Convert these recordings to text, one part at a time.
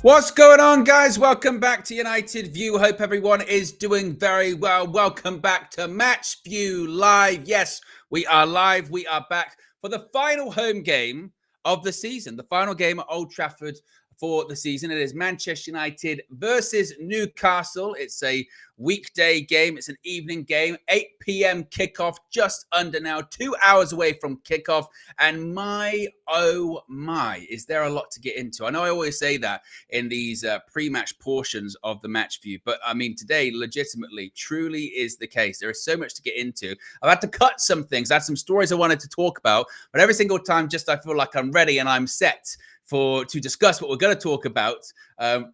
What's going on, guys? Welcome back to United View. Hope everyone is doing very well. Welcome back to Match View Live. Yes, we are live. We are back for the final home game of the season, the final game at Old Trafford for the season. It is Manchester United versus Newcastle. It's a weekday game. It's an evening game, 8 p.m. kickoff, just under now, 2 hours away from kickoff. And my, oh my, is there a lot to get into? I know I always say that in these pre-match portions of the match view, but I mean, today, legitimately, truly is the case. There is so much to get into. I've had to cut some things. I had some stories I wanted to talk about, but every single time, just I feel like I'm ready and I'm set to discuss what we're going to talk about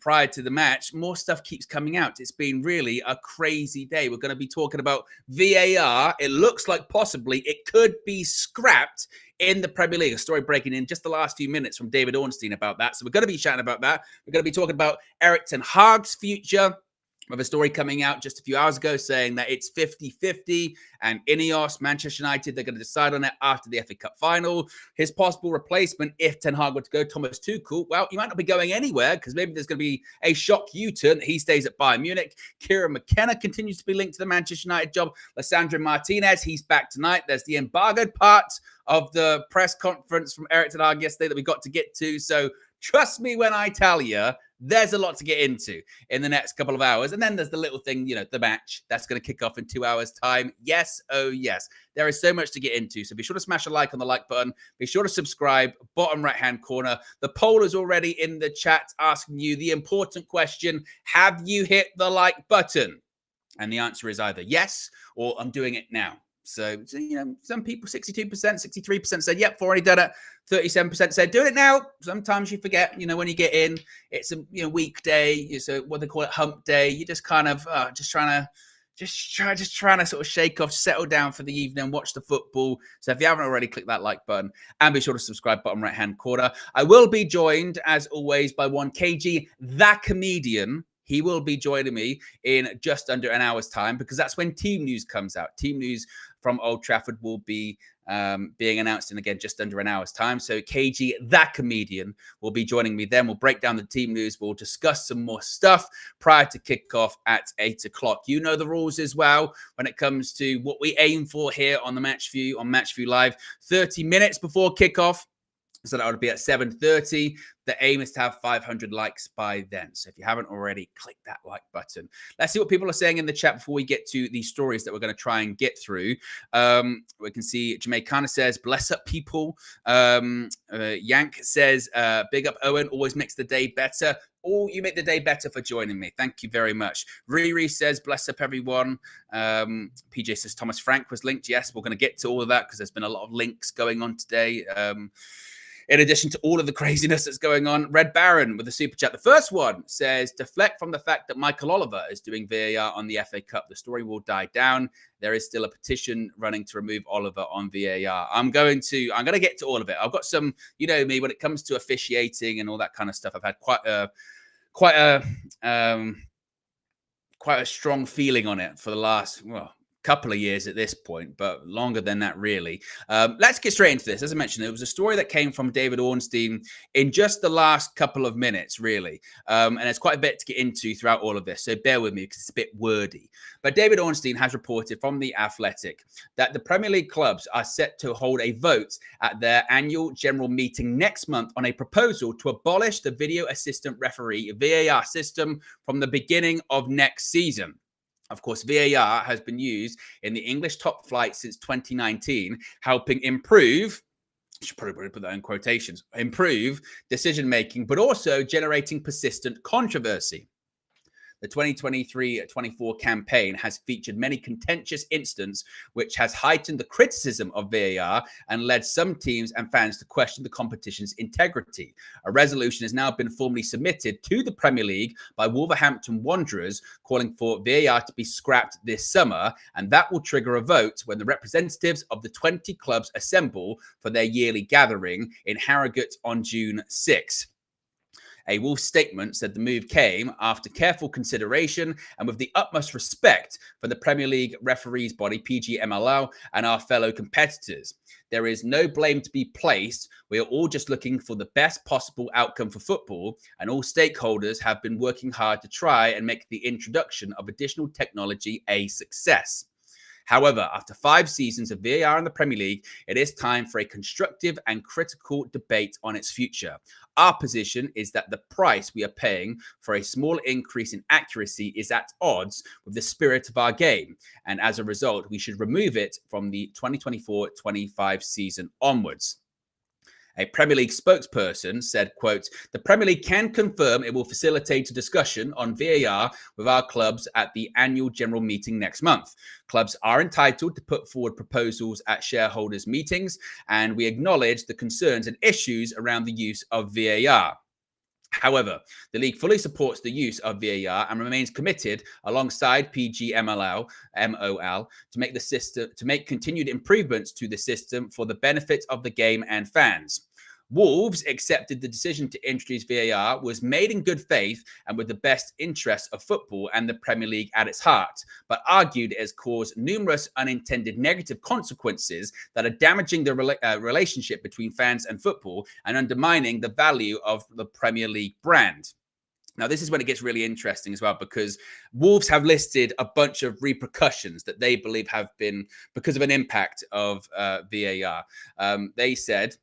prior to the match. More stuff keeps coming out. It's been really a crazy day. We're going to be talking about VAR. It looks like possibly it could be scrapped in the Premier League. A story breaking in just the last few minutes from David Ornstein about that. So we're going to be chatting about that. We're going to be talking about Erik ten Hag's future. Of a story coming out just a few hours ago saying that it's 50-50 and Ineos, Manchester United, they're going to decide on it after the FA Cup final. His possible replacement, if Ten Hag were to go, Thomas Tuchel, well, he might not be going anywhere because maybe there's going to be a shock U-turn. He stays at Bayern Munich. Kieran McKenna continues to be linked to the Manchester United job. Lissandro Martinez, he's back tonight. There's the embargoed part of the press conference from Erik ten Hag yesterday that we got to get to. So trust me when I tell you, there's a lot to get into in the next couple of hours. And then there's the little thing, the match that's going to kick off in 2 hours' time. Yes, oh yes. There is so much to get into. So be sure to smash a like on the like button. Be sure to subscribe, bottom right-hand corner. The poll is already in the chat asking you the important question, have you hit the like button? And the answer is either yes or I'm doing it now. So some people, 62%, 63% said, yep, already done it. 37% said, doing it now. Sometimes you forget, when you get in, it's a weekday. So what they call it, hump day. You just kind of just trying to sort of shake off, settle down for the evening, watch the football. So if you haven't already, click that like button and be sure to subscribe, bottom right-hand corner. I will be joined, as always, by one KG, the comedian. He will be joining me in just under an hour's time because that's when team news comes out. Team news from Old Trafford will be being announced in, again, just under an hour's time. So KG, that comedian, will be joining me then. We'll break down the team news. We'll discuss some more stuff prior to kickoff at 8 o'clock. You know the rules as well when it comes to what we aim for here on the Match View, on Match View Live. 30 minutes before kickoff. So that would be at 7:30. The aim is to have 500 likes by then. So if you haven't already, click that like button. Let's see what people are saying in the chat before we get to the stories that we're going to try and get through. We can see Jamaicana says, bless up people. Yank says, big up Owen, always makes the day better. Oh, you make the day better for joining me. Thank you very much. Riri says, bless up everyone. PJ says, Thomas Frank was linked. Yes, we're going to get to all of that because there's been a lot of links going on today. In addition to all of the craziness that's going on, Red Baron with a super chat. The first one says, deflect from the fact that Michael Oliver is doing VAR on the FA Cup. The story will die down. There is still a petition running to remove Oliver on VAR. I'm going to get to all of it. I've got some, me, when it comes to officiating and all that kind of stuff, I've had quite a strong feeling on it for the last, couple of years at this point, but longer than that, really. Let's get straight into this. As I mentioned, it was a story that came from David Ornstein in just the last couple of minutes, really. And there's quite a bit to get into throughout all of this, so bear with me because it's a bit wordy. But David Ornstein has reported from The Athletic that the Premier League clubs are set to hold a vote at their annual general meeting next month on a proposal to abolish the video assistant referee VAR system from the beginning of next season. Of course, VAR has been used in the English top flight since 2019, helping improve, I should probably put that in quotations, improve decision-making, but also generating persistent controversy. The 2023-24 campaign has featured many contentious incidents, which has heightened the criticism of VAR and led some teams and fans to question the competition's integrity. A resolution has now been formally submitted to the Premier League by Wolverhampton Wanderers, calling for VAR to be scrapped this summer, and that will trigger a vote when the representatives of the 20 clubs assemble for their yearly gathering in Harrogate on June 6. A Wolves statement said the move came after careful consideration and with the utmost respect for the Premier League referees body, PGMOL, and our fellow competitors. There is no blame to be placed. We are all just looking for the best possible outcome for football, and all stakeholders have been working hard to try and make the introduction of additional technology a success. However, after 5 seasons of VAR in the Premier League, it is time for a constructive and critical debate on its future. Our position is that the price we are paying for a small increase in accuracy is at odds with the spirit of our game, and as a result, we should remove it from the 2024-25 season onwards. A Premier League spokesperson said, quote, "The Premier League can confirm it will facilitate a discussion on VAR with our clubs at the annual general meeting next month. Clubs are entitled to put forward proposals at shareholders' meetings, and we acknowledge the concerns and issues around the use of VAR. However, the league fully supports the use of VAR and remains committed, alongside PGMOL, to make continued improvements to the system for the benefit of the game and fans. Wolves accepted the decision to introduce VAR was made in good faith and with the best interests of football and the Premier League at its heart, but argued it has caused numerous unintended negative consequences that are damaging the relationship between fans and football and undermining the value of the Premier League brand." Now, this is when it gets really interesting as well, because Wolves have listed a bunch of repercussions that they believe have been because of an impact of VAR. They said,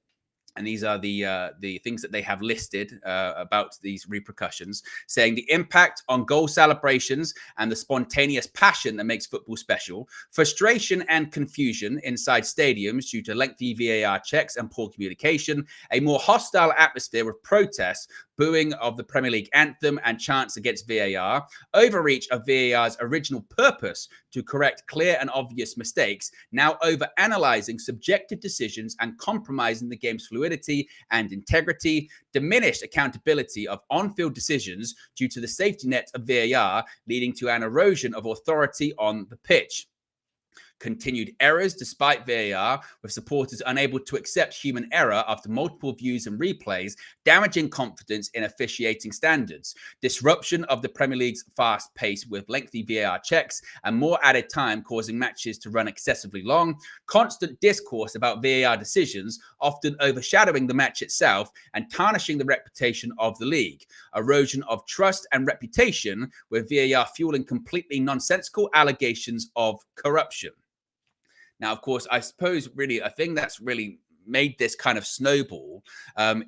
and these are the things that they have listed about these repercussions, saying the impact on goal celebrations and the spontaneous passion that makes football special, frustration and confusion inside stadiums due to lengthy VAR checks and poor communication, a more hostile atmosphere with protests, booing of the Premier League anthem and chants against VAR, overreach of VAR's original purpose to correct clear and obvious mistakes, now over-analyzing subjective decisions and compromising the game's fluidity and integrity, diminished accountability of on-field decisions due to the safety net of VAR, leading to an erosion of authority on the pitch. Continued errors despite VAR, with supporters unable to accept human error after multiple views and replays, damaging confidence in officiating standards, disruption of the Premier League's fast pace with lengthy VAR checks and more added time causing matches to run excessively long, constant discourse about VAR decisions, often overshadowing the match itself and tarnishing the reputation of the league, erosion of trust and reputation, with VAR fueling completely nonsensical allegations of corruption. Now, of course, I suppose really a thing that's really made this kind of snowball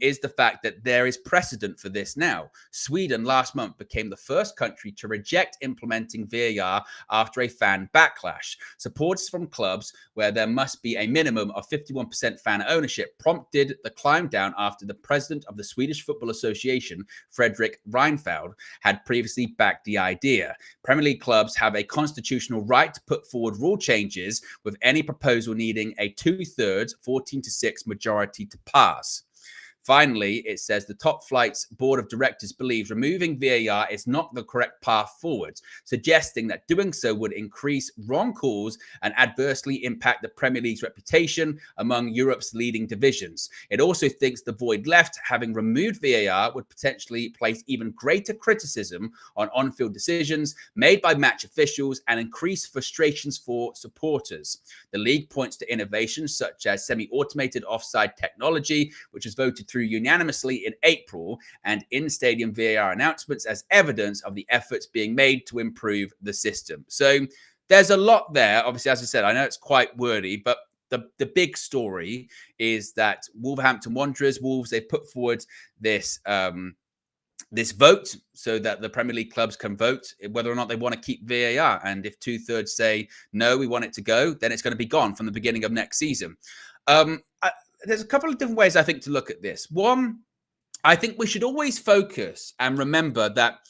is the fact that there is precedent for this now. Sweden last month became the first country to reject implementing VAR after a fan backlash. Supporters from clubs where there must be a minimum of 51% fan ownership prompted the climb down after the president of the Swedish Football Association, Fredrik Reinfeldt, had previously backed the idea. Premier League clubs have a constitutional right to put forward rule changes, with any proposal needing a 2/3, 14-6 majority to pass. Finally, it says the top flight's board of directors believes removing VAR is not the correct path forward, suggesting that doing so would increase wrong calls and adversely impact the Premier League's reputation among Europe's leading divisions. It also thinks the void left, having removed VAR, would potentially place even greater criticism on on-field decisions made by match officials and increase frustrations for supporters. The league points to innovations such as semi-automated offside technology, which was voted through unanimously in April, and in-stadium VAR announcements as evidence of the efforts being made to improve the system. So there's a lot there. Obviously, as I said, I know it's quite wordy, but the big story is that Wolverhampton Wanderers, Wolves, they've put forward this this vote so that the Premier League clubs can vote whether or not they want to keep VAR. And if 2/3 say, no, we want it to go, then it's going to be gone from the beginning of next season. There's a couple of different ways, I think, to look at this. One, I think we should always focus and remember that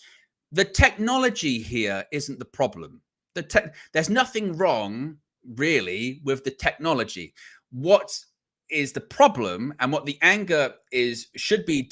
the technology here isn't the problem. There's nothing wrong, really, with the technology. What is the problem, and what the anger should be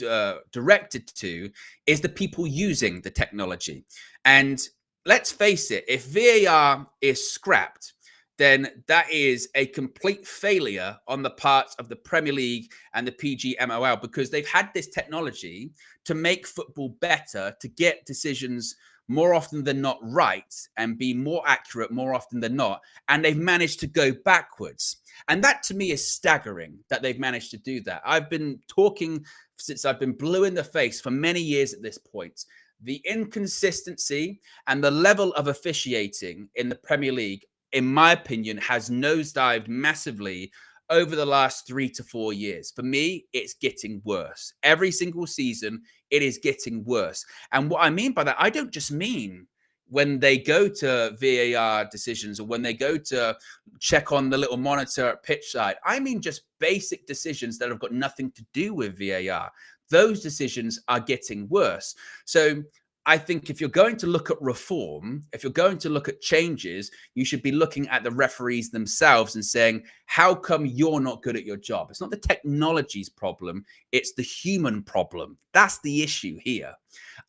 directed to, is the people using the technology. And let's face it, if VAR is scrapped, then that is a complete failure on the part of the Premier League and the PGMOL, because they've had this technology to make football better, to get decisions more often than not right and be more accurate more often than not. And they've managed to go backwards. And that to me is staggering that they've managed to do that. I've been talking since I've been blue in the face for many years at this point. The inconsistency and the level of officiating in the Premier League, in my opinion, has nosedived massively over the last 3 to 4 years. For me, it's getting worse. Every single season, it is getting worse. And what I mean by that, I don't just mean when they go to VAR decisions or when they go to check on the little monitor at pitch side. I mean just basic decisions that have got nothing to do with VAR. Those decisions are getting worse. So I think if you're going to look at reform, if you're going to look at changes, you should be looking at the referees themselves and saying, how come you're not good at your job? It's not the technology's problem. It's the human problem. That's the issue here.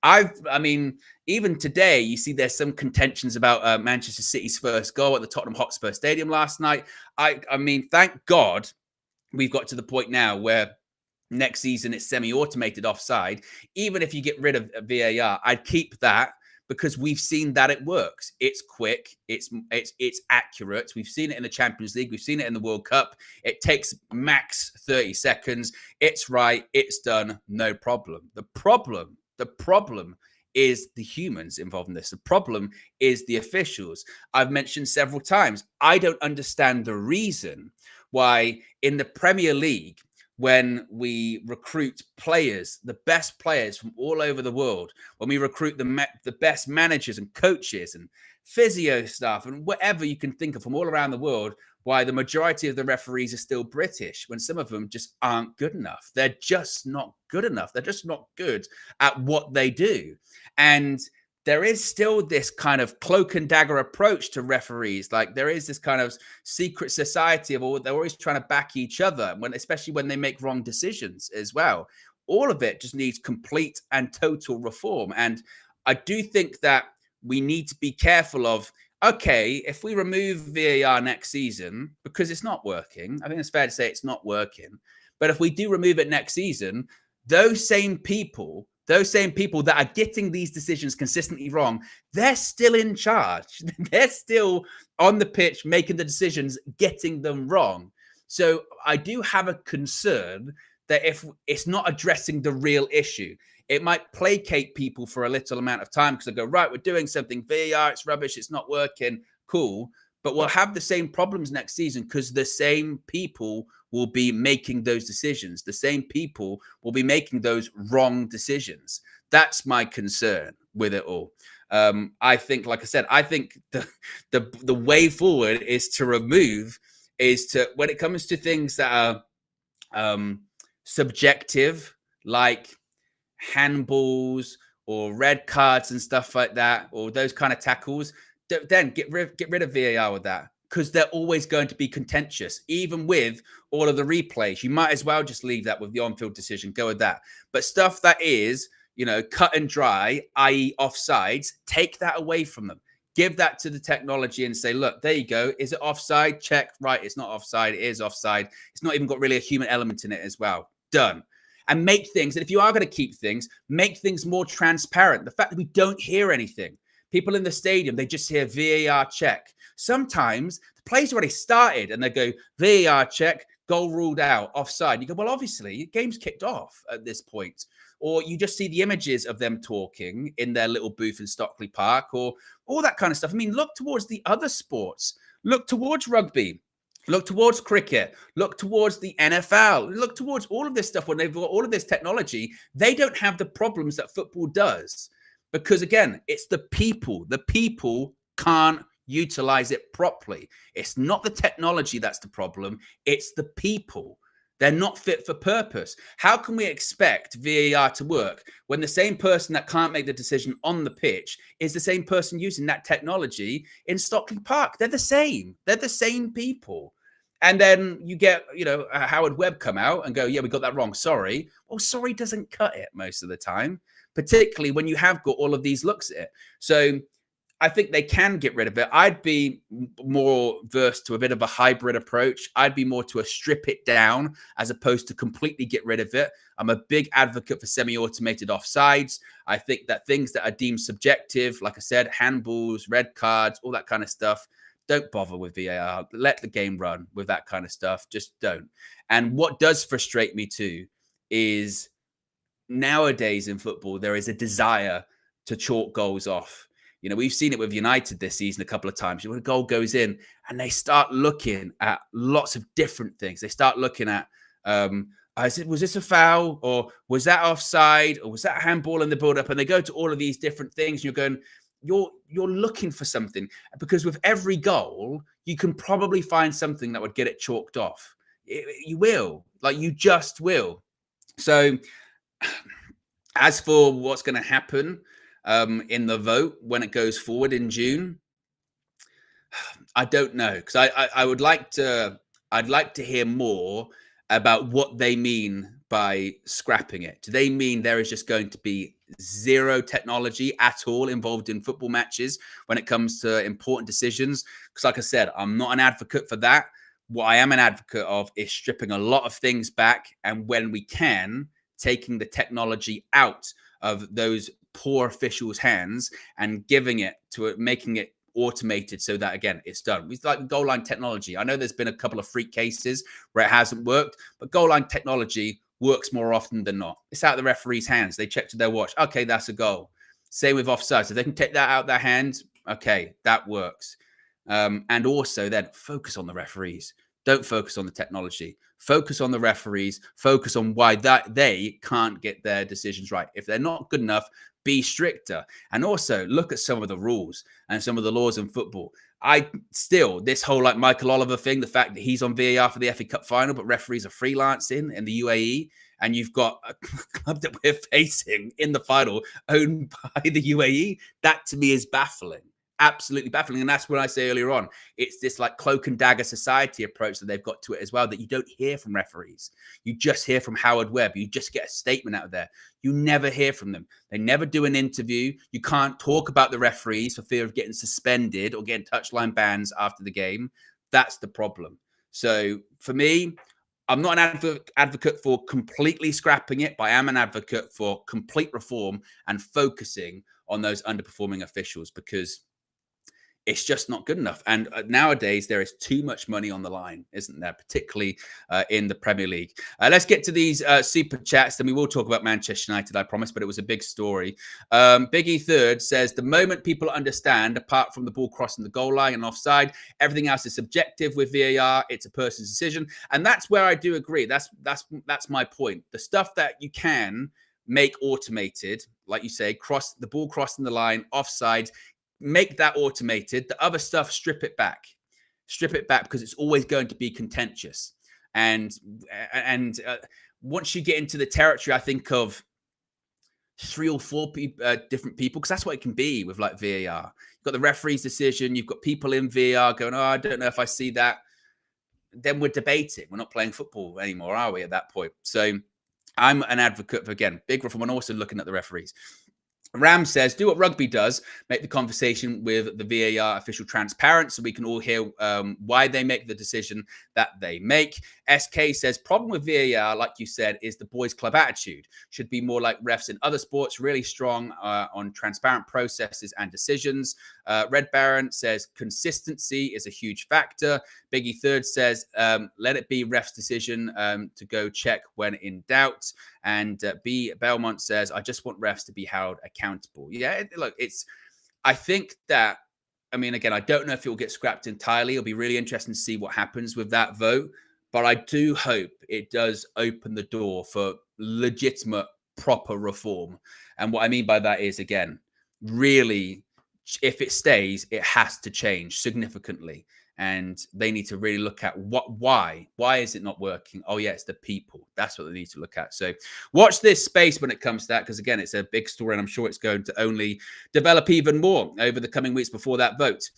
I mean, even today, you see there's some contentions about Manchester City's first goal at the Tottenham Hotspur Stadium last night. I mean, thank God we've got to the point now where next season it's semi-automated offside. Even if you get rid of VAR, I'd keep that because we've seen that it works. It's quick. It's accurate. We've seen it in the Champions League. We've seen it in the World Cup. It takes max 30 seconds. It's right. It's done. No problem. The problem is the humans involved in this. The problem is the officials. I've mentioned several times, I don't understand the reason why in the Premier League, when we recruit players, the best players from all over the world, when we recruit the best managers and coaches and physio staff and whatever you can think of from all around the world, why the majority of the referees are still British when some of them just aren't good enough. They're just not good enough. They're just not good at what they do. And there is still this kind of cloak and dagger approach to referees. Like there is this kind of secret society of all, they're always trying to back each other, especially when they make wrong decisions as well. All of it just needs complete and total reform. And I do think that we need to be careful of, okay, if we remove VAR next season, because it's not working, I think it's fair to say it's not working. But if we do remove it next season, those same people that are getting these decisions consistently wrong, they're still in charge. They're still on the pitch, making the decisions, getting them wrong. So I do have a concern that if it's not addressing the real issue, it might placate people for a little amount of time because they go, right, we're doing something, VAR, it's rubbish, it's not working, cool. But we'll have the same problems next season because the same people will be making those decisions. The same people will be making those wrong decisions. That's my concern with it all. I think, like I said, I think the way forward is to when it comes to things that are subjective, like handballs or red cards and stuff like that, or those kind of tackles, then get rid of VAR with that, because they're always going to be contentious. Even with all of the replays, you might as well just leave that with the on-field decision, go with that. But stuff that is, cut and dry, i.e. offsides, take that away from them. Give that to the technology and say, look, there you go. Is it offside? Check. Right, it's not offside. It is offside. It's not even got really a human element in it as well. Done. And make things, and if you are going to keep things, make things more transparent. The fact that we don't hear anything. People in the stadium, they just hear VAR check. Sometimes the play's already started and they go, VAR check, goal ruled out, offside. You go, well, obviously, the game's kicked off at this point. Or you just see the images of them talking in their little booth in Stockley Park or all that kind of stuff. I mean, look towards the other sports. Look towards rugby. Look towards cricket. Look towards the NFL. Look towards all of this stuff. When they've got all of this technology, they don't have the problems that football does. Because again, it's the people. The people can't utilize it properly. It's not the technology that's the problem. It's the people. They're not fit for purpose. How can we expect VAR to work when the same person that can't make the decision on the pitch is the same person using that technology in Stockley Park? They're the same. They're the same people. And then you get, Howard Webb come out and go, yeah, we got that wrong. Sorry. Well, sorry doesn't cut it most of the time, particularly when you have got all of these looks at it. So I think they can get rid of it. I'd be more versed to a bit of a hybrid approach. I'd be more to a strip it down as opposed to completely get rid of it. I'm a big advocate for semi-automated offsides. I think that things that are deemed subjective, like I said, handballs, red cards, all that kind of stuff, don't bother with VAR. Let the game run with that kind of stuff. Just don't. And what does frustrate me too is nowadays in football, there is a desire to chalk goals off. You know, we've seen it with United this season a couple of times. When a goal goes in and they start looking at lots of different things. They start looking at, was this a foul, or was that offside, or was that handball in the build-up? And they go to all of these different things. And you're going, you're looking for something, because with every goal, you can probably find something that would get it chalked off. You will, like, you just will. So as for what's going to happen in the vote when it goes forward in June, I don't know, because I would like to. I'd like to hear more about what they mean by scrapping it. Do they mean there is just going to be zero technology at all involved in football matches when it comes to important decisions? Because, like I said, I'm not an advocate for that. What I am an advocate of is stripping a lot of things back, and when we can, taking the technology out of those poor officials' hands and giving it to it, making it automated so that, again, it's done. It's like goal line technology. I know there's been a couple of freak cases where it hasn't worked, but goal line technology works more often than not. It's out of the referee's hands. They check to their watch. Okay, that's a goal. Same with offside. So they can take that out of their hands. Okay, that works. And also then focus on the referees. Don't focus on the technology. Focus on the referees. Focus on why that they can't get their decisions right. If they're not good enough, be stricter. And also look at some of the rules and some of the laws in football. This whole like Michael Oliver thing, the fact that he's on VAR for the FA Cup final, but referees are freelancing in the UAE, and you've got a club that we're facing in the final owned by the UAE. That to me is baffling. Absolutely baffling. And that's what I say earlier on. It's this like cloak and dagger society approach that they've got to it as well, that you don't hear from referees. You just hear from Howard Webb. You just get a statement out of there. You never hear from them. They never do an interview. You can't talk about the referees for fear of getting suspended or getting touchline bans after the game. That's the problem. So for me, I'm not an advocate for completely scrapping it, but I am an advocate for complete reform and focusing on those underperforming officials, because it's just not good enough. And nowadays, there is too much money on the line, isn't there? Particularly in the Premier League. Let's get to these super chats, and we will talk about Manchester United, I promise, but it was a big story. Biggie Third says, the moment people understand, apart from the ball crossing the goal line and offside, everything else is subjective with VAR. It's a person's decision. And that's where I do agree. That's my point. The stuff that you can make automated, like you say, the ball crossing the line, offside, make that automated. The other stuff, strip it back, because it's always going to be contentious. And once you get into the territory, I think of 3 or 4 different people, because that's what it can be with like VAR. You've got the referee's decision. You've got people in VAR going, oh, I don't know if I see that. Then we're debating. We're not playing football anymore, are we, at that point? So I'm an advocate for, again, big reform, and also looking at the referees. Ram says, do what rugby does, make the conversation with the VAR official transparent so we can all hear why they make the decision that they make. SK says, problem with VAR, like you said, is the boys club attitude. Should be more like refs in other sports, really strong on transparent processes and decisions. Red Baron says, consistency is a huge factor. Biggie Third says, let it be ref's decision to go check when in doubt. And B. Belmont says, I just want refs to be held accountable. Yeah, look, I think that, I mean, again, I don't know if it will get scrapped entirely. It'll be really interesting to see what happens with that vote. But I do hope it does open the door for legitimate, proper reform. And what I mean by that is, again, really, if it stays, it has to change significantly. And they need to really look at why is it not working? Oh, yeah, it's the people. That's what they need to look at. So watch this space when it comes to that, because, again, it's a big story, and I'm sure it's going to only develop even more over the coming weeks before that vote.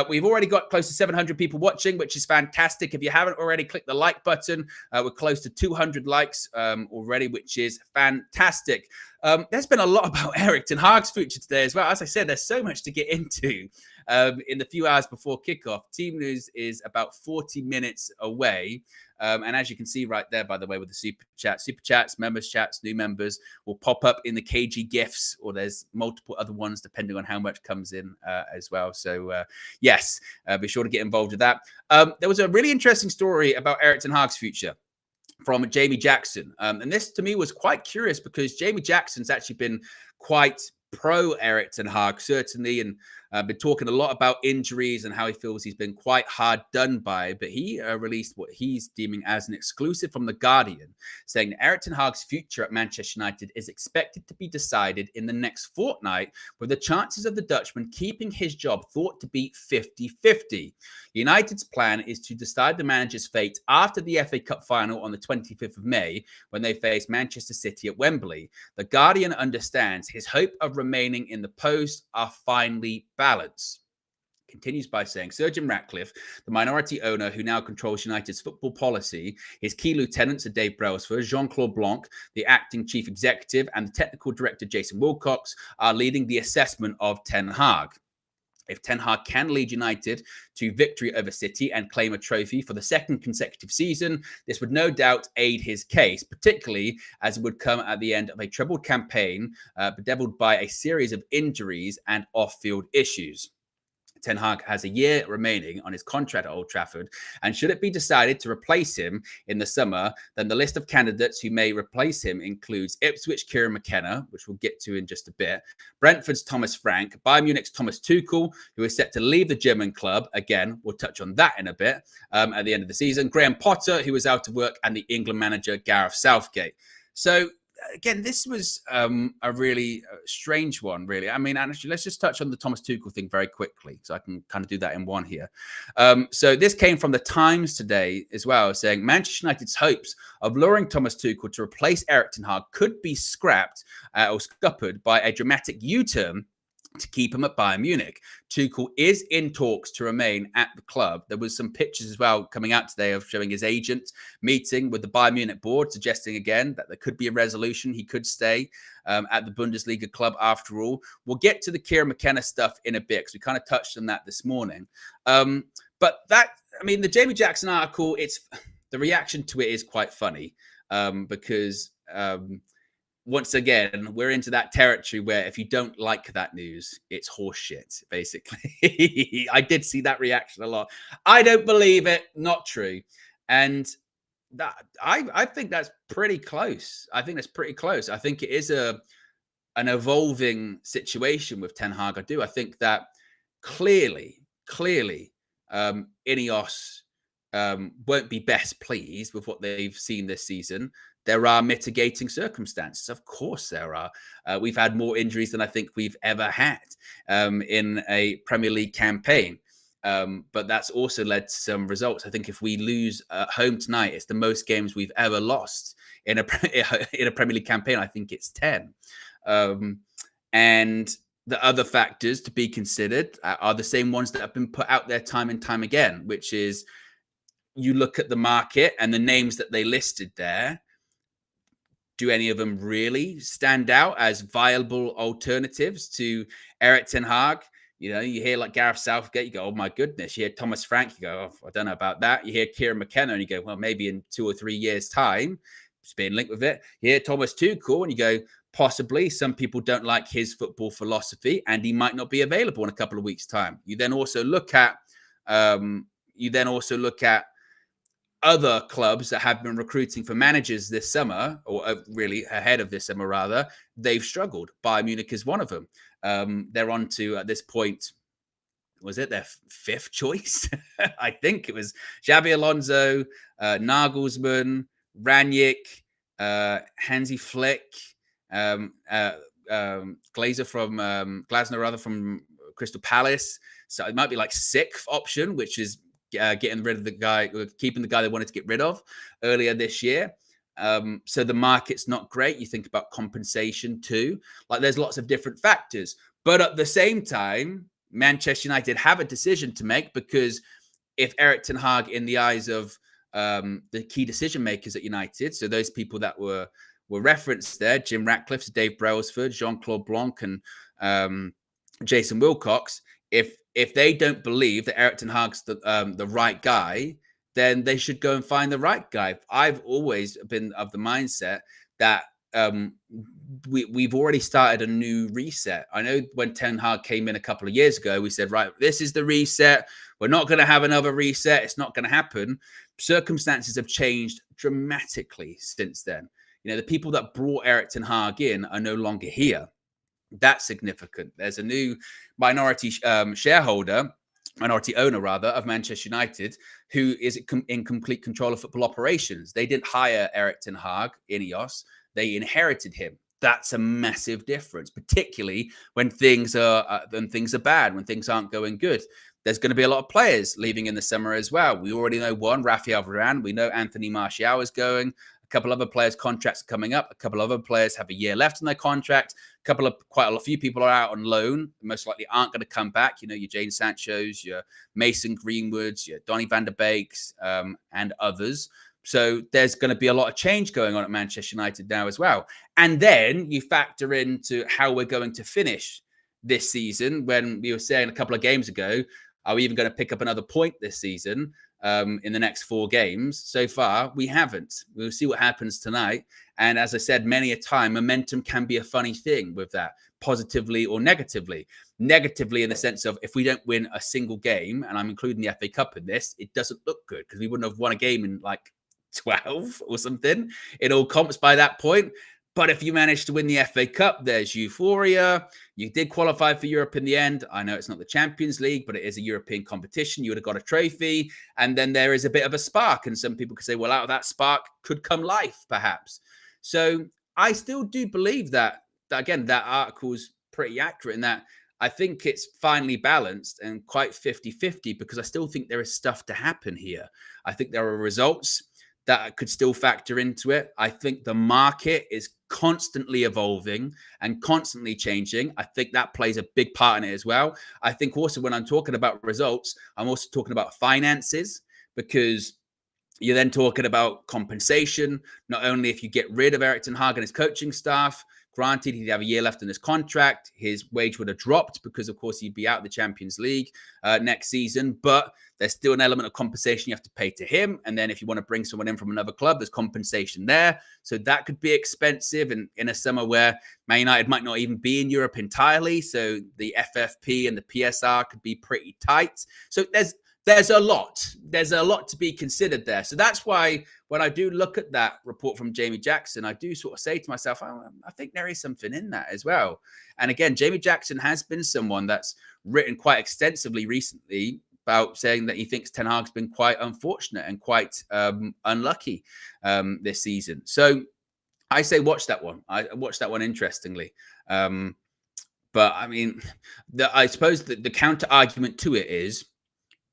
We've already got close to 700 people watching, which is fantastic. If you haven't already, click the like button. We're close to 200 likes already, which is fantastic. There's been a lot about Erik ten Hag's future today as well. As I said, there's so much to get into in the few hours before kickoff. Team news is about 40 minutes away. And as you can see right there, by the way, with the super chats, members chats, new members will pop up in the KG gifts, or there's multiple other ones depending on how much comes in as well. So yes, be sure to get involved with that. There was a really interesting story about Erik ten Hag's future from Jamie Jackson. And this to me was quite curious because Jamie Jackson's actually been quite pro Erik ten Hag, certainly, and been talking a lot about injuries and how he feels he's been quite hard done by. But he released what he's deeming as an exclusive from The Guardian, saying that Erik ten Hag's future at Manchester United is expected to be decided in the next fortnight, with the chances of the Dutchman keeping his job thought to be 50-50. United's plan is to decide the manager's fate after the FA Cup final on the 25th of May, when they face Manchester City at Wembley. The Guardian understands his hope of remaining in the post are finely balanced. Continues by saying Sir Jim Ratcliffe, the minority owner who now controls United's football policy, his key lieutenants are Dave Brailsford, Jean-Claude Blanc, the acting chief executive, and the technical director Jason Wilcox are leading the assessment of Ten Hag. If Ten Hag can lead United to victory over City and claim a trophy for the second consecutive season, this would no doubt aid his case, particularly as it would come at the end of a troubled campaign bedeviled by a series of injuries and off-field issues. Ten Hag has a year remaining on his contract at Old Trafford, and should it be decided to replace him in the summer, then the list of candidates who may replace him includes Ipswich Kieran McKenna, which we'll get to in just a bit, Brentford's Thomas Frank, Bayern Munich's Thomas Tuchel, who is set to leave the German club, again, we'll touch on that in a bit, at the end of the season, Graham Potter, who is out of work, and the England manager Gareth Southgate. So, again, this was a really strange one, really. I mean, actually, let's just touch on the Thomas Tuchel thing very quickly, so I can kind of do that in one here. So this came from the Times today as well, saying Manchester United's hopes of luring Thomas Tuchel to replace Erik ten Hag could be scrapped or scuppered by a dramatic U-turn to keep him at Bayern Munich. Tuchel is in talks to remain at the club. There was some pictures as well coming out today of showing his agent meeting with the Bayern Munich board, suggesting again that there could be a resolution. He could stay at the Bundesliga club after all. We'll get to the Kieran McKenna stuff in a bit because we kind of touched on that this morning. But that, I mean, the Jamie Jackson article, the reaction to it is quite funny because once again, we're into that territory where if you don't like that news, it's horseshit, basically. I did see that reaction a lot. I don't believe it, not true. And that I think that's pretty close. I think it is an evolving situation with Ten Hag. I think that clearly, Ineos won't be best pleased with what they've seen this season. There are mitigating circumstances. Of course there are. We've had more injuries than I think we've ever had in a Premier League campaign. But that's also led to some results. I think if we lose at home tonight, it's the most games we've ever lost in a Premier League campaign. I think it's 10. And the other factors to be considered are the same ones that have been put out there time and time again, which is you look at the market and the names that they listed there. Do any of them really stand out as viable alternatives to Erik ten Hag? You know, you hear like Gareth Southgate, you go, oh my goodness. You hear Thomas Frank, you go, oh, I don't know about that. You hear Kieran McKenna and you go, well, maybe in 2 or 3 years' time, it's being linked with it. You hear Thomas Tuchel and you go, possibly. Some people don't like his football philosophy and he might not be available in a couple of weeks' time. You then also look at other clubs that have been recruiting for managers this summer, or really ahead of this summer, rather. They've struggled. Bayern Munich is one of them. They're on to, at this point, was it their 5th choice? I think it was Xabi Alonso, Nagelsmann, Ranić, Hansi Flick, Glasner from Crystal Palace. So it might be like 6th option, which is getting rid of the guy, keeping the guy they wanted to get rid of earlier this year. So the market's not great. You think about compensation too. Like there's lots of different factors. But at the same time, Manchester United have a decision to make, because if Erik ten Hag, in the eyes of the key decision makers at United, so those people that were were referenced there, Jim Ratcliffe, Dave Brailsford, Jean-Claude Blanc, and Jason Wilcox, if they don't believe that Erik ten Hag's the right guy, then they should go and find the right guy. I've always been of the mindset that we've already started a new reset. I know when Ten Hag came in a couple of years ago, we said, right, this is the reset. We're not going to have another reset. It's not going to happen. Circumstances have changed dramatically since then. The people that brought Erik ten Hag in are no longer here. That's significant. There's a new minority owner rather, of Manchester United, who is in complete control of football operations. They didn't hire Erik ten Hag, Ineos. They inherited him. That's a massive difference, particularly when things are bad, when things aren't going good. There's going to be a lot of players leaving in the summer as well. We already know one, Rafael Varane. We know Anthony Martial is going. A couple other players' contracts are coming up. A couple other players have a year left in their contract. Quite a few people are out on loan. Most likely aren't going to come back. Your Jadon Sancho's, your Mason Greenwoods, your Donny van der Beek's, and others. So there's going to be a lot of change going on at Manchester United now as well. And then you factor into how we're going to finish this season, when we were saying a couple of games ago, are we even going to pick up another point this season in the next 4 games? So far, we haven't. We'll see what happens tonight. And as I said, many a time, momentum can be a funny thing with that, positively or negatively. Negatively in the sense of, if we don't win a single game, and I'm including the FA Cup in this, it doesn't look good, because we wouldn't have won a game in like 12 or something in all comps by that point. But if you manage to win the FA Cup, there's euphoria. You did qualify for Europe in the end. I know it's not the Champions League, but it is a European competition. You would have got a trophy. And then there is a bit of a spark. And some people could say, well, out of that spark could come life, perhaps. So I still do believe that again, that article's pretty accurate in that I think it's finely balanced and quite 50-50, because I still think there is stuff to happen here. I think there are results that could still factor into it. I think the market is constantly evolving and constantly changing. I think that plays a big part in it as well. I think also, when I'm talking about results, I'm also talking about finances, because you're then talking about compensation. Not only if you get rid of Erik ten Hag and his coaching staff, granted, he'd have a year left in his contract. His wage would have dropped because, of course, he'd be out of the Champions League next season. But there's still an element of compensation you have to pay to him. And then if you want to bring someone in from another club, there's compensation there. So that could be expensive. And in a summer where Man United might not even be in Europe entirely, so the FFP and the PSR could be pretty tight. So there's a lot. There's a lot to be considered there. So that's why when I do look at that report from Jamie Jackson, I do sort of say to myself, I think there is something in that as well. And again, Jamie Jackson has been someone that's written quite extensively recently about saying that he thinks Ten Hag's been quite unfortunate and quite unlucky this season. So I say watch that one. I watched that one interestingly. But I mean, I suppose that the counter argument to it is,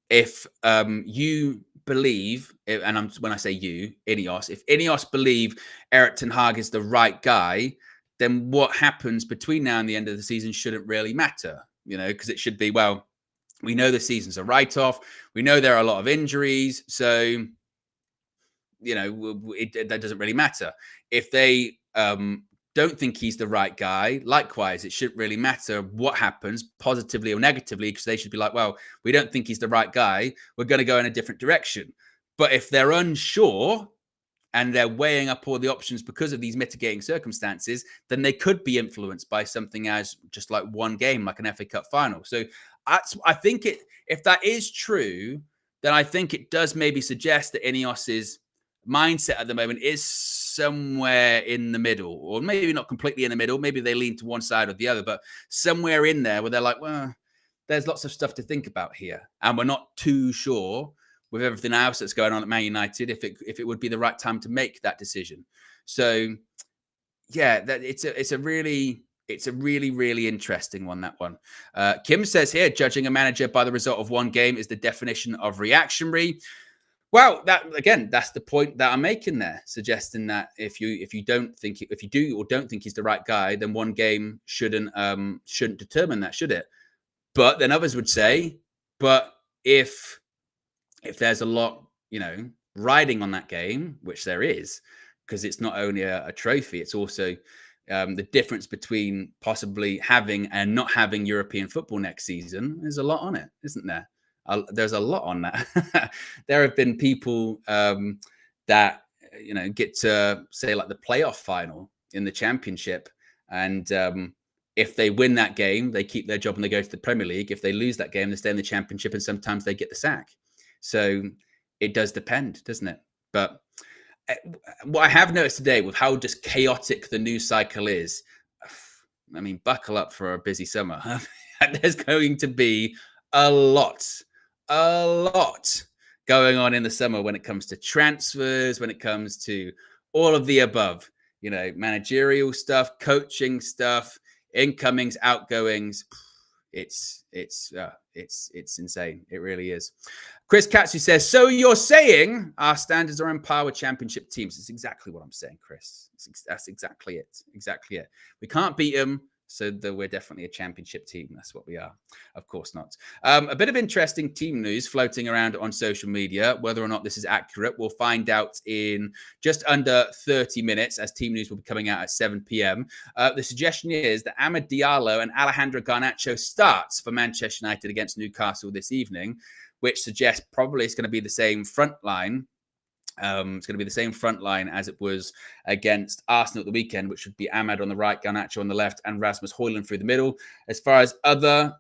if you believe, and when I say you, Ineos, if Ineos believe Erik ten Hag is the right guy, then what happens between now and the end of the season shouldn't really matter, because it should be, well, we know the season's a write-off. We know there are a lot of injuries. So, that doesn't really matter. If they don't think he's the right guy, likewise, it shouldn't really matter what happens, positively or negatively, because they should be like, well, we don't think he's the right guy. We're going to go in a different direction. But if they're unsure and they're weighing up all the options because of these mitigating circumstances, then they could be influenced by something as just like one game, like an FA Cup final. So I think if that is true, then I think it does maybe suggest that Ineos's mindset at the moment is somewhere in the middle, or maybe not completely in the middle. Maybe they lean to one side or the other, but somewhere in there where they're like, well, there's lots of stuff to think about here. And we're not too sure with everything else that's going on at Man United if it would be the right time to make that decision. So yeah, it's a really, really interesting one, that one. Kim says here, judging a manager by the result of one game is the definition of reactionary. Well, that's the point that I'm making there, suggesting that if you do or don't think he's the right guy, then one game shouldn't determine that, should it? But then others would say, but if there's a lot, riding on that game, which there is, because it's not only a trophy, it's also the difference between possibly having and not having European football next season. There's a lot on it, isn't there? There's a lot on that. There have been people that get to say like the playoff final in the Championship, and if they win that game, they keep their job and they go to the Premier League. If they lose that game, they stay in the Championship, and sometimes they get the sack. So it does depend, doesn't it? But what I have noticed today with how just chaotic the news cycle is, I mean, buckle up for a busy summer. There's going to be a lot going on in the summer when it comes to transfers, when it comes to all of the above, managerial stuff, coaching stuff, incomings, outgoings. It's insane. It really is. Chris Katsu says, so you're saying our standards are on par with Championship teams? It's exactly what I'm saying, Chris. That's exactly it. Exactly it. We can't beat them, so we're definitely a Championship team. That's what we are. Of course not. A bit of interesting team news floating around on social media. Whether or not this is accurate, we'll find out in just under 30 minutes, as team news will be coming out at 7 p.m. The suggestion is that Amad Diallo and Alejandro Garnacho starts for Manchester United against Newcastle this evening, which suggests probably it's going to be the same front line. It's going to be the same front line as it was against Arsenal at the weekend, which would be Amad on the right, Garnacho on the left, and Rasmus Højlund through the middle. As far as other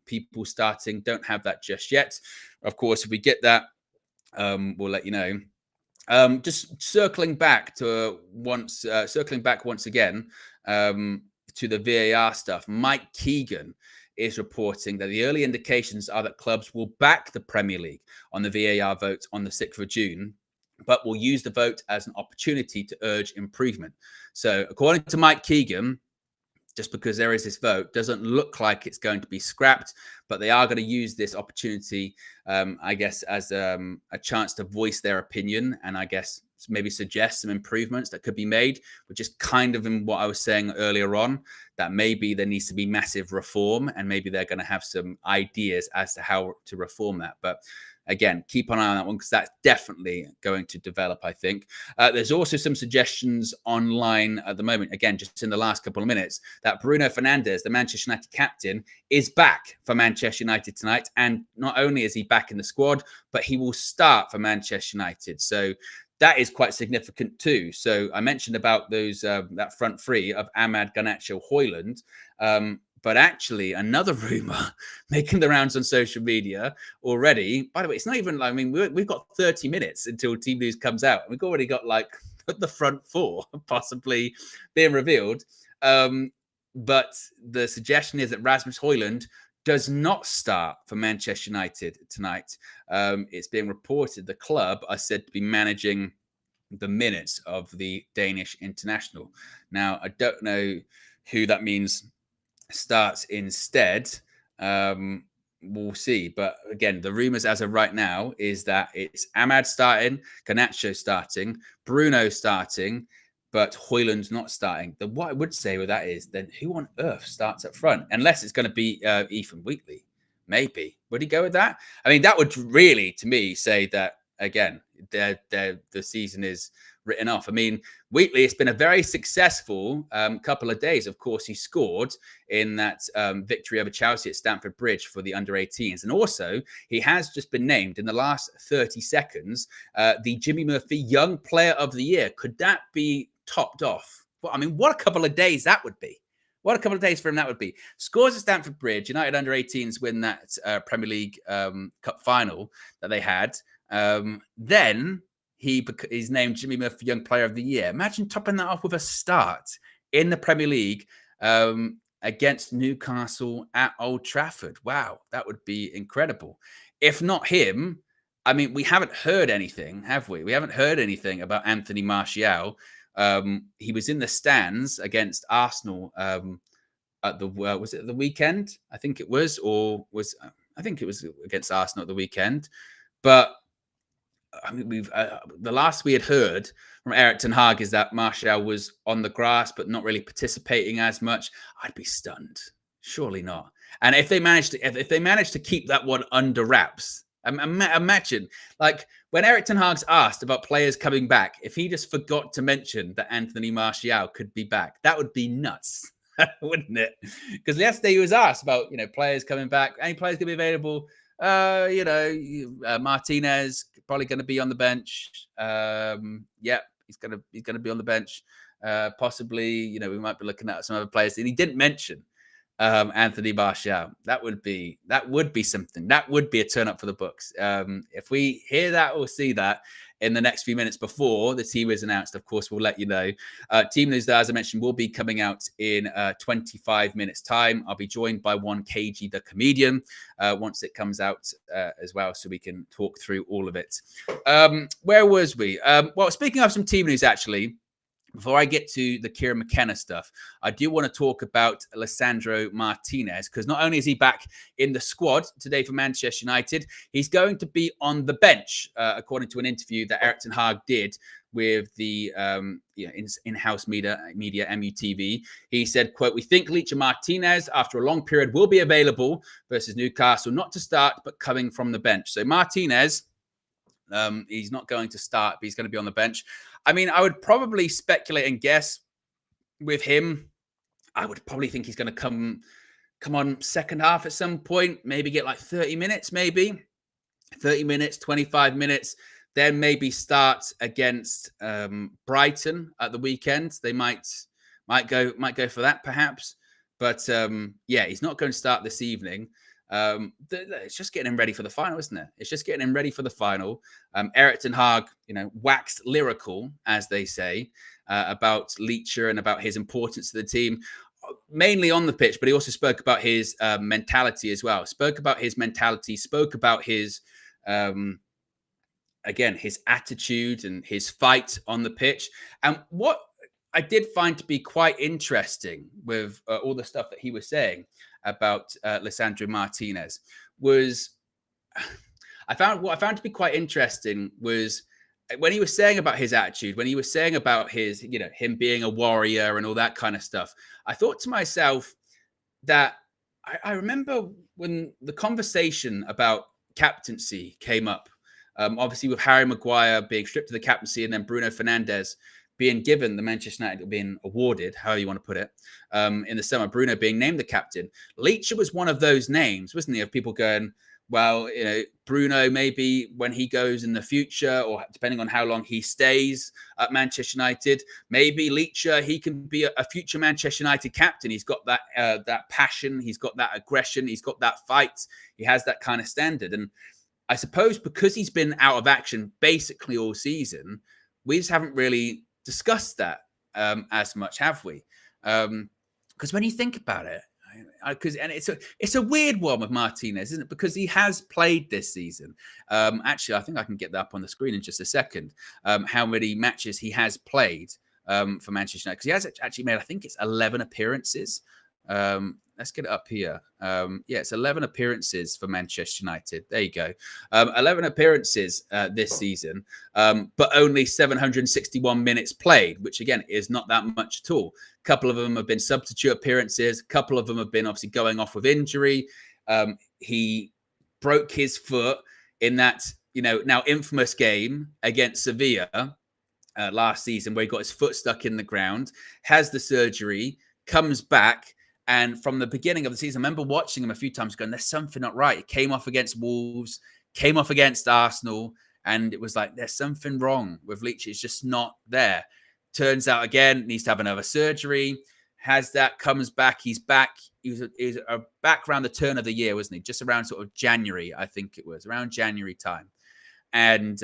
people starting, don't have that just yet. Of course, if we get that, we'll let you know. Just circling back once again to the VAR stuff. Mike Keegan is reporting that the early indications are that clubs will back the Premier League on the VAR vote on the 6th of June, but will use the vote as an opportunity to urge improvement. So according to Mike Keegan, just because there is this vote doesn't look like it's going to be scrapped, but they are going to use this opportunity, I guess, as a chance to voice their opinion and I guess maybe suggest some improvements that could be made, which is kind of in what I was saying earlier on, that maybe there needs to be massive reform and maybe they're going to have some ideas as to how to reform that. But again, keep an eye on that one because that's definitely going to develop, I think. There's also some suggestions online at the moment, again, just in the last couple of minutes, that Bruno Fernandes, the Manchester United captain, is back for Manchester United tonight. And not only is he back in the squad, but he will start for Manchester United. So that is quite significant too. So I mentioned about those that front three of Amad, Garnacho, Højlund. But actually, another rumor making the rounds on social media already. By the way, it's not even like, I mean, we've got 30 minutes until team news comes out. We've already got like the front four possibly being revealed. But the suggestion is that Rasmus Højlund does not start for Manchester United tonight. It's being reported the club are said to be managing the minutes of the Danish international. Now, I don't know who that means starts instead. We'll see. But again, the rumors as of right now is that it's Amad starting, Garnacho starting, Bruno starting, but Højlund's not starting. What I would say with that is then who on earth starts up front? Unless it's going to be Ethan Wheatley. Maybe. Would he go with that? I mean, that would really, to me, say that, again, the season is written off. I mean, Wheatley, it's been a very successful couple of days. Of course, he scored in that victory over Chelsea at Stamford Bridge for the under-18s. And also, he has just been named in the last 30 seconds the Jimmy Murphy Young Player of the Year. Could that be topped off? Well, I mean, what a couple of days that would be. What a couple of days for him that would be. Scores at Stamford Bridge. United under-18s win that Premier League Cup final that they had. Then he's named Jimmy Murphy Young Player of the Year. Imagine topping that off with a start in the Premier League against Newcastle at Old Trafford. Wow, that would be incredible. If not him, I mean, we haven't heard anything, have we? We haven't heard anything about Anthony Martial. He was in the stands against Arsenal at was it the weekend? I think it was, I think it was against Arsenal at the weekend. But I mean, the last we had heard from Erik ten Hag is that Martial was on the grass, but not really participating as much. I'd be stunned. Surely not. And if they manage to keep that one under wraps, Imagine, like, when Eric Ten Hag's asked about players coming back, if he just forgot to mention that Anthony Martial could be back, that would be nuts, wouldn't it? Because yesterday he was asked about, players coming back. Any players going to be available? Martinez probably going to be on the bench. Yeah, he's gonna be on the bench. Possibly, we might be looking at some other players. And he didn't mention Anthony Martial. That would be something. That would be a turn up for the books. If we hear that or see that in the next few minutes before the team is announced, of course, we'll let you know. Team news, as I mentioned, will be coming out in 25 minutes time. I'll be joined by one KG, the comedian, once it comes out as well, so we can talk through all of it. Where was we? Well, speaking of some team news, actually, before I get to the Kieran McKenna stuff, I do want to talk about Lisandro Martinez, because not only is he back in the squad today for Manchester United, he's going to be on the bench, according to an interview that Eric Ten Hag did with the in-house media MUTV. He said, quote, "We think Licha Martinez, after a long period, will be available versus Newcastle, not to start, but coming from the bench." So Martinez, he's not going to start, but he's going to be on the bench. I mean, I would probably speculate and guess with him. I would probably think he's going to come on second half at some point, maybe get like 30 minutes, maybe 30 minutes, 25 minutes, then maybe start against Brighton at the weekend. They might go for that perhaps, but yeah, he's not going to start this evening. It's just getting him ready for the final, isn't it? It's just getting him ready for the final. Eric Ten Hag, waxed lyrical, as they say, about Licha and about his importance to the team, mainly on the pitch, but he also spoke about his mentality as well. Spoke about his again, his attitude and his fight on the pitch. And what I did find to be quite interesting with all the stuff that he was saying about Lisandro Martinez was, what I found to be quite interesting was when he was saying about his attitude, when he was saying about his, him being a warrior and all that kind of stuff. I thought to myself that I remember when the conversation about captaincy came up, obviously with Harry Maguire being stripped of the captaincy and then Bruno Fernandes being given the Manchester United, being awarded, however you want to put it, in the summer, Bruno being named the captain. Licha was one of those names, wasn't he, of people going, well, Bruno, maybe when he goes in the future, or depending on how long he stays at Manchester United, maybe Licha, he can be a future Manchester United captain. He's got that passion, he's got that aggression, he's got that fight, he has that kind of standard. And I suppose because he's been out of action basically all season, we just haven't really discussed that as much, have we? Because when you think about it, it's a weird one with Martinez, isn't it? Because he has played this season. Actually, I think I can get that up on the screen in just a second. How many matches he has played for Manchester United? Because he has actually made, I think it's 11 appearances. Let's get it up here. Yeah, it's 11 appearances for Manchester United. There you go. 11 appearances this season, but only 761 minutes played, which again is not that much at all. A couple of them have been substitute appearances. A couple of them have been obviously going off with injury. He broke his foot in that, now infamous game against Sevilla last season, where he got his foot stuck in the ground, has the surgery, comes back. And from the beginning of the season, I remember watching him a few times going, there's something not right. It came off against Wolves, came off against Arsenal, and it was like, there's something wrong with Licha. It's just not there. Turns out, again, needs to have another surgery. Has that, comes back. He's back. He was back around the turn of the year, wasn't he? Just around sort of January, I think it was, around January time. And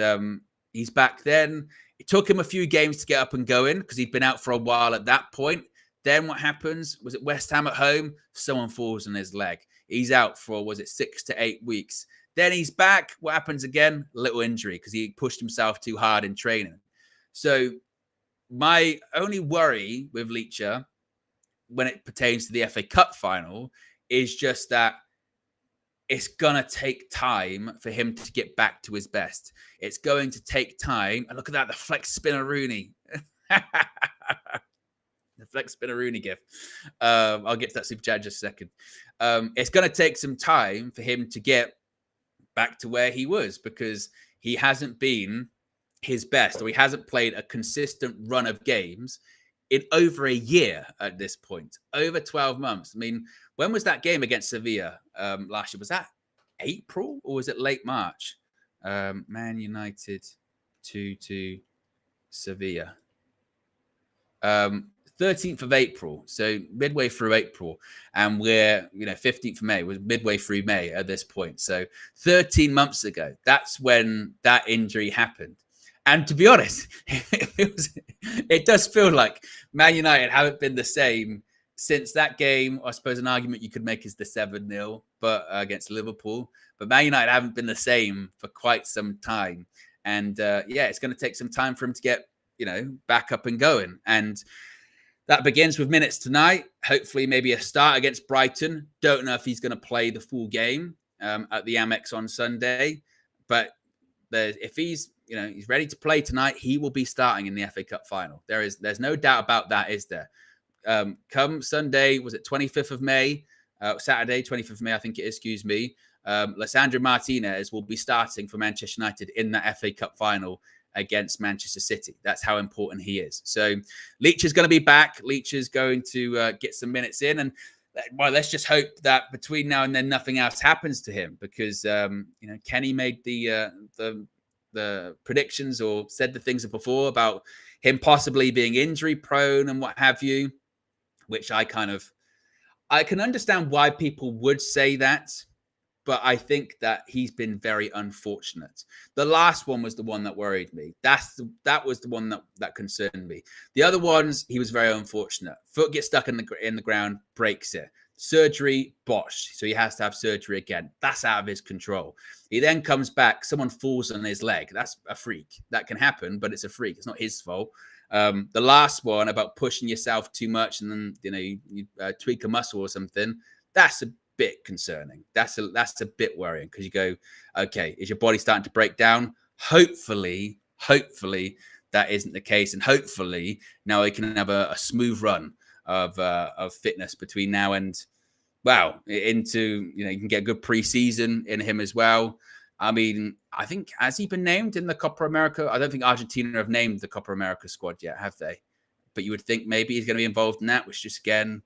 he's back then. It took him a few games to get up and going because he'd been out for a while at that point. Then what happens? Was it West Ham at home? Someone falls on his leg. He's out for, 6 to 8 weeks. Then he's back. What happens again? Little injury because he pushed himself too hard in training. So my only worry with Licha when it pertains to the FA Cup final is just that it's going to take time for him to get back to his best. It's going to take time. And look at that, the flex spinner Rooney. The flex spinner Rooney gif. I'll get to that super chat in just a second. It's going to take some time for him to get back to where he was, because he hasn't been his best, or he hasn't played a consistent run of games in over a year at this point, over 12 months. I mean, when was that game against Sevilla last year? Was that April or was it late March? Man United 2-2 Sevilla. 13th of April, so midway through April, and we're 15th of May. We're midway through May at this point. So 13 months ago, that's when that injury happened. And to be honest, it does feel like Man United haven't been the same since that game. I suppose an argument you could make is the 7-0, but against Liverpool. But Man United haven't been the same for quite some time. And it's going to take some time for him to get back up and going. And that begins with minutes tonight. Hopefully, maybe a start against Brighton. Don't know if he's going to play the full game at the Amex on Sunday, but if he's ready to play tonight, he will be starting in the FA Cup final. There's no doubt about that, is there? Come Sunday, was it 25th of May? Saturday, 25th of May, I think it is. Excuse me. Lisandro Martinez will be starting for Manchester United in that FA Cup final against Manchester City. That's how important he is. So Leach is going to be back. Leach is going to get some minutes in. And well, let's just hope that between now and then nothing else happens to him, because Kenny made the predictions, or said the things before about him possibly being injury prone and what have you, which I can understand why people would say that. But I think that he's been very unfortunate. The last one was the one that worried me. That was the one that concerned me. The other ones, he was very unfortunate. Foot gets stuck in the ground, breaks it. Surgery, botched. So he has to have surgery again. That's out of his control. He then comes back. Someone falls on his leg. That's a freak. That can happen, but it's a freak. It's not his fault. The last one about pushing yourself too much and then you tweak a muscle or something. That's a bit concerning. That's a bit worrying, because you go, okay, is your body starting to break down? Hopefully that isn't the case, and hopefully now we can have a smooth run of fitness between now and into you can get a good preseason in him as well. I mean, I think, has he been named in the Copa America? I don't think Argentina have named the Copa America squad yet, have they? But you would think maybe he's going to be involved in that, which just again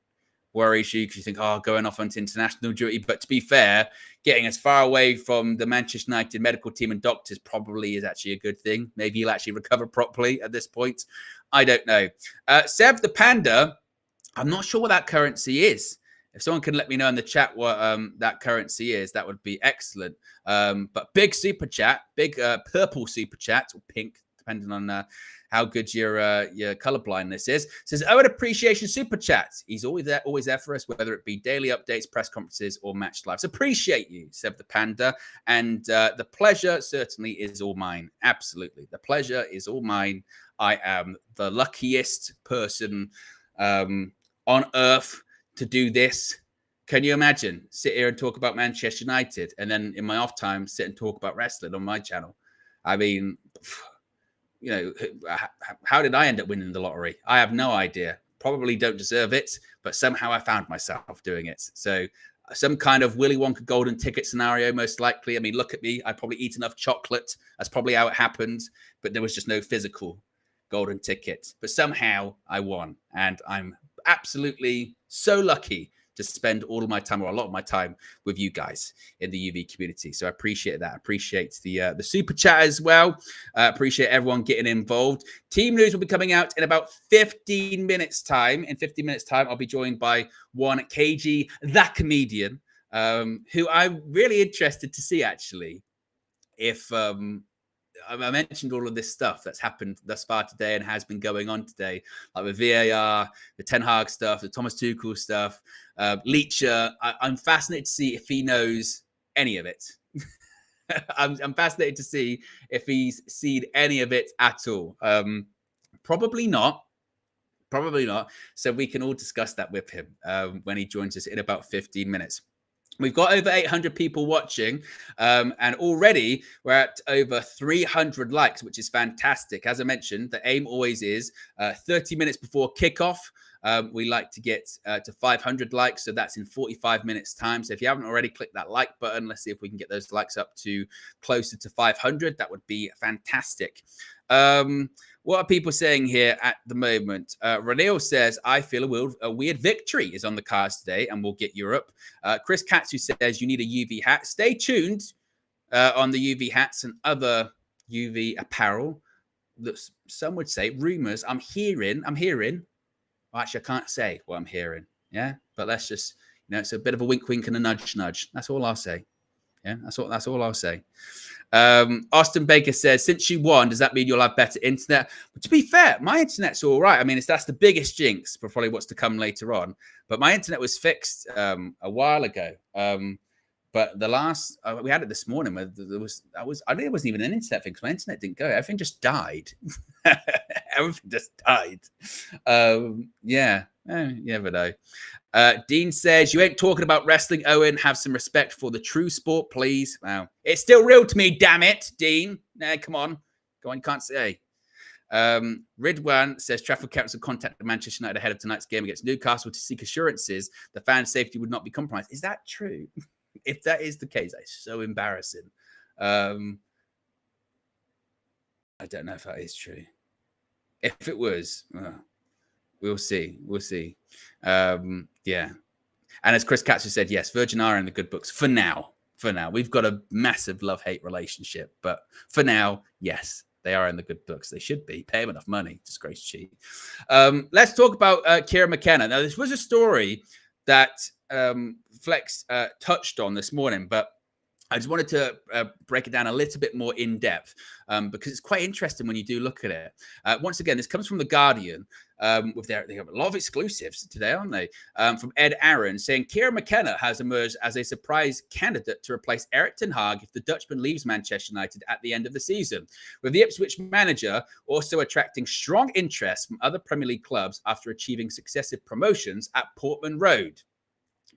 worries you, because you think, going off onto international duty. But to be fair, getting as far away from the Manchester United medical team and doctors probably is actually a good thing. Maybe he'll actually recover properly at this point. I don't know. Seb the Panda, I'm not sure what that currency is. If someone can let me know in the chat what that currency is, that would be excellent. But big super chat, big purple super chat, or pink, depending on how good your color blindness is. Says, Owen Appreciation Super Chat. He's always there for us, whether it be daily updates, press conferences, or match lives. Appreciate you, Seb the Panda. And the pleasure certainly is all mine. Absolutely. The pleasure is all mine. I am the luckiest person on earth to do this. Can you imagine? Sit here and talk about Manchester United, and then in my off time, sit and talk about wrestling on my channel. I mean, how did I end up winning the lottery? I have no idea. Probably don't deserve it, but somehow I found myself doing it. So some kind of Willy Wonka golden ticket scenario, most likely. I mean, look at me. I probably eat enough chocolate. That's probably how it happened, but there was just no physical golden ticket. But somehow I won, and I'm absolutely so lucky to spend all of my time, or a lot of my time, with you guys in the UV community. So I appreciate that. I appreciate the super chat as well. Appreciate everyone getting involved. Team news will be coming out in about 15 minutes time. In 15 minutes time, I'll be joined by one KG, the comedian, who I'm really interested to see, actually, if I mentioned all of this stuff that's happened thus far today and has been going on today, like the VAR, the Ten Hag stuff, the Thomas Tuchel stuff, Leacher. I'm fascinated to see if he knows any of it. I'm fascinated to see if he's seen any of it at all. Probably not. So we can all discuss that with him when he joins us in about 15 minutes. We've got over 800 people watching, and already we're at over 300 likes, which is fantastic. As I mentioned, the aim always is 30 minutes before kickoff. We like to get to 500 likes, so that's in 45 minutes time. So if you haven't already, click that like button. Let's see if we can get those likes up to closer to 500. That would be fantastic. What are people saying here at the moment? Ranil says, I feel a weird victory is on the cards today and we'll get Europe. Chris Katsu says, you need a UV hat. Stay tuned on the UV hats and other UV apparel. Some would say rumors. I'm hearing. Well, actually, I can't say what I'm hearing. Yeah, but let's just, it's a bit of a wink, wink and a nudge, nudge. That's all I'll say. Yeah, that's all I'll say. Austin Baker says, since you won, does that mean you'll have better internet? But to be fair, my internet's all right. I mean, that's the biggest jinx for probably what's to come later on. But my internet was fixed a while ago. But the last we had it this morning where I think it wasn't even an internet thing because my internet didn't go. Everything just died. Everything just died. Yeah, you never know. Dean says, you ain't talking about wrestling, Owen. Have some respect for the true sport, please. Wow. It's still real to me, damn it, Dean. Nah, come on. Go on, you can't say. Ridwan says, Trafford Council contacted Manchester United ahead of tonight's game against Newcastle to seek assurances the fan safety would not be compromised. Is that true? If that is the case, that's so embarrassing. I don't know if that is true. If it was, we'll see. We'll see. Yeah. And as Chris Katzer said, yes, Virgin are in the good books for now. For now, we've got a massive love-hate relationship, but for now, yes, they are in the good books. They should be. Pay them enough money. Disgrace cheat. Let's talk about Kieran McKenna. Now, this was a story that Flex touched on this morning, but I just wanted to break it down a little bit more in depth because it's quite interesting when you do look at it. Once again, this comes from The Guardian they have a lot of exclusives today, aren't they? From Ed Aaron saying Kieran McKenna has emerged as a surprise candidate to replace Erik ten Hag if the Dutchman leaves Manchester United at the end of the season, with the Ipswich manager also attracting strong interest from other Premier League clubs after achieving successive promotions at Portman Road.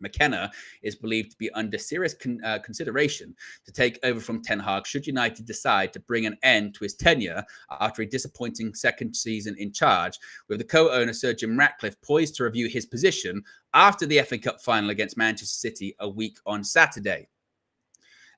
McKenna is believed to be under serious consideration to take over from Ten Hag should United decide to bring an end to his tenure after a disappointing second season in charge, with the co-owner Sir Jim Ratcliffe poised to review his position after the FA Cup final against Manchester City a week on Saturday.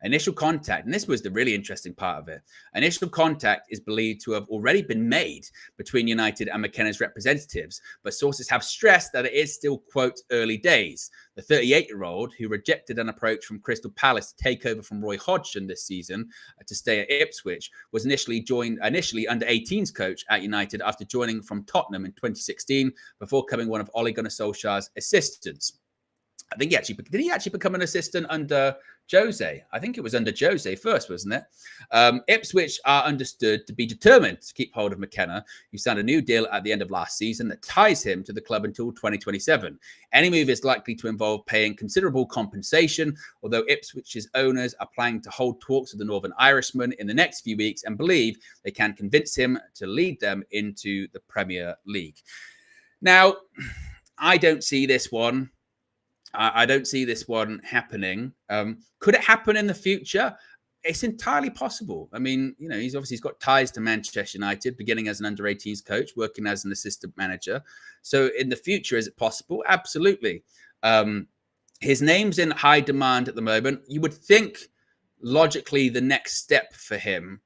Initial contact, and this was the really interesting part of it, initial contact is believed to have already been made between United and McKenna's representatives, but sources have stressed that it is still, quote, early days. The 38-year-old, who rejected an approach from Crystal Palace to take over from Roy Hodgson this season to stay at Ipswich, was initially under 18s coach at United after joining from Tottenham in 2016 before becoming one of Ole Gunnar Solskjaer's assistants. I think did he actually become an assistant under Jose? I think it was under Jose first, wasn't it? Ipswich are understood to be determined to keep hold of McKenna, who signed a new deal at the end of last season that ties him to the club until 2027. Any move is likely to involve paying considerable compensation, although Ipswich's owners are planning to hold talks with the Northern Irishman in the next few weeks and believe they can convince him to lead them into the Premier League. Now, I don't see this one. I don't see this one happening. Could it happen in the future? It's entirely possible. I mean, he's got ties to Manchester United, beginning as an under-18s coach, working as an assistant manager. So in the future, is it possible? Absolutely. His name's in high demand at the moment. You would think, logically, the next step for him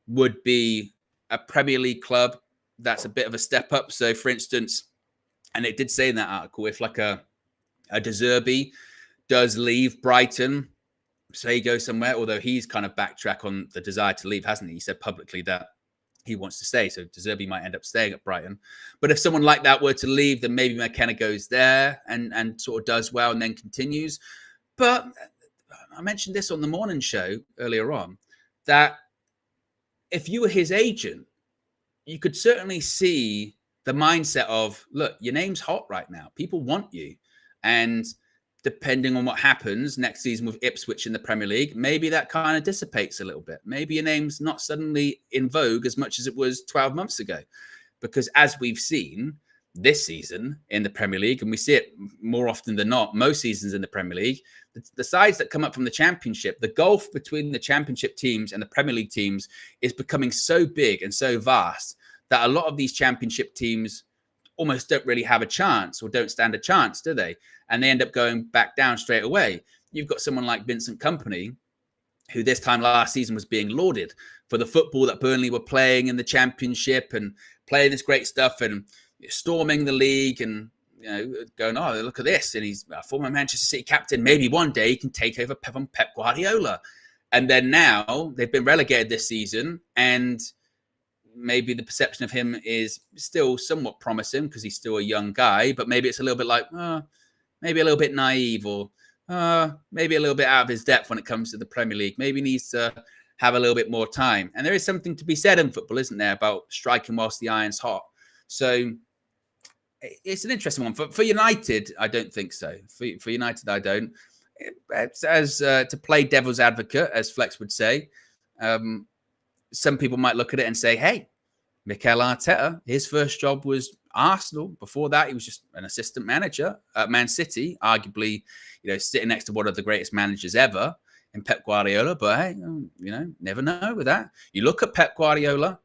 would be a Premier League club. That's a bit of a step up. So, for instance, and it did say in that article, if like a De Zerbi does leave Brighton, say he goes somewhere, although he's kind of backtracked on the desire to leave, hasn't he? He said publicly that he wants to stay, so De Zerbi might end up staying at Brighton. But if someone like that were to leave, then maybe McKenna goes there and sort of does well and then continues. But I mentioned this on the morning show earlier on, that if you were his agent, you could certainly see the mindset of, look, your name's hot right now. People want you. And depending on what happens next season with Ipswich in the Premier League, maybe that kind of dissipates a little bit. Maybe your name's not suddenly in vogue as much as it was 12 months ago. Because as we've seen, this season in the Premier League, and we see it more often than not, most seasons in the Premier League, the sides that come up from the Championship, the gulf between the Championship teams and the Premier League teams is becoming so big and so vast that a lot of these Championship teams almost don't really have a chance or don't stand a chance, do they? And they end up going back down straight away. You've got someone like Vincent Kompany, who this time last season was being lauded for the football that Burnley were playing in the Championship and playing this great stuff and storming the league and going, oh, look at this. And he's a former Manchester City captain. Maybe one day he can take over from Pep Guardiola. And then now they've been relegated this season, and maybe the perception of him is still somewhat promising because he's still a young guy, but maybe it's a little bit like, maybe a little bit naive, or maybe a little bit out of his depth when it comes to the Premier League. Maybe he needs to have a little bit more time. And there is something to be said in football, isn't there, about striking whilst the iron's hot. So it's an interesting one. For United, I don't think so. For United, I don't. It's as to play devil's advocate, as Flex would say. Some people might look at it and say, hey, Mikel Arteta, his first job was Arsenal. Before that, he was just an assistant manager at Man City, arguably, sitting next to one of the greatest managers ever in Pep Guardiola. But hey, never know with that. You look at Pep Guardiola,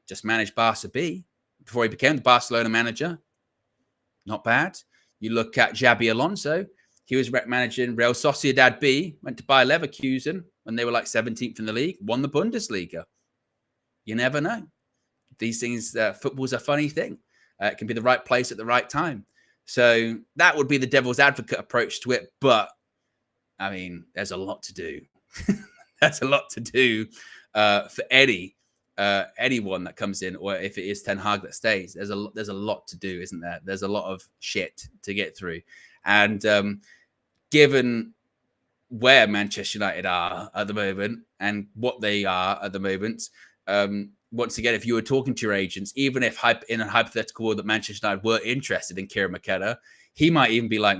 just managed Barca B before he became the Barcelona manager. Not bad. You look at Xabi Alonso. He was managing Real Sociedad B, went to Bayer Leverkusen when they were like 17th in the league, won the Bundesliga. You never know. These things, football's a funny thing. It can be the right place at the right time. So that would be the devil's advocate approach to it. But, I mean, there's a lot to do. That's a lot to do for anyone that comes in, or if it is Ten Hag that stays. There's a lot to do, isn't there? There's a lot of shit to get through. And given where Manchester United are at the moment and what they are at the moment, once again, if you were talking to your agents, even if in a hypothetical world that Manchester United were interested in Kieran McKenna, he might even be like,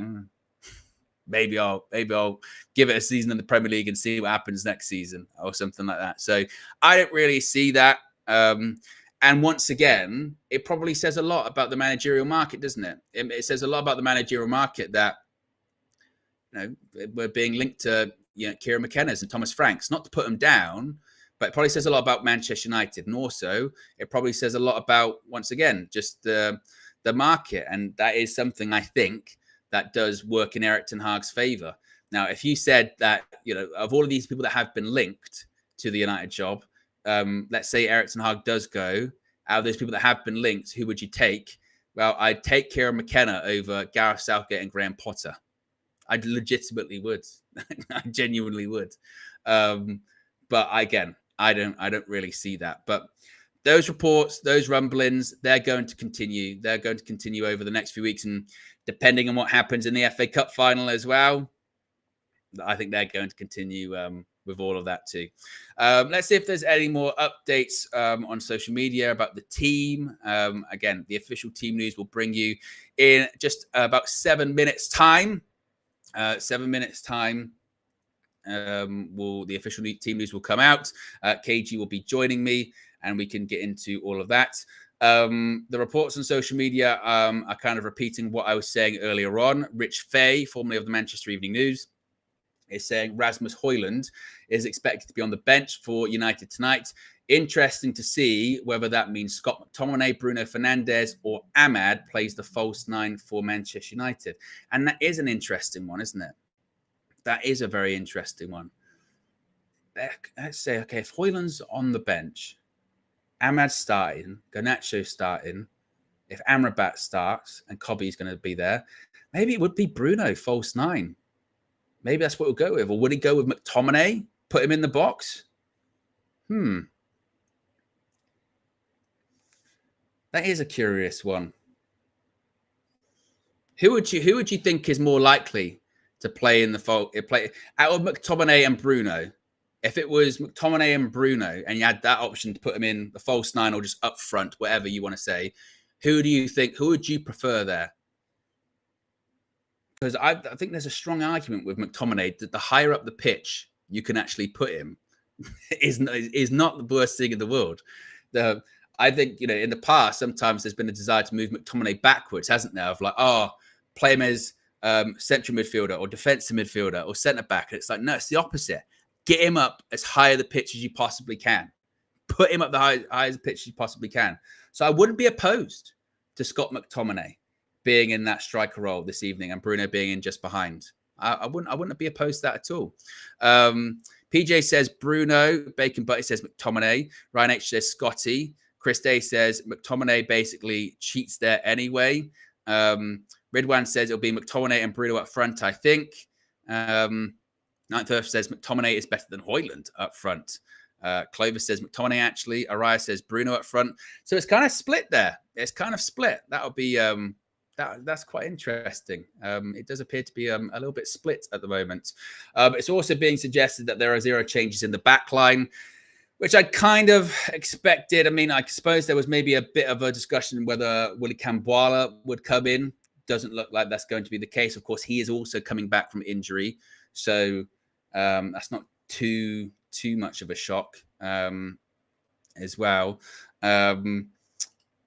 maybe I'll give it a season in the Premier League and see what happens next season or something like that. So I don't really see that. And once again, it probably says a lot about the managerial market, doesn't it? It says a lot about the managerial market that we're being linked to Kieran McKenna's and Thomas Franks, not to put them down, but it probably says a lot about Manchester United. And also, it probably says a lot about, once again, just the market. And that is something I think that does work in Erik Ten Hag's favour. Now, if you said that, of all of these people that have been linked to the United job, let's say Erik Ten Hag does go, out of those people that have been linked, who would you take? Well, I'd take Kieran McKenna over Gareth Southgate and Graham Potter. I legitimately would. I genuinely would. But again, I don't really see that. But those reports, those rumblings, they're going to continue. They're going to continue over the next few weeks. And depending on what happens in the FA Cup final as well, I think they're going to continue with all of that too. Let's see if there's any more updates on social media about the team. Again, the official team news will bring you in just about 7 minutes time. 7 minutes time. The official team news will come out. KG will be joining me, and we can get into all of that. The reports on social media are kind of repeating what I was saying earlier on. Rich Fay, formerly of the Manchester Evening News, is saying Rasmus Højlund is expected to be on the bench for United tonight. Interesting to see whether that means Scott McTominay, Bruno Fernandes, or Ahmad plays the false nine for Manchester United. And that is an interesting one, isn't it? That is a very interesting one. Let's say, okay, if Højlund's on the bench, Ahmad's starting, Garnacho's starting, if Amrabat starts and Kobe's going to be there, maybe it would be Bruno, false nine. Maybe that's what we'll go with. Or would he go with McTominay? Put him in the box? That is a curious one. Who would you think is more likely to play in the play out of McTominay and Bruno? If it was McTominay and Bruno, and you had that option to put him in the false nine or just up front, whatever you want to say, who do you think? Who would you prefer there? Because I think there's a strong argument with McTominay that the higher up the pitch you can actually put him is not the worst thing in the world. I think, in the past, sometimes there's been a desire to move McTominay backwards, hasn't there? Of like, play him as central midfielder or defensive midfielder or centre back. And it's like, no, it's the opposite. Get him up as high the pitch as you possibly can. Put him up the highest pitch as you possibly can. So I wouldn't be opposed to Scott McTominay being in that striker role this evening and Bruno being in just behind. I wouldn't be opposed to that at all. PJ says Bruno. Bacon Butty says McTominay. Ryan H says Scotty. Chris Day says McTominay basically cheats there anyway. Ridwan says it'll be McTominay and Bruno up front, I think. Ninth Earth says McTominay is better than Højlund up front. Clover says McTominay actually. Araya says Bruno up front. So it's kind of split there. It's kind of split. That'll be that's quite interesting. It does appear to be a little bit split at the moment. It's also being suggested that there are 0 changes in the back line, which I kind of expected. I mean, I suppose there was maybe a bit of a discussion whether Willy Kambwala would come in. Doesn't look like that's going to be the case. Of course, he is also coming back from injury. So that's not too much of a shock as well.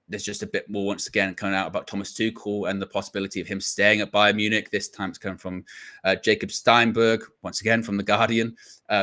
There's just a bit more, once again, coming out about Thomas Tuchel and the possibility of him staying at Bayern Munich. This time it's coming from Jacob Steinberg, once again from The Guardian.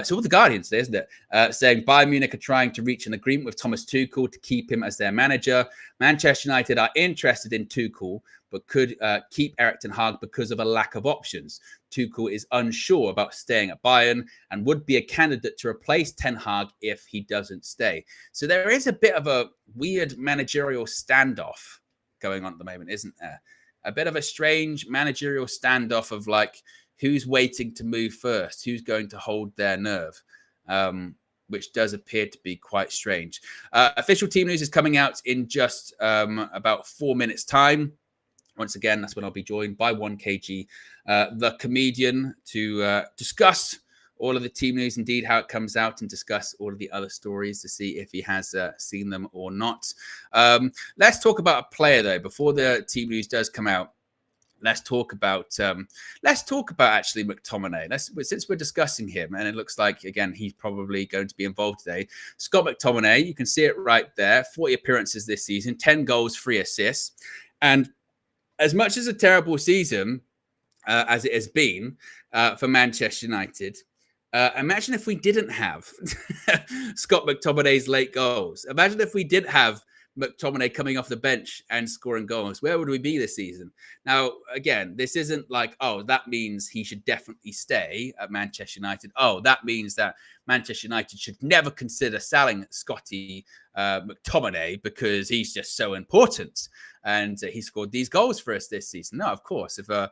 So all the Guardians there, isn't it? Saying Bayern Munich are trying to reach an agreement with Thomas Tuchel to keep him as their manager. Manchester United are interested in Tuchel, but could keep Erik ten Hag because of a lack of options. Tuchel is unsure about staying at Bayern and would be a candidate to replace Ten Hag if he doesn't stay. So there is a bit of a weird managerial standoff going on at the moment, isn't there? A bit of a strange managerial standoff of like, who's waiting to move first? Who's going to hold their nerve? Which does appear to be quite strange. Official team news is coming out in just about 4 minutes' time. Once again, that's when I'll be joined by 1kg, the comedian, to discuss all of the team news, indeed, how it comes out, and discuss all of the other stories to see if he has seen them or not. Let's talk about a player, though, before the team news does come out. Let's talk about actually McTominay. Since we're discussing him, and it looks like, again, he's probably going to be involved today. Scott McTominay, you can see it right there. 40 appearances this season, 10 goals, 3 assists. And as much as a terrible season as it has been for Manchester United, imagine if we didn't have Scott McTominay's late goals. Imagine if we didn't have McTominay coming off the bench and scoring goals. Where would we be this season? Now, again, this isn't like, oh, that means he should definitely stay at Manchester United. Oh, that means that Manchester United should never consider selling Scotty McTominay because he's just so important and he scored these goals for us this season. No, of course, if a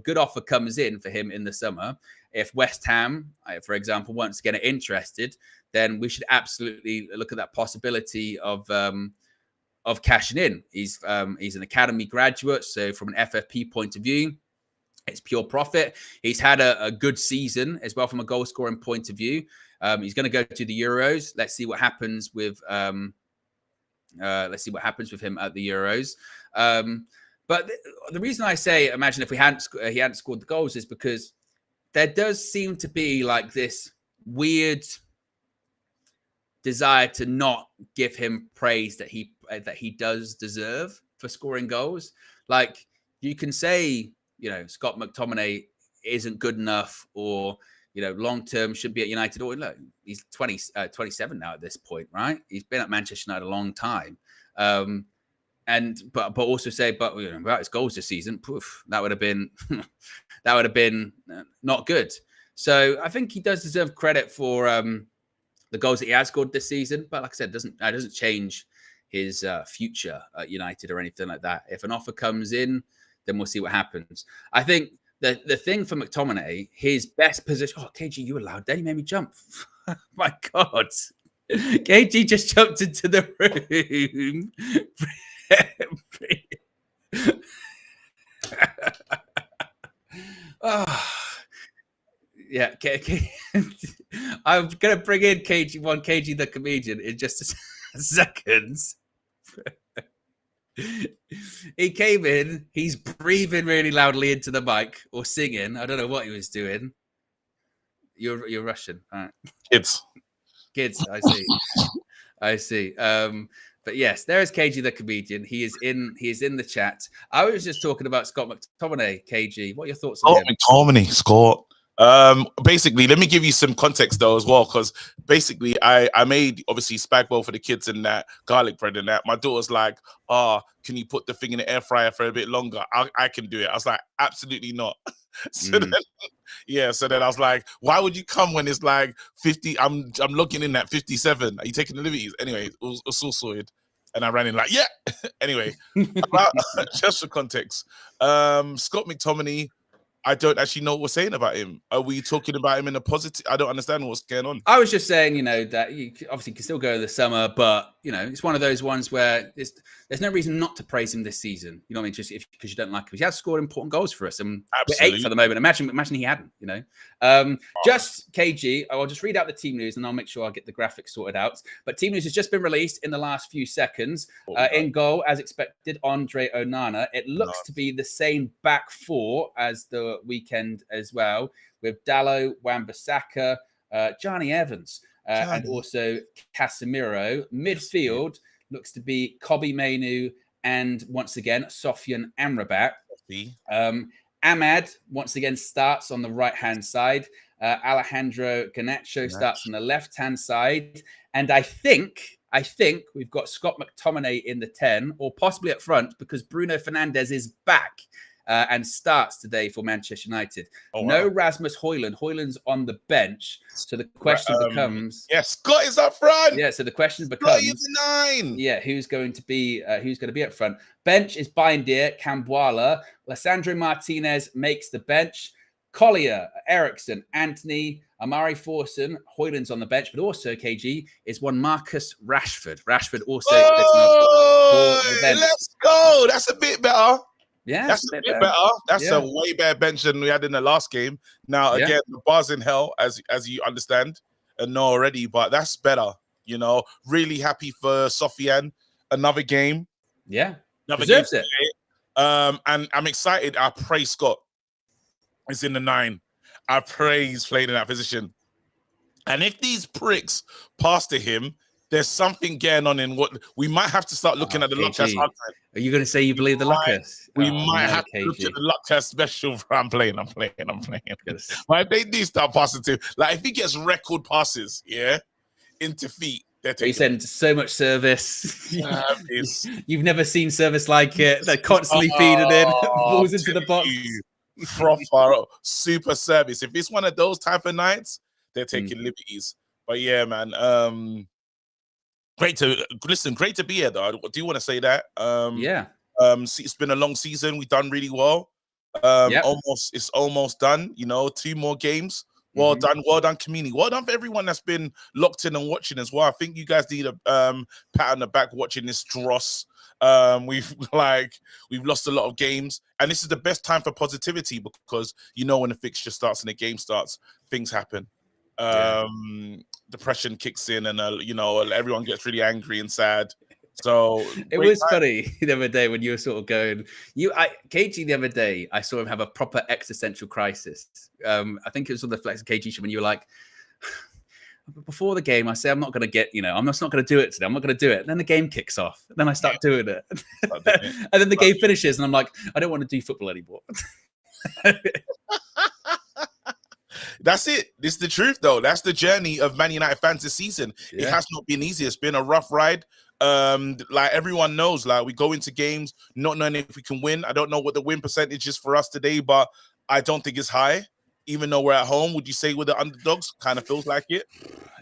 good offer comes in for him in the summer, if West Ham, for example, once again are interested, then we should absolutely look at that possibility of cashing in. He's an academy graduate, so from an FFP point of view, it's pure profit. He's had a good season as well from a goal scoring point of view. He's going to go to the Euros. Let's see what happens with him at the Euros. But the reason I say imagine if he hadn't scored the goals is because there does seem to be like this weird desire to not give him praise that he does deserve for scoring goals. Like, you can say, Scott McTominay isn't good enough, or long term should be at United. Or look, he's 27 now at this point, right? He's been at Manchester United a long time. But also say, about his goals this season, poof, that would have been not good. So I think he does deserve credit for the goals that he has scored this season. But like I said, it doesn't change his future at United or anything like that. If an offer comes in, then we'll see what happens. I think the thing for McTominay, his best position. Oh, KG, you were loud. Then you made me jump. My God. KG just jumped into the room. Oh, yeah. I'm going to bring in 1kg, the comedian, in just a second. He came in, he's breathing really loudly into the mic or singing. I don't know what he was doing. You're Russian. All right. Kids, I see. But yes, there is KG the comedian. He is in the chat. I was just talking about Scott McTominay, KG. What are your thoughts on him? McTominay, Scott. Basically, let me give you some context though as well, because basically I made obviously spag bowl for the kids and that garlic bread and that. My daughter's like, can you put the thing in the air fryer for a bit longer? I can do it. I was like, absolutely not. So then I was like, why would you come when it's like 50? I'm looking in at 57. Are you taking the liberties? Anyway, it was all sorted. And I ran in like, yeah. Anyway, just for context, Scott McTominay, I don't actually know what we're saying about him. Are we talking about him in a positive? I don't understand what's going on. I was just saying, that you obviously can still go in the summer, but it's one of those ones where there's no reason not to praise him this season. You know what I mean? Just because you don't like him, he has scored important goals for us, and we're 8th at the moment. Imagine he hadn't. Just KG. I'll just read out the team news, and I'll make sure I get the graphics sorted out. But team news has just been released in the last few seconds. In goal, as expected, Andre Onana. It looks to be the same back four as the weekend as well, with Dalot, Wan-Bissaka, Johnny Evans, and also Casemiro. Midfield looks to be Kobbie Mainoo and once again Sofian Amrabat. Ahmad once again starts on the right-hand side. Alejandro Garnacho starts on the left-hand side. And I think we've got Scott McTominay in the 10, or possibly up front, because Bruno Fernandes is back and starts today for Manchester United. No Rasmus Højlund. Højlund's on the bench. So the question becomes... Yes, Scott is up front. Yeah, so the question becomes... Scott is 9. Yeah, who's going to be up front? Bench is Bindier, Cambuala. Lissandro Martinez makes the bench. Collier, Ericsson, Anthony, Amari Forson. Højlund's on the bench, but also, KG, is one Marcus Rashford. Rashford also... let's go. That's a bit better. Yeah, that's a bit better. That's a way better bench than we had in the last game. Now, again, the bar's in hell, as you understand and know already, but that's better. Really happy for Sofian. Another game. Yeah, deserves it. And I'm excited. I pray Scott is in the 9. I pray he's playing in that position. And if these pricks pass to him, there's something going on in what we might have to start looking at the luck test. Are you going to say you believe the luck test? We might have to look at the luck test special. I'm playing. But if they do start passing to, like if he gets record passes, into feet, he sends so much service. You've never seen service like it. They're constantly feeding in balls into the box. Proper super service. If it's one of those type of nights, they're taking liberties. But yeah, man. Great to be here, though. I do want to say that. It's been a long season. We've done really well. It's almost done. 2 more games. Well done, community. Well done for everyone that's been locked in and watching as well. I think you guys need a pat on the back watching this dross. We've lost a lot of games, and this is the best time for positivity because when the fixture starts and the game starts, things happen. Depression kicks in, and everyone gets really angry and sad. So it was funny the other day when you were sort of going, KG the other day, I saw him have a proper existential crisis. I think it was on the Flex KG show when you were like, before the game, I say I'm not going to get, I'm just not going to do it today. I'm not going to do it. And then the game kicks off. And then I start doing it. And then the game finishes, and I'm like, I don't want to do football anymore. That's it. This is the truth, though. That's the journey of Man United fans this season. It has not been easy. It's been a rough ride. Like everyone knows, like we go into games not knowing if we can win. I don't know what the win percentage is for us today, but I don't think it's high. Even though we're at home, would you say we're the underdogs? Kind of feels like it.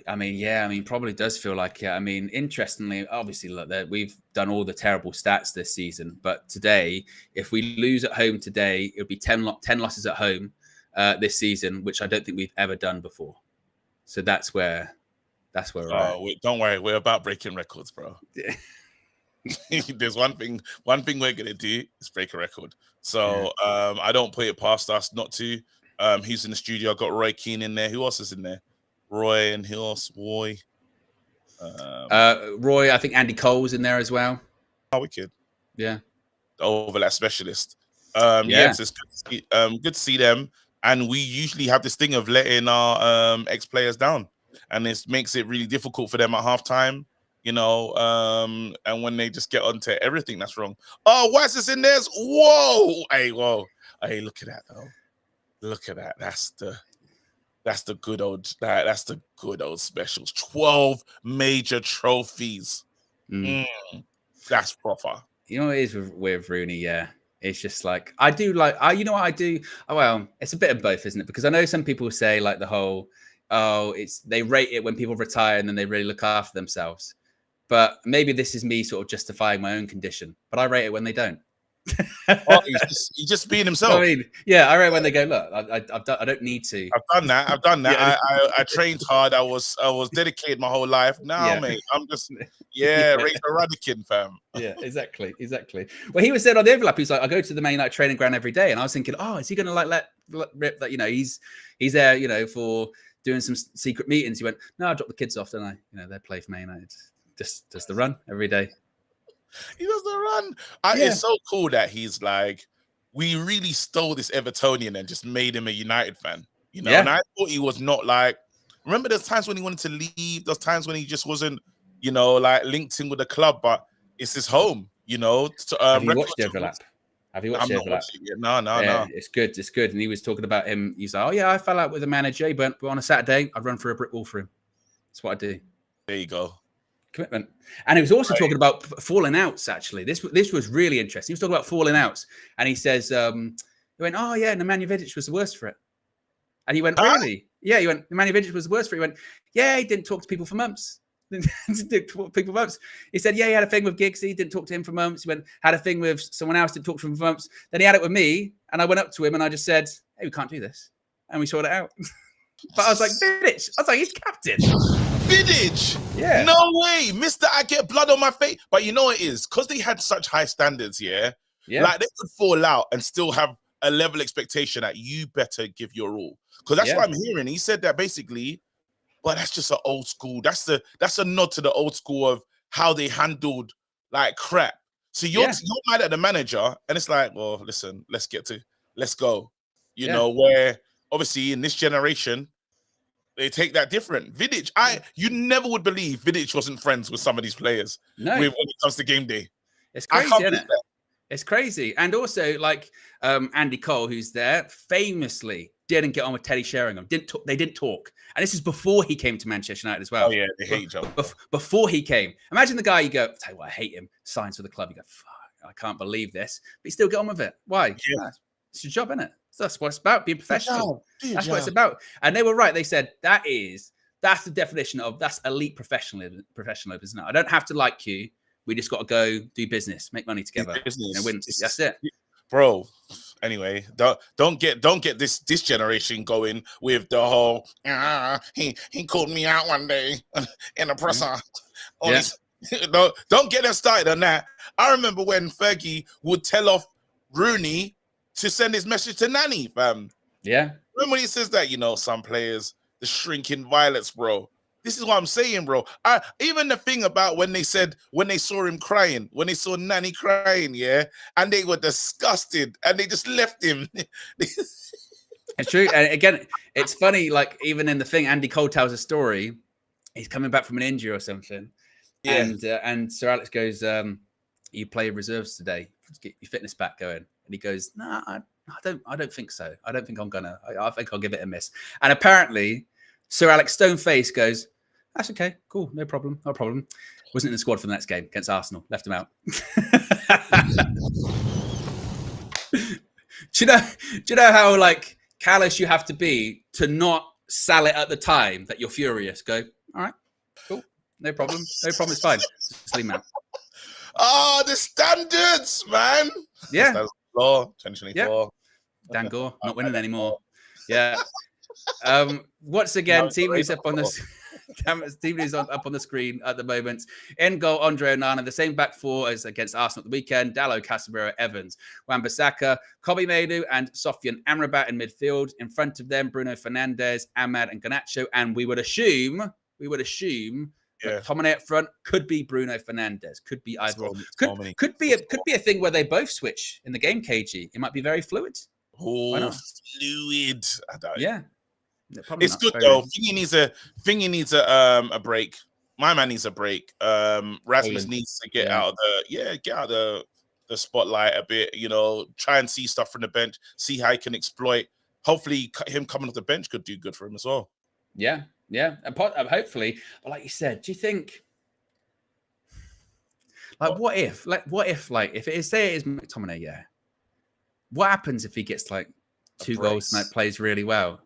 Probably does feel like it. Interestingly, obviously, look, we've done all the terrible stats this season, but today, if we lose at home today, it would be 10 losses at home this season, which I don't think we've ever done before. So that's where we're at. Don't worry, we're about breaking records, bro. There's one thing we're gonna do is break a record. So I don't put it past us not to. Who's in the studio? I've got Roy Keane in there. Who else is in there? Roy and who else? Roy. Roy, I think Andy Cole's in there as well. Oh, wicked. Yeah. The overlap specialist. Yes, it's good to see them. And we usually have this thing of letting our ex-players down. And this makes it really difficult for them at halftime. you know, and when they just get onto everything that's wrong. Oh, why is this in there? Whoa, hey, look at that though. Look at that. That's the good old that's the good old specials. 12 major trophies. That's proper. You know what it is with Rooney, yeah. It's just like I do like you know what I do? Oh, well, it's a bit of both, isn't it? Because I know some people say like the whole they rate it when people retire and then they really look after themselves. But maybe this is me sort of justifying my own condition. But I rate it when they don't. Oh, he's just being himself. I mean, yeah, I rate when they go, look, I don't need to. I've done that. Yeah. I trained hard. I was dedicated my whole life. Now, mate, I'm just raise a Radican, fam. Yeah, exactly. Well, he was said on the overlap, he's like, I go to the Man United training ground every day, and I was thinking, oh, is he going to like let rip that? You know, he's there, you know, for doing some secret meetings. He went, no, I drop the kids off, don't I? You know, they play for Man United. Just does the run every day. He does the run. It's so cool that he's like, we really stole this Evertonian and just made him a United fan. You know, and I thought he was not like. Remember, there's times when he wanted to leave. There's times when he just wasn't, you know, like linked in with the club. But it's his home. You know. Have you watched the overlap? Have you watched the overlap? No. It's good. It's good. And he was talking about him. He's like, oh yeah, I fell out with the manager, but on a Saturday, I'd run through a brick wall for him. That's what I do. There you go. Commitment. And he was also talking about falling outs, actually. This was really interesting. He was talking about falling outs. And he says, he went, oh, yeah, Nemanja Vidic was the worst for it. And he went, really? Yeah, he went, Nemanja Vidic was the worst for it. He went, yeah, he didn't talk to people for months. He said, yeah, he had a thing with Giggsy, didn't talk to him for months. He went, had a thing with someone else, didn't talk to him for months. Then he had it with me. And I went up to him and I just said, hey, we can't do this. And we sorted it out. But I was like, Vidic. I was like, he's captain. Vidic. Yeah. No way. Mr. I get blood on my face. But you know what it is? Because they had such high standards, yeah? Like they could fall out and still have a level expectation that you better give your all. Because that's what I'm hearing. He said that basically, but that's just an old school. That's a nod to the old school of how they handled like crap. So you're mad at the manager, and it's like, well, listen, let's go. You know, where obviously in this generation, they take that different. Vidic, you never would believe Vidic wasn't friends with some of these players. No, when it comes to game day, it's crazy, isn't it? It's crazy. And also, like Andy Cole, who's there, famously didn't get on with Teddy Sheringham. They didn't talk. And this is before he came to Manchester United as well. Oh yeah, they hate each other. Before he came, imagine the guy. You go, tell you what, I hate him. Signs for the club. You go, fuck, I can't believe this. But you still get on with it. Why? Yeah. It's your job, isn't it? That's what it's about, being professional. That's what it's about. And they were right. They said that's the definition of that's elite professionalism, isn't it? I don't have to like you. We just got to go do business, make money together, and win. That's it, bro. Anyway, don't get this generation going with the whole. He called me out one day in a presser. Don't get them started on that. I remember when Fergie would tell off Rooney to send his message to Nani, fam. Yeah. Remember when he says that, you know, some players, the shrinking violets, bro. This is what I'm saying, bro. Even the thing about when they saw him crying, when they saw Nani crying, and they were disgusted and they just left him. It's true. And again, it's funny, like even in the thing, Andy Cole tells a story. He's coming back from an injury or something. Yeah. And Sir Alex goes, you play reserves today. Let's get your fitness back going. And he goes, no, I don't think so. I don't think I'm gonna. I think I'll give it a miss. And apparently, Sir Alex Stoneface goes, that's okay, cool, no problem. Wasn't in the squad for the next game against Arsenal. Left him out. Do you know how like callous you have to be to not sell it at the time that you're furious? Go, all right, cool, no problem, it's fine. Just leave him out. Oh, the standards, man. Yeah. Law 2024. Yeah. Dan Gore not winning anymore. Yeah. Once again, team news up on this. Team news up on the screen at the moment. In goal, Andre Onana, the same back four as against Arsenal at the weekend. Dalot, Casemiro, Evans, Wan-Bissaka, Kobbie Mainoo, and Sofian Amrabat in midfield. In front of them, Bruno Fernandes, Ahmad, and Garnacho. And we would assume McTominay up front could be Bruno Fernandes, could be either or. Could be a thing where they both switch in the game, KG. It might be very fluid. Oh, fluid. I don't. Yeah. It's good though. Thingy needs a break. My man needs a break. Rasmus Poland. needs to get out of the spotlight a bit. Try and see stuff from the bench, see how he can exploit. Hopefully, him coming off the bench could do good for him as well. Yeah, and hopefully. But like you said, do you think? Like, what if if it is, say it is McTominay, yeah. What happens if he gets like 2 goals and plays really well?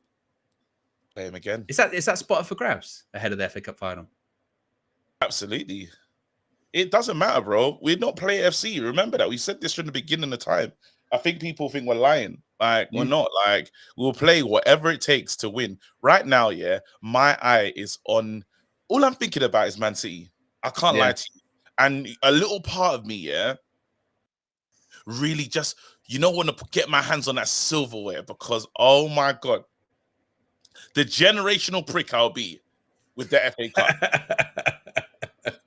Play him again. Is that spot up for grabs ahead of the FA Cup final? Absolutely. It doesn't matter, bro. We're not Play FC. Remember that. We said this from the beginning of time. I think people think we're lying. Like, we're not. Like, we'll play whatever it takes to win. Right now, yeah, my eye is on... All I'm thinking about is Man City. I can't lie to you. And a little part of me, yeah, really just, want to get my hands on that silverware because, oh my God, the generational prick I'll be with the FA Cup.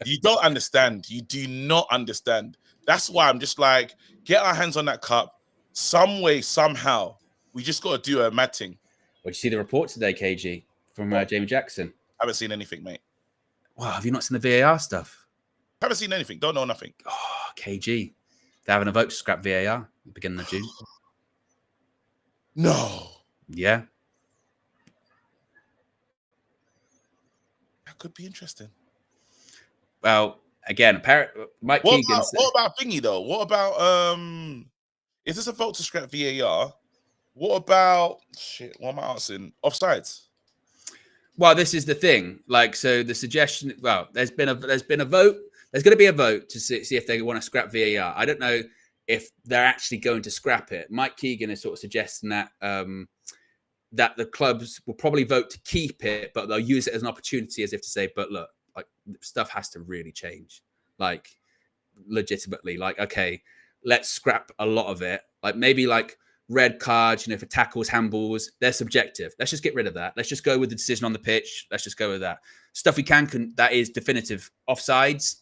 You don't understand. You do not understand. That's why I'm just like, get our hands on that cup. Some way, somehow. We just got to do a mad thing. Well, did you see the report today, KG, from Jamie Jackson? Haven't seen anything, mate. Wow, have you not seen the VAR stuff? Haven't seen anything. Don't know nothing. Oh, KG. They're having a vote to scrap VAR at the beginning of June. No. Yeah. That could be interesting. Well, again, Mike Keegan. What about thingy though? What about is this a vote to scrap VAR? What about what am I asking? Offsides. Well, this is the thing. Like, so the suggestion. Well, there's been a vote. There's going to be a vote to see if they want to scrap VAR. I don't know if they're actually going to scrap it. Mike Keegan is sort of suggesting that that the clubs will probably vote to keep it, but they'll use it as an opportunity, as if to say, "But look, like stuff has to really change, like legitimately. Like, okay, let's scrap a lot of it. Like maybe like red cards, for tackles, handballs, they're subjective. Let's just get rid of that. Let's just go with the decision on the pitch. Let's just go with that. Stuff we can that is definitive. Offsides,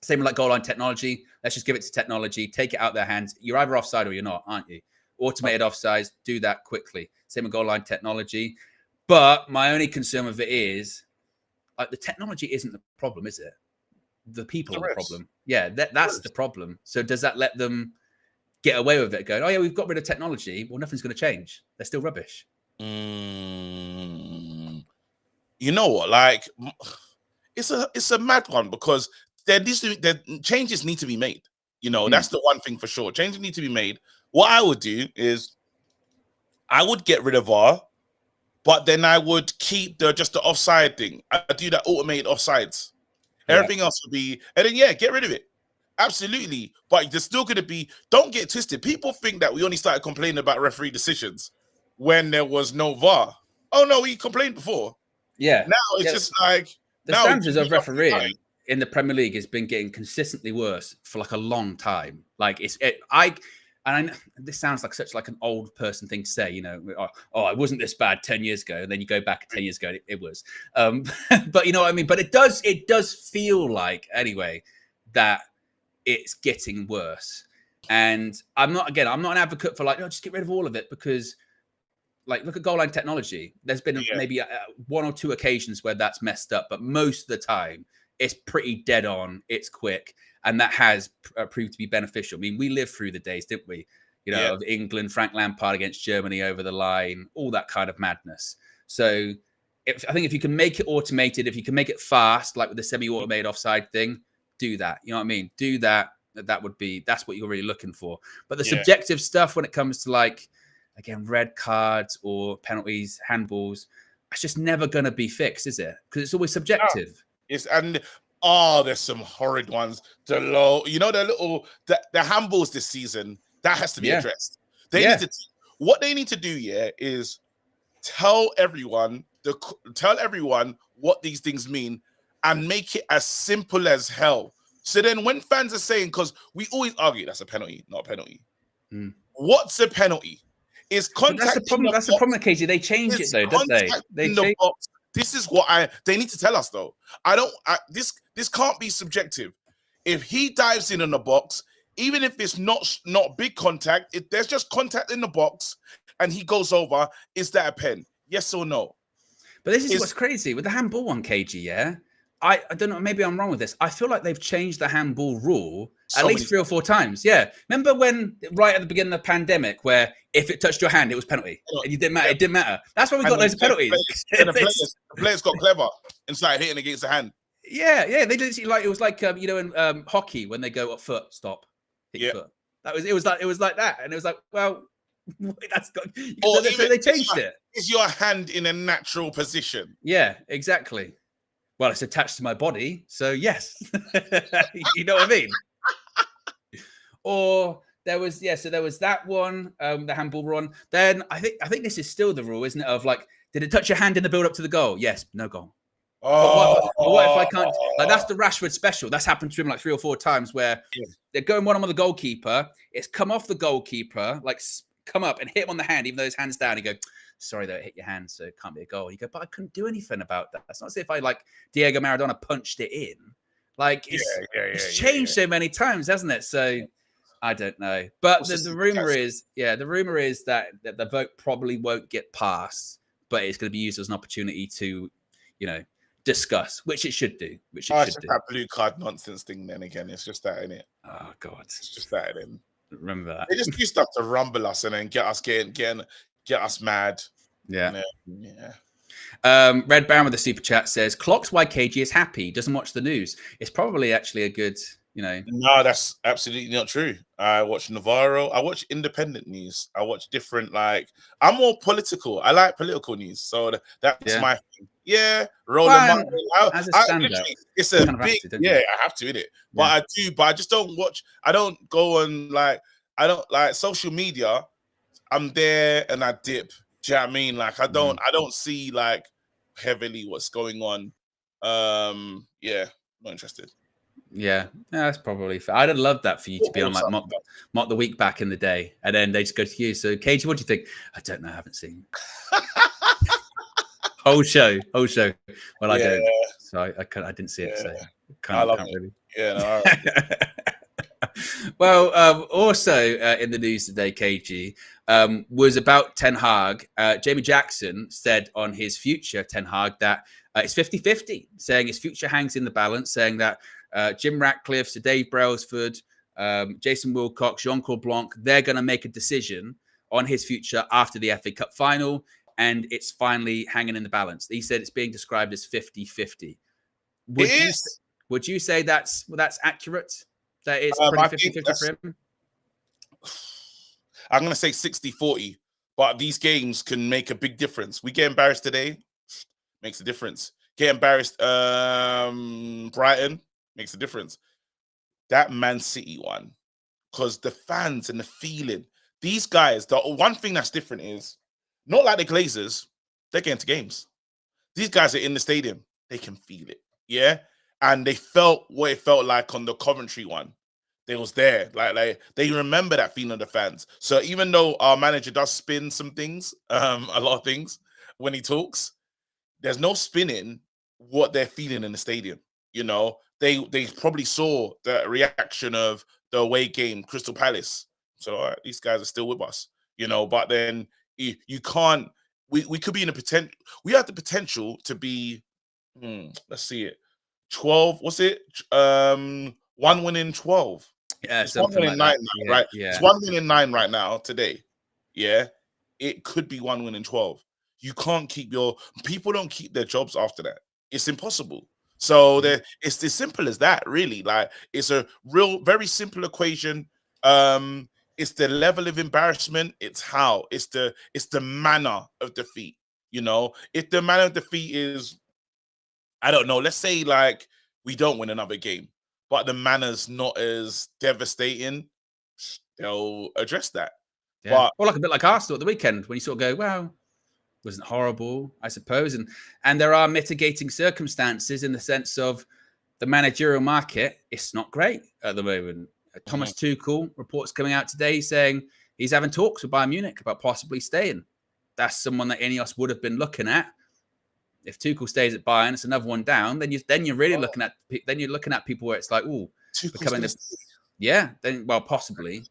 same with like goal line technology. Let's just give it to technology. Take it out of their hands. You're either offside or you're not, aren't you? Automated offsides, do that quickly. Same with goal line technology. But my only concern with it is, like, the technology isn't the problem, is it? The people are the problem. Yeah, that's the problem. So does that let them get away with it? Going, oh yeah, we've got rid of technology. Well, nothing's going to change. They're still rubbish. You know what? Like, it's a mad one because changes need to be made. That's the one thing for sure. Changes need to be made. What I would do is I would get rid of VAR, but then I would keep just the offside thing. I do that automated offsides. Everything else would be, and then get rid of it. Absolutely. But there's still going to be, don't get twisted. People think that we only started complaining about referee decisions when there was no VAR. Oh no, we complained before. Yeah. Now it's just like the standards of refereeing in the Premier League has been getting consistently worse for like a long time. Like I know this sounds like such like an old person thing to say, oh, it wasn't this bad 10 years ago. And then you go back 10 years ago, it was. But you know what I mean? But it does feel like, anyway, that it's getting worse. And I'm not an advocate for like, just get rid of all of it because, like, look at goal line technology. There's been maybe 1 or 2 occasions where that's messed up, but most of the time it's pretty dead on. It's quick. And that has proved to be beneficial. I mean, we lived through the days, didn't we? Of England, Frank Lampard against Germany over the line, all that kind of madness. So I think if you can make it automated, if you can make it fast, like with the semi-automated offside thing, do that. You know what I mean? Do that. That's what you're really looking for. But the subjective stuff when it comes to, like, again, red cards or penalties, handballs, it's just never going to be fixed, is it? Because it's always subjective. There's some horrid ones. The handballs this season, that has to be addressed. What they need to do, is tell everyone what these things mean and make it as simple as hell. So then when fans are saying, because we always argue that's a penalty, not a penalty. What's a penalty? Is contact. That's the problem, Casey. They change it though, don't they? The box. This is what they need to tell us though. This can't be subjective. If he dives in the box, even if it's not big contact, if there's just contact in the box and he goes over, is that a pen? Yes or no? But this is what's crazy with the handball one, KG. Yeah, I don't know, maybe I'm wrong with this. I feel like they've changed the handball rule at So least many 3 or 4 times. Yeah. Remember when right at the beginning of the pandemic where if it touched your hand, it was penalty. And you didn't matter. It didn't matter. That's why we got loads of penalties. The players got clever and started hitting against the hand. Yeah. They did like it was like you know in hockey when they go up foot, stop, hit your foot. It was like that. And it was like, well, that's got so they changed it. Is your hand in a natural position? Yeah, exactly. Well, it's attached to my body, so yes. You know what I mean? Or there was that one, the handball run. Then I think this is still the rule, isn't it? Of like, did it touch your hand in the build up to the goal? Yes, no goal. Oh, but what if I can't? Like that's the Rashford special. That's happened to him like 3 or 4 times where they're going one on the goalkeeper. It's come off the goalkeeper, like come up and hit him on the hand, even though his hand's down. You go, sorry that it hit your hand, so it can't be a goal. You go, but I couldn't do anything about that. It's not as if I like Diego Maradona punched it in. Like it's changed so many times, hasn't it? So I don't know. But the rumor is, that the vote probably won't get passed, but it's going to be used as an opportunity to, you know, discuss, which it should do. Which it should do. That blue card nonsense thing. Then again, it's just that, innit? Oh God, it's just that. Then remember that they just do stuff to rumble us and then get us mad. Yeah. Yeah. Red Baron with the super chat says, clocks why KG is happy, doesn't watch the news. It's probably actually a good, you know. No, that's absolutely not true. I watch Navarro. I watch independent news. I watch different, like, I'm more political. I like political news. So that's my thing. Yeah. Roland as a standout. It's a big, I have to, innit? But I just don't watch. I don't go on, like, I don't like social media. I'm there and I dip. Do you know what I mean? Like I don't see like heavily what's going on. Not interested. Yeah, that's probably fair. I'd have loved that for you to be on like Mock the Week back in the day, and then they just go to you. So, Katie, what do you think? I don't know. I haven't seen whole show. Well, I don't. So I didn't see it. So can't really. Yeah. No, well, also in the news today, KG, was about Ten Hag. Jamie Jackson said on his future, Ten Hag, that it's 50-50, saying his future hangs in the balance, saying that Jim Ratcliffe, Sir Dave Brailsford, Jason Wilcox, Jean-Claude Blanc, they're going to make a decision on his future after the FA Cup final, and it's finally hanging in the balance. He said it's being described as 50-50. Would you say that's accurate? That it's pretty 50-50 for him? I'm going to say 60-40, but these games can make a big difference. We get embarrassed today, makes a difference. Get embarrassed, Brighton, makes a difference. That Man City one, because the fans and the feeling, these guys, the one thing that's different is, not like the Glazers, they're getting to games. These guys are in the stadium. They can feel it, yeah? And they felt what it felt like on the Coventry one. They was there. Like they remember that feeling of the fans. So even though our manager does spin some things, a lot of things, when he talks, there's no spinning what they're feeling in the stadium. You know, they probably saw the reaction of the away game, Crystal Palace. So all right, these guys are still with us, you know, but then you can't, we could be in a potential, we have the potential to be, let's see it, 12, what's it? 1 win in 12. Yeah, it's 1 win in 9 now, right? Yeah. It's 1 win in 9 right now, today. Yeah. It could be 1 win in 12. You can't keep people don't keep their jobs after that. It's impossible. So it's as simple as that, really. Like it's a very simple equation. It's the level of embarrassment. It's the manner of defeat. You know, if the manner of defeat is, I don't know, let's say like we don't win another game, but the manner's not as devastating, they'll address that. Yeah. But, or like a bit like Arsenal at the weekend, when you sort of go, well, wasn't horrible, I suppose. And there are mitigating circumstances in the sense of the managerial market. It's not great at the moment. Thomas Tuchel, reports coming out today saying he's having talks with Bayern Munich about possibly staying. That's someone that Ineos would have been looking at. If Tuchel stays at Bayern, it's another one down. Then you're really looking at people where it's like, oh, becoming the, then possibly.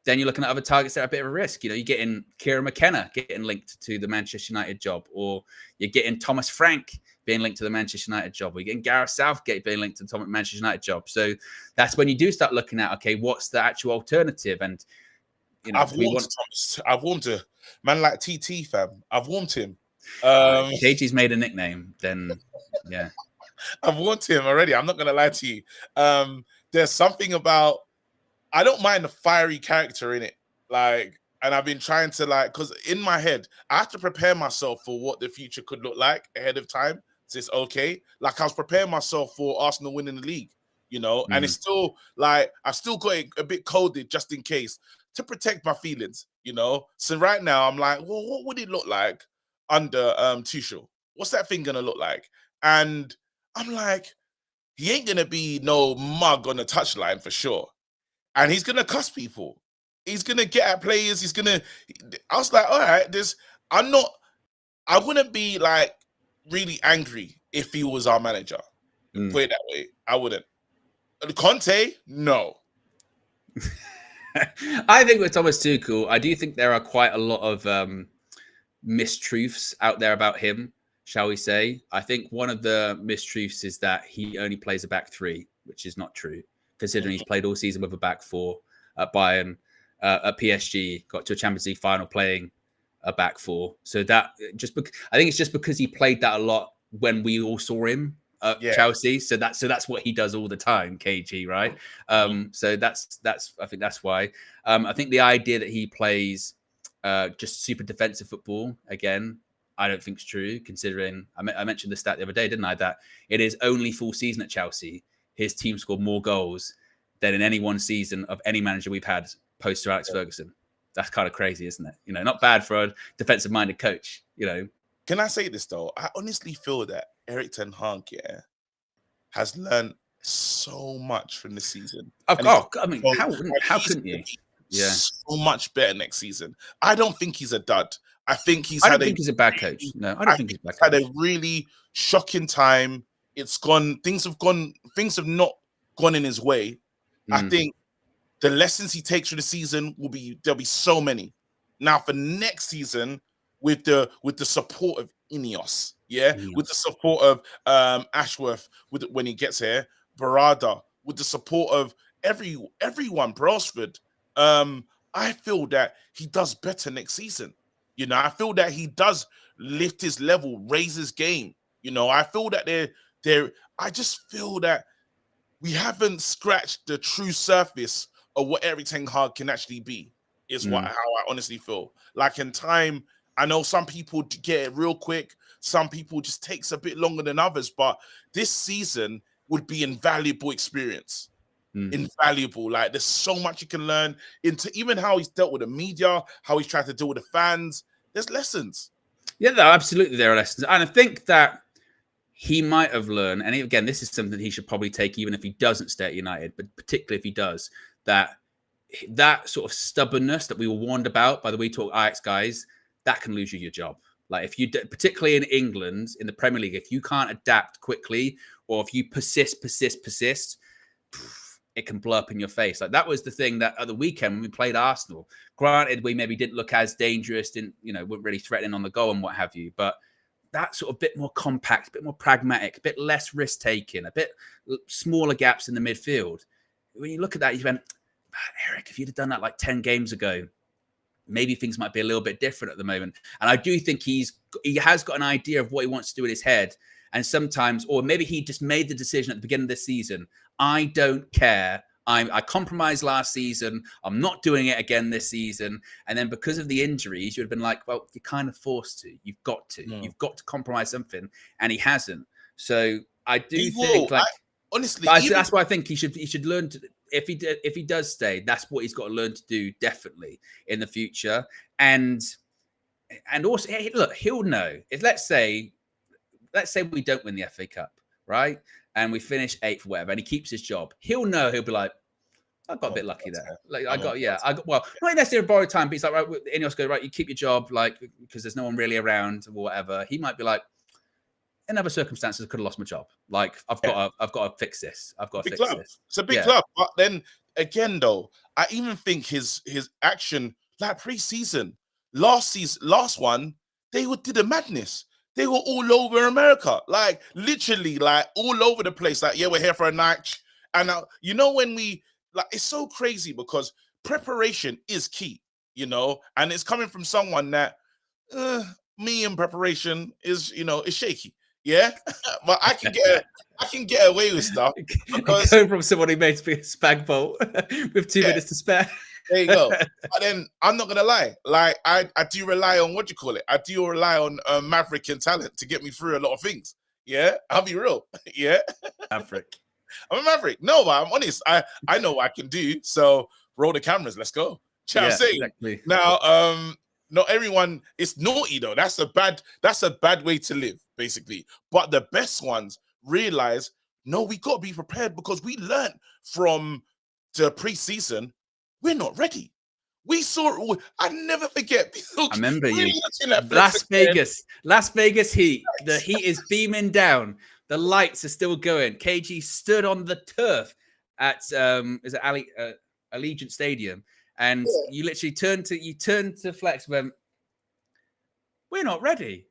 then you're looking at other targets that are a bit of a risk. You know, you're getting Kieran McKenna getting linked to the Manchester United job, or you're getting Thomas Frank being linked to the Manchester United job, or you're getting Gareth Southgate being linked to the Manchester United job. So that's when you do start looking at, okay, what's the actual alternative? And, you know, I've warmed to man like TT, fam. I've warmed him. KG's made a nickname, then yeah. I've warned him already. I'm not going to lie to you. There's something about, I don't mind the fiery character in it. Like, and I've been trying to because in my head, I have to prepare myself for what the future could look like ahead of time. So it's okay. Like I was preparing myself for Arsenal winning the league, you know, and it's still I've still got it a bit coded just in case to protect my feelings, you know. So right now I'm like, well, what would it look like under Tuchel? What's that thing going to look like? And I'm like, he ain't going to be no mug on the touchline for sure. And he's going to cuss people. He's going to get at players. He's going to... I was like, all right, I wouldn't be like really angry if he was our manager. Put it that way. I wouldn't. Conte, no. I think with Thomas Tuchel, I do think there are quite a lot of mistruths out there about him, shall we say. I think one of the mistruths is that he only plays a back three, which is not true, considering he's played all season with a back four at Bayern, at PSG, got to a Champions League final playing a back four. So that I think it's just because he played that a lot when we all saw him at Chelsea. So that's what he does all the time, KG, right? So that's I think that's why. I think the idea that he plays just super defensive football, again, I don't think it's true, considering I mentioned the stat the other day, didn't I? That it is only full season at Chelsea, his team scored more goals than in any one season of any manager we've had post Sir Alex Ferguson. That's kind of crazy, isn't it? You know, not bad for a defensive-minded coach, you know. Can I say this, though? I honestly feel that Erik ten Hag, has learned so much from this season. I mean, how couldn't you? Yeah, so much better next season. I don't think he's a dud. I think he's I don't think he's a bad coach. No, I don't think he's a bad coach. Had a really shocking time. It's gone. Things have not gone in his way. I think the lessons he takes from the season there'll be so many. Now for next season, with the support of Ineos, with the support of Ashworth, when he gets here, Barada, with the support of everyone, Brailsford. I feel that he does better next season. You know, I feel that he does lift his level, raise his game. You know, I feel that I just feel that we haven't scratched the true surface of what Erik ten Hag can actually be, is how I honestly feel. Like in time, I know some people get it real quick. Some people just takes a bit longer than others, but this season would be invaluable experience. Invaluable. Like there's so much you can learn into even how he's dealt with the media, how he's tried to deal with the fans. There's lessons. Yeah, no, absolutely there are lessons. And I think that he might have learned, and again, this is something he should probably take even if he doesn't stay at United, but particularly if he does, that sort of stubbornness that we were warned about by the We Talk Ajax guys, that can lose you your job. Like if you, particularly in England, in the Premier League, if you can't adapt quickly, or if you persist, it can blow up in your face. Like that was the thing that at the weekend when we played Arsenal, granted, we maybe didn't look as dangerous, weren't really threatening on the goal and what have you, but that sort of bit more compact, a bit more pragmatic, a bit less risk-taking, a bit smaller gaps in the midfield. When you look at that, you went, Eric, if you'd have done that like 10 games ago, maybe things might be a little bit different at the moment. And I do think he has got an idea of what he wants to do in his head. And sometimes, or maybe he just made the decision at the beginning of this season, I don't care. I compromised last season. I'm not doing it again this season. And then because of the injuries, you would have been like, well, you're kind of forced to. You've got to. You've got to compromise something. And he hasn't. So I do think, honestly, that's why I think he should learn to. If he does stay, that's what he's got to learn to do definitely in the future. And also, hey, look, he'll know. If let's say we don't win the FA Cup, right? And we finish 8th or whatever, and he keeps his job. He'll know. He'll be like, I got a bit lucky there. Like I got not necessarily borrowed time, but he's like, right, Ineos go, right, you keep your job, like, because there's no one really around or whatever. He might be like, in other circumstances, I could have lost my job. Like, I've got to fix this. I've got to fix this. It's a big club. But then again though, I even think his action like pre-season, last one, did a madness. They were all over America, like literally, like all over the place. Like, yeah, we're here for a night, and you know when we like, it's so crazy because preparation is key, you know, and it's coming from someone that me in preparation is, you know, is shaky, yeah, but I can get away with stuff because going from someone who made a spag bowl with 2 minutes to spare. There you go. But then I'm not gonna lie. Like I do rely on what you call it. I do rely on Maverick and talent to get me through a lot of things. Yeah, I'll be real. Yeah, Maverick. I'm a Maverick. No, but I'm honest. I know what I can do. So roll the cameras. Let's go. You know what I'm saying? Exactly. Now, not everyone. It's naughty though. That's a bad way to live, basically. But the best ones realize, no, we got to be prepared because we learned from the preseason. We're not ready. We saw it. I never forget. I remember you. Las Vegas heat. The heat is beaming down. The lights are still going. KG stood on the turf at is it Allegiant Stadium, and you literally turned to Flex and went, "We're not ready."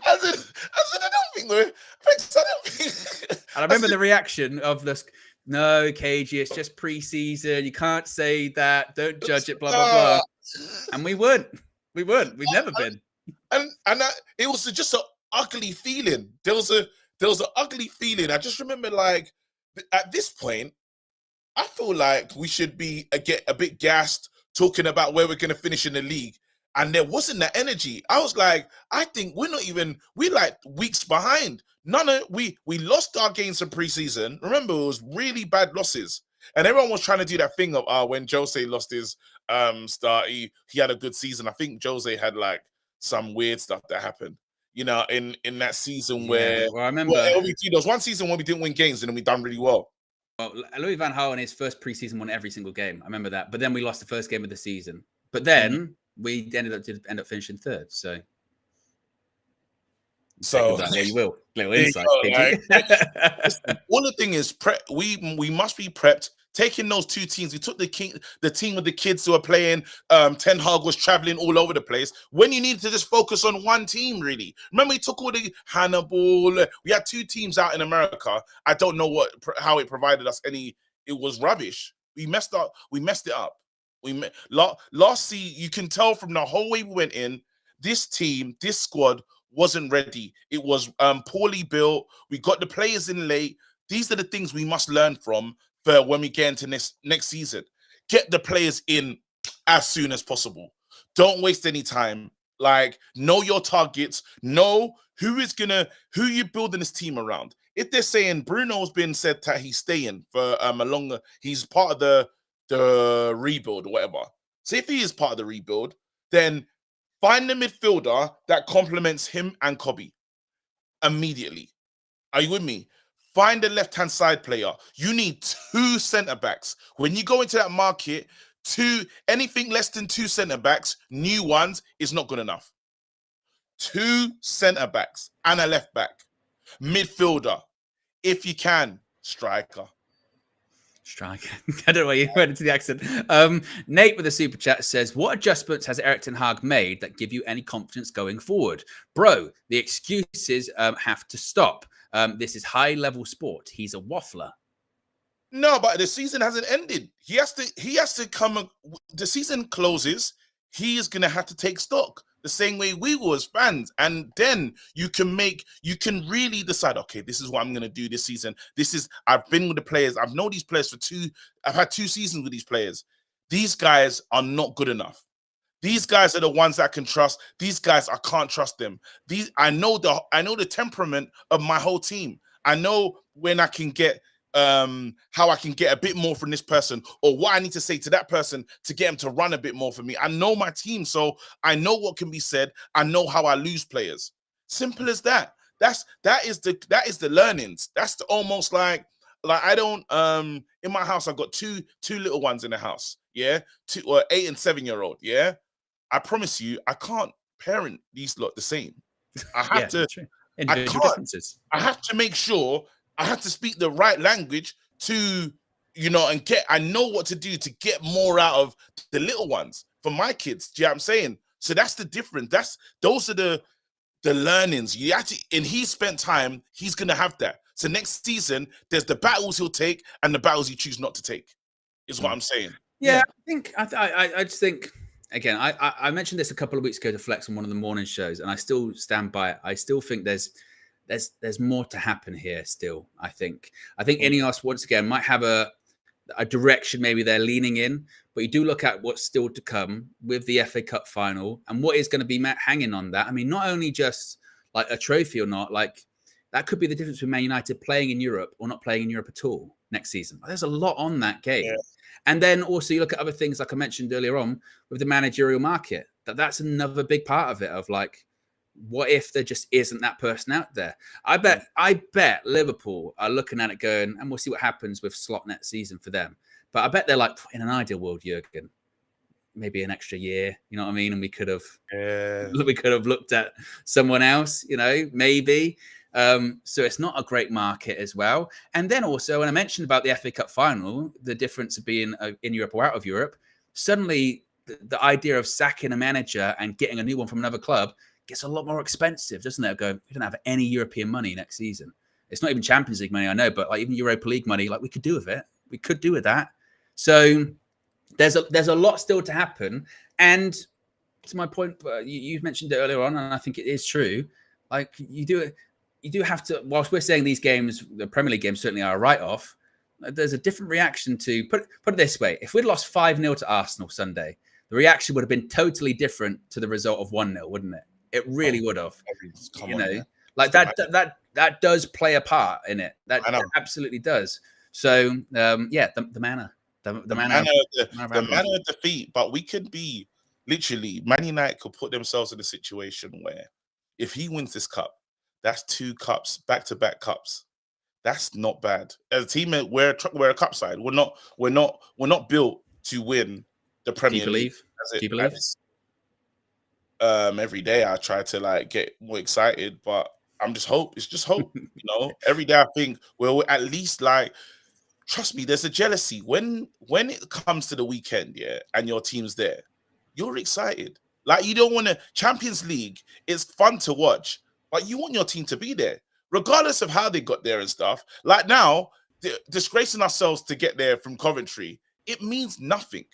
I said, I don't think we're. Flex, I don't think. And I remember the reaction of this. No, KG, it's just pre-season. You can't say that. Don't judge it, blah, blah, blah. And we weren't. We've never been. And it was just an ugly feeling. There was an ugly feeling. I just remember, like, at this point, I feel like we should be a bit gassed talking about where we're going to finish in the league. And there wasn't that energy. I was like, I think we're like weeks behind. We lost our games in preseason. Remember, it was really bad losses. And everyone was trying to do that thing of when Jose lost his start, he had a good season. I think Jose had like some weird stuff that happened, you know, in that season where I remember there was one season when we didn't win games and then we done really well. Well, Louis van Gaal in his first preseason won every single game. I remember that. But then we lost the first game of the season. But then we ended up finishing third. So there you will. Little insight. All the thing is, we must be prepped. Taking those two teams, we took the team with the kids who are playing. Ten Hag was traveling all over the place. When you needed to just focus on one team, really. Remember, we took all the Hannibal. We had two teams out in America. I don't know how it provided us any. It was rubbish. We messed up. We messed it up. Last season, you can tell from the whole way we went in. This team, this squad wasn't ready. It was poorly built. We got the players in late. These are the things we must learn from for when we get into next season. Get the players in as soon as possible. Don't waste any time. Like, know your targets. Know who you're building this team around. If they're saying Bruno's been said that he's staying for a longer, he's part of the rebuild or whatever. So if he is part of the rebuild, then find the midfielder that complements him and Kobe immediately. Are you with me? Find the left-hand side player. You need 2 centre-backs. When you go into that market, anything less than 2 centre-backs, new ones, is not good enough. 2 centre-backs and a left-back. Midfielder. If you can, striker. I don't know why you went into the accent. Nate with a super chat says, what adjustments has Erik ten Hag made that give you any confidence going forward? Bro, the excuses have to stop. This is high-level sport. He's a waffler. No, but the season hasn't ended. He has to come. The season closes. He is going to have to take stock the same way we were as fans. And then you can really decide, okay, this is what I'm going to do this season. I've been with the players. I've known these players I've had 2 seasons with these players. These guys are not good enough. These guys are the ones I can trust. These guys, I can't trust them. I know the temperament of my whole team. I know when I can get how I can get a bit more from this person, or what I need to say to that person to get him to run a bit more for me. I know my team, so I know what can be said. I know how I lose players. Simple as that. That is the learnings. That's almost like I don't in my house I've got two little ones in the house. Yeah, 8 and 7-year-old. Yeah, I promise you I can't parent these lot the same. I have to. Individual differences. I have to make sure. I have to speak the right language to you know, and I know what to do to get more out of the little ones for my kids. Do you know what I'm saying? So that's the difference. Those are the learnings. You actually, and he spent time, he's gonna have that. So next season, there's the battles he'll take and the battles he choose not to take, is what I'm saying. Yeah, I think I just think again, I mentioned this a couple of weeks ago to Flex on one of the morning shows, and I still stand by it. I still think there's more to happen here still. I think Ineos once again might have a direction maybe they're leaning in, but you do look at what's still to come with the FA Cup final and what is going to be hanging on that. I mean, not only just like a trophy or not, like that could be the difference between Man United playing in Europe or not playing in Europe at all next season. There's a lot on that game. Yeah. And then also you look at other things like I mentioned earlier on with the managerial market. That's another big part of it, of like, what if there just isn't that person out there? I bet Liverpool are looking at it going, and we'll see what happens with slot next season for them. But I bet they're like, in an ideal world, Jurgen, maybe an extra year, you know what I mean? And we could have looked at someone else, you know, maybe. So it's not a great market as well. And then also, when I mentioned about the FA Cup final, the difference of being in Europe or out of Europe, suddenly the idea of sacking a manager and getting a new one from another club gets a lot more expensive, doesn't it? Going, we don't have any European money next season. It's not even Champions League money, I know, but like even Europa League money, like we could do with it. We could do with that. So there's a lot still to happen. And to my point, you mentioned it earlier on, and I think it is true. Like you do have to, whilst we're saying these games, the Premier League games certainly are a write-off, there's a different reaction to, put it this way, if we'd lost 5-0 to Arsenal Sunday, the reaction would have been totally different to the result of 1-0, wouldn't it? It really would have. You know, like that does play a part in it. That absolutely does. So yeah, the manner of defeat. But we could be literally, Man United could put themselves in a situation where if he wins this cup, that's 2 cups, back-to-back cups. That's not bad. As a team, we're a cup side. We're not built to win the Premier League. Do you believe? Every day I try to like get more excited, but I'm just hope. It's just hope. You know, every day I think, well, at least like, trust me, there's a jealousy when it comes to the weekend, yeah, and your team's there, you're excited. Like you don't want to Champions League. It's fun to watch, but you want your team to be there, regardless of how they got there and stuff. Like now, disgracing ourselves to get there from Coventry, it means nothing.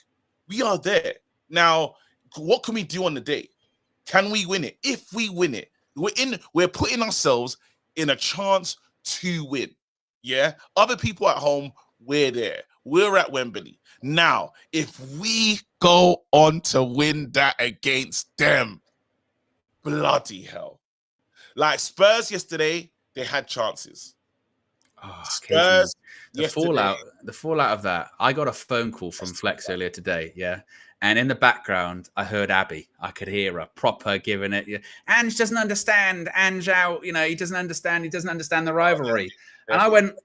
We are there now. What can we do on the day? Can we win it? If we win it, we're putting ourselves in a chance to win. Yeah. Other people at home, we're there. We're at Wembley. Now, if we go on to win that against them, bloody hell. Like Spurs yesterday, they had chances. Spurs the fallout of that. I got a phone call from Flex earlier today, yeah. And in the background, I heard Abby. I could hear her proper giving it. Yeah. Ange doesn't understand. Ange out. You know, he doesn't understand. He doesn't understand the rivalry. And I went.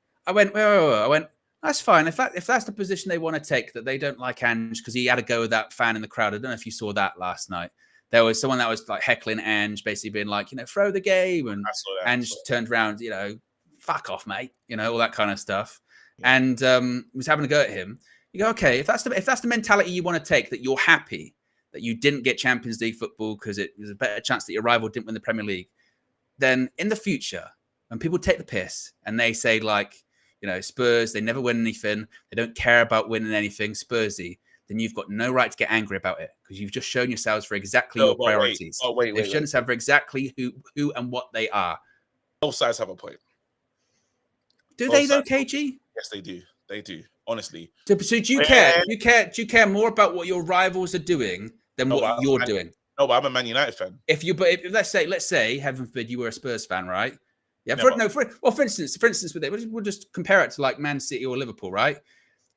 That's fine. If that's the position they want to take, that they don't like Ange because he had a go with that fan in the crowd. I don't know if you saw that last night. There was someone that was like heckling Ange, basically being like, you know, throw the game. And Ange turned around, you know, fuck off, mate. You know, all that kind of stuff. Yeah. And was having a go at him. You go, okay, if that's the mentality you want to take, that you're happy that you didn't get Champions League football because it was a better chance that your rival didn't win the Premier League, then in the future, when people take the piss and they say like, you know, Spurs, they never win anything, they don't care about winning anything, Spursy, then you've got no right to get angry about it because you've just shown yourselves for exactly your priorities. They've shown yourselves for exactly who and what they are. Both sides have a point. Do they though, KG? Yes, they do. They do. Honestly. So do you care? Do you care more about what your rivals are doing than what you're doing? No, but I'm a Man United fan. If let's say, heaven forbid, you were a Spurs fan, right? Yeah. For instance, with it, we'll just compare it to like Man City or Liverpool, right?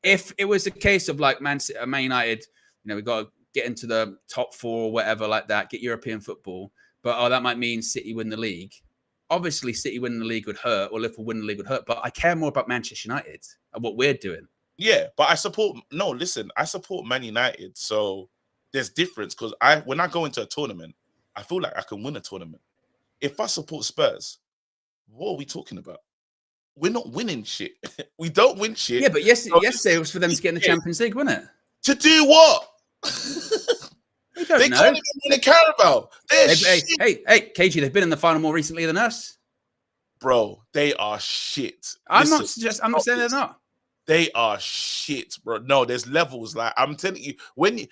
If it was a case of like Man United, you know, we got to get into the top 4 or whatever like that, get European football, but that might mean City win the league. Obviously, City winning the league would hurt, or Liverpool winning the league would hurt. But I care more about Manchester United and what we're doing. Yeah, but I support Man United. So there's difference because when I go into a tournament, I feel like I can win a tournament. If I support Spurs, what are we talking about? we're not winning shit. We don't win shit. Yeah, but yesterday it was for them to get in the Champions League, wasn't it? To do what? We don't They know. can't even win a Carabao. Hey, KG, they've been in the final more recently than us. Bro, they are shit. I'm not saying they're not. They are shit, bro. No, there's levels. Like I'm telling you,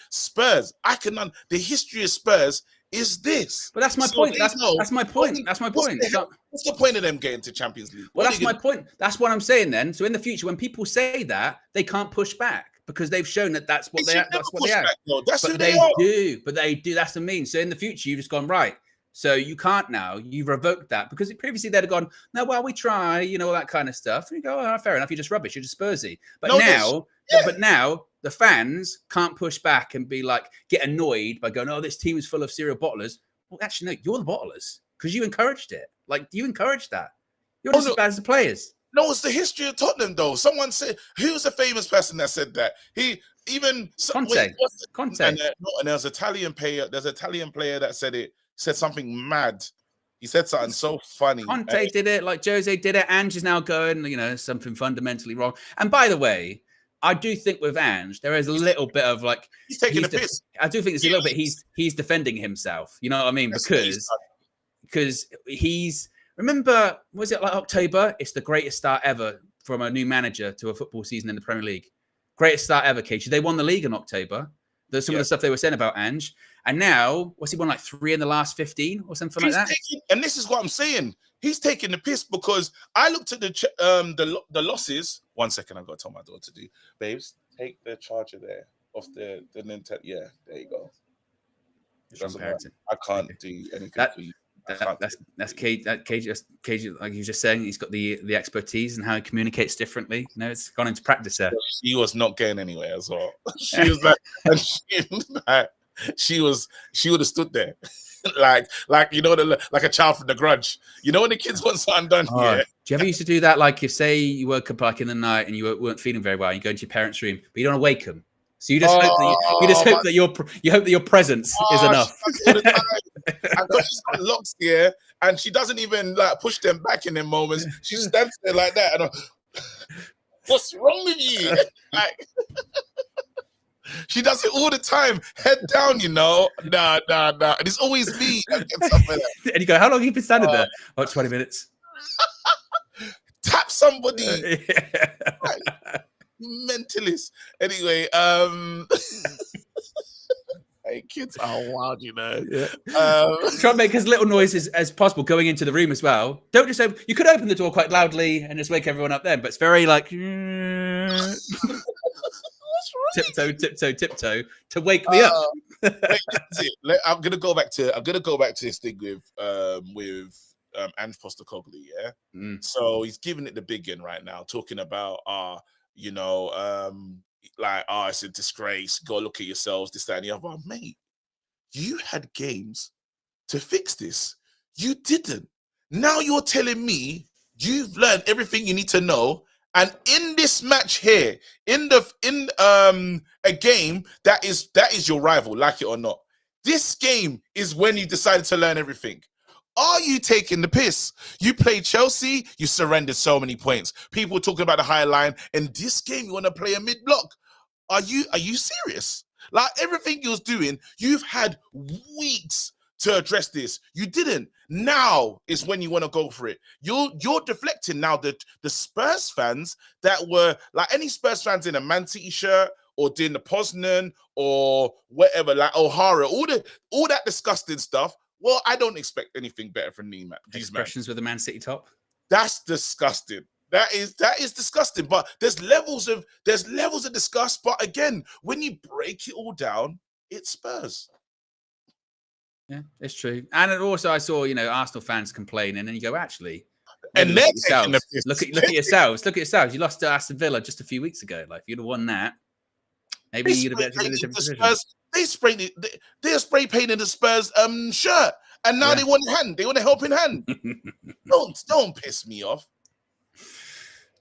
Spurs, the history of Spurs is this. But that's my point. That's my point. That's my point. What's the point of them getting to Champions League? Well, that's my point. That's what I'm saying then. So in the future, when people say that, they can't push back because they've shown that that's what they are. That's who they are. But they do. That's what I mean. So in the future, you've just gone right. So you can't now. You've revoked that because previously they'd have gone, no, well, we try, all that kind of stuff. And you go, oh, fair enough. You're just rubbish. You're just Spursy. But now the fans can't push back and be like, get annoyed by going, oh, this team is full of serial bottlers. Well, actually, no, you're the bottlers because you encouraged it. Like, you encouraged that. You're just as bad as the players. No, it's the history of Tottenham, though. Someone said, who was the famous person that said that? Conte. And there's Italian player. There's an Italian player that said something mad. He said something so funny. Conte did it, like Jose did it. Ange is now going, something fundamentally wrong. And by the way, I do think with Ange, there is a little bit of like he's taking the piss. I do think it's a little bit he's defending himself. You know what I mean? Because he's remember, was it like October? It's the greatest start ever from a new manager to a football season in the Premier League. Greatest start ever, KG. They won the league in October. There's some of the stuff they were saying about Ange. And now, what's he won, like 3 in the last 15 or something like that? And this is what I'm saying. He's taking the piss because I looked at the losses. 1 second, I've got to tell my daughter to do. Babes, take the charger there off the Nintendo. Yeah, there you go. I can't do anything for you. That's KG, like you were just saying, he's got the expertise and how he communicates differently. It's gone into practice there. She was not getting anywhere as well. She was like, she would have stood there like like a child from The Grudge. When the kids want something done. Yeah. Do you ever used to do that? Like if say you woke up like in the night and you weren't feeling very well, and you go into your parents' room, but you don't wake them. So you just hope that your presence is enough. And she's got locks here, and she doesn't even like push them back in them moments. She stands there like that, and what's wrong with you? Like, she does it all the time, head down, Nah. And it's always me that gets up like that. And you go, how long have you been standing there? Oh, 20 minutes. Tap somebody. Right. Mentalist. Anyway, hey, kids are wild, Yeah. Try and make as little noise as possible going into the room as well. Don't just open. You could open the door quite loudly and just wake everyone up then, but it's very like tiptoe to wake me up. I'm gonna go back to this thing with Ange Postecoglou. Yeah. So he's giving it the big one right now, talking about it's a disgrace. Go look at yourselves, this, that, and the other. Mate, you had games to fix this. You didn't. Now you're telling me you've learned everything you need to know. And in this match here, in a game that is your rival, like it or not, this game is when you decided to learn everything. Are you taking the piss? You played Chelsea, you surrendered so many points. People talking about the high line. In this game, you want to play a mid-block. Are you serious? Like everything you was doing, you've had weeks to address this. You didn't. Now is when you want to go for it. You're deflecting now. The Spurs fans that were like any Spurs fans in a Man City shirt or doing the Poznan or whatever, like O'Hara, all that disgusting stuff. Well, I don't expect anything better from these expressions with the Man City top. That's disgusting. That is disgusting. But there's levels of disgust. But again, when you break it all down, it's Spurs. Yeah, it's true. And also, I saw Arsenal fans complaining, and you go, actually, and look at yourselves. Look at yourselves. You lost to Aston Villa just a few weeks ago. Like if you'd have won that, maybe you'd have been in a different position. They're spray painting the Spurs shirt, and now they want a hand. They want a helping hand. Don't piss me off.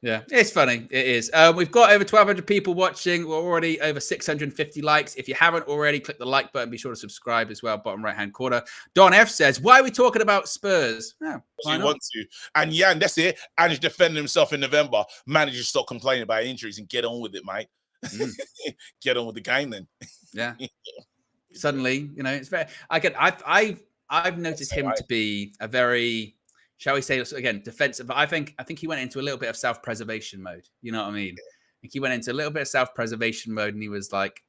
Yeah, it's funny. It is. We've got over 1,200 people watching. We're already over 650 likes. If you haven't already, click the like button. Be sure to subscribe as well, bottom right-hand corner. Don F says, why are we talking about Spurs? Oh, why not? Want to. And yeah, and that's it. And he's defending himself in November. Manager, stop complaining about injuries and get on with it, mate. Get on with the game then. Yeah. Suddenly, you know, it's very. I've noticed him to be a very, shall we say, again, defensive. But I think he went into a little bit of self-preservation mode. You know what I mean? I think he went into a little bit of self-preservation mode, and he was like,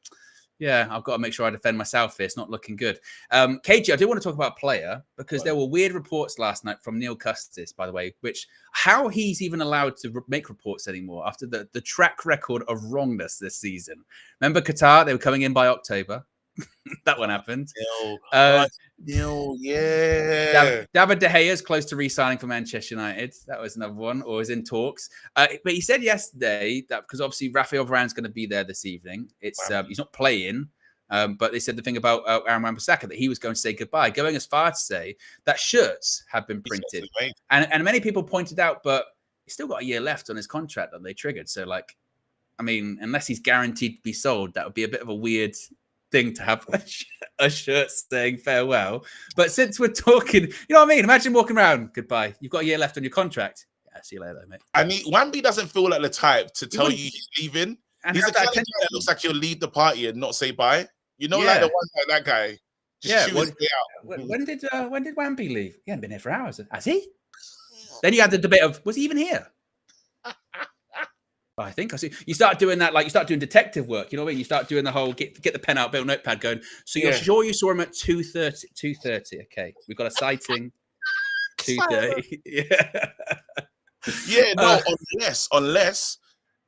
"Yeah, I've got to make sure I defend myself here. It's not looking good." KG, I do want to talk about player because there were weird reports last night from Neil Custis, by the way, which how he's even allowed to make reports anymore after the track record of wrongness this season. Remember Qatar? They were coming in by October. That one happened. Yeah. David De Gea is close to re-signing for Manchester United. That was another one, or is in talks. But he said yesterday that because obviously Rafael Varane's going to be there this evening. It's he's not playing, but they said the thing about Aaron Wan-Bissaka that he was going to say goodbye, going as far to say that shirts have been printed, and many people pointed out, but he's still got a year left on his contract that they triggered. So, like, I mean, unless he's guaranteed to be sold, that would be a bit of a weird thing to have a shirt saying farewell. But since we're talking, you know what I mean? Imagine walking around, goodbye. You've got a year left on your contract. Yeah, see you later, mate. I mean, Wamby doesn't feel like the type to tell you he's leaving. And he's the kind of guy that looks like he'll lead the party and not say bye. You know, like the one like that guy. Just chew his way out. When did Wamby leave? He hadn't been here for hours. Has he? Then you had the debate of, was he even here? I think I see. You start doing that, like you start doing detective work. You know what I mean? You start doing the whole get the pen out, build a notepad going. So you're sure you saw him at 2:30? 2:30. Okay, we've got a sighting. 2:30. Yeah. No, unless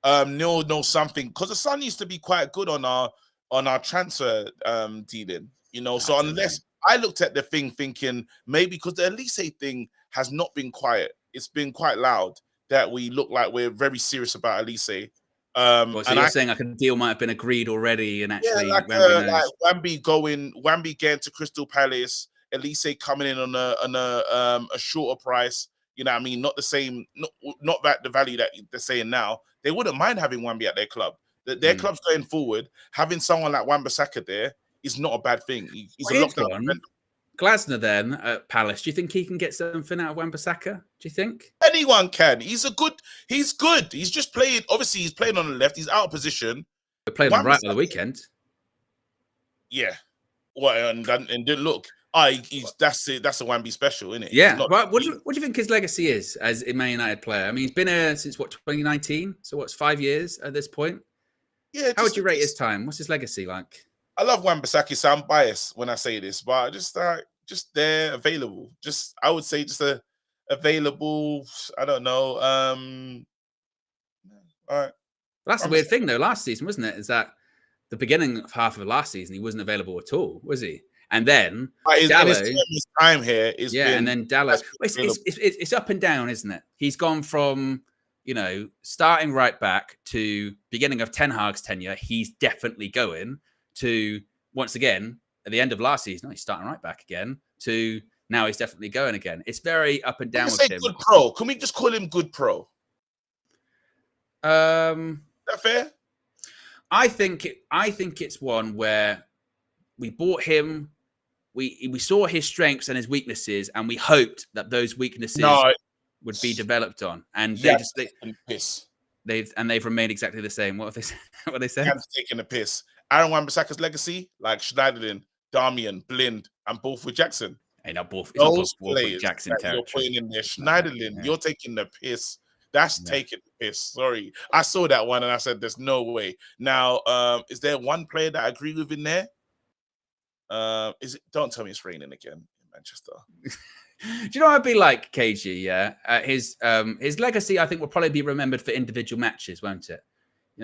Neil knows something, because the Sun used to be quite good on our transfer dealing. You know, so unless I looked at the thing thinking maybe because the Elise thing has not been quiet, it's been quite loud. That we look like we're very serious about Elise. So you're saying like a deal might have been agreed already, and actually, Wamby getting to Crystal Palace, Elise coming in on a shorter price. You know what I mean? Not the same, not that the value that they're saying now. They wouldn't mind having Wamby at their club. Their club's going forward. Having someone like Wan-Bissaka there is not a bad thing. He's a lockdown. Glasner then at Palace. Do you think he can get something out of Wan-Bissaka? Do you think anyone can? He's good. He's just playing. Obviously, he's playing on the left. He's out of position. They played on the right on the weekend. Yeah. Well, and didn't look. That's it. That's a Wamby special, isn't it? Yeah. Right. What do you think his legacy is as a Man United player? I mean, he's been here since 2019. So what's 5 years at this point? Yeah. How would you rate his time? What's his legacy like? I love Wan-Bissaka, so I'm biased when I say this, but just there, available. I would say available. I don't know. All right. That's the weird thing, though. Last season, wasn't it? Is that the beginning of half of last season, he wasn't available at all, was he? And then his time here is and then Dallas. It's up and down, isn't it? He's gone from starting right back to beginning of Ten Hag's tenure. He's definitely going. To once again at the end of last season, he's starting right back again. To now, he's definitely going again. It's very up and down with him. Good pro. Can we just call him good pro? Is that fair? I think it's one where we bought him. We saw his strengths and his weaknesses, and we hoped that those weaknesses would be developed on. And they've remained exactly the same. What have they said? What they said? Taking the piss. Aaron Wan-Bissaka's legacy, like Schneiderlin, Darmian, Blind, and both with Jackson. Hey, not both. It's not both with Jackson territory. You're putting in there, Schneiderlin. You're taking the piss. That's taking the piss. Sorry, I saw that one and I said, "There's no way." Now, is there one player that I agree with in there? Is it? Don't tell me it's raining again in Manchester. Do you know what I'd be like, KG? Yeah, his legacy, I think, will probably be remembered for individual matches, won't it?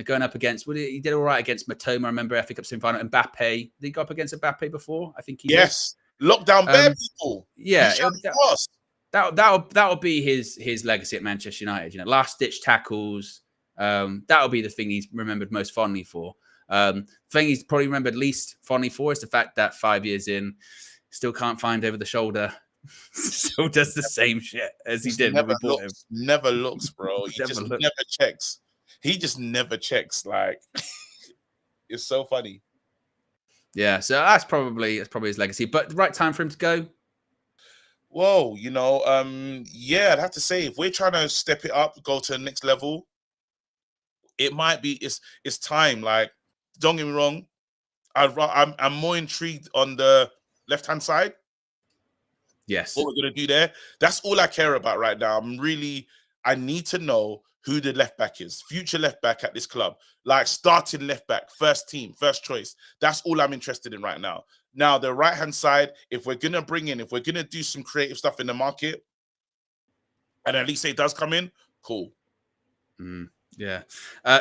Going up against, he did all right against Matoma. I remember FA Cup semi-final. Mbappe, did he go up against Mbappe before? I think he did. Lockdown bare people. Yeah, that'll be his legacy at Manchester United. Last ditch tackles. That'll be the thing he's remembered most fondly for. The thing he's probably remembered least fondly for is the fact that 5 years in, still can't find over the shoulder Still does the same shit as he did when we bought him. Never looks, bro. He just Never never checks. He just never checks. Like, it's so funny. Yeah, so that's probably his legacy. But the right time for him to go. Whoa, yeah, I'd have to say if we're trying to step it up, go to the next level, it might be it's time. Like, don't get me wrong, I'm more intrigued on the left-hand side. Yes. What we're gonna do there. That's all I care about right now. I need to know who the left back is, future left back at this club, like starting left back, first team, first choice. That's all I'm interested in right now. Now, the right-hand side, if we're going to do some creative stuff in the market, and at least it does come in, cool. Yeah.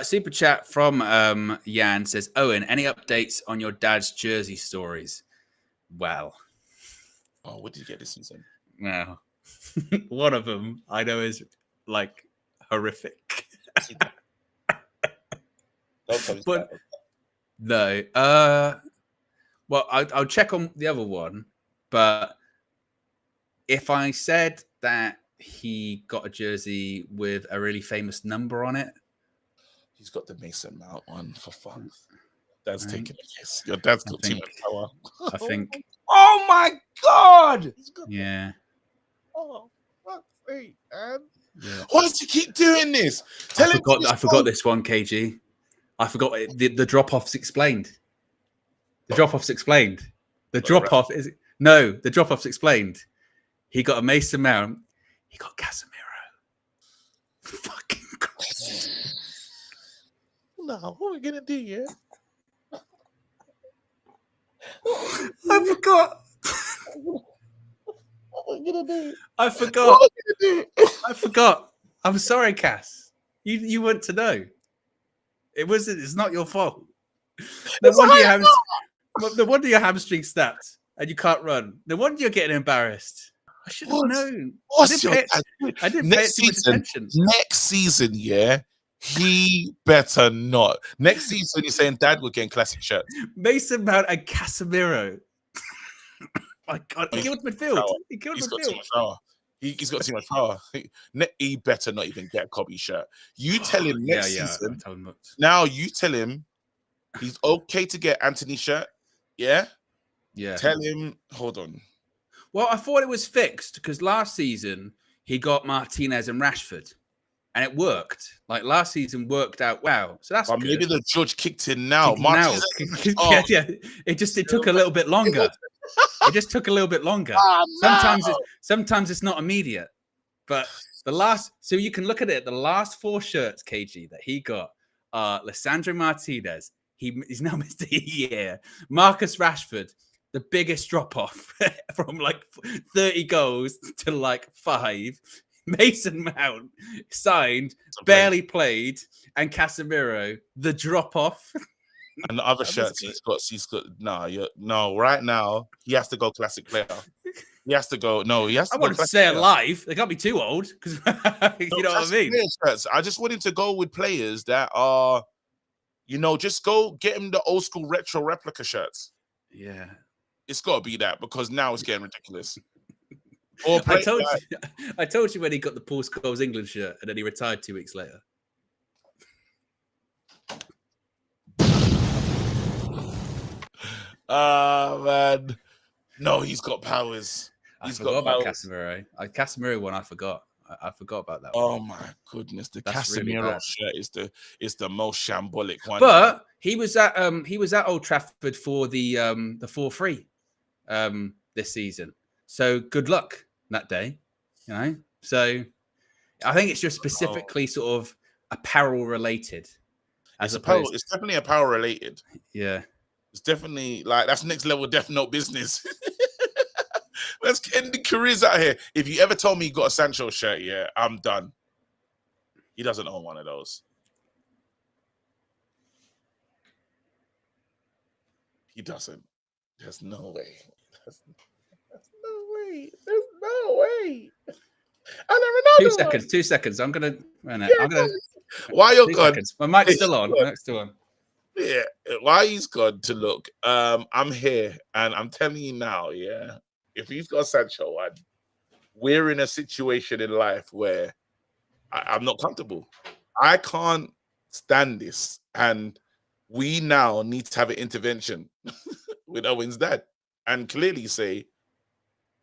Super chat from Jan says, Owen, any updates on your dad's jersey stories? Well. Oh, what did you get this season? Well, one of them I know is like horrific. But no. Well, I'll check on the other one, but if I said that he got a jersey with a really famous number on it, he's got the Mason Mount one for fun. Dad's taking a piss. Your dad's got too much power. I think. Oh my God! Yeah. Oh, fuck's sake, man. Yeah. Why does he keep doing this? I forgot this one, KG. I forgot the drop-off's explained. The drop-off's explained. The drop-off is the drop-off's explained. He got a Mason Mount. He got Casemiro. Fucking Christ. No, what are we gonna do, yeah? I forgot. What are we gonna do? I forgot. I forgot. I'm sorry, Cass. You want to know. It's not your fault. No wonder your hamstring snapped and you can't run. No wonder you're getting embarrassed. I should have known. I didn't pay too much attention. Next season, yeah, he better not. Next season, you're saying Dad will get classic shirts. Mason Mount and Casemiro. My God, he killed midfield. He's got too much power. He's got too much power. He better not even get a Kobe shirt. You tell him next season. Now you tell him he's okay to get Anthony's shirt. Yeah? Yeah. Tell him, hold on. Well, I thought it was fixed because last season he got Martinez and Rashford and it worked. Like last season worked out well. So that's good. Maybe the judge kicked in now. Yeah. It took a little bit longer. It just took a little bit longer. Oh, no. Sometimes it's not immediate. But so you can look at it. The last 4 shirts, KG, that he got are Lisandro Martinez. He's now missed a year. Marcus Rashford, the biggest drop off from like 30 goals to like 5. Mason Mount signed, barely played, and Casemiro, the drop off. And the other shirts right now he has to go classic player. He has to go. No, he has to. I want to stay alive. They can't be too old because you know what I mean. Shirts. I just want him to go with players that are, just go get him the old school retro replica shirts. Yeah, it's got to be that because now it's getting ridiculous. I told you when he got the Paul Scholes England shirt and then he retired 2 weeks later. Man. No, he's got powers. I forgot about Casemiro. Casemiro one, I forgot. I forgot about that one. Oh my goodness. The Casemiro really shirt is the most shambolic one. But he was at Old Trafford for the 4-3 this season. So good luck that day. So I think it's just specifically sort of apparel related. It's definitely apparel related. Yeah. It's definitely that's next level Death Note business. Let's end the careers out here. If you ever told me you got a Sancho shirt, yeah, I'm done. He doesn't own one of those. He doesn't. There's no way. There's no way. I never know. 2 seconds. I'm gonna. While you're gone, my mic's still on. Yeah, while he's gone to look, I'm here and I'm telling you now, yeah, if he's got a Sancho one, we're in a situation in life where I'm not comfortable. I can't stand this. And we now need to have an intervention with Owen's dad and clearly say,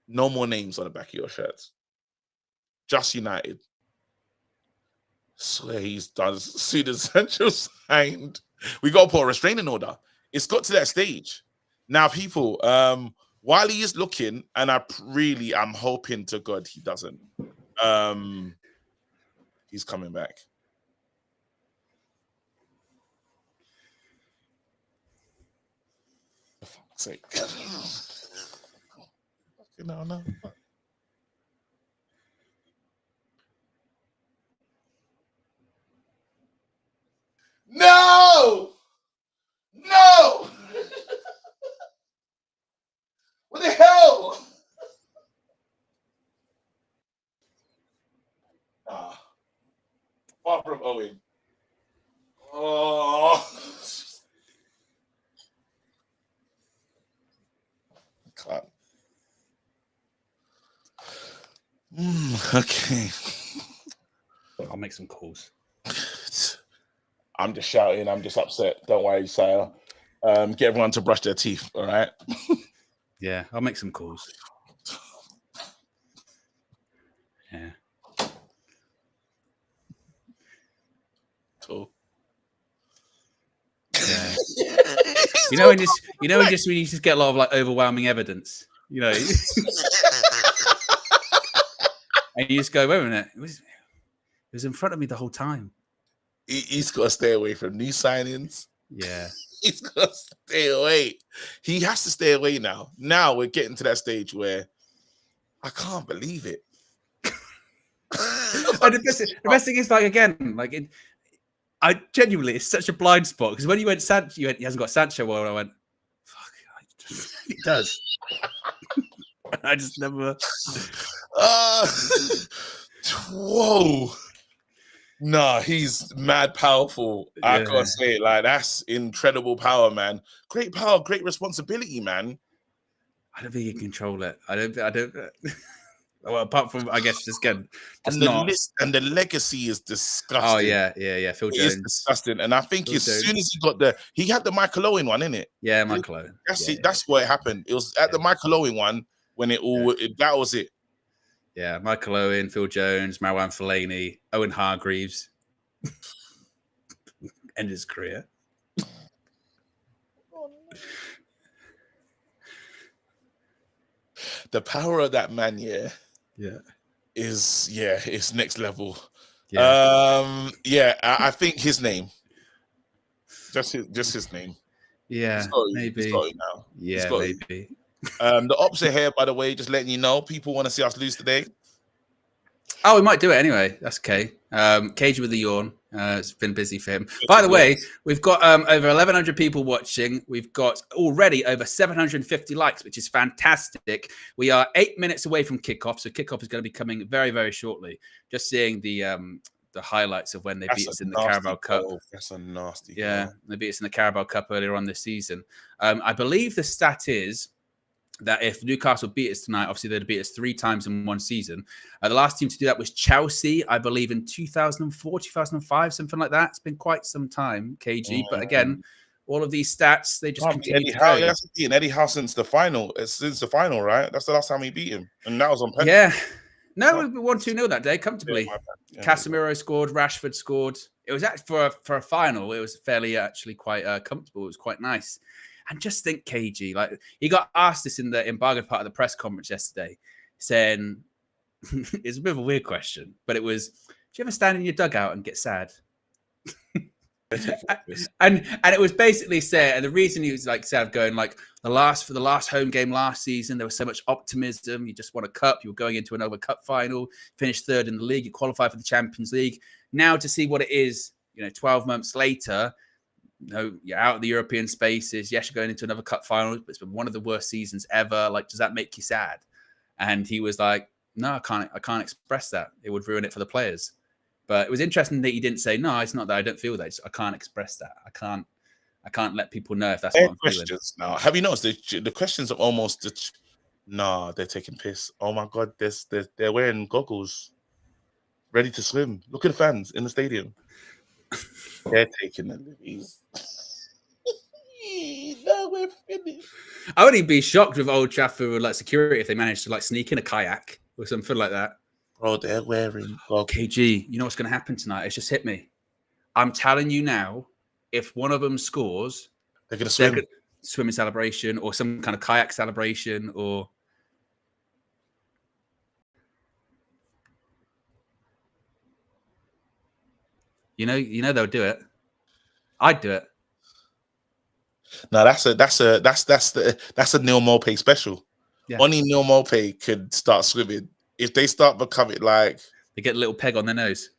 no more names on the back of your shirts. Just United. Swear he's done as soon as Sancho signed. We got to put a restraining order. It's got to that stage. Now, people, while he is looking, and I'm hoping to God he doesn't. He's coming back. For fuck's sake. No. No! No! What the hell? Far from Owen. Oh. God. Okay. I'll make some calls. I'm just shouting. I'm just upset. Don't worry, Sire. Get everyone to brush their teeth, all right? Yeah, I'll make some calls. Yeah. Cool. Yeah. when you just get a lot of like overwhelming evidence, and you just go, wait a minute, it was in front of me the whole time. He's got to stay away from new signings. Yeah. He's got to stay away. He has to stay away now. Now we're getting to that stage where I can't believe it. The best thing is, like, again, like, I genuinely, it's such a blind spot because when you went Sancho, he hasn't got Sancho. Well, I went, fuck, he does. I just never. Whoa. Nah, he's mad powerful. Yeah. I gotta say it, like, that's incredible power, man. Great power, great responsibility, man. I don't think you can control it. I don't. Well, apart from, I guess, just again, and the legacy is disgusting. Oh yeah. Phil Jones is disgusting, and I think soon as he had the Michael Owen one, innit? Yeah, Michael Owen. That's it. That's what happened. It was at the Michael Owen one when that was it. Yeah, Michael Owen, Phil Jones, Marwan Fellaini, Owen Hargreaves, end his career. The power of that man, it's next level. Yeah. I think his name, just his name. Yeah, maybe. He's got it now. Yeah, maybe. The ops are here, by the way, just letting you know. People want to see us lose today. Oh, we might do it anyway. That's okay. Cage with a yawn. It's been busy for him. By the way, we've got over 1,100 people watching. We've got already over 750 likes, which is fantastic. We are 8 minutes away from kickoff, so kickoff is going to be coming very, very shortly. Just seeing the highlights of when they beat us in the Carabao Cup. That's a nasty. Yeah, they beat us in the Carabao Cup earlier on this season. I believe the stat is that if Newcastle beat us tonight, obviously they'd beat us 3 times in one season. The last team to do that was Chelsea, I believe, in 2004, 2005, something like that. It's been quite some time, KG. But again, all of these stats, they just continue to go. He hasn't beaten Eddie Howe since the final. Since the final, right? That's the last time he beat him. And that was on penalty. Yeah. No, we won 2-0 that day, comfortably. Casemiro scored, Rashford scored. It was actually for a final, it was fairly actually quite comfortable. It was quite nice. And just think, KG, like, he got asked this in the embargoed part of the press conference yesterday, saying, it's a bit of a weird question, but it was, do you ever stand in your dugout and get sad? and it was basically said, and the reason he was like sad, going like for the last home game last season, there was so much optimism. You just won a cup, you were going into another cup final, finished third in the league, you qualified for the Champions League. Now to see what it is, 12 months later, you're out of the European spaces. Yes, you're going into another cup final, but it's been one of the worst seasons ever. Like, does that make you sad? And he was like, no, I can't express that. It would ruin it for the players. But it was interesting that he didn't say, no, it's not that I don't feel that. I can't express that. I can't let people know if that's what I'm feeling. Now, have you noticed the questions are almost Nah, they're taking piss. Oh my god, they're wearing goggles, ready to swim. Look at the fans in the stadium. They're taking the liberties. No, we're finished. I wouldn't be shocked with Old Trafford with like security if they managed to like sneak in a kayak or something like that. Bro, they're wearing goggles. KG, you know what's going to happen tonight? It's just hit me. I'm telling you now, if one of them scores, They're gonna swim. Swimming celebration or some kind of kayak celebration or. You know they'll do it. I'd do it. No, that's a Neil Maupay special. Yeah. Only Neil Maupay could start swimming. If they start becoming like they get a little peg on their nose.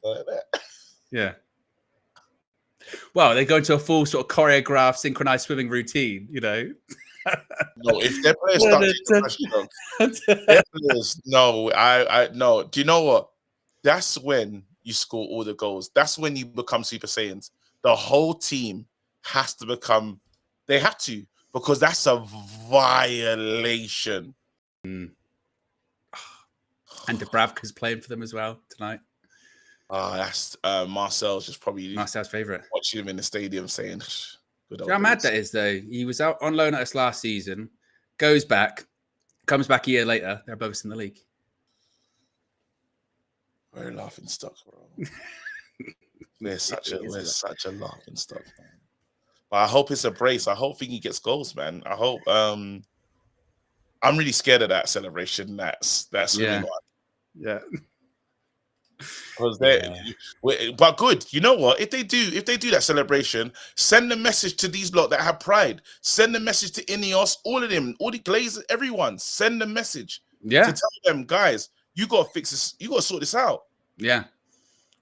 Like that. Yeah. Well, they go into a full sort of choreographed, synchronized swimming routine, you know. No, if their players start no. Do you know what? That's when you score all the goals. That's when you become Super Saiyans. The whole team has to become. They have to, because that's a violation. Mm. And Dubravka's playing for them as well tonight. That's Marcel's just probably Marcel's favorite. Watching him in the stadium saying, "Good old how mad that is, though." He was out on loan at us last season, goes back, comes back a year later. They're both in the league. We're laughing stock, bro. We're such a laughing stock, man. But I hope it's a brace. I hope he gets goals, man. I hope. I'm really scared of that celebration. That's yeah. One. Yeah. Because but good. You know what? If they do that celebration, send a message to these lot that have pride. Send a message to Ineos, all of them, all the Glazers, everyone. Send a message. Yeah. To tell them, guys, you gotta fix this. You gotta sort this out. Yeah.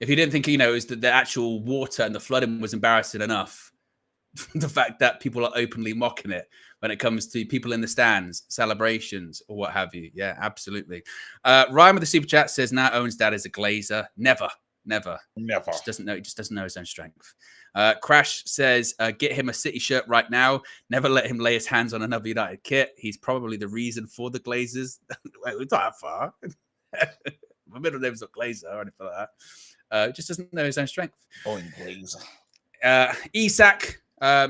If you didn't think, it was that the actual water and the flooding was embarrassing enough, the fact that people are openly mocking it when it comes to people in the stands, celebrations, or what have you. Yeah, absolutely. Ryan with the super chat says, "Now Owen's dad is a Glazer." Never. Just doesn't know. He just doesn't know his own strength. Crash says, "Get him a City shirt right now. Never let him lay his hands on another United kit. He's probably the reason for the Glazers." Wait, we're not that far. My middle name's not Glazer or anything like that. Just doesn't know his own strength. Owen Glazer. Isak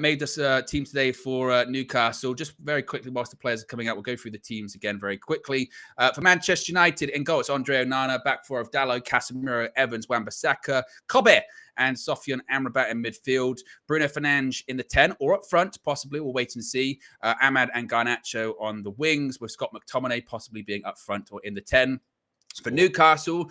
made this team today for Newcastle. Just very quickly, whilst the players are coming out, we'll go through the teams again very quickly. For Manchester United, in goal, it's Andre Onana, back four of Dalot, Casemiro, Evans, Wan-Bissaka, Kobe, and Sofian Amrabat in midfield. Bruno Fernandes in the 10 or up front, possibly. We'll wait and see. Ahmad and Garnacho on the wings, with Scott McTominay possibly being up front or in the 10. For Newcastle,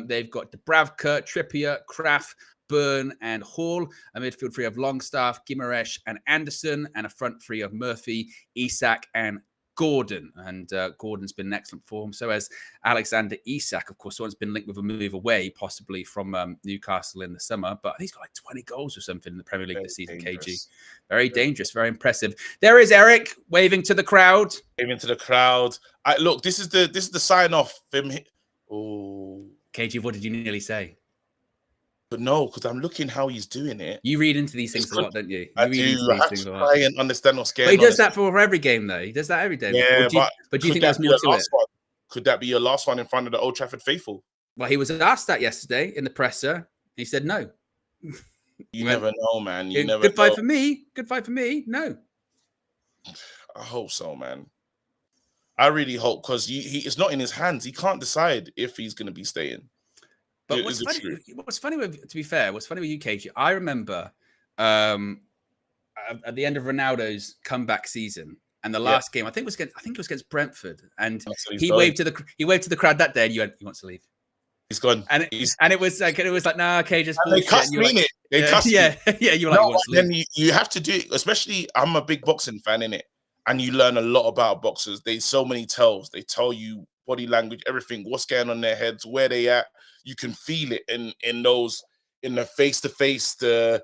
they've got Dubravka, Trippier, Kraft, Burn, and Hall. A midfield three of Longstaff, Guimaraes, and Anderson, and a front three of Murphy, Isak, and Gordon. And Gordon's been in excellent form. So has Alexander Isak. Of course, someone's been linked with a move away, possibly from Newcastle in the summer. But he's got like 20 goals or something in the Premier League this season, KG. Very dangerous, very impressive. There is Eric waving to the crowd. Waving to the crowd. Look, this is the sign off. Oh, KG, what did you nearly say? But no, because I'm looking how he's doing it. You read into these things a lot, don't you? I do. I have to try and understand what's going on. But he does that for every game, though. He does that every day. Yeah, but do you think there's more to it? Could that be your last one in front of the Old Trafford faithful? Well, he was asked that yesterday in the presser. He said no. You never know, man. You never. Good fight for me. Good fight for me. No. I hope so, man. I really hope, because it's not in his hands. He can't decide if he's going to be staying. But what's funny with you, KG, I remember at the end of Ronaldo's comeback season, and the last game, I think it was against Brentford, and he waved to the crowd that day, and he wants to leave. He's gone, and it was like, nah, okay, just they cussed me in it. They cussed me. Yeah. You were like, no, then you have to do it. Especially, I'm a big boxing fan, innit? And you learn a lot about boxers. There's so many tells. They tell you body language, everything, what's going on in their heads, where they at. You can feel it in the face-to-face, there's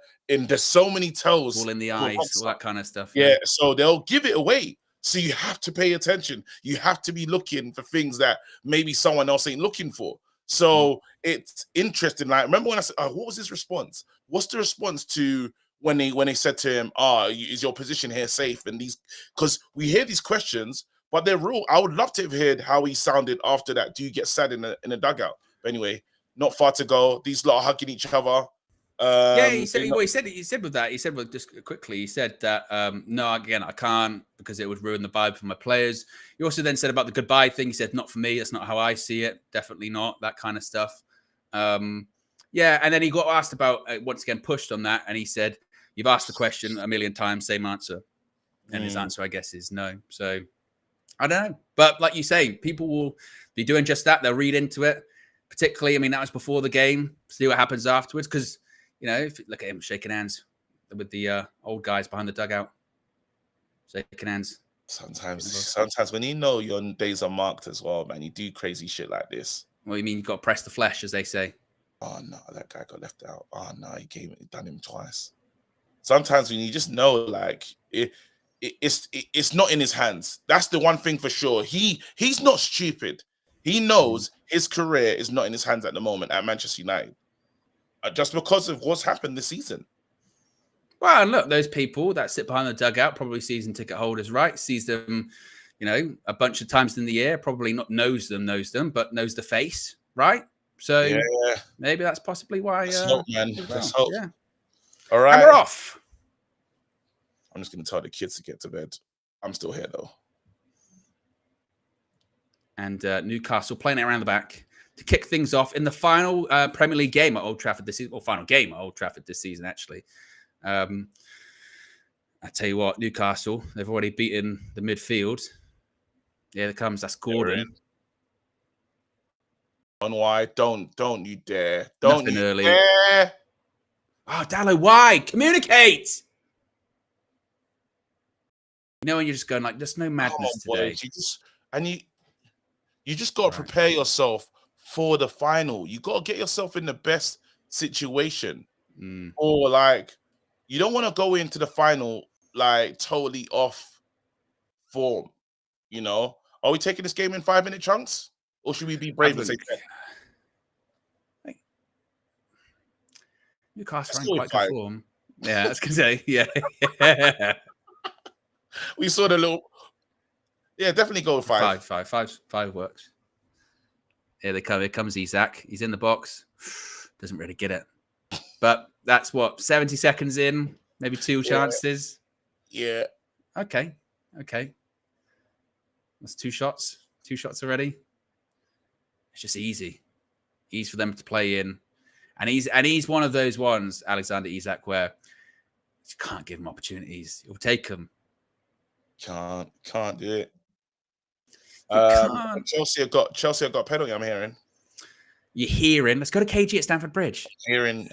so many tells. All in the eyes, all that kind of stuff. Yeah, so they'll give it away. So you have to pay attention. You have to be looking for things that maybe someone else ain't looking for. So it's interesting. Like, remember when I said, what was his response? What's the response to when they said to him, is your position here safe? And these, because we hear these questions, but they're real. I would love to have heard how he sounded after that. Do you get sad in the dugout? But anyway, not far to go. These lot are hugging each other. Yeah, he said. Well, he said with that. He said, well, just quickly. He said that no, again, I can't because it would ruin the vibe for my players. He also then said about the goodbye thing. He said, not for me. That's not how I see it. Definitely not that kind of stuff. Yeah, and then he got asked about once again pushed on that, and he said, "You've asked the question a million times, same answer," and his answer, I guess, is no. So I don't know, but like you say, people will be doing just that. They'll read into it. Particularly, I mean, that was before the game. See what happens afterwards, because you know, if you look at him shaking hands with the old guys behind the dugout, shaking hands. Sometimes when you know your days are marked as well, man, you do crazy shit like this. Well, you mean you've got to press the flesh, as they say. Oh no, that guy got left out. Oh no, he done him twice. Sometimes when you just know, like it's not in his hands. That's the one thing for sure. He's not stupid. He knows his career is not in his hands at the moment at Manchester United, just because of what's happened this season. Well, and look, those people that sit behind the dugout, probably season ticket holders, right? Sees them, you know, a bunch of times in the year. Probably not knows them, but knows the face, right? So yeah, maybe that's possibly why. Let's hope, man. Let's hope. Yeah. All right. And we're off. I'm just going to tell the kids to get to bed. I'm still here, though. And Newcastle playing it around the back to kick things off in the final Premier League game at Old Trafford this season, or final game at Old Trafford this season, actually. I tell you what, Newcastle, they've already beaten the midfield. Yeah, there comes. That's Gordon. On wide. Don't you dare. Don't Nothing you early. dare. Oh, Dallo, why? Communicate! You know when you're just going like, there's no madness today. You just got to prepare yourself for the final. You got to get yourself in the best situation. Or like, you don't want to go into the final like totally off form. You know, are we taking this game in 5-minute chunks, or should we be brave and say 10? Newcastle are in quite good form. Yeah, I was gonna say, yeah. We saw the little. Yeah, definitely go with 5. Five works. Here they come. Here comes Isak. He's in the box. Doesn't really get it. But that's what, 70 seconds in, maybe 2 chances. Yeah. Okay. That's 2 shots. 2 shots already. It's just easy for them to play in. And he's one of those ones, Alexander Isak, where you can't give him opportunities. You'll take them. Can't do it. Can't. Chelsea have got a penalty, I'm hearing. You're hearing. Let's go to KG at Stamford Bridge. Hearing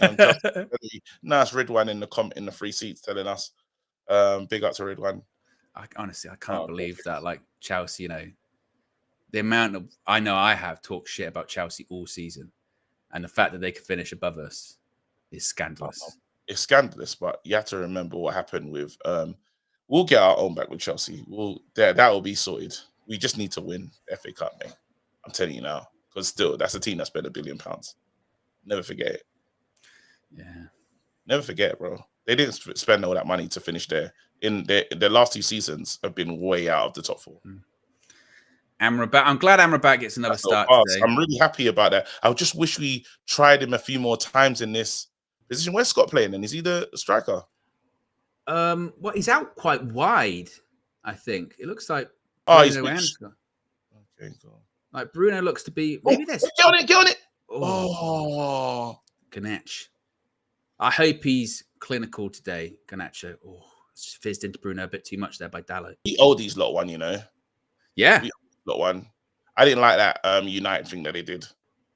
nice Ridwan in the free seats telling us. Big up to Ridwan. Honestly, I can't believe that. Like Chelsea, you know, the amount of I have talked shit about Chelsea all season, and the fact that they could finish above us is scandalous. It's scandalous, but you have to remember what happened with. We'll get our own back with Chelsea. That will be sorted. We just need to win FA Cup, mate. I'm telling you now, because still, that's a team that spent £1 billion. Never forget it. Yeah, never forget it, bro. They didn't spend all that money to finish there. In their last 2 seasons have been way out of the top 4. Amrabat. I'm glad Amrabat gets another start today. I'm really happy about that. I just wish we tried him a few more times in this position. Where's Scott playing? And is he the striker? Well, he's out quite wide. I think it looks like. He's okay, cool. Like Bruno looks to be maybe this. Get on it! Garnacho. I hope he's clinical today, Garnacho. Oh, it's just fizzed into Bruno a bit too much there by Dallo. He owed these lot one, you know. Yeah. Lot one. I didn't like that United thing that they did.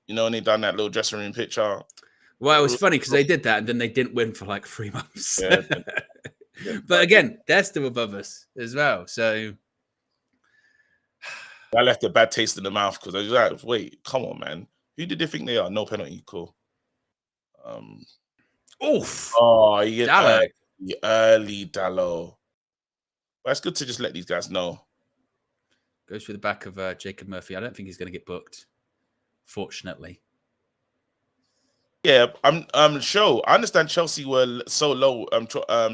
You know, when they done that little dressing room picture. Well, it was funny because they did that and then they didn't win for like 3 months. Yeah. But again, they're still above us as well. So I left a bad taste in the mouth because I was like, wait, come on, man. Who did they think they are? No penalty. Cool. Oof. Oh, yeah. Dallo. Early Dallo. But it's good to just let these guys know. Goes through the back of Jacob Murphy. I don't think he's going to get booked, fortunately. Yeah, I'm sure. I understand Chelsea were so low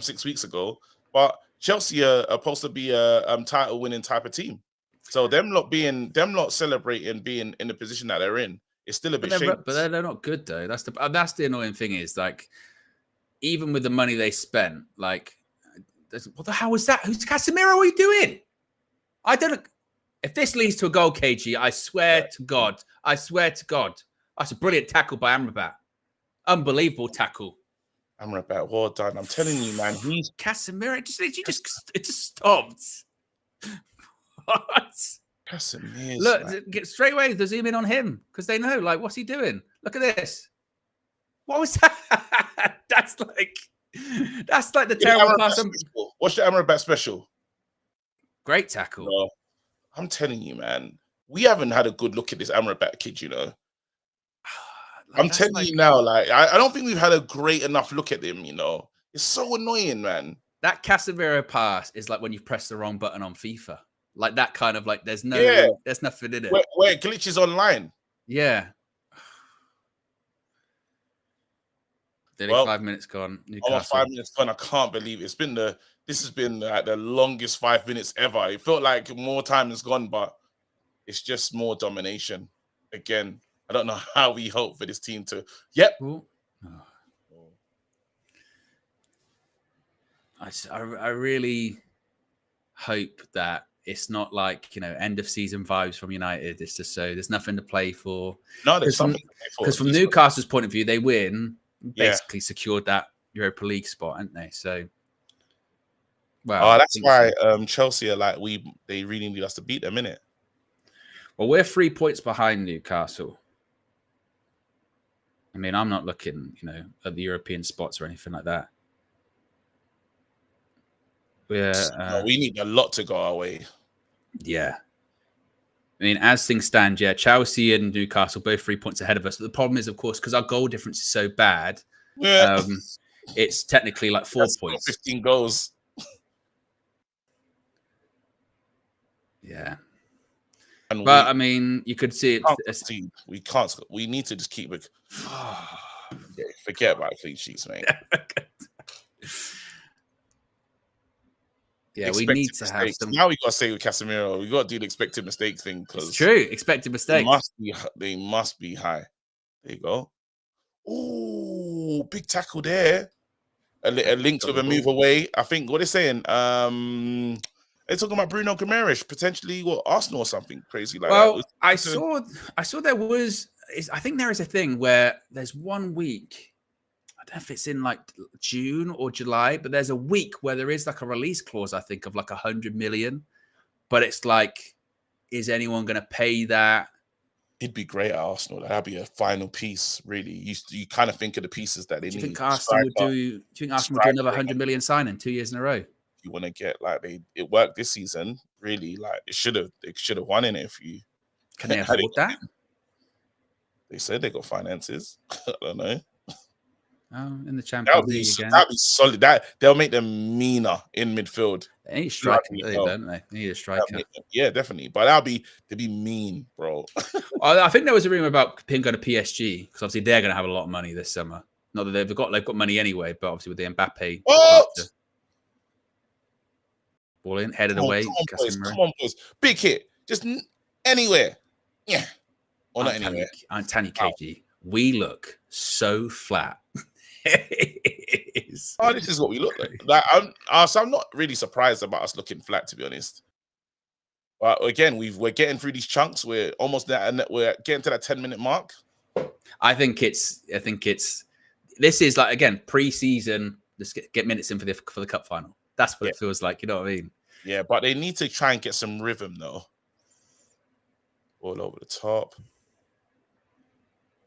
6 weeks ago, but Chelsea are supposed to be a title winning type of team. So them lot celebrating being in the position that they're in is still a bit shameless. But they're not good though. That's the annoying thing is like, even with the money they spent, like, what the hell was that? Who's Casemiro? What are you doing? I don't. If this leads to a goal, KG, I swear to God, that's a brilliant tackle by Amrabat. Unbelievable tackle. Amrabat, well done. I'm telling you, man. He's Casemiro. It just stopped. What? Casemiro. Look, get straight away. They zoom in on him because they know, like, what's he doing? Look at this. What was that? That's like the terrible pass. What's the Amrabat special? Great tackle. No, I'm telling you, man. We haven't had a good look at this Amrabat kid, you know. I'm telling you now, like, I don't think we've had a great enough look at him, you know. It's so annoying, man. That Casemiro pass is like when you press the wrong button on FIFA. Like that kind of like there's nothing in it. Where it glitches online. Yeah. Well, 5 minutes gone. Almost 5 minutes gone. I can't believe it. This has been like the longest 5 minutes ever. It felt like more time has gone, but it's just more domination. Again, I don't know how we hope for this team to. Yep. Oh. I really hope that it's not like, you know, end of season vibes from United. It's just so there's nothing to play for. No, there's something to play for. Because from Newcastle's point of view, they win, basically secured that Europa League spot, haven't they? So, well, that's why Chelsea are like they really need us to beat them, innit? Well, we're 3 points behind Newcastle. I mean, I'm not looking, you know, at the European spots or anything like that. We need a lot to go our way. Yeah. I mean, as things stand, Chelsea and Newcastle both 3 points ahead of us. But the problem is, of course, because our goal difference is so bad, it's technically like 4 points. 15 goals. Yeah. But I mean, you could see it. We can't. We need to just keep it. Forget about clean sheets, mate. Yeah, we need to have some. Now we got to say with Casemiro, we got to do the expected mistakes thing because it's true. Expected mistakes they must be high. There you go. Oh, big tackle there. A link with a move away. I think what they're saying. They're talking about Bruno Guimaraes potentially Arsenal or something crazy like that. Well, I saw there was. I think there is a thing where there's 1 week. I don't know if it's in like June or July, but there's a week where there is like a release clause, I think, of like 100 million. But it's like, is anyone going to pay that? It'd be great at Arsenal. That'd be a final piece, really. You kind of think of the pieces that they need. Do you think Arsenal would do another 100 million signing 2 years in a row? You want to get like it worked this season, really. Like they should have won in it if you can they afford that? They said they got finances. I don't know. In the Champions League again. That'd be solid. They'll make them meaner in midfield. They need a striker, don't they? They need a striker. Yeah, definitely. But they'd be mean, bro. I think there was a rumor about him going to PSG because obviously they're going to have a lot of money this summer. Not that they've got money anyway, but obviously with the Mbappe. Ball in, headed away. Come on, boys. Big hit. Just anywhere. Yeah. Or not anywhere. I'm telling you, KG, we look so flat. This is what we look like. I'm not really surprised about us looking flat, to be honest. But again, we're getting through these chunks. We're almost there, and we're getting to that 10-minute mark. I think it's. This is like again pre-season. Let's get minutes in for the cup final. That's what it feels like. You know what I mean? Yeah, but they need to try and get some rhythm though. All over the top.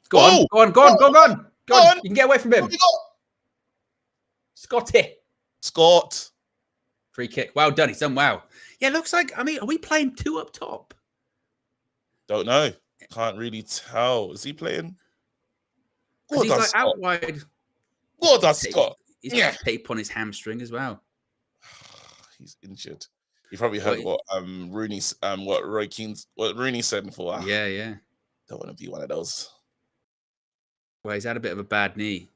Go on. You can get away from him. Scott. Free kick. Well done. He's done well. Yeah, it looks like, are we playing 2 up top? Don't know. Can't really tell. Is he playing? He's like out wide. What does Scott? He's got tape on his hamstring as well. He's injured. You probably heard what Rooney said before. Yeah. Don't want to be one of those. Well, he's had a bit of a bad knee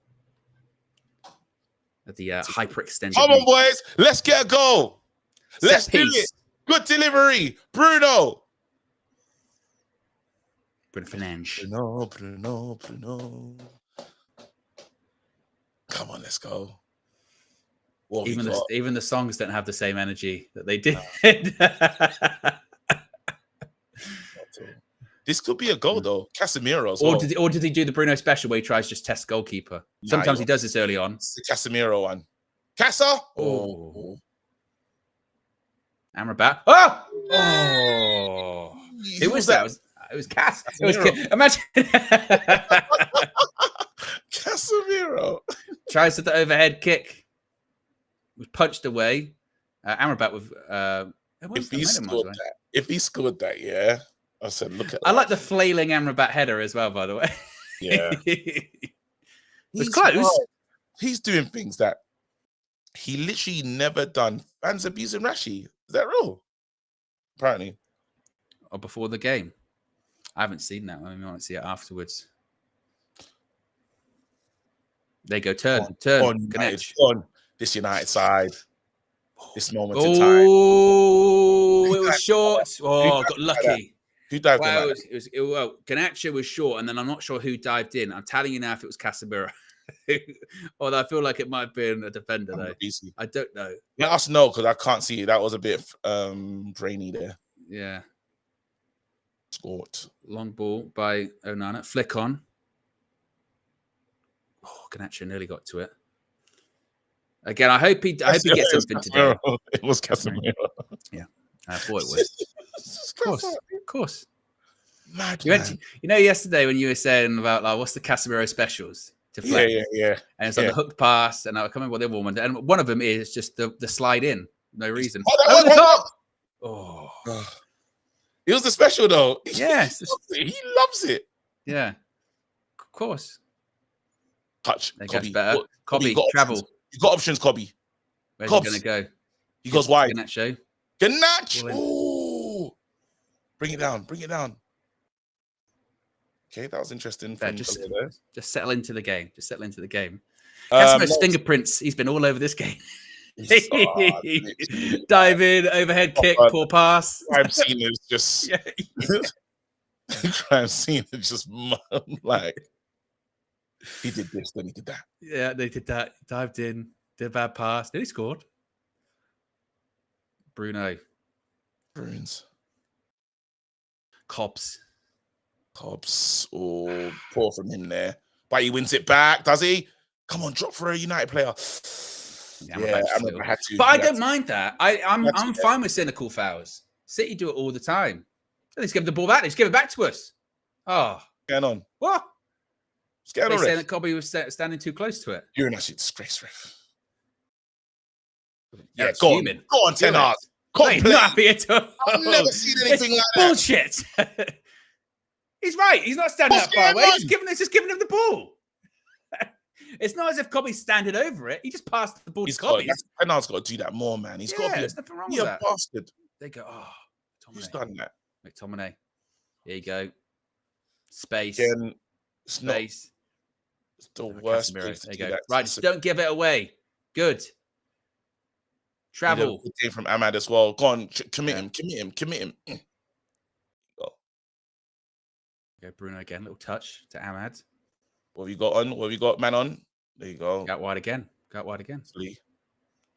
at the hyperextended. Come on, boys. Let's get a goal. Let's do piece. it. Good delivery. Bruno. Bruno Fernandes. Bruno. Come on, let's go. Even the songs don't have the same energy that they did. This could be a goal though. Casemiro as well. Or did he do the Bruno special where he tries just test goalkeeper? Sometimes he does this early on. It's the Casemiro one. Casa. Oh. Amrabat. Oh. Who was that? It was Cass. Imagine. Casemiro. Tries the overhead kick. Was punched away. Amrabat with if he scored that, yeah. I said, look at I like the flailing Amrabat header as well, by the way. Yeah. It's close. Right. He's doing things that he literally never done. Fans abusing Rashi. Is that real? Apparently. Or before the game. I haven't seen that one. I want to see it afterwards. There you go. Turn. On this United side. This moment in time. Oh, it was short. Oh, got lucky. Who dived in? Well, Ganacho was short, and then I'm not sure who dived in. I'm telling you now if it was Casemiro. Although I feel like it might have been a defender, though. Easy. I don't know. Let us know, because I can't see it. That was a bit brainy there. Yeah. Scored. Long ball by Onana. Flick on. Oh, Ganacho nearly got to it. Again, I hope he gets something today. It was Casemiro. Yeah, I thought it was. Of course. Mad, yesterday when you were saying about like what's the Casemiro specials to flex? Yeah. And it's like the hooked pass, and I can't remember what the other one. And one of them is just the slide in, no reason. Over the top. Oh, it was the special though. Yes, he loves it. Yeah, of course. Touch. Gets better. Cobby, travel. You've got options, Cobby. Where's he going to go? He goes wide. Ganacho. Ooh. Bring it down. Okay, that was interesting. Just settle into the game. Casimir's fingerprints. He's been all over this game. Dive in, overhead kick, poor pass. Crime scene is just... Crime scene is just like... He did this, then he did that. Yeah, they did that. Dived in, did a bad pass. Then he scored. Bruno. Bruins. Cobbs. Oh, poor from him there. But he wins it back, does he? Come on, drop for a United player. Yeah, I had to. But I don't mind that. I'm fine with cynical fouls. City do it all the time. Let's give the ball back. Let's give it back to us. Oh. What's going on? What? They're saying that Cobby was standing too close to it. You're an absolute disgrace, ref. Yeah, go on, Ten Hag. Not happy at all. I've never seen anything like that. Bullshit. He's right. He's not standing that far away. He's just giving him the ball. It's not as if Cobby's standing over it. He just passed the ball to Cobby. Ten Hag's got to do that more, man. He's got to be there's nothing wrong with that. Bastard. They go, Who's done that? McTominay. Here you go. Space. Again, Space. It's the worst. There you go. Right, just don't give it away. Good. Travel. Good game from Ahmad as well. Go on, commit him. Go Bruno again. Little touch to Ahmad. What have you got on? What have you got, man, on? There you go. Go out wide again. Lee.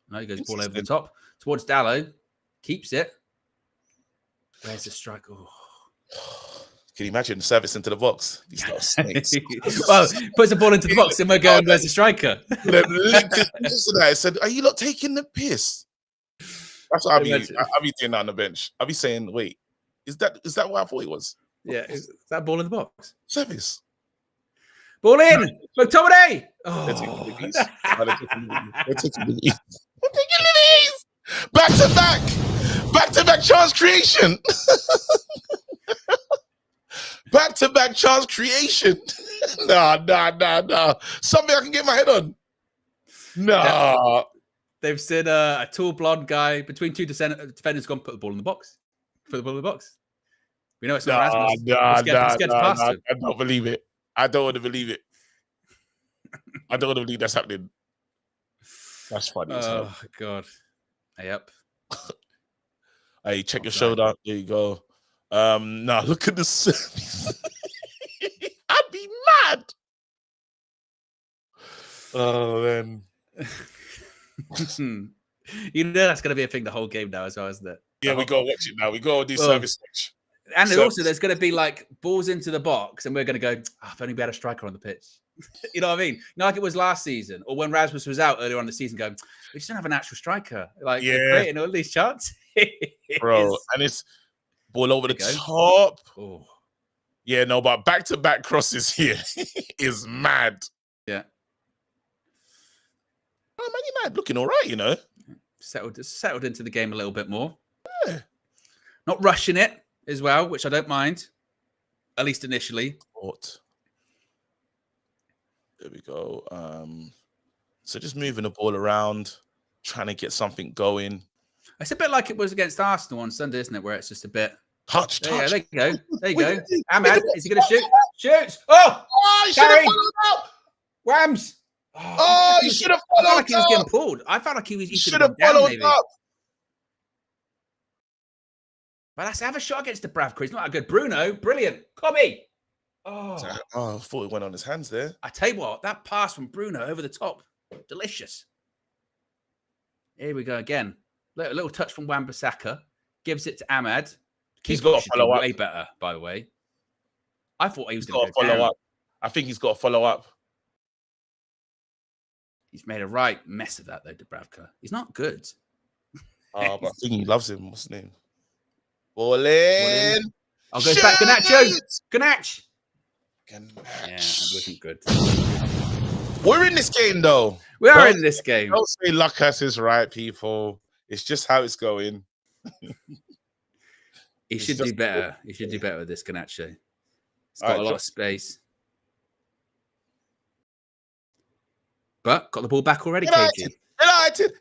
No, he goes ball over the top. Towards Dallo. Keeps it. There's the strike. Oh. Can you imagine service into the box? These little snakes. Well, puts the ball into the box and we're going, where's the striker? I said, are you not taking the piss? That's what I'll be doing on the bench. I'll be saying, wait, is that what I thought it was? Yeah, is that ball in the box? Service. Ball in! McTominay! They're taking the leads. Back to back chance creation. Back-to-back chance creation. Nah. Something I can get my head on. Nah. They've said a tall blonde guy between two defenders gone put the ball in the box. We know it's not Rasmus. Nah. I don't believe it. I don't want to believe it. I don't believe that's happening. That's funny as hell. Oh, God. Yep. Hey, check your shoulder. There you go. Now look at this. I'd be mad. Oh, man. You know that's going to be a thing the whole game now as well, isn't it? Yeah, we got to watch it now. We got to do service watch. And also, there's going to be like balls into the box, and we're going to go, if only we had a striker on the pitch. You know what I mean? Not like it was last season, or when Rasmus was out earlier on the season going, we just don't have an actual striker. Like, they're creating all these chances. Bro, and it's ball over the top. Oh. Yeah, no, but back-to-back crosses here is mad. Yeah. Oh, Man United looking all right, you know. Settled into the game a little bit more. Yeah. Not rushing it as well, which I don't mind, at least initially. There we go. So just moving the ball around, trying to get something going. It's a bit like it was against Arsenal on Sunday, isn't it? Where it's just a bit touch. There you go. There you go. Ahmad, is he going to shoot? Shoots! Oh, he should have followed up. Whams! Oh, he should have followed up. I felt like he was getting pulled. I felt like he should have followed up. Well, let's have a shot against the Bravco. He's not that good. Bruno, brilliant. Cobby. Oh, I thought it went on his hands there. I tell you what, that pass from Bruno over the top, delicious. Here we go again. A little touch from Wan-Bissaka. Gives it to Ahmad. He's got to follow up. Way better, by the way. I thought he was going to follow up. I think he's got to follow up. He's made a right mess of that, though, Dubravka. He's not good. Oh, but I think he loves him. What's his name? Ball in. I'll go back. Ganacho. Ganach. Yeah, that wasn't good. We're in this game, though. We are in this game. Don't say luck has his right, people. It's just how it's going. He should do better. He should do better with this Ganacho. He's got a lot of space. But got the ball back already, KG.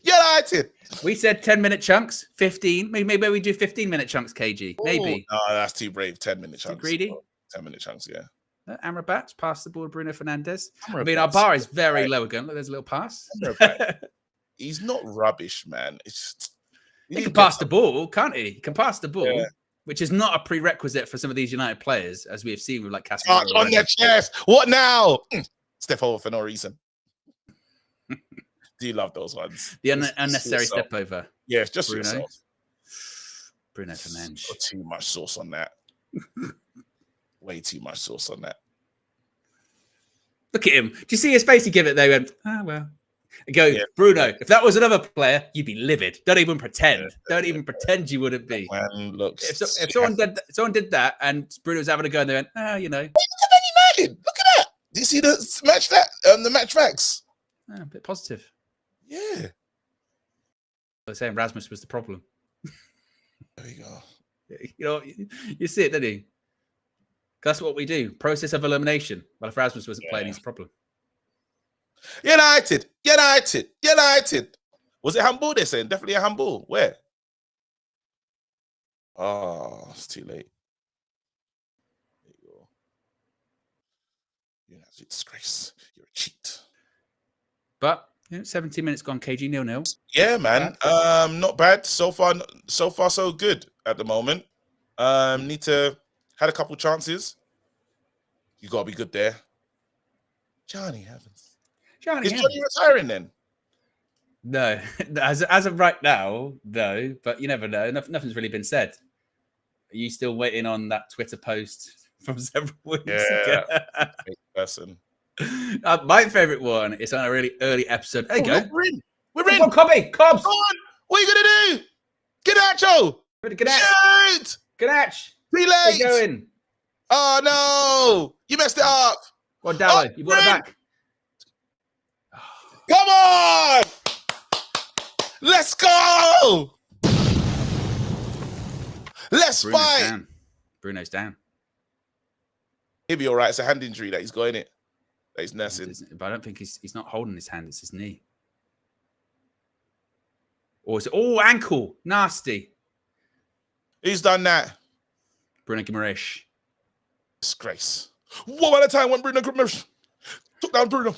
United. We said 10-minute chunks, 15. Maybe we do 15-minute chunks, KG. Maybe. No, that's too brave. 10-minute chunks. Too greedy? 10-minute chunks, yeah. Amrabat pass the ball to Bruno Fernandes. I mean, our bar is very low again. Look, there's a little pass. He's not rubbish, man. It's just, he can pass the ball, can't he? He can pass the ball, which is not a prerequisite for some of these United players, as we have seen with like Casemiro. On their chest. What now? Step over for no reason. Do you love those ones? The unnecessary step over. Yeah, it's just Bruno Fernandes. Too much sauce on that. Way too much sauce on that. Look at him. Do you see his face? He give it there. He went, well. And go, Bruno, if that was another player, you'd be livid. Don't even pretend. Don't even pretend you wouldn't be. Man, look. If someone did that and Bruno was having a go and they went, you know. Look at that. Do you see the match facts? A bit positive. Yeah. They're saying Rasmus was the problem. There you go. You know, you see it, don't you? That's what we do. Process of elimination. Well, if Rasmus wasn't playing, he's a problem. United. Was it handball they're saying? Definitely a handball. Where? Oh, it's too late. There you go. You're a disgrace. You're a cheat. But 17 minutes gone, KG 0-0. Yeah, man. Not bad. So far so good at the moment. Had a couple chances. You gotta be good there. Johnny Evans. Is Johnny retiring then? No. As of right now, no. But you never know. Nothing's really been said. Are you still waiting on that Twitter post from several weeks ago? Person. My favourite one is on a really early episode. There you go. We're in. Come on, Cobby. Cobbs. Come on. What are you going to do? Ganacho. Shoot. Ganach. Too late. Where you going? Oh, no. You messed it up. Go on, Dallo. You've got it back. Come on. Let's go. Let's fight. Bruno's down. He'll be all right. It's a hand injury that he's got in it. That he's nursing. But I don't think he's not holding his hand. It's his knee. Or is it? Oh, ankle. Nasty. Who's done that? Bruno Guimaraes. Disgrace. One at a time when Bruno Guimaraes took down Bruno.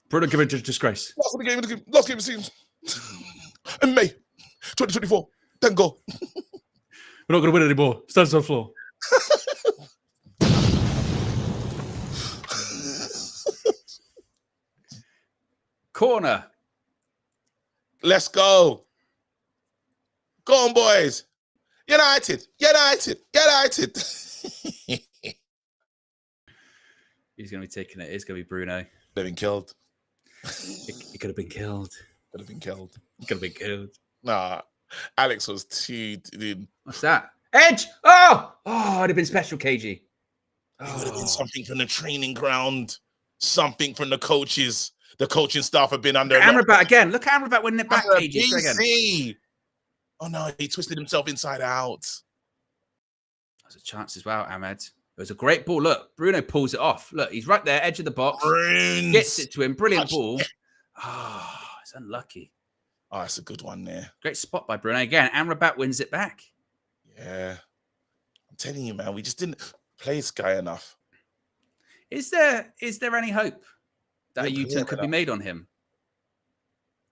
Bruno Guimaraes disgrace. Last game of the season. In May 2024. Then go. We're not going to win anymore. Stands on the floor. Corner. Let's go. Go on, boys. United. He's going to be taking it. It's going to be Bruno. They've been killed. He could have been killed. Could have been killed. Could have been killed. Nah. Alex was too... What's that? Edge! Oh! Oh, it'd have been special, KG. It would have been something from the training ground. Something from the coaches. The coaching staff have been under... Amrabat again. Look at Amrabat winning it back, KG. Again. Oh, no. He twisted himself inside out. There's a chance as well, Ahmed. It was a great ball. Look, Bruno pulls it off. Look, he's right there, edge of the box. Bruins. Gets it to him. Brilliant ball. Oh, it's unlucky. Oh, that's a good one there. Great spot by Bruno. Again, Amrabat wins it back. Yeah. I'm telling you, man, we just didn't play this guy enough. Is there any hope that a U-turn could be made on him?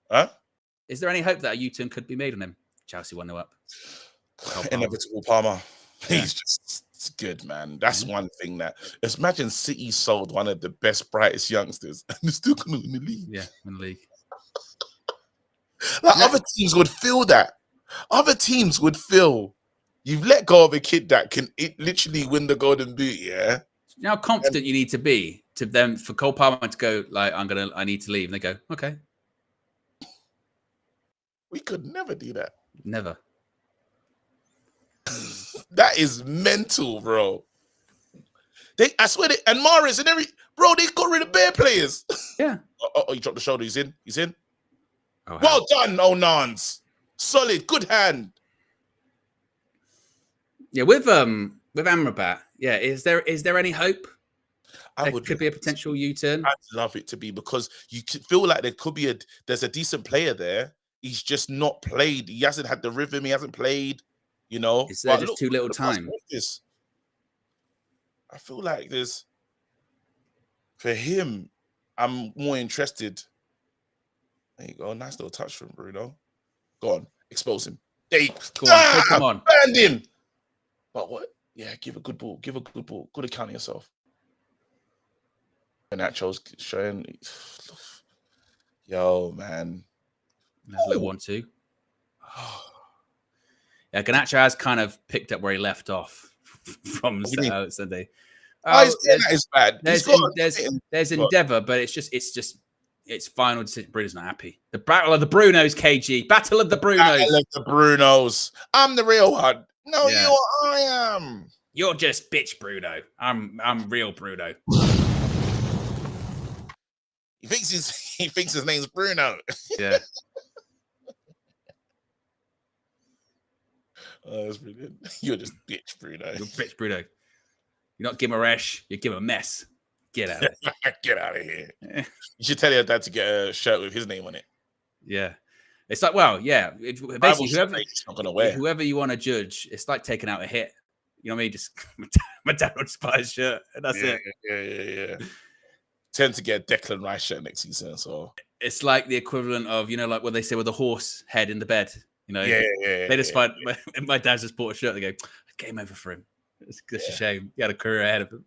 Huh? Is there any hope that a U-turn could be made on him? Chelsea 1-0 up. Inevitable Palmer. Yeah. He's just good, man. That's one thing that... Imagine City sold one of the best, brightest youngsters and they're still going to win the league. Yeah, in the league. Like, other teams would feel that. Other teams would feel you've let go of a kid that can literally win the Golden Boot, yeah? You know how confident you need to be to them for Cole Palmer to go, like, I need to leave. And they go, okay. We could never do that. Never. That is mental, bro. I swear and Mahrez and they got rid of bare players. Yeah. Oh, he dropped the shoulder. He's in. Oh, well done, Onans. Solid, good hand. Yeah, with Amrabat, yeah, is there any hope? Could be a potential U-turn. I'd love it to be, because you could feel like there could be there's a decent player there. He's just not played. He hasn't had the rhythm. He hasn't played. You know, Is there just too little time? I feel like for him, I'm more interested. There you go. Nice little touch from Bruno. Go on. Expose him. Come on. Banned him. But what? Yeah, give a good ball. Give a good ball. Good account of yourself. And Nacho's showing. Yo, man. There's a little 1-2. Yeah, Garnacho has kind of picked up where he left off from Sunday. That is bad. There's endeavour, but it's final decision. Bruno's not happy. The battle of the Brunos, KG. Battle of the Brunos. Battle of the Brunos. I'm the real one. No, yeah. I am. You're just bitch Bruno. I'm real Bruno. He thinks his name's Bruno. Yeah. Oh, that's brilliant. You're just bitch Bruno. You're bitch Bruno. You're not Guimaraes. You're Guimaraes. Get out of here. Get out of here. You should tell your dad to get a shirt with his name on it. Yeah. It's like, well, yeah. Basically, whoever you want to judge, it's like taking out a hit. You know what I mean? Just my dad would just buy a shirt, and that's it. Yeah. Tend to get a Declan Rice shirt next season. So it's like the equivalent of, like what they say with a horse head in the bed. They just find my dad's just bought a shirt. They go, game over for him. It's a shame. He had a career ahead of him.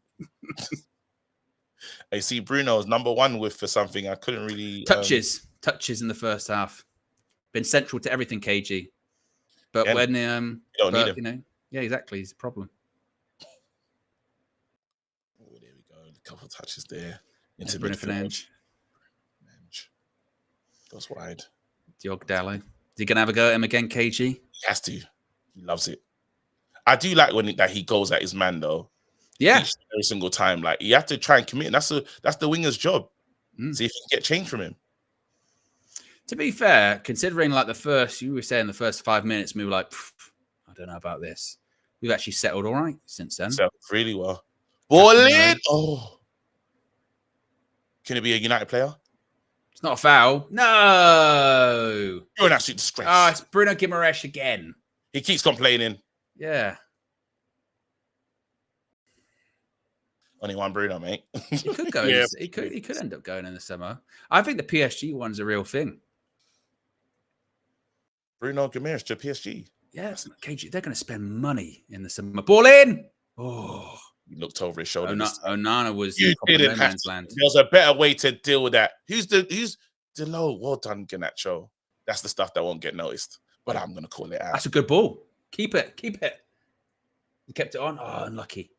I see Bruno's number one for something I couldn't really touches in the first half. Been central to everything, KG. But when you don't need him. Yeah, exactly. He's a problem. Oh, there we go. A couple of touches there. Into Bruno Fernandes. Goes wide. Diog Dallo. Is he gonna have a go at him again, KG? He has to. He loves it. I do like that he goes at his man though. Yeah. Every single time. Like, you have to try and commit. And that's the winger's job. See if you can get change from him. To be fair, considering like you were saying the first 5 minutes, we were like, I don't know about this. We've actually settled all right since then. Settled really well. Ball in. Oh. Can it be a United player? It's not a foul. No. You're an absolute disgrace. Oh, it's Bruno Guimaraes again. He keeps complaining. Yeah. Only one Bruno, mate. He could go. Yeah. He could end up going in the summer. I think the PSG one's a real thing. Bruno Gomes to PSG. Yeah, KG, they're going to spend money in the summer. Ball in. Oh, He looked over his shoulder. Onana was You didn't have to. land. There's a better way to deal with that. Who's Delo? Well done, Garnacho. That's the stuff that won't get noticed. But I'm going to call it out. That's a good ball. Keep it. He kept it on. Oh, unlucky.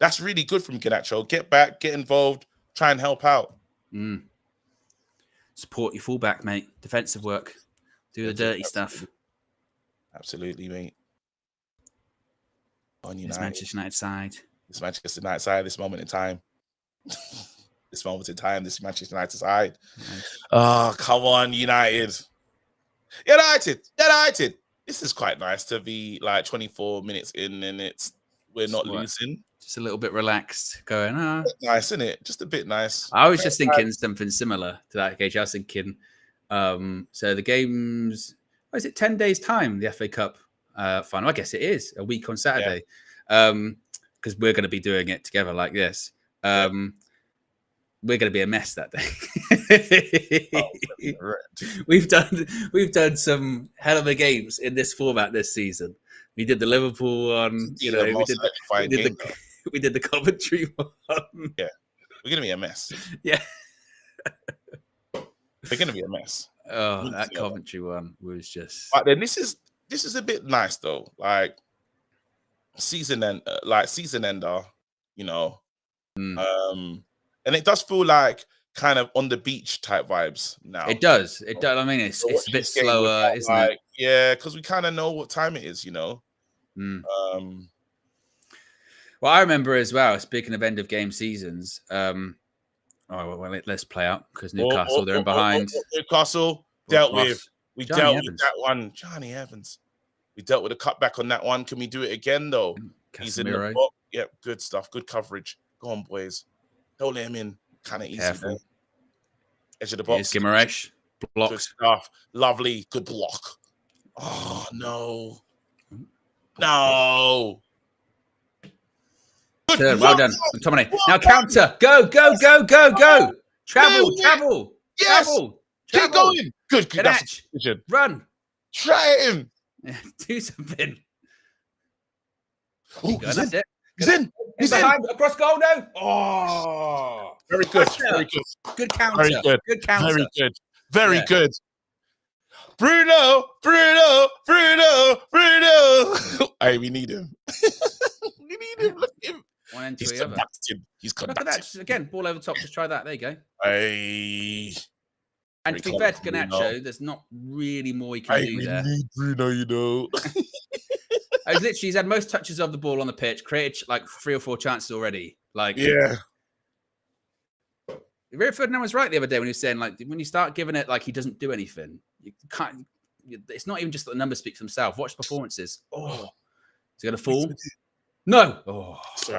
That's really good from Garnacho. Get back, get involved, try and help out. Support your fullback, mate. Defensive work. Do the dirty stuff. Absolutely, mate. On United. This Manchester United side. This Manchester United side, this moment in time. This moment in time, this Manchester United side. Nice. Oh, come on, United. United. This is quite nice to be like 24 minutes in and we're not losing. Just a little bit relaxed, going, nice, isn't it? Just a bit nice. I was just thinking something similar to that, Gage. I was thinking, so the game's, is it 10 days' time, the FA Cup final? I guess it is, a week on Saturday. Because we're going to be doing it together like this. We're going to be a mess that day. We've done some hell of a games in this format this season. We did the Liverpool one. We did the Coventry one. Yeah, we're going to be a mess. Yeah, we're going to be a mess. Oh, that Coventry one was just. But then this is a bit nice though, like season ender, you know. And it does feel like kind of on the beach type vibes now. It does. I mean, it's a bit slower, isn't it? Yeah, because we kind of know what time it is, you know. Well, I remember as well, speaking of end of game seasons, let's play out because Newcastle, they're in behind. Newcastle dealt with. We dealt with that one. Johnny Evans. We dealt with a cutback on that one. Can we do it again, though? He's in the box. Yep, good stuff. Good coverage. Go on, boys. Don't let him in. Kind of easy. Careful. Edge of the box. Guimaraes. Blocked. Good stuff. Lovely. Good block. Oh, no. No. Good, well done. McTominay. Now counter. Go. Travel. Yes. Travel. Keep going. Good. That's run. Try him. Do something. Oh, that's it. He's in. He's behind. Across goal now. Oh. Very good. Good counter. Good counter. Very good. Very good. Bruno. Hey, we need him. We need him. Look at him. One end to the other. He's conducted. Look at that. Again, ball over the top. Just try that. There you go. And to be fair to Garnacho, there's not really more he can do there. Need Bruno, you know. He's had most touches of the ball on the pitch, created like 3 or 4 chances already. Yeah. Rio Ferdinand was right the other day when he was saying, like, when you start giving it like he doesn't do anything, you can't. It's not even just that the numbers speak for themselves. Watch the performances. Oh, is he going to fall? No. Oh, it's all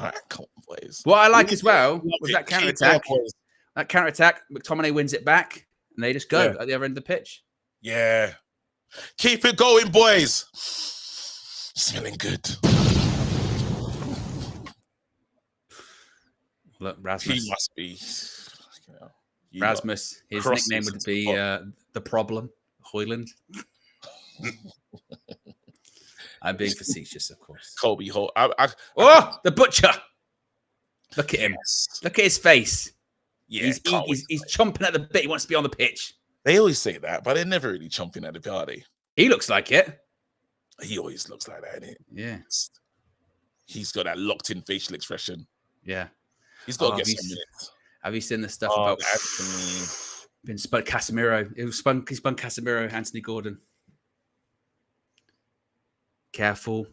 right. Come on, boys. What I like as well was that counter-attack. That counter-attack, McTominay wins it back, and they just go at the other end of the pitch. Yeah. Keep it going, boys. Smelling good. Look, Rasmus. He must be. Rasmus. His nickname would be the problem. Hoyland. I'm being facetious, of course. Kobe Holt. The butcher. Look at him. Yes. Look at his face. Yeah, he's chomping at the bit. He wants to be on the pitch. They always say that, but they're never really chomping at the bit, are they? He looks like it. He always looks like that, innit? Yeah. He's got that locked-in facial expression. Yeah. He's got to get some minutes. Have you seen the stuff about been spun Casemiro? He spun Casemiro, Anthony Gordon. Careful.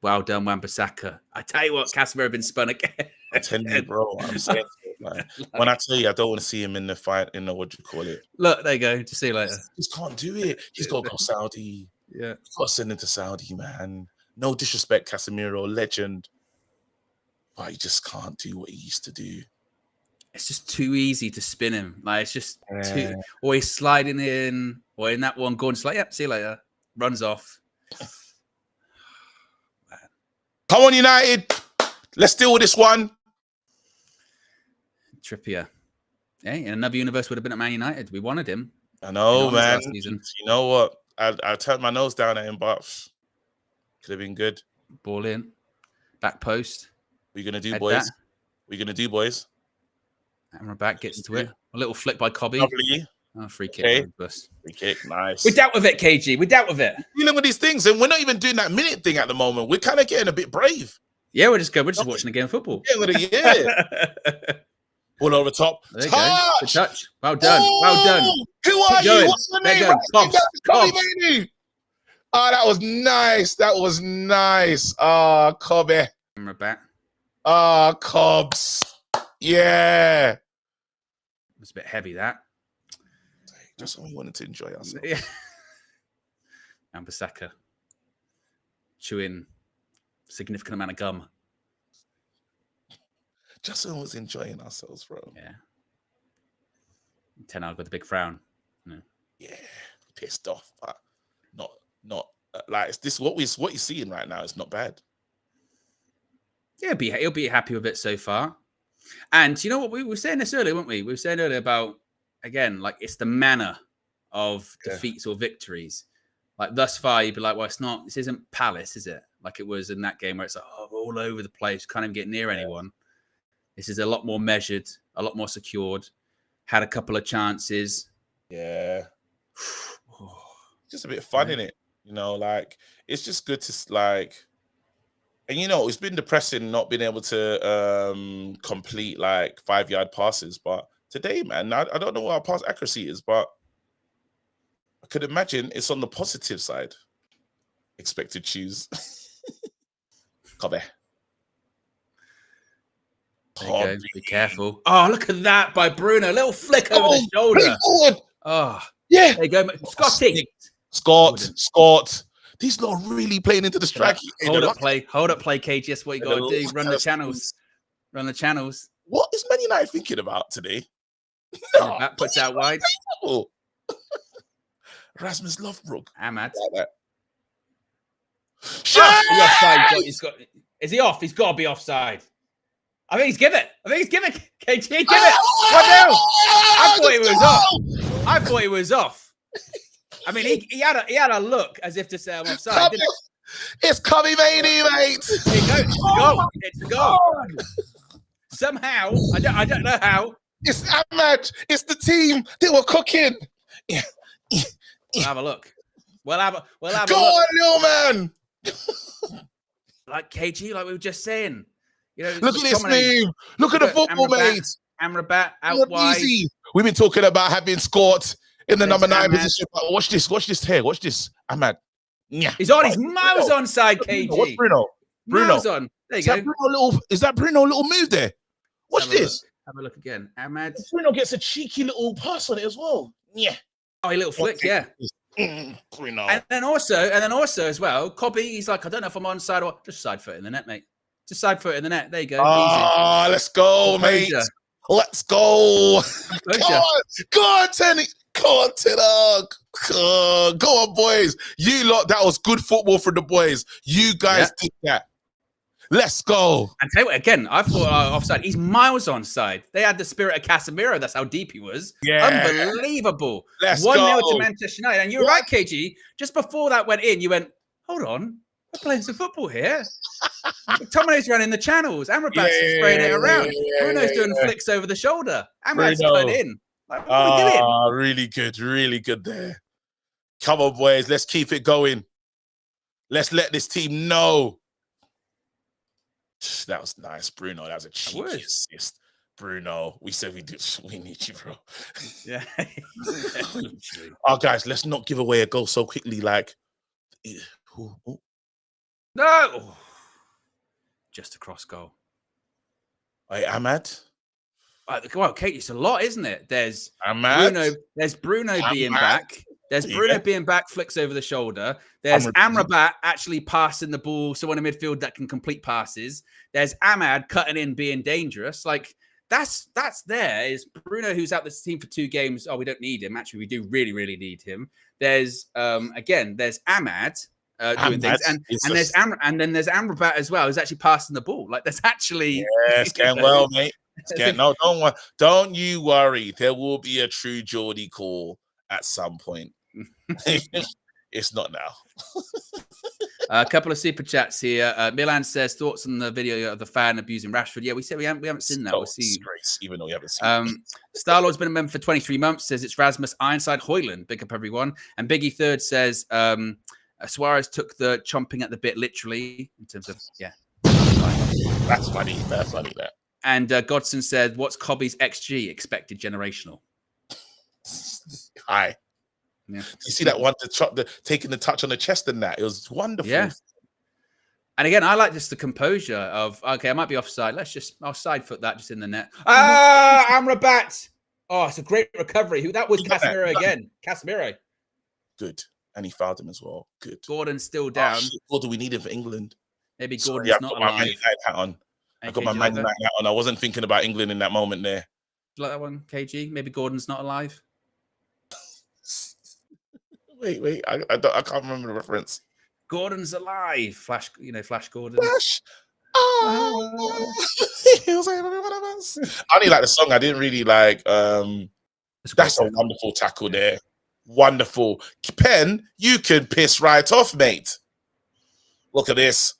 Well done, Wan-Bissaka. I tell you what, Casemiro been spun again. I tell you, bro. I'm saying, when I tell you, I don't want to see him in the fight. In the what do you call it? Look, there you go. Just see you later. He just can't do it. He's got to go Saudi. Yeah, he's got to send him to Saudi, man. No disrespect, Casemiro, legend, but he just can't do what he used to do. It's just too easy to spin him. Like it's just too. Or he's sliding in, or in that one, going like, "Yep, see you later." Runs off. Come on, United. Let's deal with this one. Trippier. Hey, in another universe would have been at Man United. We wanted him. I know, man. Last season. You know what? I turned my nose down at him, but could have been good. Ball in. Back post. We're going to do, boys. We're going to do, boys. Amrabat gets to it. A little flick by Cobby. Lovely. Oh, free kick. Okay. Free kick. Nice. We dealt with it, KG. We dealt with it. Dealing with these things, and we're not even doing that minute thing at the moment. We're kind of getting a bit brave. Yeah, we're just watching a game of football. Yeah. Ball over top. There you go. Good touch. Well done. Well done. Who are you? What's your name? Cobbs. Oh, that was nice. That was nice. Oh, Cobby. Amrabat. Oh, Cobbs. Yeah. It's a bit heavy, that. Just when we wanted to enjoy ourselves. Yeah. And Bissaka chewing a significant amount of gum. Just when we was enjoying ourselves, bro. Yeah. Ten Hag with a big frown. Yeah. Pissed off, but not like it's this. What you're seeing right now is not bad. Yeah, he'll be happy with it so far. And you know what? We were saying this earlier, weren't we? We were saying earlier about, again, like it's the manner of defeats or victories. Like thus far, you'd be like, well, this isn't Palace, is it? Like it was in that game where it's like, all over the place, can't even get near anyone. This is a lot more measured, a lot more secured. Had a couple of chances. Yeah. Just a bit of fun in it. You know, like it's just good to like, and you know, it's been depressing not being able to complete like 5-yard passes. But today, man, I don't know what our pass accuracy is, but I could imagine it's on the positive side. Expected choose. Cobby. There you go. Be careful. Oh, look at that by Bruno. Little flick over the shoulder. Oh, yeah. There you go. Scotty. Scott. These lot are really playing into the strike. Hold up play, KG. That's what you got to do. Run the channels. Run the channels. What is Man United thinking about today? That puts out wide. Rasmus Lovbrook. Ahmad. Like offside. Is he off? He's got to be offside. I think he's give it. KG, give it. 1-0. I thought he was off. I mean, he had a look as if to say I'm offside. It's Cubby Maney, mate. There you go. It's a goal. Somehow, I don't know how. It's Ahmad. It's the team. They were cooking. Yeah. We'll have a look. We'll have a Go look. on, little man. Like KG, like we were just saying. You know, look at this team. Look at the football, mate. Amrabat out wide. Easy. We've been talking about having scored in the number 9 position. Watch this here. Watch this. Ahmad. Yeah. He's on. He's miles onside, KG. What's Bruno? Miles on. There you go. Is that Bruno little move there? Watch this. Have a look again. Ahmad. Bruno gets a cheeky little pass on it as well. Yeah. Oh, a little flick, yeah. Bruno. And then also as well, Cobby, he's like, I don't know if I'm onside or just side foot in the net, mate. Just side foot in the net. There you go. Ah, let's go, mate. Let's go. Go on, Tenny. Go on, Tenny. Go on, boys. You lot, that was good football for the boys. You guys did that. Let's go. And tell you what, again, I thought offside. He's miles onside. They had the spirit of Casemiro. That's how deep he was. Yeah. Unbelievable. Let's 1-0 go. to Manchester United. And you're right, KG. Just before that went in, you went, hold on. We're playing some football here. McTominay's running the channels. Amrabat's spraying it around. Bruno's doing flicks over the shoulder. Amrabat's cut in. Like, what are we doing? Really good there. Come on, boys. Let's keep it going. Let's let this team know. That was nice, Bruno. That was a cheeky assist. Bruno, we said we need you, bro. Yeah. Oh, guys, let's not give away a goal so quickly. Like, no, just a cross goal. Hey, Ahmad. Well, Kate, it's a lot, isn't it? There's Ahmad. Bruno being back. There's Bruno being back, flicks over the shoulder. There's Amrabat actually passing the ball, someone in midfield that can complete passes. There's Ahmad cutting in, being dangerous. Like that's there. Is Bruno, who's out this team for 2 games? Oh, we don't need him. Actually, we do really, really need him. There's there's Ahmad, doing things, and then there's Amrabat as well, who's actually passing the ball. Like there's actually it's going well, mate. No, don't you worry. There will be a true Geordie call at some point. It's not now. A couple of super chats here. Milan says thoughts on the video of the fan abusing Rashford. Yeah, we said we haven't seen that. We'll see. Disgrace, even though we haven't seen. Starlord's been a member for 23 months. Says it's Rasmus Ironside Hoyland. Big up everyone. And Biggie Third says Suarez took the chomping at the bit literally in terms of That's funny. That's funny. That. And Godson said, "What's Cobby's XG expected generational?" High. Yeah. You see that one, taking the touch on the chest and that? It was wonderful. Yeah. And again, I like just the composure of, okay, I might be offside. I'll side foot that just in the net. Amrabat. Oh, it's a great recovery. That was Casemiro again. Casemiro. Good. And he fouled him as well. Good. Gordon's still down. What do we need him for England? Maybe Gordon's not alive. My Man United hat on. I got my Man United hat on. I wasn't thinking about England in that moment there. Do you like that one, KG? Maybe Gordon's not alive. Wait. I can't remember the reference. Gordon's alive. Flash Gordon. Flash. Oh. He was like everyone of us. I only like the song. I didn't really like. That's a wonderful tackle there. Wonderful. Pen, you can piss right off, mate. Look at this.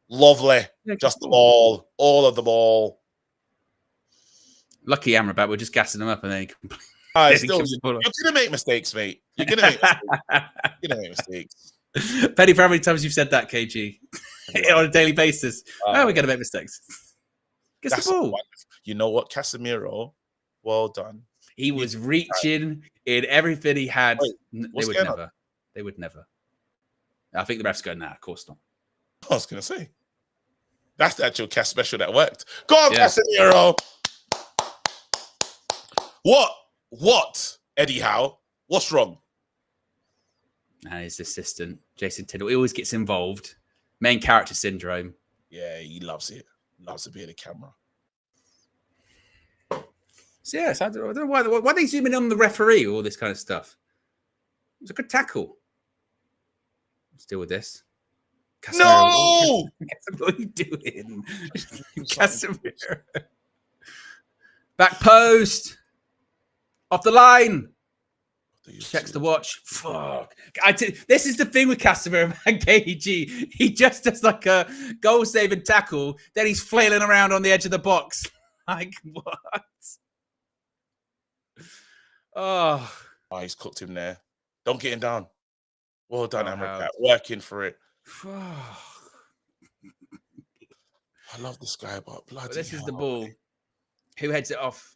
Lovely. Just the ball. All of the ball. Lucky Amrabat. We're just gassing them up and then you're going to make mistakes, mate. You're going to make mistakes. Penny, for how many times you've said that, KG? On a daily basis. We're going to make mistakes. Gets the ball. Wonderful. You know what? Casemiro, well done. He was reaching in everything he had. Wait, they would never. I think the ref's going, nah, of course not. I was going to say. That's the actual cast special that worked. Go on, Casemiro. What, Eddie Howe? What's wrong? And his assistant, Jason Tindall, he always gets involved. Main character syndrome. Yeah, he loves it. Loves to be in the camera. So yes, I don't know why they zoom in on the referee, all this kind of stuff. It was a good tackle. Let's deal with this. Casemiro, no! What are you doing? Casemiro. Back post. Off the line. Checks the watch. Fuck. This is the thing with Casemiro and KG. He just does like a goal-saving tackle, then he's flailing around on the edge of the box. Like, what? Oh, he's cooked him there. Don't get him down. Well done, Amrabat. Working for it. I love this guy, but bloody this is the ball. Who heads it off?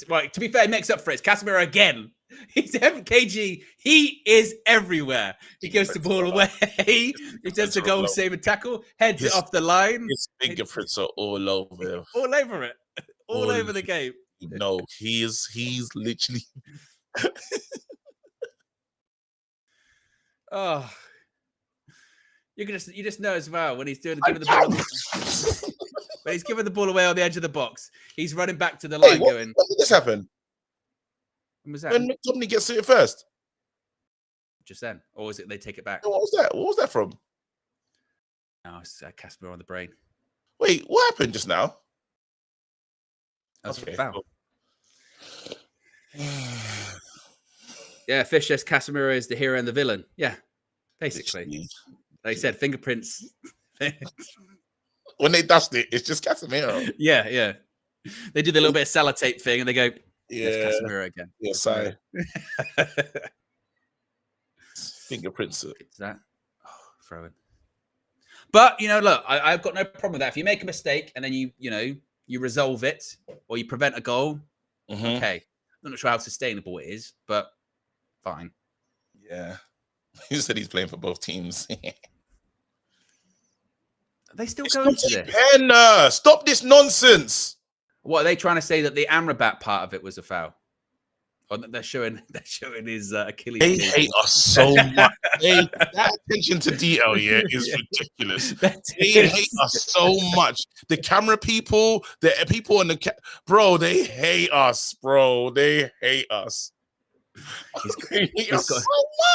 Right, to be fair, he makes up for it. It's Casemiro again. He's KG. He is everywhere. He gives the ball away. He does the goal saving tackle, heads it off the line. His fingerprints are all over him. All over it. All over the game. No, he's literally. Oh, you just know as well when he's giving the ball. When he's giving the ball away on the edge of the box, he's running back to the line going. When did this happen? When was that? When McTominay gets to it first. Just then, or is it they take it back? What was that? What was that from? No, it's Casemiro on the brain. Wait, what happened just now? That's a foul. Yeah, Fish says Casemiro is the hero and the villain. Yeah, basically. Like I said, fingerprints. When they dust it, it's just Casemiro. Yeah. They do the little bit of sellotape thing and they go, it's Casemiro again. Yes, I. Fingerprints. It's that. Oh, throw in. But, look, I've got no problem with that. If you make a mistake and then you resolve it or you prevent a goal, okay. I'm not sure how sustainable it is, but fine. Yeah. He said he's playing for both teams. Are they still going to this? McKenna, stop this nonsense. What are they trying to say, that the Amrabat part of it was a foul? Or that they're showing his Achilles. They hate us so much. That attention to detail, is ridiculous. They hate us so much. The camera people, the people on the bro, they hate us, bro. They hate us. They hate us so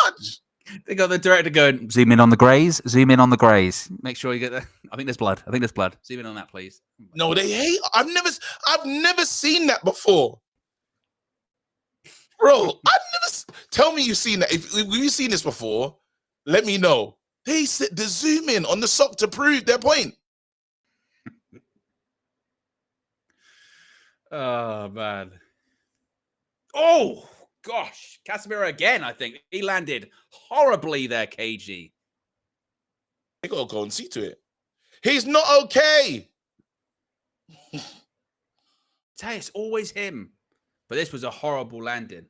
much. They got the director going, zoom in on the greys, zoom in on the greys. Make sure you get the. I think there's blood. I think there's blood. Zoom in on that, please. No, they hate. I've never seen that before. Bro, tell me you've seen that. If you've seen this before, let me know. They said the zoom in on the sock to prove their point. Oh, man. Oh, gosh. Casemiro again, I think. He landed horribly there, KG. They got to go and see to it. He's not okay. Tell you, it's always him. But this was a horrible landing.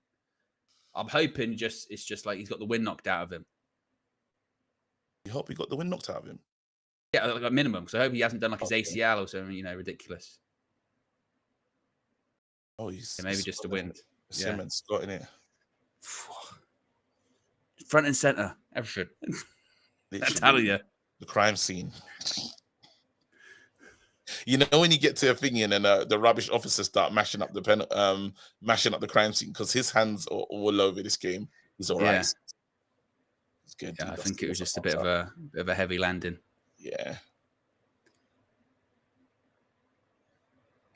I'm hoping it's just like he's got the wind knocked out of him. You hope he got the wind knocked out of him? Yeah, like a minimum. So I hope he hasn't done like his ACL or something, ridiculous. Oh, he's maybe just the wind. Simmons got in it. Front and center, everything. I'm telling you. The crime scene. You know when you get to a thing and then the rubbish officers start mashing up the crime scene because his hands are all over this game. He's all right. It's good. Yeah, I think it was just a bit of a heavy landing. Yeah.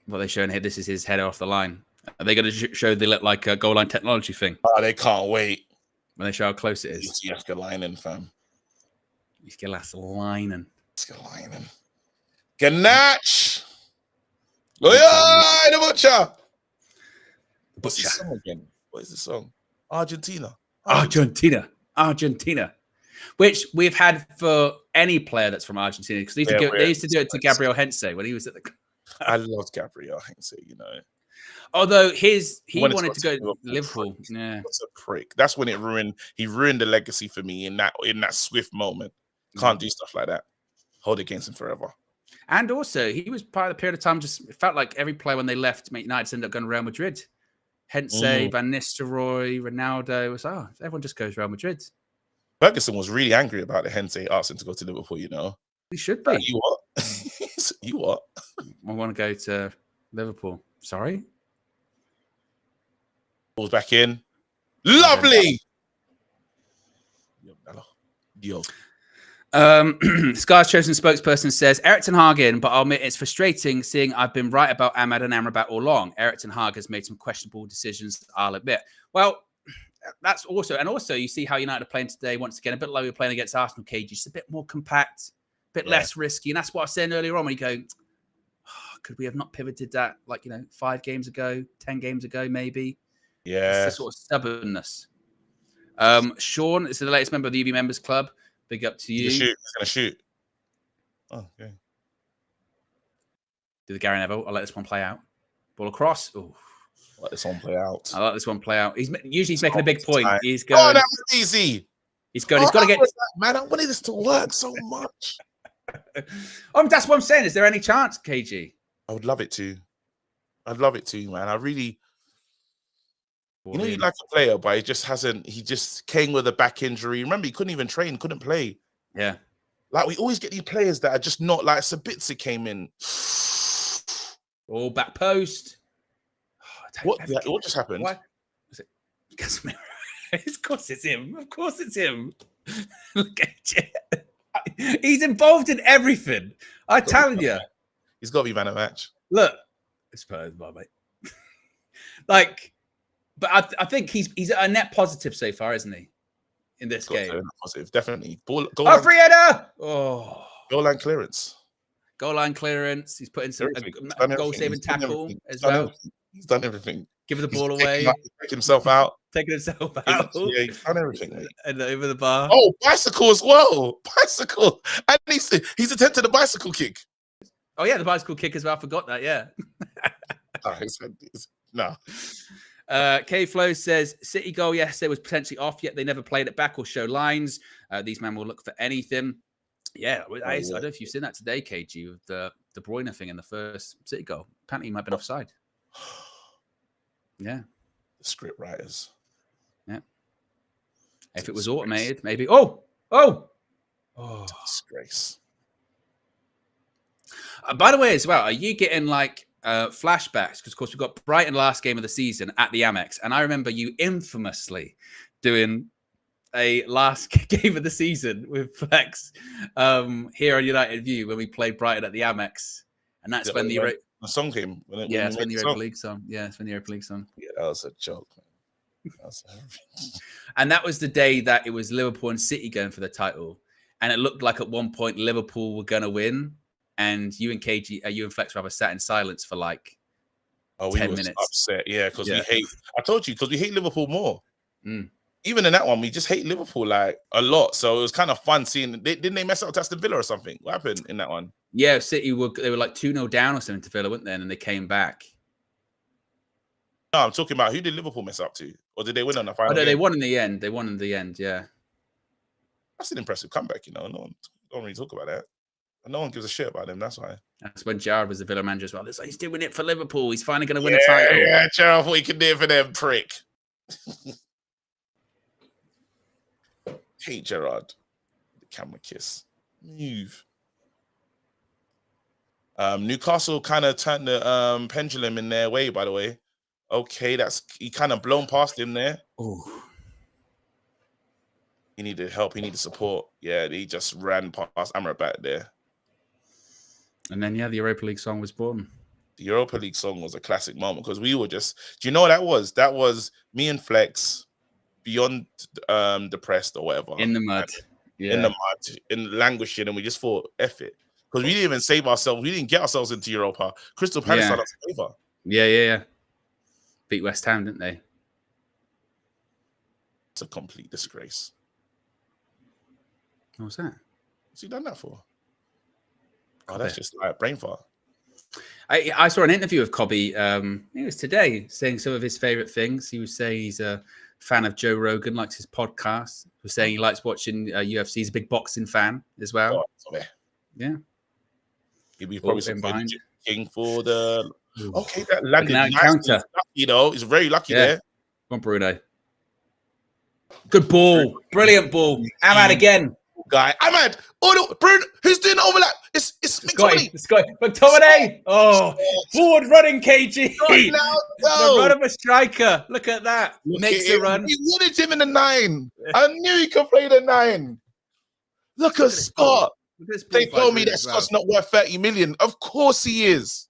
What are they showing here? This is his header off the line. Are they going to show the goal line technology thing? Oh, they can't wait. When they show how close it is. Jääskeläinen, fam. Jääskeläinen. Ganache! Oh, the butcher! What's the song again? What is the song? Argentina. Which we've had for any player that's from Argentina. Because they used to do it to Gabriel Heinze when he was at the... I loved Gabriel Heinze, Although he wanted to go to Liverpool. Yeah. What's a prick. That's when he ruined the legacy for me in that swift moment. Can't do stuff like that. Hold it against him forever. And also, he was part of the period of time, it felt like every player when they left United ended up going to Real Madrid. Heinze, Van Nistelrooy, Ronaldo. Was everyone just goes Real Madrid. Ferguson was really angry about the Heinze asking to go to Liverpool, He should be. You what? You what? I want to go to Liverpool. Sorry? Ball's back in. Lovely! Yo. Scar's chosen spokesperson says, Erik ten Hag in, but I'll admit it's frustrating seeing I've been right about Ahmad and Amrabat all along. Erik ten Hag has made some questionable decisions, I'll admit. Well, that's also, and also you see how United are playing today, once again, a bit like we were playing against Arsenal, KG, just a bit more compact, a bit less risky. And that's what I was saying earlier on when you go, could we have not pivoted that 5 games ago, 10 games ago, maybe? Yeah. It's the sort of stubbornness. Sean is the latest member of the UV Members Club. Big up to you. He's going to shoot. Oh, okay. Do the Gary Neville. I'll let this one play out. Ball across. Ooh. Let this one play out. I like this one play out. He's making a big point. He's going. Oh, that was easy. He's going. He's got to get. Man, I wanted this to work so much. That's what I'm saying. Is there any chance, KG? I would love it to. I'd love it to, man. I really. You like a player, but he just came with a back injury. Remember, he couldn't even train, couldn't play. Yeah. We always get these players that are just not like Sabitzer came in. Oh, back post. What just happened? Why? Was it Casemiro? Of course it's him. Of course it's him. Look at you. He's involved in everything. I tell you. He's got to be man of match. Look. It's Spurs, mate. But I think he's a net positive so far, isn't he? In this game. Positive, definitely. Free header! Oh. Goal line clearance. Goal line clearance. He's put in some goal-saving tackle as well. He's done everything. Giving the ball away. Taking himself out. Yeah, he's done everything, mate. And over the bar. Oh, bicycle as well. Bicycle. And he's attempted a bicycle kick. Oh, yeah, the bicycle kick as well. I forgot that, yeah. No. K-Flow says, City goal yesterday was potentially off, yet they never played it back or show lines. These men will look for anything. Yeah, I don't know if you've seen that today, KG, with the De Bruyne thing in the first City goal. Apparently he might have been offside. Yeah. The script writers. Yeah. If it was automated, maybe. Oh! Disgrace. By the way, as well, are you getting flashbacks? Because, of course, we've got Brighton last game of the season at the Amex. And I remember you infamously doing a last game of the season with Flex here on United View when we played Brighton at the Amex, and that's when the song came. That's when the Europa League song. Yeah, it's when the Europa League song. Yeah, that was a joke. And that was the day that it was Liverpool and City going for the title, and it looked like at one point Liverpool were going to win, and you and Flex rather sat in silence for like 10 minutes. Upset, yeah, because we hate. I told you because we hate Liverpool more. Even in that one, we just hate Liverpool like a lot. So it was kind of fun seeing. Didn't they mess up to Aston Villa or something? What happened in that one? Yeah, City were like 2-0 down or something to Villa, weren't they? And then they came back. No, I'm talking about who did Liverpool mess up to, or did they win on the final? Oh, no, they won in the end. They won in the end. Yeah, that's an impressive comeback. No one don't really talk about that. No one gives a shit about them. That's why. That's when Gerrard was the Villa manager as well. It's like, he's doing it for Liverpool. He's finally going to win a title. Yeah, Gerrard thought he could do it for them, prick. Hate Gerrard. The camera kiss. Move. Newcastle kind of turned the pendulum in their way, by the way. Okay, he kind of blown past him there. Oh, he needed help. He needed support. Yeah, he just ran past Amrabat there. And then, the Europa League song was born. The Europa League song was a classic moment because we were just... Do you know what that was? That was me and Flex beyond depressed or whatever. In the mud. In the mud, in languishing, and we just thought, F it. Because we didn't even save ourselves. We didn't get ourselves into Europa. Crystal Palace had us over. Yeah. Beat West Ham, didn't they? It's a complete disgrace. What was that? What's he done that for? Oh, that's just like brain fart. I saw an interview of Cobby. It was today, saying some of his favorite things. He was saying he's a fan of Joe Rogan, likes his podcast. He was saying he likes watching UFC. He's a big boxing fan as well. Oh, yeah. He'd be probably behind king for the. Okay, that landed nice. Counter. You know, he's very lucky there. Come on, Bruno. Good ball. Brilliant ball. Ahmad again. Guy. Ahmad. Oh, no. Bruno. Who's doing the overlap? It's McTominay. McTominay. Oh, forward running, KG. No. The run of a striker. Look at that. Makes a run. He wanted him in the 9. I knew he could play the 9. Look at Scott. They told me that Scott's not worth 30 million. Of course he is.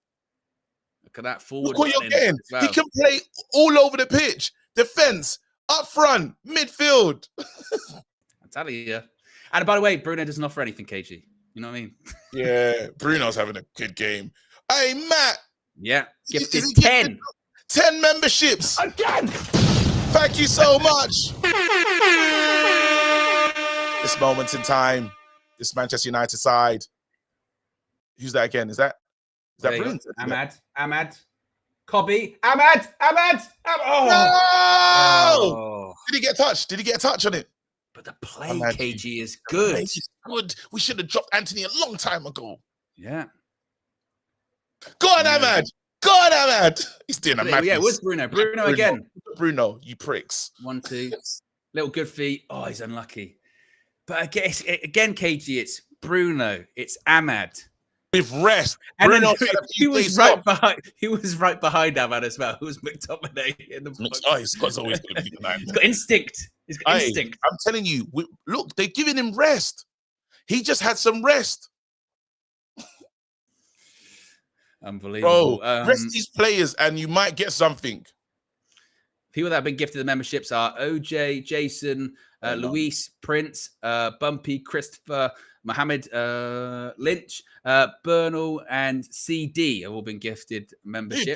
Look at that forward. Look what you're getting. Well. He can play all over the pitch. Defense, up front, midfield. I'm telling you. And by the way, Bruno doesn't offer anything, KG. You know what I mean? Yeah, Bruno's having a good game. Hey, Matt. Yeah, gifted 10. 10 memberships. Again. Thank you so much. This moment in time. This Manchester United side. Who's that again? Is that Bruno? Ahmad. Cobby. Ahmad. Oh. No! Did he get a touch? Did he get a touch on it? But the play, KG, is good. It's good. We should have dropped Anthony a long time ago. Yeah. Go on, Ahmad. Go on, Ahmad. He's doing a madness. Yeah, it was Bruno. Bruno again. Bruno, you pricks. 1, 2. Little good feet. Oh, he's unlucky. But again, KG, it's Bruno. It's Ahmad. With rest. And Bruno he was right behind. He was right behind Ahmad as well. Who was McTominay in the box. Scott's always going to be the 9. He's got instinct. He's got instinct. I'm telling you, look, they're giving him rest. He just had some rest. Unbelievable. Bro, rest these players and you might get something. People that have been gifted the memberships are OJ, Jason, Luis, Prince, Bumpy, Christopher, Mohammed, Lynch, Bernal, and CD have all been gifted memberships.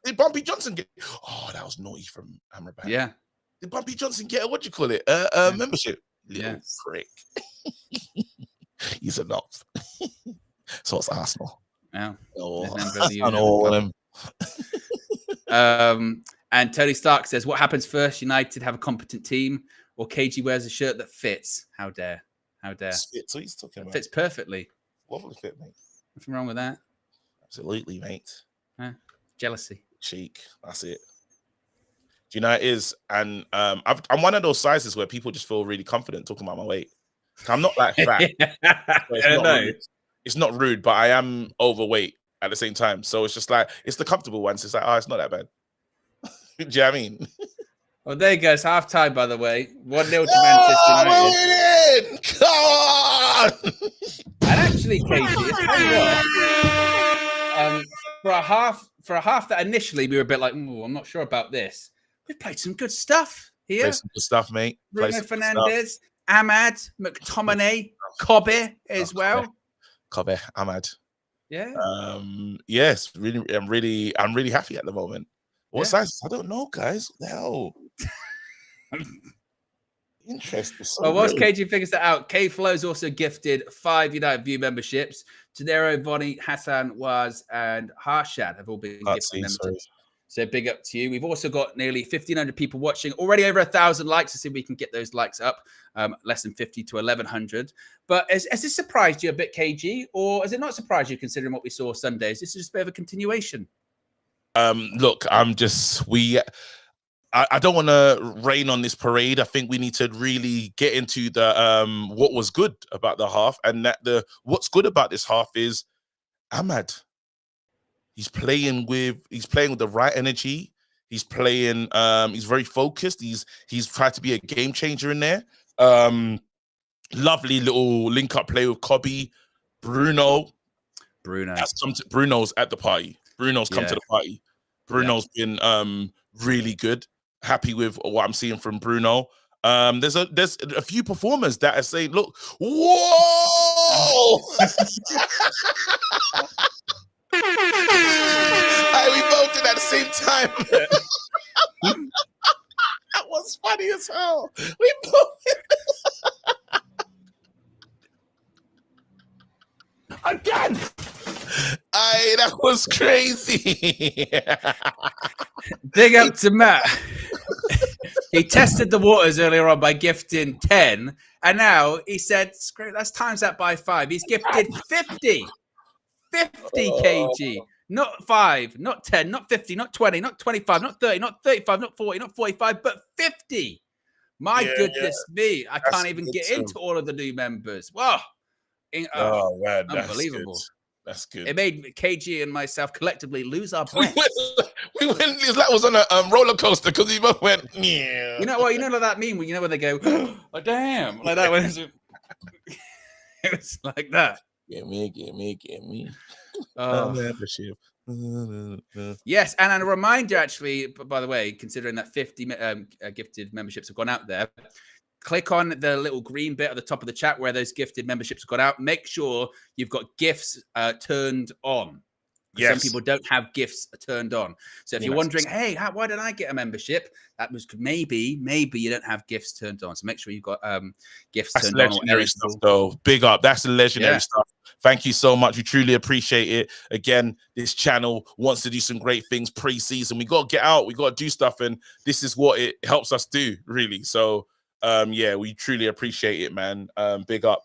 Did Bumpy Johnson get? Oh, that was naughty from Amrabat. Yeah. Did Bumpy Johnson get what do you call it? Membership. Little prick. He's enough. So it's Arsenal. Yeah. I know all of them. And Tony Stark says, what happens first? United have a competent team or KG wears a shirt that fits? How dare. Fits, what he's talking about. Fits perfectly. Lovely fit, mate. Nothing wrong with that. Absolutely, mate. Jealousy. Cheek. That's it. Do you know how it is? And I'm one of those sizes where people just feel really confident talking about my weight. I'm not like fat. It's not rude, but I am overweight at the same time. So it's just like, it's the comfortable ones. It's like, it's not that bad. Do you know what I mean? Well, there you go. It's half time, by the way. 1-0 to Manchester United. We're winning! Come on! And actually, Katie, I tell you what, for a half that initially we were a bit like, I'm not sure about this. We've played some good stuff here. Play some good stuff, mate. Bruno Fernandes, Ahmad, McTominay, Kobe as well. Kobe, Ahmad. Yeah. Yes, really, I'm really happy at the moment. What size? I don't know, guys. What the hell? Interesting. So well, whilst KG figures that out, K-Flow's also gifted 5 United View memberships. Janero, Vonnie, Hassan, Waz, and Harshad have all been gifted members. So big up to you. We've also got nearly 1,500 people watching, already over 1,000 likes. To see if we can get those likes up, less than 50 to 1,100. But has this surprised you a bit, KG? Or has it not surprised you considering what we saw Sunday? Is this just a bit of a continuation? Look, I don't want to rain on this parade. I think we need to really get into the what was good about the half, and that what's good about this half is Ahmad. He's playing with the right energy. He's playing. He's very focused. He's tried to be a game changer in there. Lovely little link up play with Kobe, Bruno. Bruno's at the party. Bruno's come to the party. Bruno's been really good. Happy with what I'm seeing from Bruno. There's a few performers that are saying, look, whoa! We both did at the same time. That was funny as hell. We both again. That was crazy. Big up to Matt. He tested the waters earlier on by gifting 10, and now he said, "Screw, let's times that by 5." He's gifted 50 kg, not 5, not 10, not 50, not 20, not 25, not 30, not 35, not 40, not 45, but 50. My goodness me, I can't even get into all of the new members. Wow. Oh man, unbelievable. That's good. It made KG and myself collectively lose our breath. We went. That was on a roller coaster because we both went. Yeah. You know what? You know what that mean? You know when they go, "Oh damn!" Like that. When it was like that. Get me. Membership. Yes, and a reminder, actually, by the way, considering that 50 gifted memberships have gone out there. Click on the little green bit at the top of the chat where those gifted memberships have gone out. Make sure you've got gifts turned on. Yes. Some people don't have gifts turned on. So if you're wondering, hey, why did I get a membership? That was maybe you don't have gifts turned on. So make sure you've got gifts turned on. Legendary stuff, though. Big up. That's the legendary stuff. Thank you so much. We truly appreciate it. Again, this channel wants to do some great things pre-season. We got to get out. We got to do stuff. And this is what it helps us do, really. So, we truly appreciate it, man. Big up.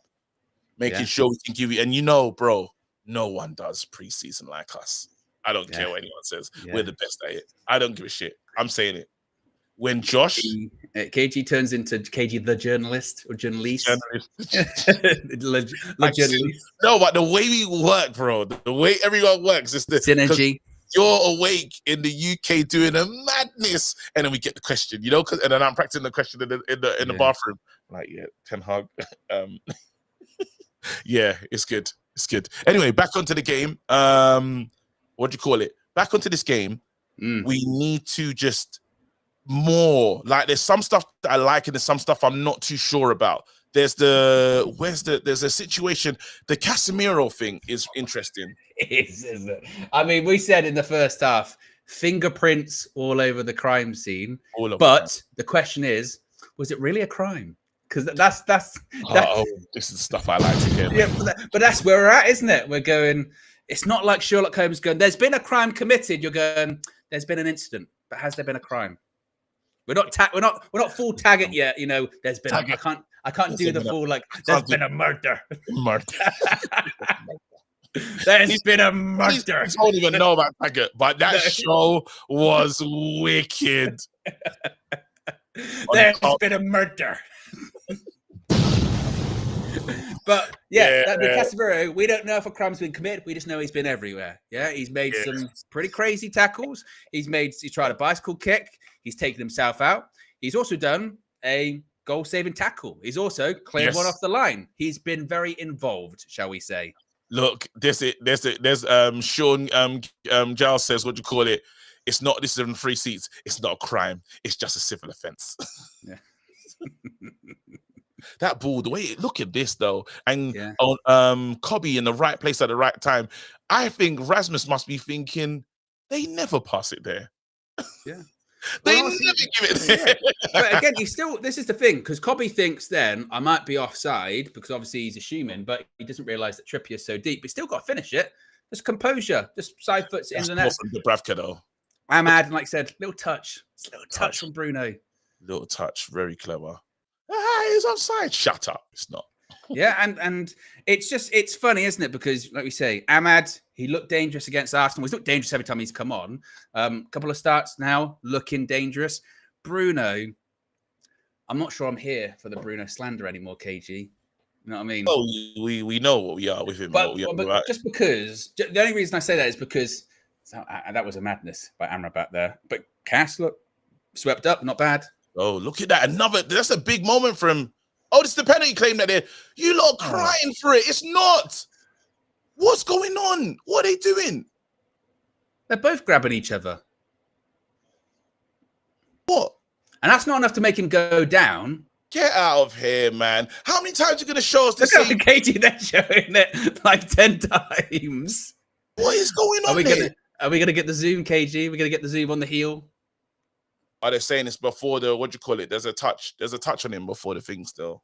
Making sure we can give you, and bro, no one does preseason like us. I don't care what anyone says. We're the best at it. I don't give a shit. I'm saying it. When Josh KG turns into KG the journalist or journalist. Journalist. No, but the way we work, bro, the way everyone works is the synergy. You're awake in the UK doing a madness, and then we get the question, and then I'm practicing the question in the bathroom. Like, Ten Hag. It's good. It's good. Anyway, back onto the game. What do you call it? Back onto this game. We need to just more. Like, there's some stuff that I like, and there's some stuff I'm not too sure about. There's a situation. The Casemiro thing is interesting. It is, isn't it? I mean, we said in the first half, fingerprints all over the crime scene. But the question is, was it really a crime? Because that's this is stuff I like to hear. Yeah, but that's where we're at, isn't it? We're going. It's not like Sherlock Holmes going, "There's been a crime committed." You're going, "There's been an incident, but has there been a crime?" We're not full tag it yet. There's been. I can't do the full like. There's been a murder. There's been a murder. I don't even know about Taggart, but that show was wicked. There's been a murder. But the Casemiro, we don't know if a crime's been committed. We just know he's been everywhere. Yeah, he's made some pretty crazy tackles. He tried a bicycle kick. He's taken himself out. He's also done a goal-saving tackle. He's also cleared one off the line. He's been very involved, shall we say. Look, there's Sean Giles says, what do you call it? It's not, this is on free seats. It's not a crime. It's just a civil offense. Yeah. That ball, the way look at this though, and on Cobby in the right place at the right time. I think Rasmus must be thinking they never pass it there. Yeah. They never give it there. Yeah. But again, this is the thing, because Cobby thinks then I might be offside because obviously he's assuming, but he doesn't realise that Trippier's so deep. But still got to finish it. Just composure, just side foots in the net. From Dubravka though. Ahmad, and like I said, little touch from Bruno. Little touch, very clever. He's offside. Shut up. It's not. Yeah, and it's funny, isn't it? Because like we say, Ahmad, he looked dangerous against Arsenal. He's looked dangerous every time he's come on. Couple of starts now, looking dangerous. Bruno, I'm not sure I'm here for the Bruno slander anymore, KG. You know what I mean? Oh, we know what we are with him. But just because, the only reason I say that is because that was a madness by Amrabat there. But Cass, look, swept up, not bad. Oh, look at that. That's a big moment for him. Oh, this is the penalty claim that they're, you lot crying for it. It's not. What's going on? What are they doing? They're both grabbing each other. What? And that's not enough to make him go down. Get out of here, man. How many times are you going to show us the same? same? Katie, they're showing it like 10 times. What is going on here? Are we going to get the zoom, KG? We're going to get the zoom on the heel? Are they saying it's before the, what do you call it? There's a touch on him before the thing still.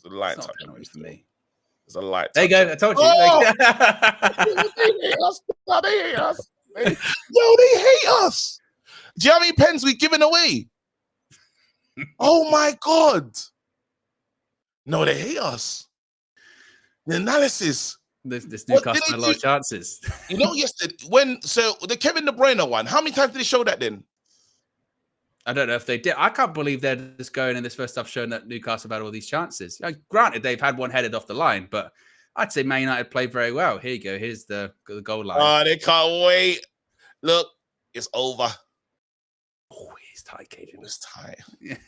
There's a light touch on him still. There's a light touch. There you go. I told you. They hate us. They hate us. Yo, they hate us. Do you know how many pens we've given away? Oh my God. No, they hate us. The analysis. This Newcastle had a lot of chances. You know, yesterday, so the Kevin De Bruyne one, how many times did they show that then? I don't know if they did. I can't believe they're just going in this first half showing that Newcastle have had all these chances. Granted, they've had one headed off the line, but I'd say Man United played very well. Here you go. Here's the goal line. Oh, they can't wait. Look, it's over. Oh, it's tight, Cajun. It's tight. Yeah.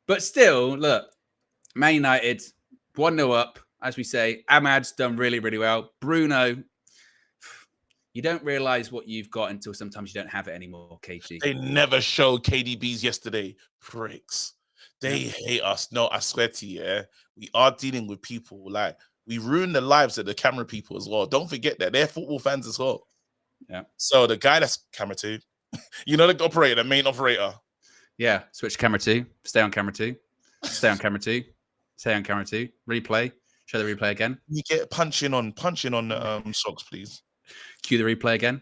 But still, look, Man United 1-0 up, as we say. Ahmad's done really, really well. Bruno, you don't realize what you've got until sometimes you don't have it anymore, KG. They never showed KDBs yesterday. Pricks. They hate us. No, I swear to you, yeah, we are dealing with people. Like, we ruin the lives of the camera people as well. Don't forget that. They're football fans as well. Yeah. So the guy that's camera 2, you know, the operator, the main operator. Yeah. Switch camera 2. Stay on camera 2. Stay on camera 2. Stay on camera 2. Replay. Show the replay again. You get punching on the socks, please. Cue the replay again.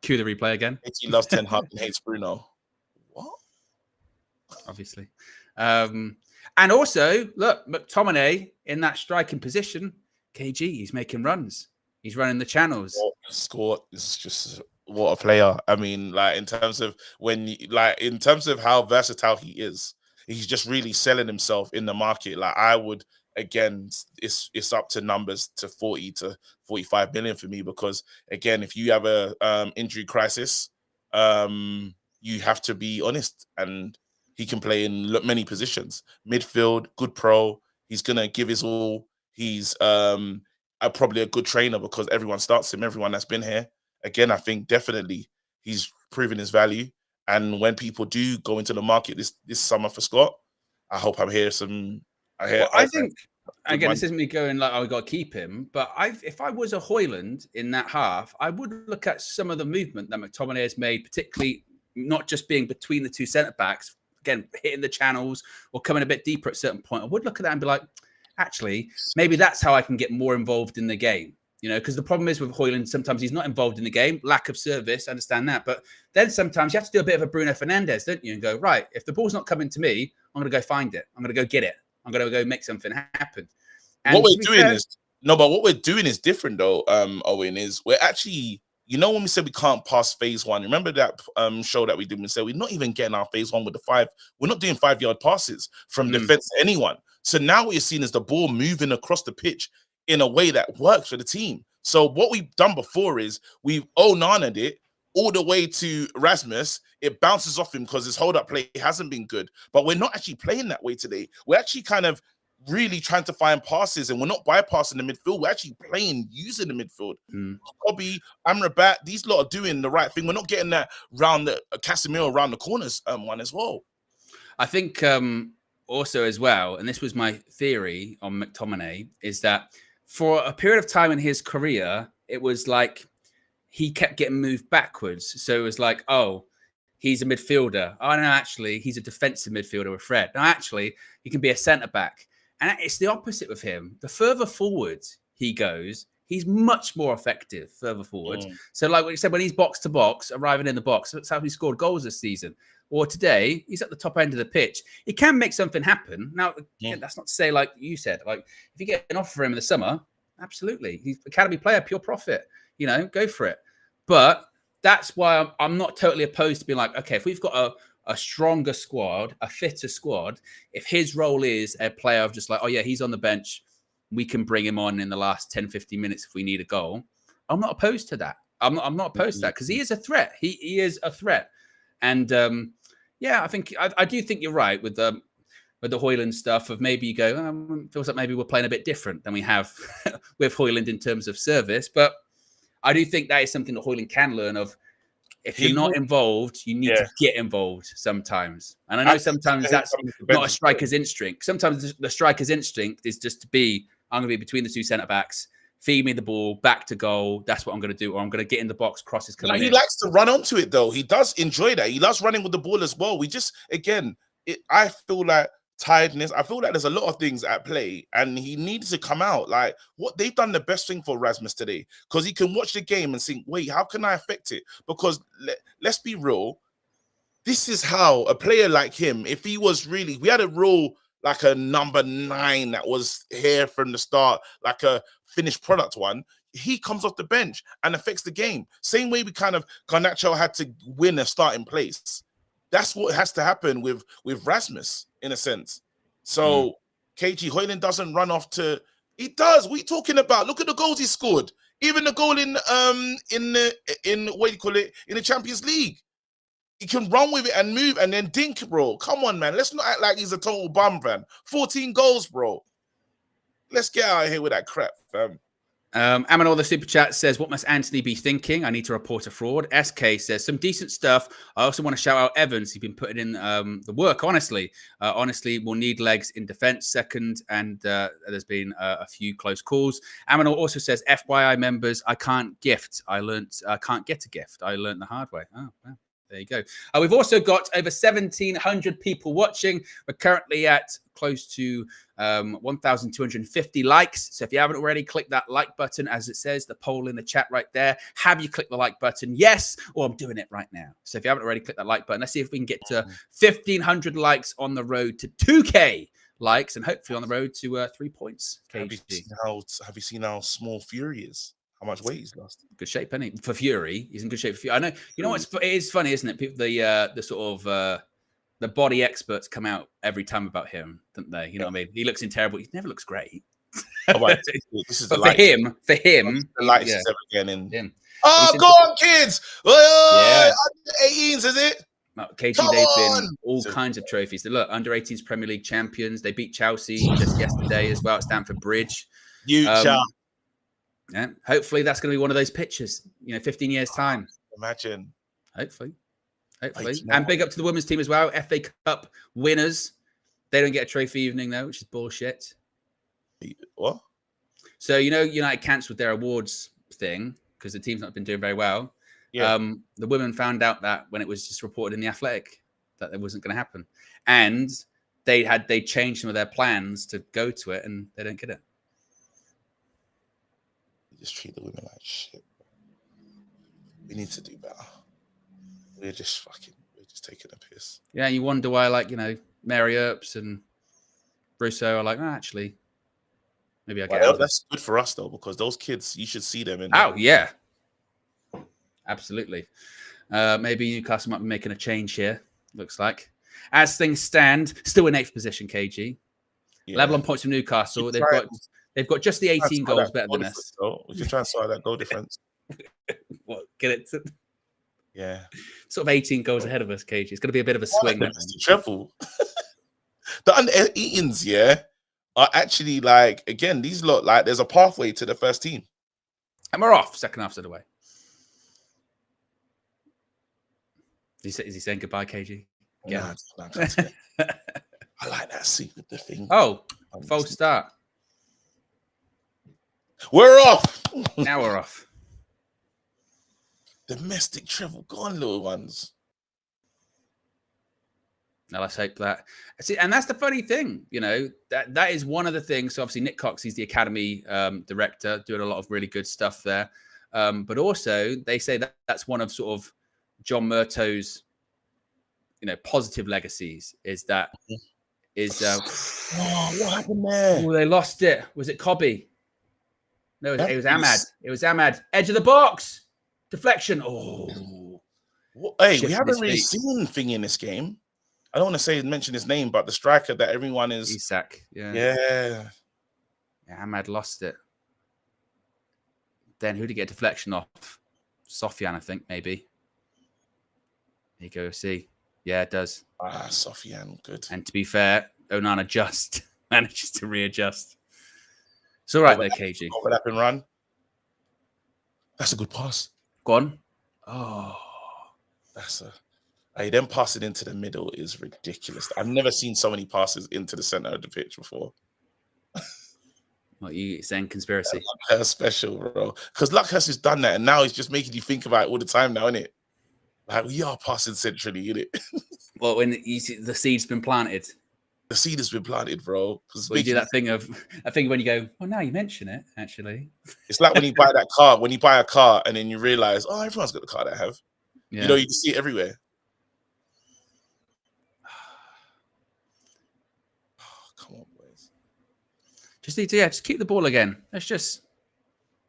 Cue the replay again. He loves Ten Hag and hates Bruno. What? Obviously. And also, look, McTominay in that striking position. KG, he's making runs. He's running the channels. Score is just what a player. I mean, like in terms of how versatile he is, he's just really selling himself in the market. Like I would. Again, it's up to numbers to 40 to 45 million for me because, again, if you have a injury crisis, you have to be honest. And he can play in many positions. Midfield, good pro. He's going to give his all. He's probably a good trainer because everyone starts him, everyone that's been here. Again, I think definitely he's proven his value. And when people do go into the market this summer for Scott, I hope I'm here some... I think, again, this isn't me going like, oh, we got to keep him. But if I was a Højlund in that half, I would look at some of the movement that McTominay has made, particularly not just being between the two centre-backs, again, hitting the channels or coming a bit deeper at a certain point. I would look at that and be like, actually, maybe that's how I can get more involved in the game. You know, because the problem is with Højlund, sometimes he's not involved in the game, lack of service, understand that. But then sometimes you have to do a bit of a Bruno Fernandes, don't you? And go, right, if the ball's not coming to me, I'm going to go find it. I'm going to go get it. I'm going to go make something happen. And what we're doing is different though, Owen, is we're actually, you know, when we said we can't pass phase 1, remember that show that we did? We said we're not even getting our phase 1 with the 5. We're not doing 5-yard passes from defense to anyone. So now what you're seeing is the ball moving across the pitch in a way that works for the team. So what we've done before is we've Onana'd it, all the way to Rasmus, it bounces off him because his hold-up play hasn't been good. But we're not actually playing that way today. We're actually kind of really trying to find passes, and we're not bypassing the midfield. We're actually playing using the midfield. Bobby, Amrabat, these lot are doing the right thing. We're not getting that round the Casemiro around the corners one as well. I think also as well, and this was my theory on McTominay, is that for a period of time in his career, it was like he kept getting moved backwards. So it was like, oh, he's a midfielder. Oh, no, actually, he's a defensive midfielder with Fred. No, actually, he can be a centre-back. And it's the opposite with him. The further forward he goes, he's much more effective further forward. So like what you said, when he's box to box, arriving in the box, that's how he scored goals this season. Or today, he's at the top end of the pitch. He can make something happen. Now, again, that's not to say, like you said, like if you get an offer for him in the summer, absolutely. He's academy player, pure profit. You know, go for it. But that's why I'm not totally opposed to being like, okay, if we've got a stronger squad, a fitter squad, if his role is a player of just like, oh, yeah, he's on the bench, we can bring him on in the last 10, 15 minutes if we need a goal. I'm not opposed to that. I'm not opposed to that because he is a threat. He is a threat. And yeah, I think I do think you're right with the Højlund stuff of maybe you go, feels like maybe we're playing a bit different than we have with Højlund in terms of service. But I do think that is something that Højlund can learn of. If you're not involved, you need to get involved sometimes. And I know sometimes that's not a striker's instinct. Sometimes the striker's instinct is just to be, I'm going to be between the two centre-backs, feed me the ball, back to goal. That's what I'm going to do. Or I'm going to get in the box, crosses coming in. He likes to run onto it, though. He does enjoy that. He loves running with the ball as well. We just, again, I feel like tiredness. I feel like there's a lot of things at play, and he needs to come out. Like, what they've done the best thing for Rasmus today, because he can watch the game and think, wait, how can I affect it? Because let's be real, this is how a player like him, if he was really, we had a rule like a number 9 that was here from the start, like a finished product one, he comes off the bench and affects the game. Same way we kind of, Garnacho had to win a starting place. That's what has to happen with Rasmus, in a sense. So KG Højlund doesn't run off to. He does. What are you talking about? Look at the goals he scored. Even the goal in what do you call it, in the Champions League. He can run with it and move and then dink, bro. Come on, man. Let's not act like he's a total bum, fam. 14 goals, bro. Let's get out of here with that crap, fam. Amanor, the super chat says, what must Anthony be thinking? I need to report a fraud. SK says, some decent stuff. I also want to shout out Evans. He's been putting in the work, honestly. Honestly, we'll need legs in defense second, and there's been a few close calls. Amanor also says, FYI members, I can't gift. I can't get a gift. I learned the hard way. Oh, wow. There you go. We've also got over 1,700 people watching. We're currently at close to 1,250 likes. So if you haven't already, click that like button, as it says, the poll in the chat right there. Have you clicked the like button? Yes, or I'm doing it right now. So if you haven't already, click that like button. Let's see if we can get to 1,500 likes on the road to 2K likes, and hopefully on the road to 3 points. Have you seen how small Fury is? How much weight he's lost? Good shape, isn't he? For Fury, he's in good shape for Fury. I know. You know what? It is funny, isn't it? People, the sort of the body experts come out every time about him, don't they? You know what I mean? He looks in terrible. He never looks great. Oh, right. This is but for him, the lightest ever getting in. Him. Oh, go on, kids! Yeah. 18s, is it? KG, they've been all kinds of trophies. They look under 18s Premier League champions. They beat Chelsea just yesterday as well at Stamford Bridge. Yeah, hopefully that's going to be one of those pictures, 15 years time. Imagine. Hopefully. And big up to the women's team as well. FA Cup winners. They don't get a trophy evening though, which is bullshit. What? So, United cancelled their awards thing because the team's not been doing very well. Yeah. The women found out that when it was just reported in The Athletic that it wasn't going to happen. And they changed some of their plans to go to it and they don't get it. Just treat the women like shit. We need to do better. We're just taking a piss. Yeah, you wonder why, Mary Earps and Russo are like, actually, maybe I get out. That's good for us though, because those kids, you should see them. Yeah, absolutely. Maybe Newcastle might be making a change here. Looks like, as things stand, still in 8th position. KG, level on points from Newcastle. They've got just the 18 goals better than us. We can try and sort that goal difference. What? Get it? Yeah. Sort of 18 goals ahead of us, KG. It's going to be a bit of a swing. Triple. The under-18s, yeah, are actually like, again, these look like there's a pathway to the first team. And we're off. Second half's away. Is he saying goodbye, KG? Yeah. Nah, I like that seat with the thing. Oh, false start. We're off. Now we're off. Domestic travel. Go on, little ones. Now let's hope that. See, and that's the funny thing, you know, that is one of the things. So obviously Nick Cox, he's the academy director, doing a lot of really good stuff there. But also they say that that's one of sort of John Murtaugh's, you know, positive legacies is that what happened there? Oh, they lost it. Was it Cobby? No, it was Ahmad. It was Ahmad. Edge of the box. Deflection. Oh. Hey, we haven't really seen thing in this game. I don't want to mention his name, but the striker that everyone is Isak. Yeah. Ahmad lost it. Then who did he get deflection off? Sofian, I think, maybe. There you go. See. Yeah, it does. Sofian, good. And to be fair, Onana just manages to readjust. It's all right there, KG. Overlap and run. That's a good pass. Go on. Oh. Them passing into the middle is ridiculous. I've never seen so many passes into the center of the pitch before. What you saying, conspiracy? Luckhurst special, bro. Because Luckhurst has done that, and now he's just making you think about it all the time now, isn't it? Like, we are passing centrally, innit? Well, when you see the seed's been planted. The seed has been planted, bro. Well, you do that thing when you go, well, now you mention it, actually. It's like when you buy that car, when you buy a car and then you realize, oh, everyone's got the car that I have. Yeah. You know, you can see it everywhere. Oh, come on, boys. Just keep the ball again. Let's just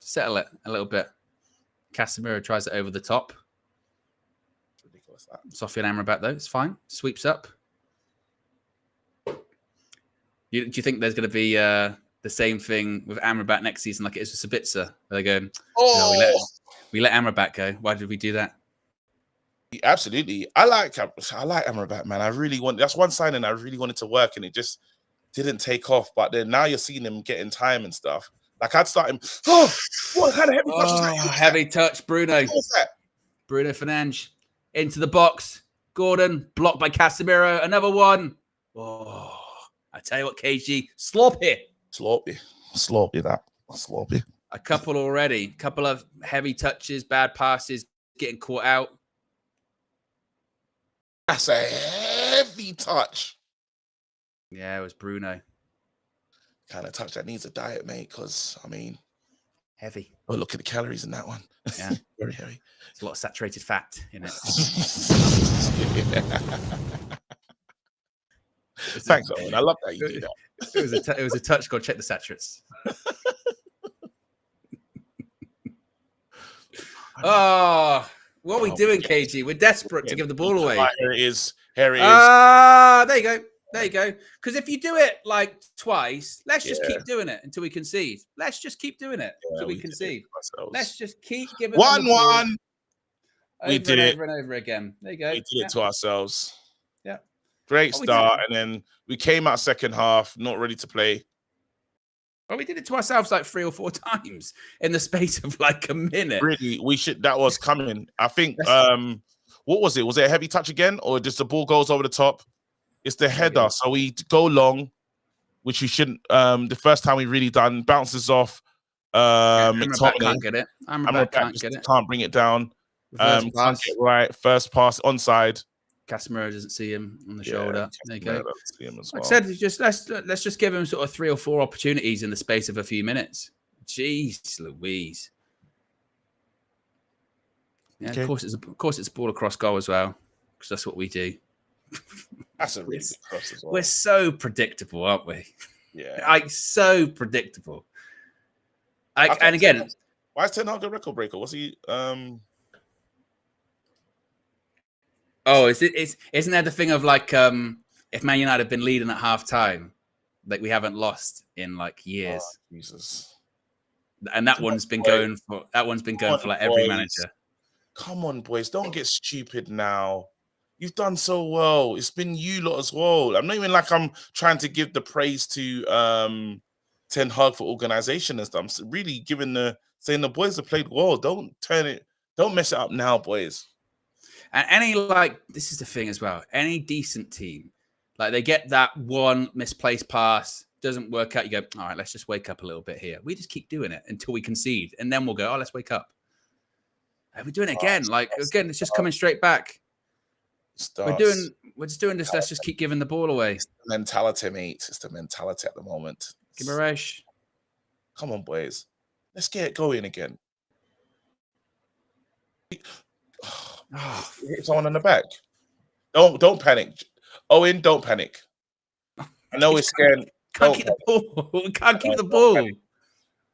settle it a little bit. Casemiro tries it over the top. It's ridiculous, that. Sofian Amrabat, though, it's fine. Sweeps up. Do you think there's going to be the same thing with Amrabat next season like it is with Sabitzer? Where they go, no, we let Amrabat go. Why did we do that? Absolutely. I like Amrabat, man. That's one signing I really wanted to work, and it just didn't take off. But then now you're seeing him getting time and stuff. Like, I'd start him. Oh, what kind of heavy touch was that? Heavy touch, Bruno. What was that? Bruno Fernandes into the box. Gordon blocked by Casemiro. Another one. Oh, I tell you what, KG, sloppy. A couple already. A couple of heavy touches, bad passes, getting caught out. That's a heavy touch. Yeah, it was Bruno. Kind of touch that needs a diet, mate, because, I mean... Heavy. Oh, look at the calories in that one. Yeah. Very heavy. There's a lot of saturated fat in it. Thanks, Owen. I love that you do that. It was a touch. Go check the saturates. Oh, what are we doing, KG? We're desperate to give the ball away. Here it is. There you go. There you go. Because if you do it like twice, let's just keep doing it until we concede. Let's just keep doing it until we concede. Let's just keep giving 1-1. We did it over and over again. There you go. We did it to ourselves. Yeah. Great start, and then we came out second half, not ready to play. Well, we did it to ourselves like 3 or 4 times in the space of like a minute. Really, that was coming. I think, what was it? Was it a heavy touch again, or just the ball goes over the top? It's the header. So we go long, which we shouldn't. The first time we really done, bounces off. Amrabat can't get it. Amrabat can't get it. Can't bring it down. Can't get right. First pass onside. Casemiro doesn't see him on the shoulder. There you go. See him as like well. I said, let's just give him sort of 3 or 4 opportunities in the space of a few minutes. Jeez Louise. Yeah, okay. Of course it's ball across goal as well, because that's what we do. That's a really good cross as well. We're so predictable, aren't we? Yeah. Like, so predictable. And again... Why is Ten Hag a record breaker? Was he... Oh, isn't there the thing of like if Man United have been leading at half time, like we haven't lost in like years. Oh, Jesus. And that one's been going for like every manager. Come on, boys. Don't get stupid now. You've done so well. It's been you lot as well. I'm not even like I'm trying to give the praise to Ten Hag for organization and stuff. I'm really saying the boys have played well. Don't mess it up now, boys. And this is the thing as well. Any decent team, like they get that one misplaced pass, doesn't work out. You go, all right, let's just wake up a little bit here. We just keep doing it until we concede, and then we'll go, oh, let's wake up. And we're doing it again. It's just coming straight back. We're just doing this. Let's just keep giving the ball away. It's the mentality, mate. It's the mentality at the moment. Gimaresh. Come on, boys. Let's get it going again. Hit someone in the back. Don't panic. Owen, don't panic. I know it's scared. Can't keep the ball. We can't keep the ball.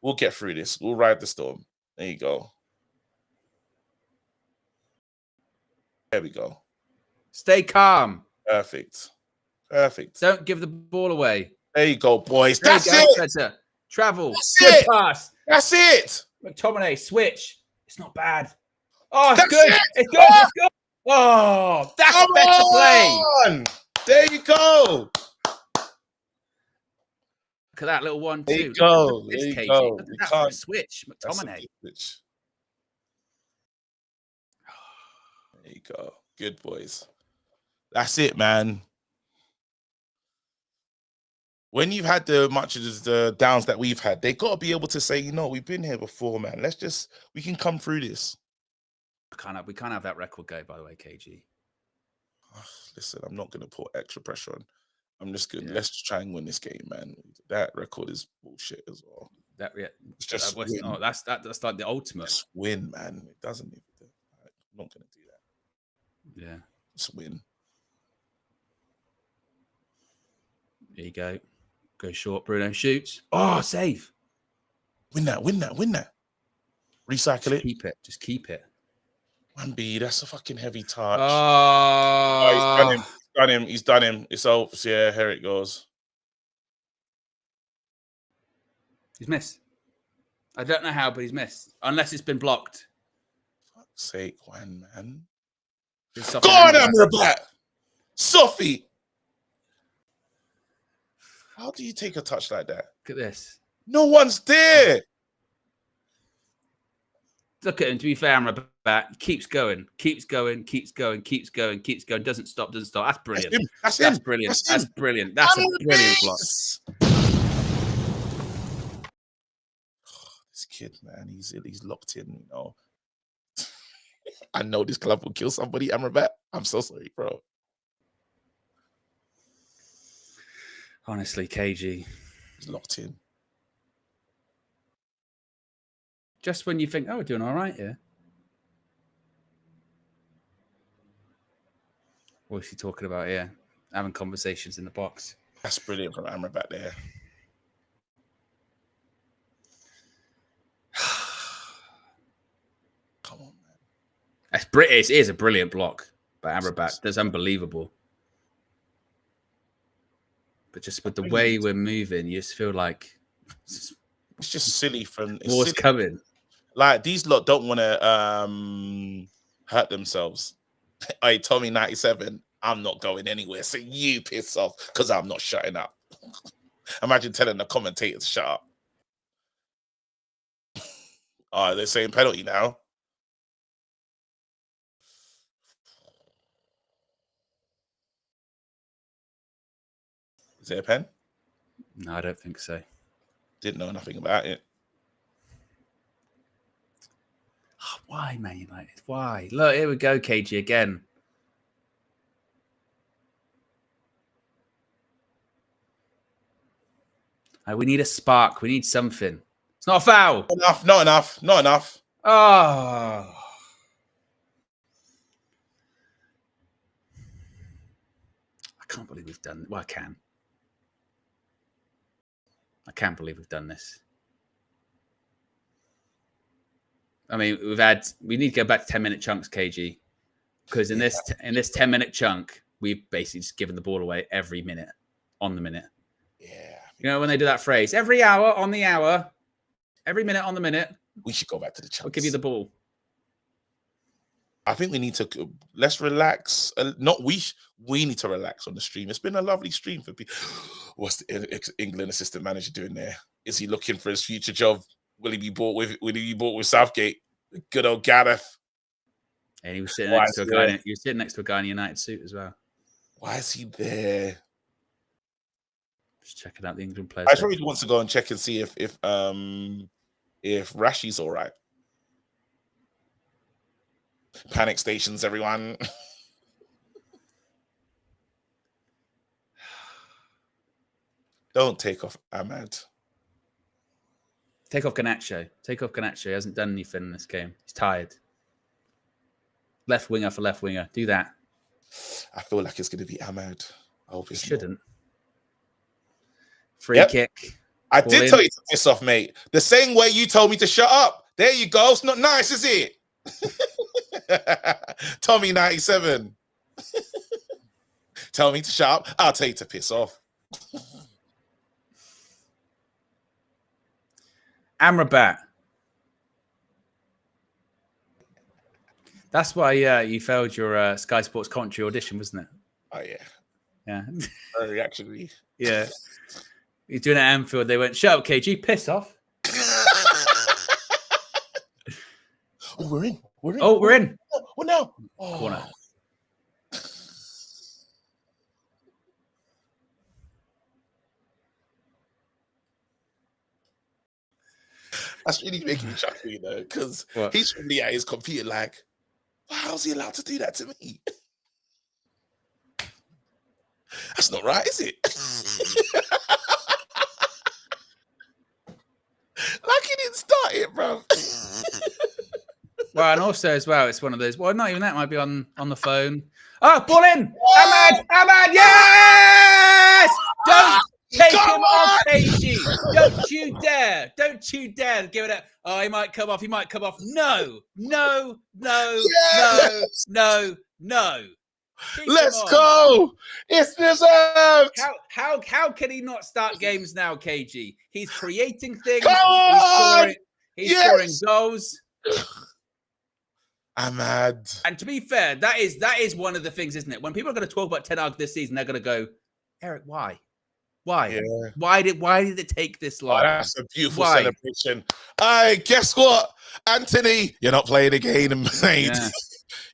We'll get through this. We'll ride the storm. There you go. There we go. Stay calm. Perfect. Don't give the ball away. There you go, boys. That's it. Travel. That's Good it. pass. That's it. McTominay, switch. It's not bad. Oh, it's That's good. it. It's good. It's good. Oh, that's a better play. There you go. Look at that little 1-2. There you go. There you go. That's for a switch, McTominay. Switch. There you go. Good boys. That's it, man. When you've had the downs that we've had, they got to be able to say, we've been here before, man. We can come through this. We can't have that record go, by the way, KG. Listen, I'm not going to put extra pressure on. I'm just good. Yeah. Let's just try and win this game, man. That record is bullshit as well. It's just that's like the ultimate. Just win, man. It doesn't even do that. I'm not going to do that. Yeah. Just win. There you go. Go short. Bruno shoots. Oh, save. Win that. Recycle it. Just keep it. 1B, that's a fucking heavy touch. Oh, he's done him. It's over. Yeah, here it goes. He's missed. I don't know how, but he's missed. Unless it's been blocked. Fuck's sake, Juan, man. Go on, Amrabat! Sophie! How do you take a touch like that? Look at this. No one's there. Look at him, to be fair, Amrabat keeps going. Doesn't stop. That's brilliant. That's brilliant. That's brilliant. That's a brilliant block. This kid, man, he's locked in, I know this club will kill somebody, Amrabat. I'm so sorry, bro. Honestly, KG. He's locked in. Just when you think, we're doing all right here. What's he talking about here? Having conversations in the box. That's brilliant from Amrabat there. Come on, man. That's British. It is a brilliant block by Amrabat. That's unbelievable. But just with the way we're moving, you just feel like it's just silly from war's coming. Like, these lot don't want to hurt themselves. Hey, Tommy 97, I'm not going anywhere. So you piss off because I'm not shutting up. Imagine telling the commentator to shut up. Oh, they're saying penalty now. Is there a pen? No, I don't think so. Didn't know nothing about it. Oh, why, Man United? Why? Look, here we go, KG again. We need a spark. We need something. It's not a foul. Not enough. Oh. I can't believe we've done. Well, I can. I can't believe we've done this. I mean, we need to go back to 10-minute chunks, KG, because in this 10-minute chunk, we've basically just given the ball away every minute on the minute. Yeah. You know when they do that phrase, every hour on the hour, every minute on the minute. We should go back to the chunks. I'll give you the ball. I think we need to let's relax. Not we need to relax on the stream. It's been a lovely stream for people. What's the England assistant manager doing there? Is he looking for his future job? Will he be bought with Southgate? Good old Gareth. And he was sitting next to a guy. He was sitting next to a guy in a United suit as well. Why is he there? Just checking out the England players. I probably wants to go and check and see if Rashi's all right. Panic stations, everyone. Don't take off Ahmad. Take off Garnacho. Take off Garnacho. He hasn't done anything in this game. He's tired. Left winger for left winger. Do that. I feel like it's going to be Ahmad. I hope He it's shouldn't. Free kick. I did tell you to piss off, mate. The same way you told me to shut up. There you go. It's not nice, is it? Tommy 97. Tell me to shut up. I'll tell you to piss off. Amrabat. That's why you failed your Sky Sports commentary audition, wasn't it? Oh, yeah. Yeah. Very actually. Yeah. He's doing it at Anfield. They went, shut up, KG, piss off. Oh, we're in. We're in. Oh, we're in. What now? Oh. Corner. That's really making me chuckle, you know, because he's probably at his computer like, how's he allowed to do that to me? That's not right, is it? Like he didn't start it, bro. Well, and also as well, it's one of those. Well, not even that. It might be on the phone. Oh, ball in! Ahmad, yes! Don't take him off, KG. Don't you dare! Don't you dare give it up. Oh, he might come off. He might come off. No. Let's go! It's deserved. How can he not start games now, KG? He's creating things. He's scoring goals. Ahmad. And to be fair, that is one of the things, isn't it? When people are going to talk about Ten Hag this season, they're going to go, Eric, why? Yeah. Why did it take this long? Oh, that's a beautiful celebration. Hey, guess what, Anthony? You're not playing again, mate. Yeah.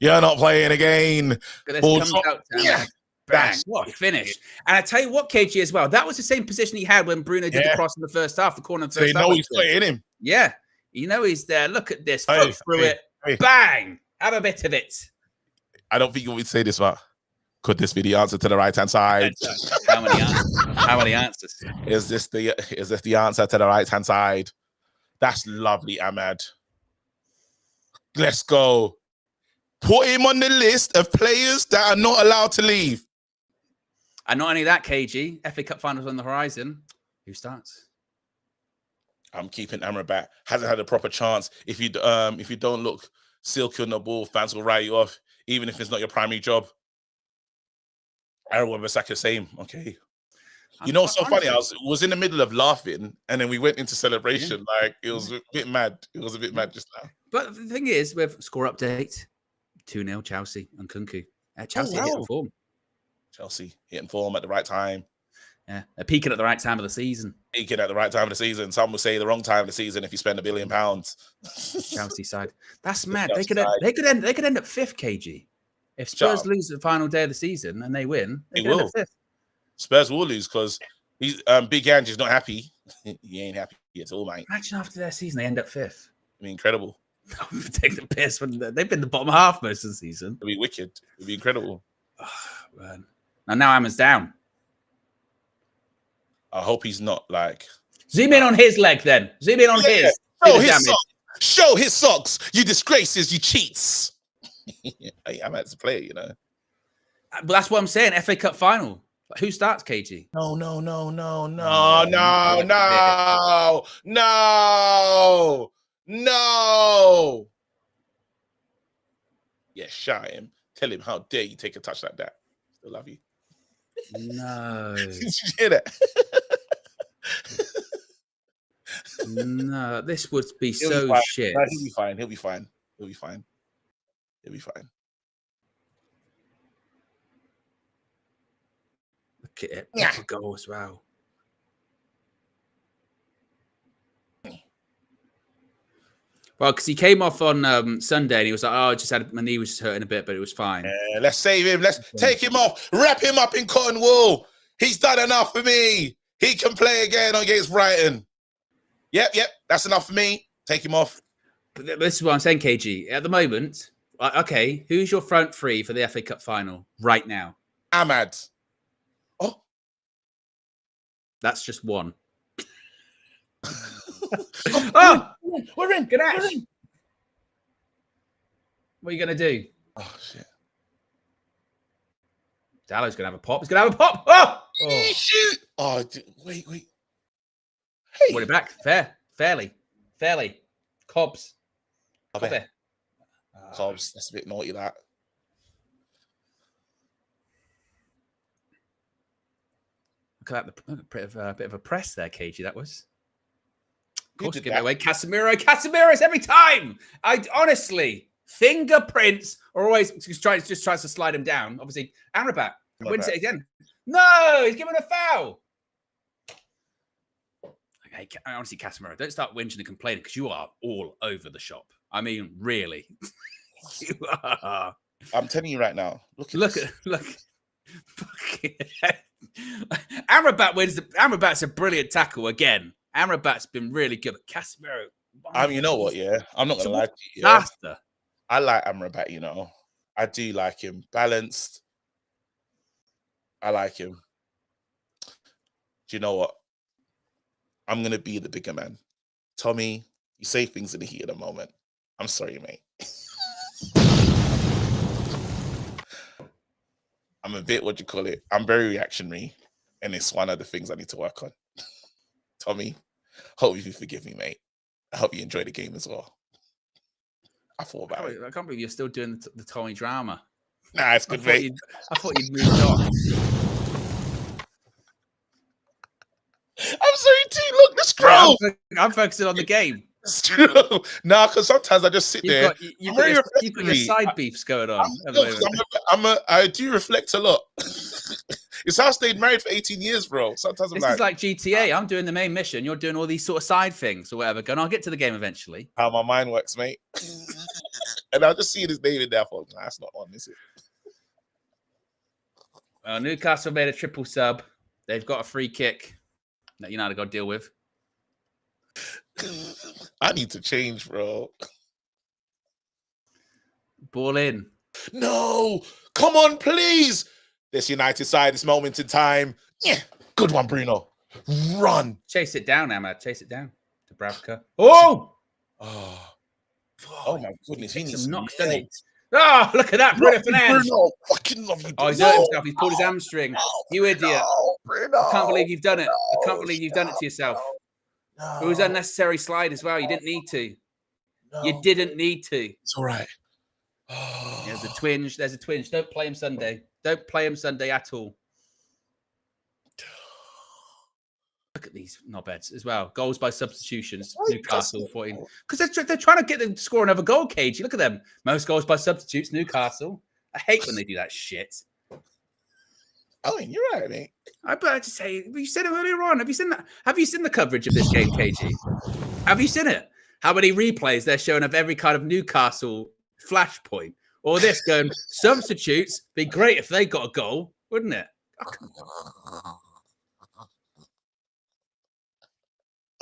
You're not playing again. Bang. What a finish. And I tell you what, KG, as well, that was the same position he had when Bruno did the cross in the first half, the corner in the first half. So you know he's playing him. Yeah. You know he's there. Look at this. Foot through it. Bang. Have a bit of it. I don't think you would say this, but could this be the answer to the right-hand side? How many answers? Is this the answer to the right-hand side? That's lovely, Ahmad. Let's go. Put him on the list of players that are not allowed to leave. And not only that, KG, FA Cup finals on the horizon. Who starts? I'm keeping Amrabat. Hasn't had a proper chance. If you don't look silky on the ball, fans will write you off, even if it's not your primary job. Aaron Wan-Bissaka, same. Okay. You know what's so funny? I was in the middle of laughing, and then we went into celebration. Yeah. Like, it was a bit mad. It was a bit mad just now. But the thing is, with score update, 2-0 Chelsea and Kunku. Chelsea hitting form. Chelsea hitting form at the right time. Yeah, they're peaking at the right time of the season. Peaking at the right time of the season. Some would say the wrong time of the season if you spend £1 billion. Chelsea side. That's mad. They could end up fifth, KG. If Spurs lose the final day of the season and they win, they will. End up fifth. Spurs will lose because Big Angie's not happy. He ain't happy at all, mate. Imagine after their season they end up fifth. I mean, incredible. Take the piss when they've been the bottom half most of the season. It'd be wicked. It'd be incredible. Oh, man. Now Amman's down. I hope he's not like. Zoom in on his leg then. Zoom in on his. Show his socks. You disgraces. You cheats. I'm at to play, you know. But that's what I'm saying. FA Cup final. Who starts, KG? No. Yeah, shout him. Tell him how dare you take a touch like that. Still love you. No. Did you hear that? No, this would be shit. No, he'll be fine. He'll be fine. Look at it. Yeah. Goal as well. Well, because he came off on Sunday and he was like, "Oh, I just had my knee was just hurting a bit, but it was fine." Yeah, let's save him. Let's take him off. Wrap him up in cotton wool. He's done enough for me. He can play again against Brighton. Yep. That's enough for me. Take him off. But this is what I'm saying, KG. At the moment, okay, who's your front three for the FA Cup final right now? Ahmad. Oh, that's just one. Oh, we're in. Good ass. What are you going to do? Oh, shit. Dallow's going to have a pop. He's going to have a pop. Oh, shoot. Oh, wait. Hey. Put it back. Fairly. Cobbs. Cobbs. That's a bit naughty, that. Look at that. A bit of a press there, KG. That was. Of course, give it away. Casemiro's every time. I honestly, fingerprints are always just tries to slide him down. Obviously, Amrabat wins it again. No, he's giving a foul. Hey, honestly, Casemiro, don't start whinging and complaining because you are all over the shop. I mean, really, you are. I'm telling you right now. Look. Amrabat wins. Amrabat's a brilliant tackle again. Amrabat's been really good. But Casemiro, you know what? Yeah, I'm not gonna lie to you. Yeah. I like Amrabat. You know, I do like him. Balanced. I like him. Do you know what? I'm gonna be the bigger man. Tommy, you say things in the heat of the moment. I'm sorry, mate. I'm a bit, I'm very reactionary, and it's one of the things I need to work on. Tommy, hope you forgive me, mate. I hope you enjoy the game as well. I thought about it. I can't believe you're still doing the Tommy drama. Nah, it's good, mate. I thought you'd moved on. I'm sorry, too. Look, the scroll. I'm focusing on the game. It's true. Nah, because sometimes I just sit there. You've got your side beefs going on. I do reflect a lot. It's how I stayed married for 18 years, bro. Sometimes this is like GTA. I'm doing the main mission. You're doing all these sort of side things or whatever. I'll get to the game eventually. How my mind works, mate. And I'll just see his name in there. For nah, that's not on, is it? Well, Newcastle made a triple sub. They've got a free kick that United got to deal with. I need to change, bro. Ball in. No, come on, please. This United side, this moment in time. Yeah, good one, Bruno. Run. Chase it down, Ahmad. Chase it down. Dubravka. Oh! Oh my goodness. He needs some knocks, doesn't he? Oh, look at that. Bruno Fernandes. Bruno, fucking love you. Oh, he's hurt himself. He's pulled his hamstring. You idiot. I can't believe you've done it. I can't believe you've done it to yourself. It was unnecessary slide as well. You didn't need to. You didn't need to. It's all right. There's a twinge. There's a twinge. Don't play him Sunday. Don't play him Sunday at all. Look at these knobheads as well. Goals by substitutions. Newcastle 14. Because they're trying to get them to score another goal, KG. Look at them. Most goals by substitutes, Newcastle. I hate when they do that shit. Oh, you're right, mate. I better just say, you said it earlier on. Have you seen that? Have you seen the coverage of this game, KG? Have you seen it? How many replays they're showing of every kind of Newcastle flashpoint? Or this going, substitutes, be great if they got a goal, wouldn't it?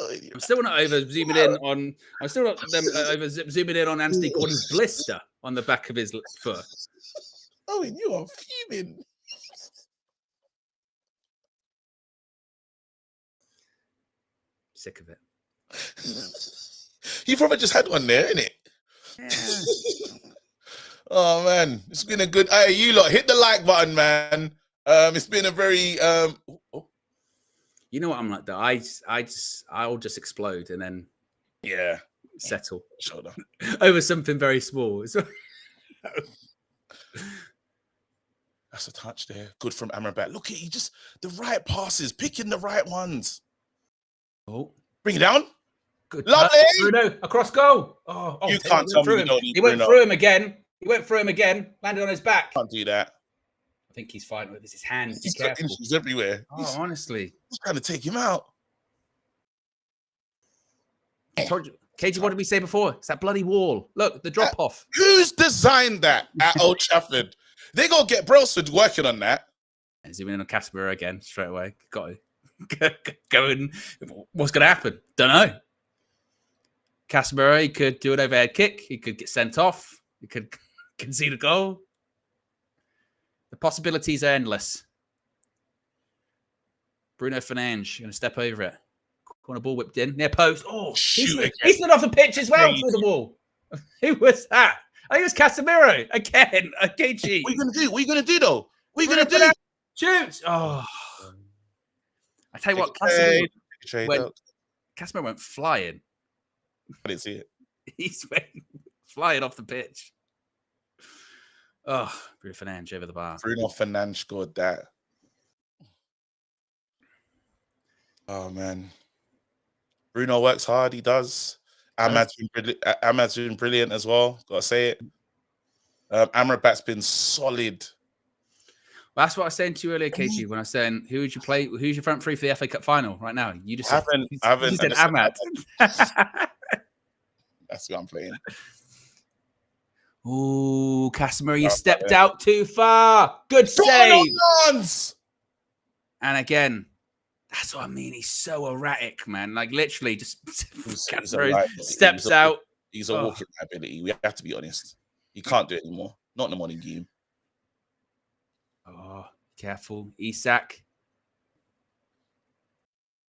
I'm still not over zooming in on. I'm still not over zooming in on Anthony Gordon's blister on the back of his foot. Oh, you are fuming. Sick of it. You probably just had one there, innit? Yeah. Oh man, it's been a good. Hey, you lot, hit the like button, man. It's been a very. You know what I'm like though. I'll just explode and then settle over something very small. That's a touch there. Good from Amrabat. Look at just the right passes, picking the right ones. Oh, bring it down. Good. Lovely. Bruno across goal. Oh, you can't tell me you don't need He went through him again. He went through him again, landed on his back. Can't do that. I think he's fine with his hand. Be He's got careful. injuries everywhere. Oh, honestly. He's trying to take him out. I told you. KG, what did we say before? It's that bloody wall. Look, the drop off. Who's designed that at Old Trafford? They gonna get Brailsford working on that. And zooming in on Casemiro again straight away. Got to go in. What's going to happen? Don't know. Casemiro, he could do an overhead kick. He could get sent off. He could concede a goal. The possibilities are endless. Bruno Fernandes going to step over it. Corner ball whipped in. Near post. Oh, he slid off the pitch as well through the wall. Who was that? I think it was Casemiro. Again. KG. What are you going to do? What are you going to do, though? What are you going to do? Shoot. Oh. I tell you what, Casemiro went flying. I didn't see it. He's flying off the pitch. Oh, Bruno Fernandes over the bar. Bruno Fernandes scored that. Oh, man. Bruno works hard. He does. Ahmad's been brilliant as well. Got to say it. Amrabat's been solid. Well, that's what I was saying to you earlier, KG, when I was saying, who would you play? Who's your front three for the FA Cup final right now? You just I haven't said Ahmad. That's who I'm playing. Oh, Casemiro, you stepped out too far. Good save. And again, that's what I mean. He's so erratic, man. Like literally, just Casemiro steps out. He's a walking liability. We have to be honest. He can't do it anymore. Not in the morning game. Oh, careful, Isak.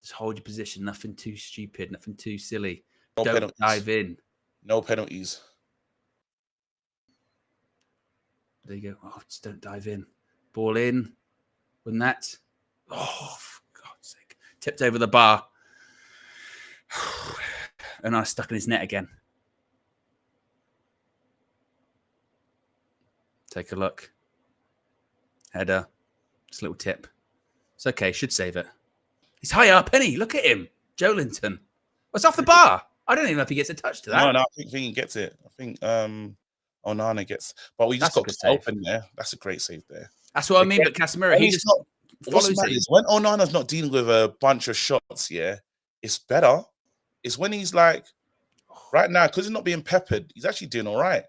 Just hold your position. Nothing too stupid. Nothing too silly. Don't dive in. No penalties. There you go. Oh, just don't dive in. Ball in. Wasn't that? Oh, for God's sake. Tipped over the bar. And I stuck in his net again. Take a look. Header. Just a little tip. It's okay. Should save it. He's high up, isn't he? Look at him. Joelinton. What's off the bar? I don't even know if he gets a touch to that. No, I think he gets it. I think Onana gets. But we just got to open there. That's a great save there. That's what I mean. But Casemiro, he just follows it. When Onana's not dealing with a bunch of shots, yeah, it's better. It's when he's like, right now, because he's not being peppered, he's actually doing all right.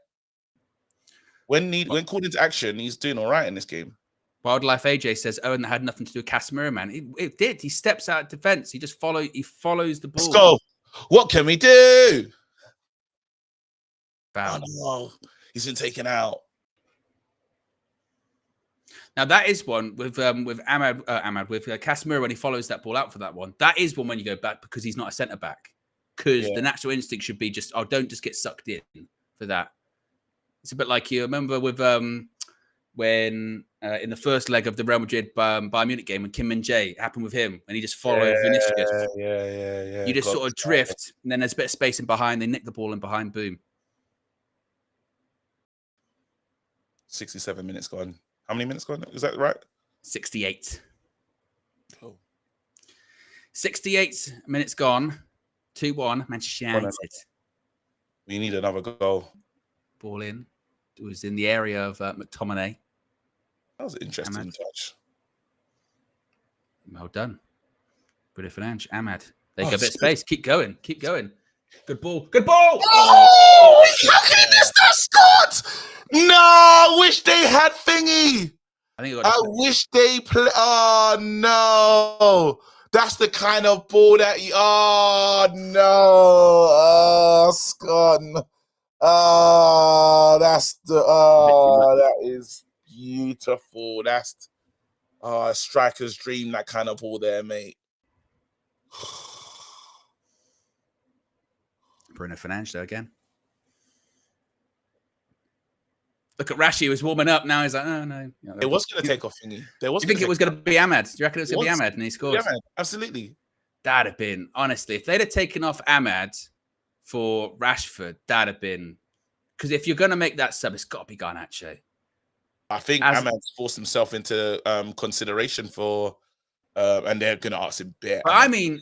When called into action, he's doing all right in this game. Wildlife AJ says Owen had nothing to do with Casemiro, man. It did. He steps out of defense. He follows the ball. Let's go. What can we do? Foul. Oh, no. He's been taken out. Now that is one with Casemiro when he follows that ball out for that one. That is one when you go back because he's not a centre back. Because the natural instinct should be just, don't just get sucked in for that. It's a bit like you remember with when in the first leg of the Real Madrid Bayern Munich game when Kim Min-jae, it happened with him and he just followed Vinicius. Yeah. You just sort of drift and then there's a bit of space in behind. They nick the ball in behind, boom. 67 minutes gone. How many minutes gone? Is that right? 68. Oh. 68 minutes gone. 2-1, Manchester United. We need another goal. Ball in. It was in the area of McTominay. That was an interesting touch. Well done. Bruno Fernandes. Ahmad. They go a bit of space. Keep going. Good ball. Oh! How can he miss that, Scott? No, I wish they had thingy. I wish they play. Oh, no. That's the kind of ball that oh, no. Oh, Scott. Oh, that is beautiful. That's a striker's dream, that kind of ball there, mate. Bruno Fernandes, though, again. Look at Rashi, he was warming up. Now he's like, oh, no. It was going to take off thingy. Do you think it was going to be Ahmad? Do you reckon it was going to be Ahmad and he scored? Yeah, man, absolutely. That'd have been, honestly, if they'd have taken off Ahmad for Rashford, that'd have been, because if you're going to make that sub, it's got to be Garnacho. I think Ahmad's forced himself into consideration for, and they're going to ask him bit. But I mean,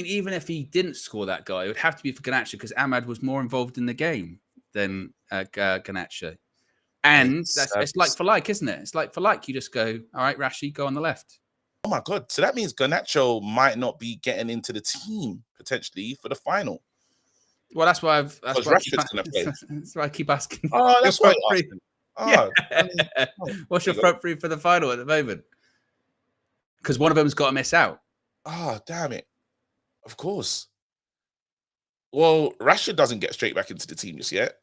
even if he didn't score that goal, it would have to be for Garnacho because Ahmad was more involved in the game than Garnacho. And it's like for like, isn't it? It's like for like. You just go, all right, Rashi, go on the left. Oh my God. So that means Garnacho might not be getting into the team potentially for the final. Well, that's why Rashford's going to play. That's why I keep asking. Oh, that's why you're asking. Oh, yeah. What's your front three for the final at the moment? Because one of them's got to miss out. Oh, damn it. Of course. Well, Rashford doesn't get straight back into the team just yet.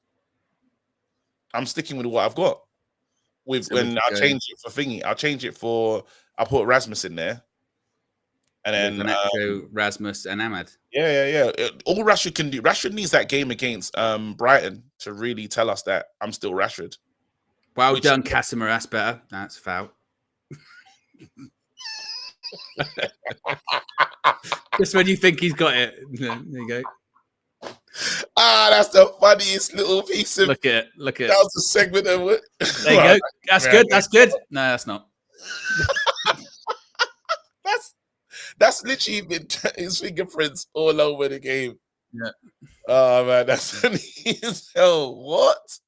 I'm sticking with what I've got. I'll change it for thingy. I'll put Rasmus in there. And then Rasmus and Ahmad. Yeah. All Rashford can do. Rashford needs that game against Brighton to really tell us that I'm still Rashford. Well done, Casemiro. That's better. That's foul. Just when you think he's got it. There you go. That's the funniest little piece of. Look at it. That was a segment of it. There you go. That's good. That's good. No, that's not. That's literally been his fingerprints all over the game. Yeah. Oh man, that's funny as hell. What?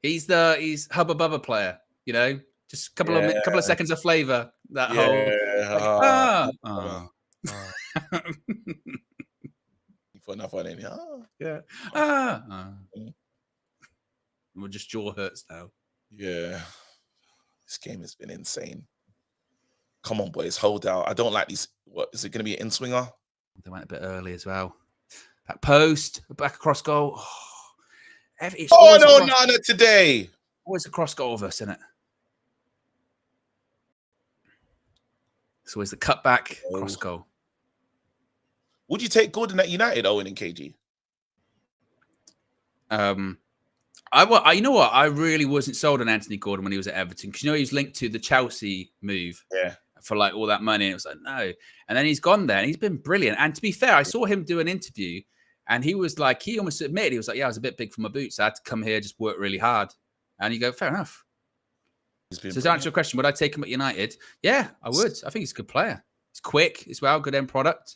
He's Hubba Bubba player. You know, just a couple of seconds of flavor. That whole. For enough on it. Yeah. Well, just jaw hurts now. Yeah. This game has been insane. Come on, boys, hold out. I don't like these. What is it going to be an in-swinger? They went a bit early as well. Back post, back across goal. Not today. Always a cross goal of us, isn't it? It's always the cutback, cross goal. Would you take Gordon at United, Owen and KG? You know what? I really wasn't sold on Anthony Gordon when he was at Everton because he was linked to the Chelsea move. Yeah. For like all that money. And it was like, no. And then he's gone there and he's been brilliant. And to be fair, I saw him do an interview and he was like, he almost admitted, he was like, yeah, I was a bit big for my boots. I had to come here, just work really hard. And you go, fair enough. So to answer your question, would I take him at United? Yeah, I would. I think he's a good player. He's quick as well, good end product.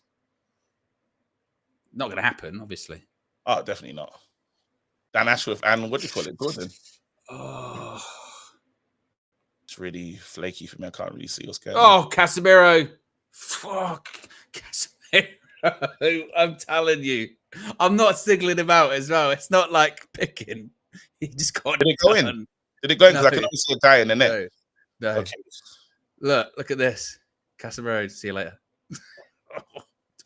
Not going to happen, obviously. Oh, definitely not. Dan Ashworth and what do you call it? Gordon. Oh. It's really flaky for me. I can't really see what's going on. Oh, Casemiro. Fuck. Casemiro. I'm telling you. I'm not singling him out as well. It's not like picking. He just got Did it go in? Did it go in? Because I can only see a guy in the net. No. Okay. Look at this. Casemiro. See you later.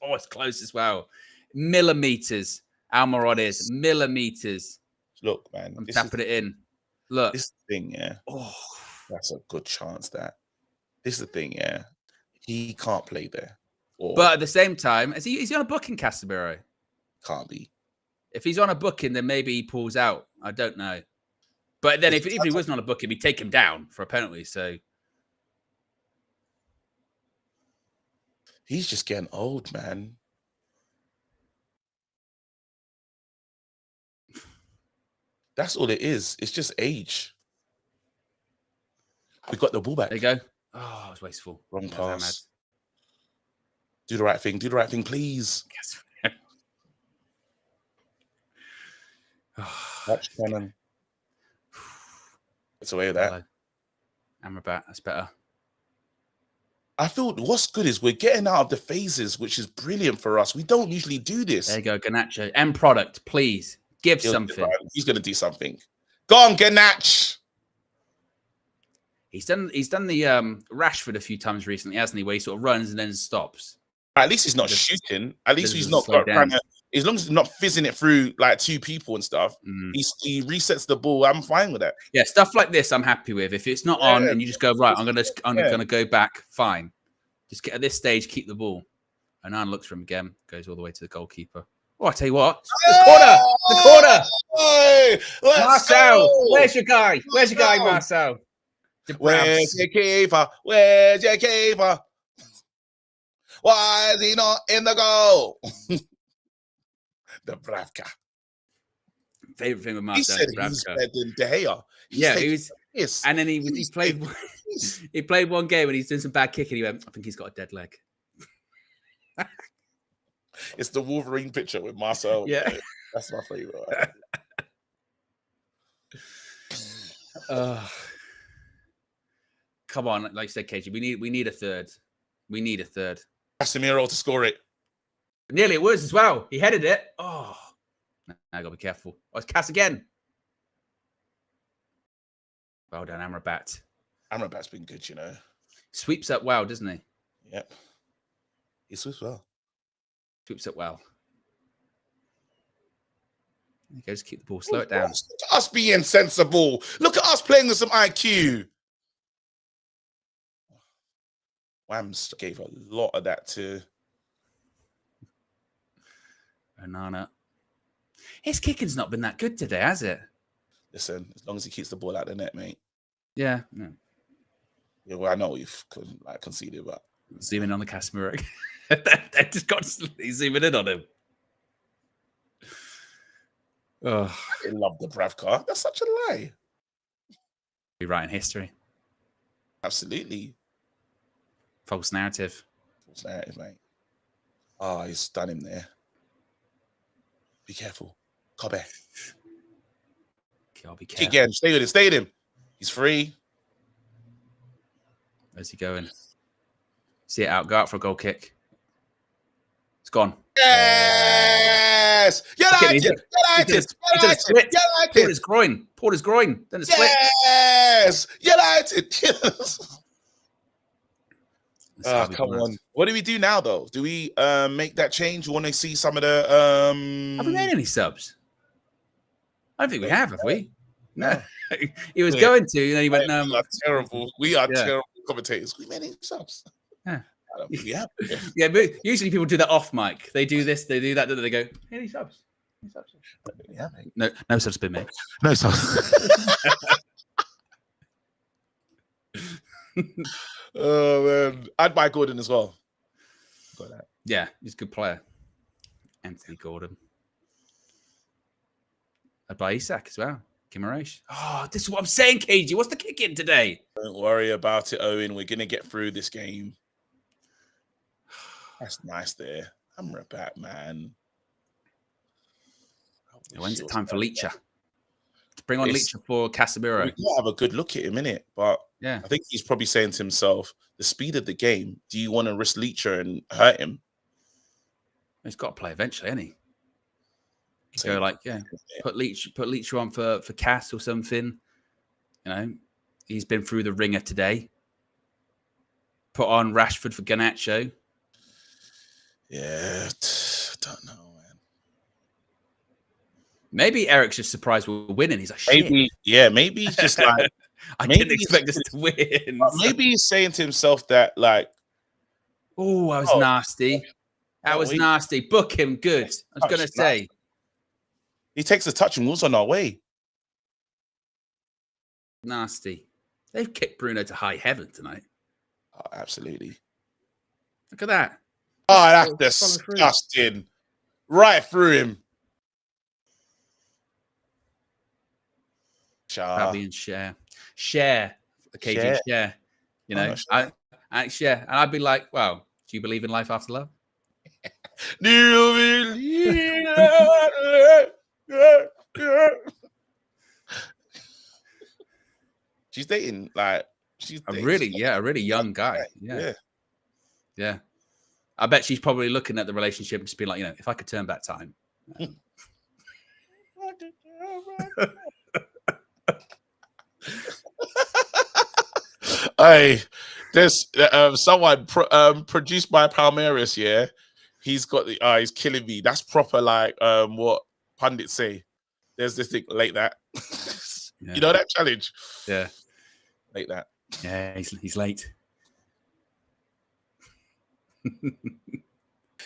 Oh, it's close as well. Millimeters. Almiron is millimeters. Look, man. I'm tapping it in. Look. This thing, yeah. Oh. That's a good chance that. This is the thing, yeah. He can't play there. But at the same time, is he on a booking, Casemiro? Can't be. If he's on a booking, then maybe he pulls out. I don't know. But then if he wasn't on a booking, we'd take him down for a penalty. So he's just getting old, man. That's all it is. It's just age. We got the ball back. There you go. Oh, it was wasteful. Wrong pass. Do the right thing. Do the right thing, please. Watch Cannon. It's away with that. Amrabat, that's better. I feel what's good is we're getting out of the phases, which is brilliant for us. We don't usually do this. There you go, Garnacho. End product, please. Give something. He's going to do something. Go on, Garnacho. He's done the Rashford a few times recently, hasn't he? Where he sort of runs and then stops. At least he's not shooting. At least he's not trying to. As long as he's not fizzing it through like two people and stuff, he resets the ball. I'm fine with that. Yeah, stuff like this, I'm happy with. If it's not on and you just go right, I'm gonna go back. Fine. Just get at this stage, keep the ball. And Annan looks for him again, goes all the way to the goalkeeper. Oh, I tell you what, the corner. Hey, Marcel, where's your guy? Where's your guy, Marcel? Where's your keeper? Where's your keeper? Why is he not in the goal? The Bravka. Favorite thing with Marcel. He said he's better than De Gea. He was. Yes. And then he played. He played one game and he's doing some bad kicking. He went, I think he's got a dead leg. It's the Wolverine picture with Marcel. Yeah, that's my favorite. Come on, like you said, KG, we need a third. We need a third. Casemiro to score it. Nearly it was as well. He headed it. Oh, now I got to be careful. Oh, it's Cass again. Well done, Amrabat. Amrabat's been good, you know. Sweeps up well, doesn't he? Yep. He sweeps well. Sweeps up well. He goes, keep the ball, slow it down. Look at us being sensible. Look at us playing with some IQ. Wams gave a lot of that to Onana. His kicking's not been that good today, has it? Listen, as long as he keeps the ball out of the net, mate. Yeah. Yeah, well, I know we've conceded, but zoom in on the Casemiro. They just constantly zooming in on him. Oh, I love the Bravka. That's such a lie. Be writing history. Absolutely. False narrative. False narrative, mate. Oh, he's done him there. Be careful. Kobe. Okay, I'll be Kick careful. again. Stay with him. Stay with him. He's free. Where's he going? See it out. Go out for a goal kick. It's gone. Yes! United! United! Pulled his groin. Pulled his groin. Then it split. Yes! United! Oh, come on. What do we do now, though? Do we make that change? You want to see some of the... Have we made any subs? I don't think we have we? No. He was going to, and then he went, no. We are terrible. We are terrible commentators. We made any subs. Yeah. I don't think we have. Yeah, but usually people do that off mic. They do this, they do that, then they go, any subs? Any subs? Yeah, mate. No subs been made. No subs. Oh, man. I'd buy Gordon as well. Got that. Yeah, he's a good player. Anthony Gordon. I'd buy Isak as well. Kimmeresh. Oh, this is what I'm saying, KG. What's the kick in today? Don't worry about it, Owen. We're going to get through this game. That's nice there. I'm back, man. When's it time for Leacher? To bring on Leacher for Casemiro. We can have a good look at him, innit? But yeah, I think he's probably saying to himself, the speed of the game, do you want to risk Leacher and hurt him? He's got to play eventually, hasn't he? Go like, put Leacher on for Cass or something. You know, he's been through the ringer today. Put on Rashford for Garnacho. Yeah, don't know, man. Maybe Eric's just surprised we're winning. He's like, shit. Maybe he's just like, I didn't expect us to win. Maybe he's saying to himself that, like, oh, that was nasty. That was nasty. Book him good. I was going to say. He takes a touch and moves on our way. Nasty. They've kicked Bruno to high heaven tonight. Oh, absolutely. Look at that. Oh, that's disgusting. Right through him. Fabian Share. Occasionally share. You know, I share. And I'd be like, well, do you believe in life after love? Do you believe? She's dating, like, a really young guy. Yeah. I bet she's probably looking at the relationship and just being like, you know, if I could turn back time. Hey, there's someone produced by Palmeiras. Yeah, he's got the he's killing me. That's proper, like what pundits say. There's this thing like that. You know that challenge? Yeah, like that. Yeah, he's late.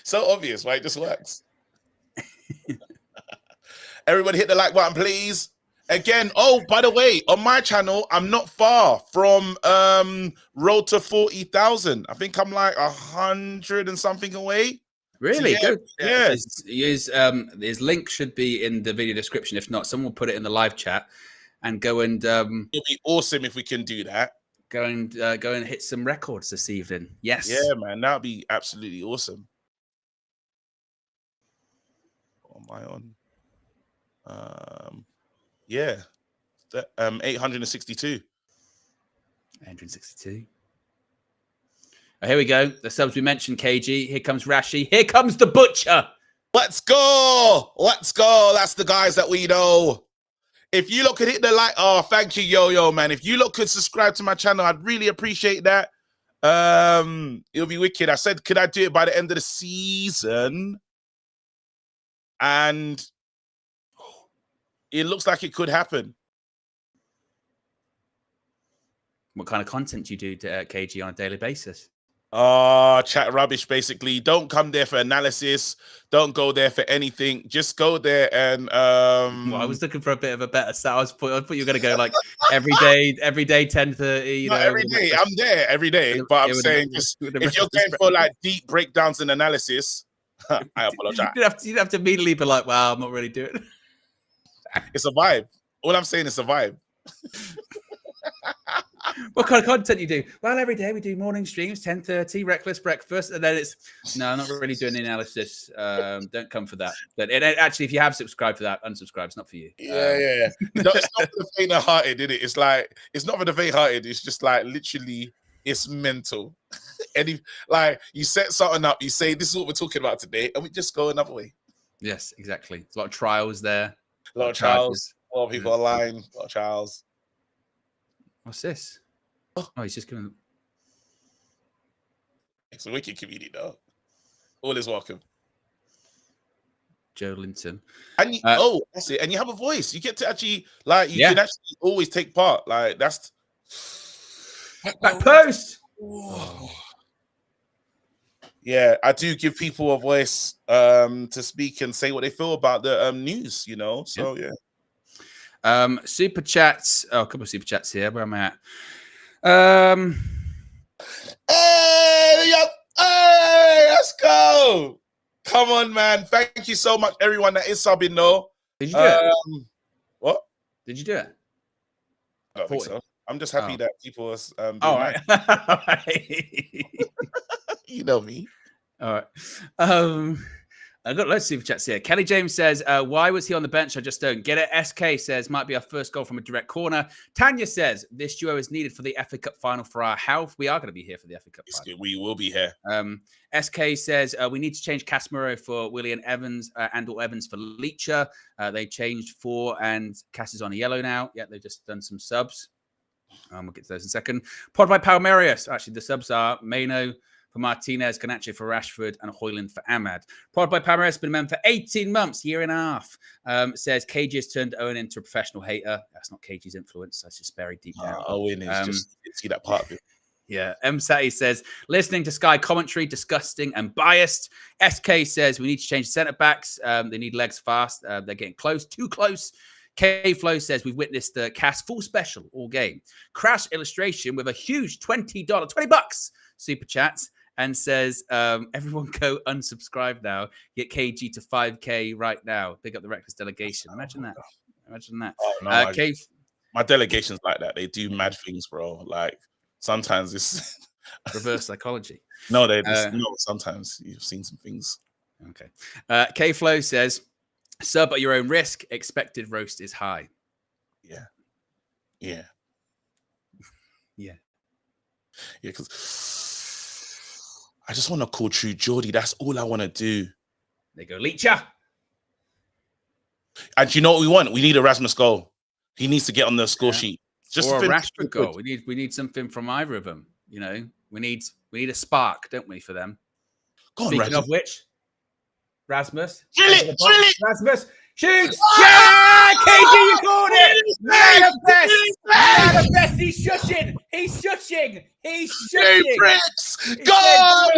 So obvious, right? It just works. Everybody hit the like button, please. Again, oh, by the way, on my channel, I'm not far from road to 40,000. I think I'm like 100 and something away. Really? So, good. Yeah. His link should be in the video description. If not, someone will put it in the live chat and go and it'd be awesome if we can do that. Go and hit some records this evening. Yes. Yeah, man, that'd be absolutely awesome. What am I on? Yeah. 862. 162. Oh, here we go. The subs we mentioned, KG. Here comes Rashi. Here comes the Butcher. Let's go. Let's go. That's the guys that we know. If you lot could hit the like, oh, thank you, yo, man. If you lot could subscribe to my channel, I'd really appreciate that. It'll be wicked. I said, could I do it by the end of the season? And it looks like it could happen. What kind of content do you do to KG on a daily basis? Chat rubbish, basically. Don't come there for analysis. Don't go there for anything. Just go there and well, I was looking for a bit of a better start. I thought you were going to go like every day 10:30. You know, every day. I'm there every day. But I'm saying, just, if you're going for like deep breakdowns and analysis, I apologize. You'd have to immediately be like, wow, I'm not really doing it. It's a vibe. All I'm saying is a vibe. What kind of content you do? Well, every day we do morning streams, 10:30, reckless breakfast, and then it's no, I'm not really doing the analysis. Don't come for that. But actually, if you have subscribed for that, unsubscribe. It's not for you. Yeah. No, it's not for the faint-hearted, is it? It's like it's not for the faint-hearted. It's just like literally, it's mental. And like you set something up, you say this is what we're talking about today, and we just go another way. Yes, exactly. There's a lot of trials there. A lot of trials. A lot of people are lying. A lot of trials. What's this? Oh, he's just gonna. It's a wicked community, though. All is welcome. Joe Linton. And you, that's it. And you have a voice. You get to actually like you can actually always take part. Like that's back post. Yeah, I do give people a voice to speak and say what they feel about the news. You know, so yeah. Super chats. Oh, a couple of super chats here. Where am I at? Hey, let's go. Come on, man. Thank you so much, everyone that is subbing, though. Did you do it? What? Did you do it? I don't think so. I'm just happy that people are doing right. All right. You know me. All right. I've got loads of super chats here. Kelly James says, why was he on the bench? I just don't get it. SK says, might be our first goal from a direct corner. Tanya says, this duo is needed for the FA Cup final for our health. We are going to be here for the FA Cup final. We will be here. SK says, we need to change Casemiro for Willian Evans and/or Evans for Leacher. They changed 4 and Cass is on a yellow now. Yeah, they've just done some subs. We'll get to those in a second. Pod by Palmeiras. Actually, the subs are Mano for Martinez, Canacho for Rashford, and Hoyland for Ahmad. Pod by Palmeiras, been a man for 18 months, year and a half. Says KG has turned Owen into a professional hater. That's not KG's influence. That's just buried deep down. Owen is just see that part of it. Yeah. M. Sati says, listening to Sky commentary, disgusting and biased. SK says, we need to change centre backs. They need legs fast. They're getting close, too close. K Flow says, we've witnessed the Cass full special all game. Crash illustration with a huge $20 super chats. And says, everyone go unsubscribe now. Get KG to 5K right now. Pick up the Reckless delegation. Imagine that. Imagine that. Oh, no, my delegation's like that. They do mad things, bro. Like sometimes it's reverse psychology. No, sometimes you've seen some things. Okay. K Flow says, sub at your own risk. Expected roast is high. Yeah. Because I just want to call True Geordie. That's all I want to do. They go, Leacher. And you know what we want? We need Erasmus goal. He needs to get on the score sheet. Just or a Rashford goal. We need something from either of them. You know, we need a spark, don't we, for them? Go on, Speaking Rasmus. of which, Rasmus. Drill it. Rasmus. Shoots! Yeah! KG, you called it! Man of best! He's shushing! Bricks! Go!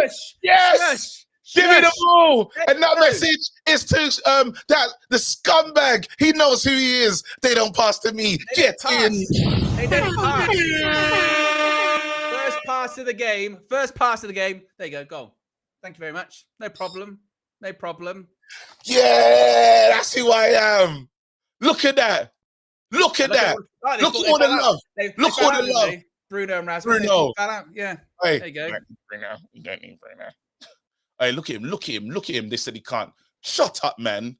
Yes! Give me the ball! And that message is to the scumbag. He knows who he is. They don't pass to me. Get in! They didn't pass. First pass of the game. There you go, goal. Thank you very much. No problem. Yeah, that's who I am. Look at that. Look at all the love. Look all the love. Bruno and Rasmus. Bruno. Yeah. Hey, there you go. Bruno. You don't need Bruno. Hey, look at him. They said he can't. Shut up, man.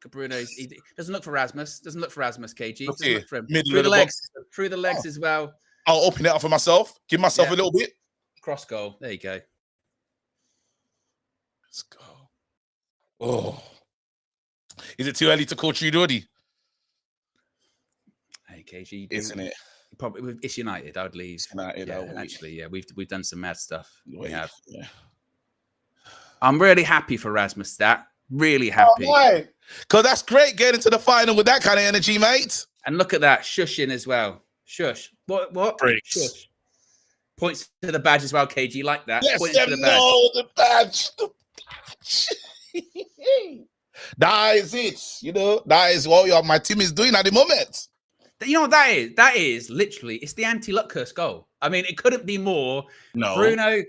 Bruno, he doesn't look for Rasmus. Doesn't look for Rasmus, KG. Look Doesn't here, look for him. middle Through of the the legs. box. Through the legs as well. I'll open it up for myself. Give myself a little bit. Cross goal. There you go. Let's go. Oh. Is it too early to call Trudori? Hey, KG. Isn't it? Probably it's United. I would leave. It's United. Actually, we've done some mad stuff. We have. Yeah. I'm really happy for Rasmus. Really happy. Why? Because that's great getting into the final with that kind of energy, mate. And look at that, shushing as well. Shush. What? Breaks. Shush. Points to the badge as well, KG. Like that. Yes, Points to the badge. The badge. That is it. That is what my team is doing at the moment. You know what that is? That is literally, it's the anti-Luck-Curse goal. I mean, it couldn't be more. No. Bruno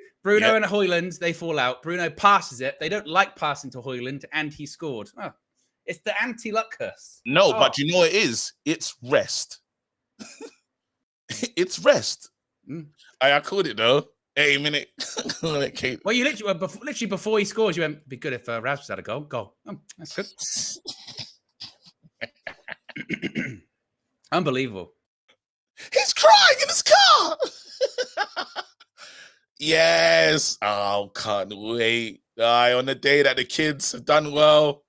and Højlund, they fall out. Bruno passes it. They don't like passing to Højlund, and he scored. Oh, it's the anti-Luck-Curse. No, but you know what it is? It's rest. It's rest. I called it though. Hey, minute. Well, you literally before he scores, you went, it'd be good if Rasmus had a goal. Goal. Oh, that's good. Unbelievable. He's crying in his car. Yes. Oh, can't wait. On the day that the kids have done well.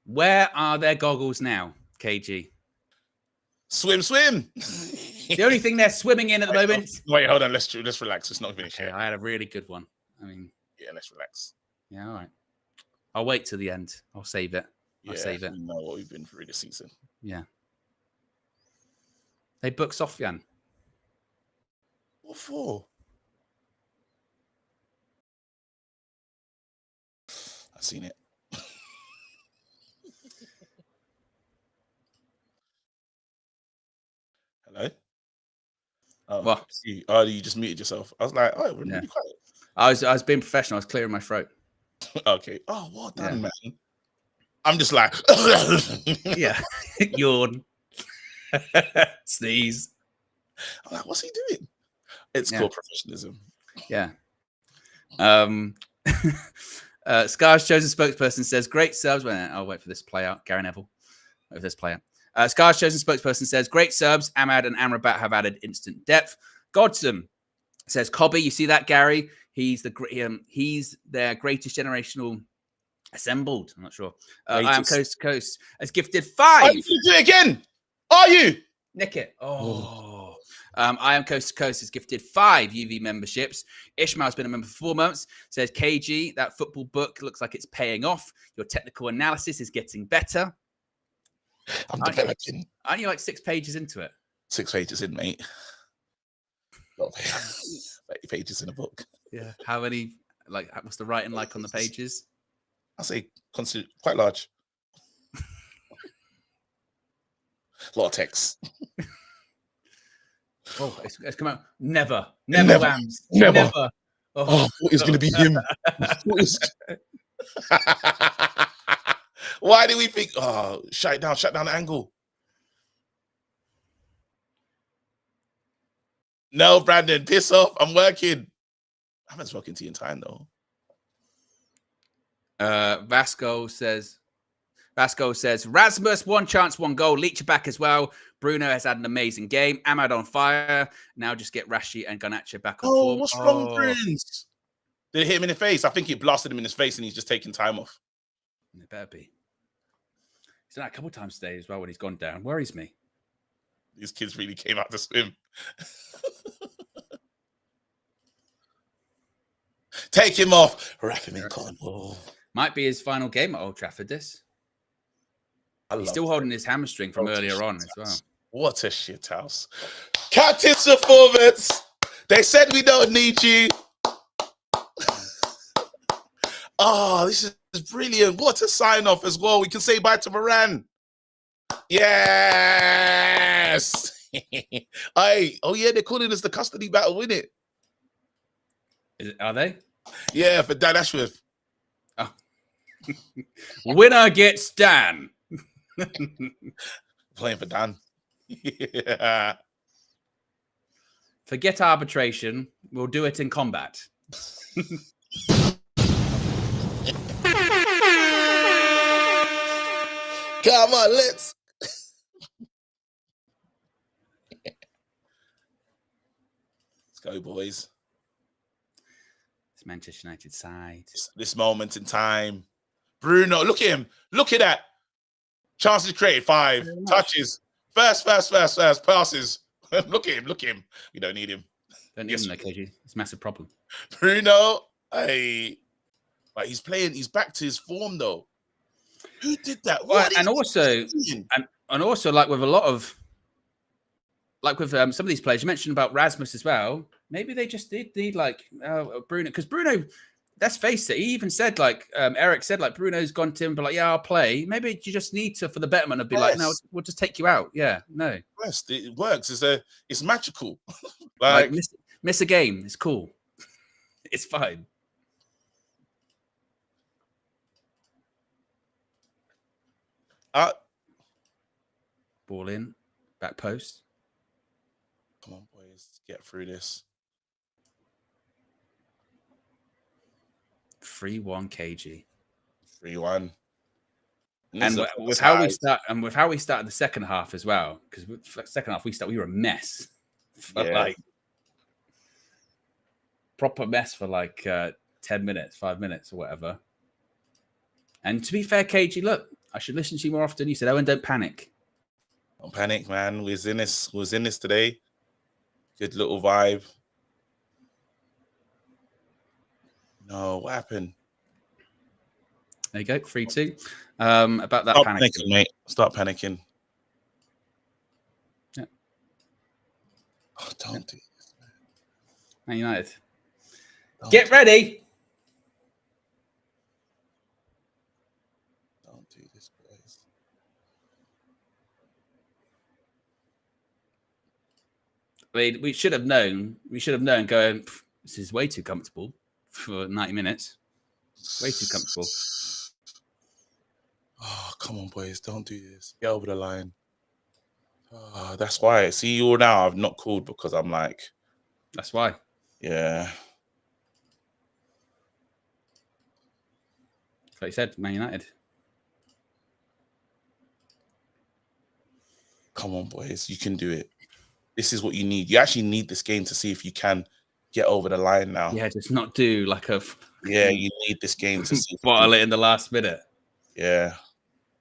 Where are their goggles now, KG? Swim. The only thing they're swimming in at the moment. Wait, hold on. Let's relax. It's not finished. Okay, I had a really good one. I mean, yeah, let's relax. Yeah, all right. I'll wait till the end. I'll save it. I'll save it. We know what we've been through this season. Yeah. They booked Sofyan. What for? I've seen it. Hello? Oh, what? You just muted yourself. I was like, oh, we're really quiet. I was being professional. I was clearing my throat. Okay. Oh, well done, man. I'm just like, yeah, yawn, sneeze. I'm like, what's he doing? It's called professionalism. Yeah. Scar's chosen spokesperson says, great subs. Well, I'll wait for this play out. Gary Neville. Wait for this play out. Scar's chosen spokesperson says, great subs. Ahmad and Amrabat have added instant depth. Godson says, Cobby, you see that, Gary? He's their greatest generational assembled. I'm not sure. I am coast to coast. Has gifted 5. Are you going to do it again? Are you? Nick it. Oh. I am coast to coast has gifted 5 UV memberships. Ishmael's been a member for 4 months. Says KG, that football book looks like it's paying off. Your technical analysis is getting better. I'm developing. Aren't you like 6 pages into it? 6 pages in, mate. 30 pages in a book. Yeah. How many? Like, what's the writing like on the pages? I say quite large. A lot of text. Oh, it's come out. Never Lambs. Never. Oh, what is going to be him? Why do we think? Oh, shut down the angle. No, Brandon, piss off. I'm working. I haven't spoken to you in time though. Vasco says, Rasmus, 1 chance, 1 goal. Leach back as well. Bruno has had an amazing game. Ahmad on fire. Now just get Rashi and Garnacho back on form. What's wrong with Prince? Did it hit him in the face? I think it blasted him in his face and he's just taking time off. It better be. He's done that a couple of times today as well when he's gone down. Worries me. These kids really came out to swim. Take him off. Wrap him in cotton wool. Might be his final game at Old Trafford, this. He's still holding his hamstring from earlier on as well. What a shit house. Captain's performance. They said we don't need you. Oh, this is brilliant. What a sign off as well. We can say bye to Moran. Yes. Oh, yeah, they're calling us the custody battle, isn't it? Are they? Yeah, for Dan Ashworth. Oh. Winner gets Dan. Playing for Dan. Yeah. Forget arbitration. We'll do it in combat. Come on, let's. Let's go, boys. It's Manchester United side. This moment in time. Bruno, look at him. Look at that. Chances created 5. Touches. First passes. Look at him. We don't need him. Don't need him, though, KG. It's a massive problem. Bruno, like he's playing. He's back to his form, though. Who did that? Well, and also, like with a lot of, like with some of these players, you mentioned about Rasmus as well. Maybe they just did need like Bruno, because Bruno, let's face it, he even said like Eric said like Bruno's gone to him, but like, yeah, I'll play. Maybe you just need to, for the betterment, of be like, no, we'll just take you out. Yeah, no, it works. It's magical. like miss a game, it's cool. It's fine. Ball in, back post. Come on, boys, get through this. 3-1 KG. 3-1. And with how we started the second half as well, because second half we were a mess. Like proper mess for like 10 minutes, 5 minutes or whatever. And to be fair, KG, look, I should listen to you more often. You said, "Owen, don't panic." Don't panic, man. We was in this today. Good little vibe. No, what happened? There you go, 3-2. About that Stop panicking, mate. Stop panicking. Yeah. Oh, don't do this, Man United. Get ready. Don't do this, boys. I mean, we should have known. Going, this is way too comfortable for 90 minutes. Way too comfortable. Oh, come on, boys. Don't do this. Get over the line. Oh, that's why. See, you now I've not called because I'm like. That's why. Yeah. Like you said, Man United. Come on, boys. You can do it. This is what you need. You actually need this game to see if you can get over the line now. Yeah, just not do like a... Yeah, you need this game to see. Bottle it in the last minute. Yeah.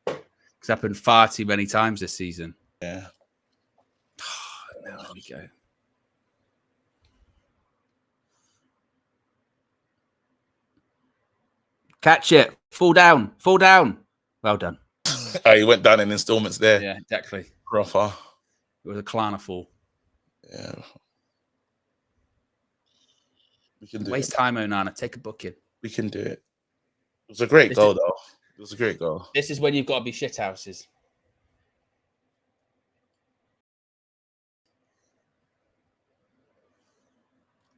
It's happened far too many times this season. Yeah. Now let me go. Catch it. Fall down. Well done. Oh, you went down in installments there. Yeah, exactly. Rougher. It was a Klarna fall. Yeah. We can do Waste it. time, Onana. Take a booking. We can do it. It was a great goal, though. It was a great goal. This is when you've got to be shithouses.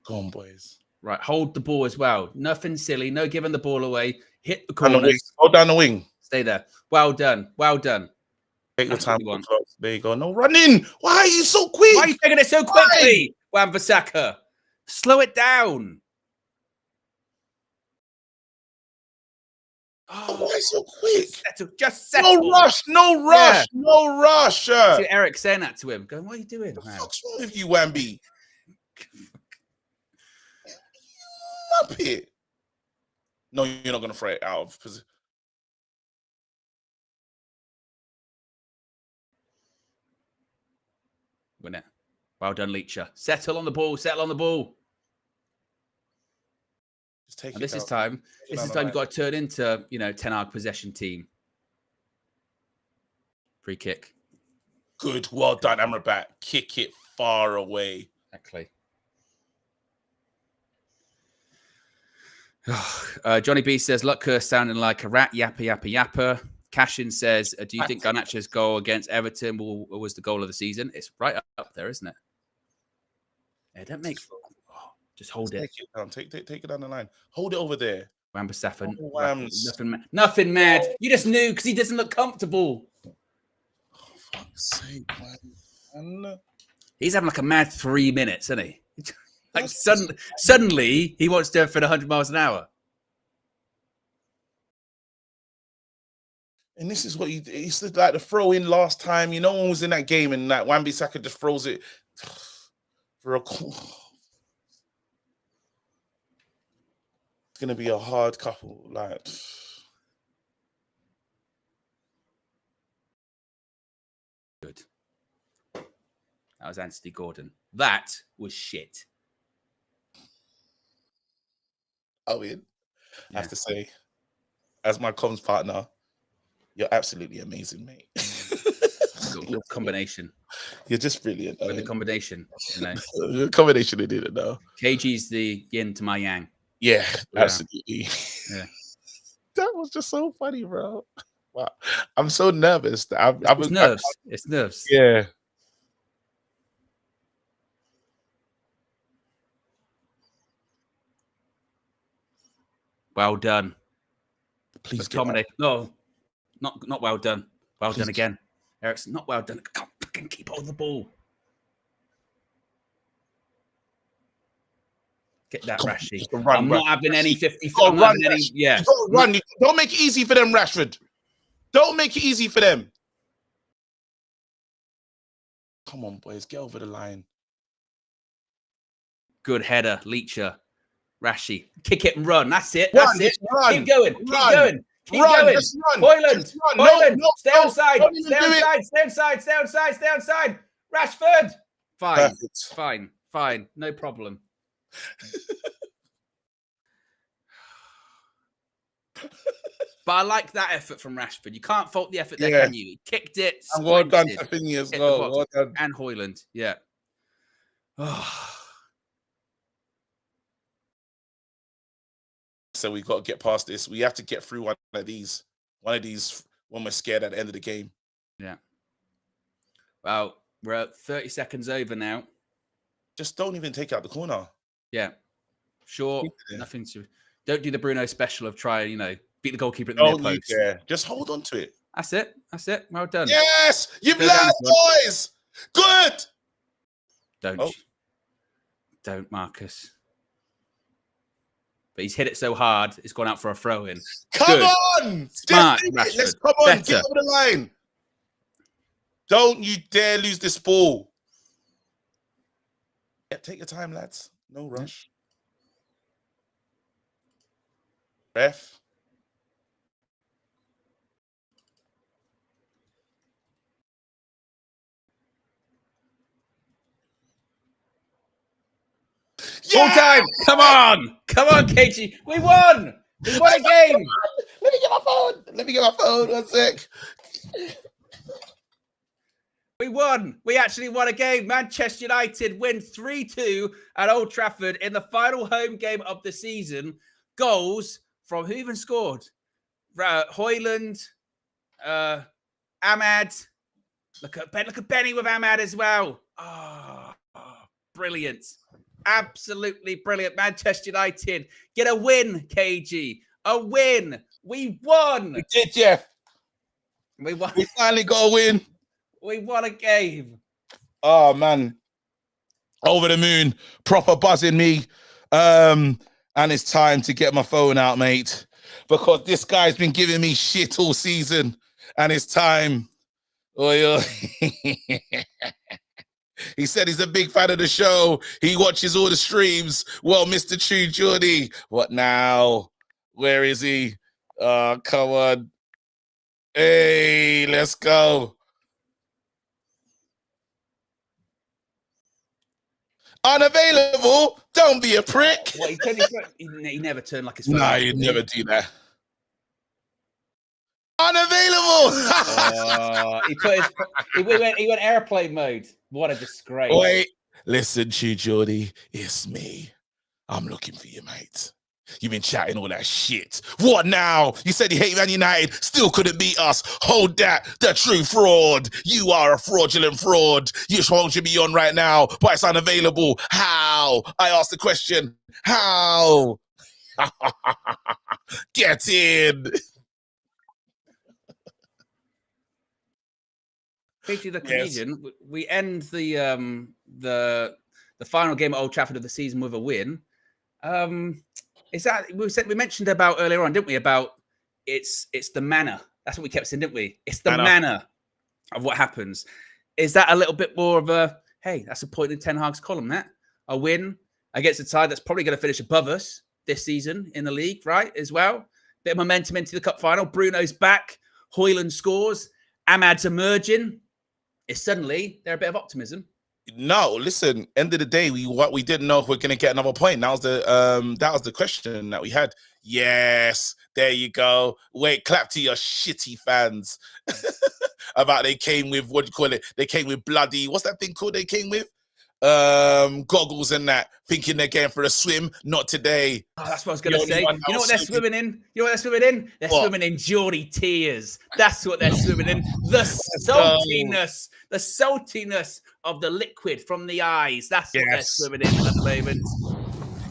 Go on, boys. Right, hold the ball as well. Nothing silly. No giving the ball away. Hit the corners. Hold down the wing. Stay there. Well done. Well done. Take your time. There you go. No running. Why are you so quick? Why are you taking it so quickly, Wan-Bissaka? Slow it down. Oh, why so quick? Just settle. No rush. Yeah. No rush. See Eric saying that to him. Going, what are you doing, What the man? fuck's wrong with you, Wambi? Muppet. No, you're not going to throw it out of position. Win it. Well done, Leacher. Settle on the ball. Just take And it this down. is time you've got to turn into, 10-hour possession team. Free kick. Good. Well done, Amrabat. Kick it far away. Exactly. Johnny B says, Lutka sounding like a rat, yapper. Cashin says, do you think Garnacho's goal against Everton was the goal of the season? It's right up there, isn't it? Yeah, don't make... just hold it. Take it down. Take it down the line. Hold it over there. Wan-Bissaka. Oh, Nothing mad. You just knew because he doesn't look comfortable. Oh, fuck's sake, man. He's having like a mad 3 minutes, isn't he? Like suddenly he wants to fit 100 miles an hour. And this is what you used to like the throw in last time. No one was in that game, and like Wan-Bissaka just throws it for a. It's gonna be a hard couple, like. Good. That was Anthony Gordon. That was shit. Owen, I have to say, as my comms partner, you're absolutely amazing, mate. Your combination. You're just brilliant. With the combination, the combination they didn't know. KG's the yin to my yang. Yeah, absolutely. Yeah. That was just so funny, bro. Wow. I'm so nervous. That It's nerves. It's nerves. Yeah. Well done. Please No, not well done. Well done again. Eric's not well done. I can't fucking keep hold of the ball. Get that, Rashi. I'm not having any 50. I'm not having any. Yeah. Run. Don't make it easy for them, Rashford. Don't make it easy for them. Come on, boys. Get over the line. Good header, Leacher. Rashi. Kick it and run. That's it. Run, That's it. run, keep going. Keep run, going. Keep run, going. just run. Hoyland. Just run. Hoyland. No, stay onside. Stay onside. Stay onside. Stay onside. Stay onside. Rashford. Fine. Perfect. Fine. Fine. No problem. But I like that effort from Rashford. You can't fault the effort there, can you? He kicked it. And well done to Thingy as well. Well done. And Hoyland. Yeah. So we got to get past this. We have to get through one of these when we're scared at the end of the game. Yeah. Well, we're at 30 seconds over now. Just don't even take out the corner. Yeah. Sure. Nothing to. Don't do the Bruno special of try, beat the goalkeeper at the near post. Yeah. Just hold on to it. That's it. That's it. Well done. Yes. You've learned, boys. Good. Don't, Marcus. But he's hit it so hard, it's gone out for a throw-in. Come on! Smart, Let's come on, get over the line. Don't you dare lose this ball. Yeah, take your time, lads. No rush. Ref. Full time! Come on! Come on, KG! We won! We won a game! Let me get my phone. 1 sec. We won. We actually won a game. Manchester United win 3-2 at Old Trafford in the final home game of the season. Goals from who even scored? Hoyland, Ahmad. Look at Benny with Ahmad as well. Brilliant. Absolutely brilliant. Manchester United get a win, KG. A win. We won. We did, Jeff. We won. We finally got a win. We won a game. Oh, man. Over the moon. Proper buzzing me. And it's time to get my phone out, mate. Because this guy's been giving me shit all season. And it's time. He said he's a big fan of the show. He watches all the streams. Well, Mr. True Jordy, what now? Where is he? Come on. Hey, let's go. Unavailable? Don't be a prick. What, he never turned like his phone. Nah, he'd never do that. Unavailable. He went airplane mode. What a disgrace. Wait, listen, Jordy, it's me. I'm looking for you, mate. You've been chatting all that shit. What now? You said you hate Man United, still couldn't beat us. Hold that, the true fraud. You are a fraudulent fraud. Your phone should be on right now, but it's unavailable. How? I asked the question. How? Get in. Basically, the comedian. Yes. We end the final game at Old Trafford of the season with a win. Is that we mentioned about earlier on, didn't we? About it's the manner. That's what we kept saying, didn't we? It's the I know. manner of what happens. Is that a little bit more of a, hey, that's a point in Ten Hag's column, that? A win against a side that's probably going to finish above us this season in the league, right, as well? Bit of momentum into the cup final. Bruno's back. Højlund scores. Ahmad's emerging. It's suddenly, there's a bit of optimism. No, listen, end of the day, we didn't know if we're going to get another point. That was the question that we had. Yes, there you go. Wait, clap to your shitty fans about they came with, what do you call it? They came with bloody, what's that thing called they came with? Goggles and that, thinking they're going for a swim. Not today. Oh, that's what I was going to say. You know what they're swimming in? You know what they're swimming in? They're swimming in Geordie tears. That's what they're swimming in. The saltiness of the liquid from the eyes. That's what they're swimming in at the moment.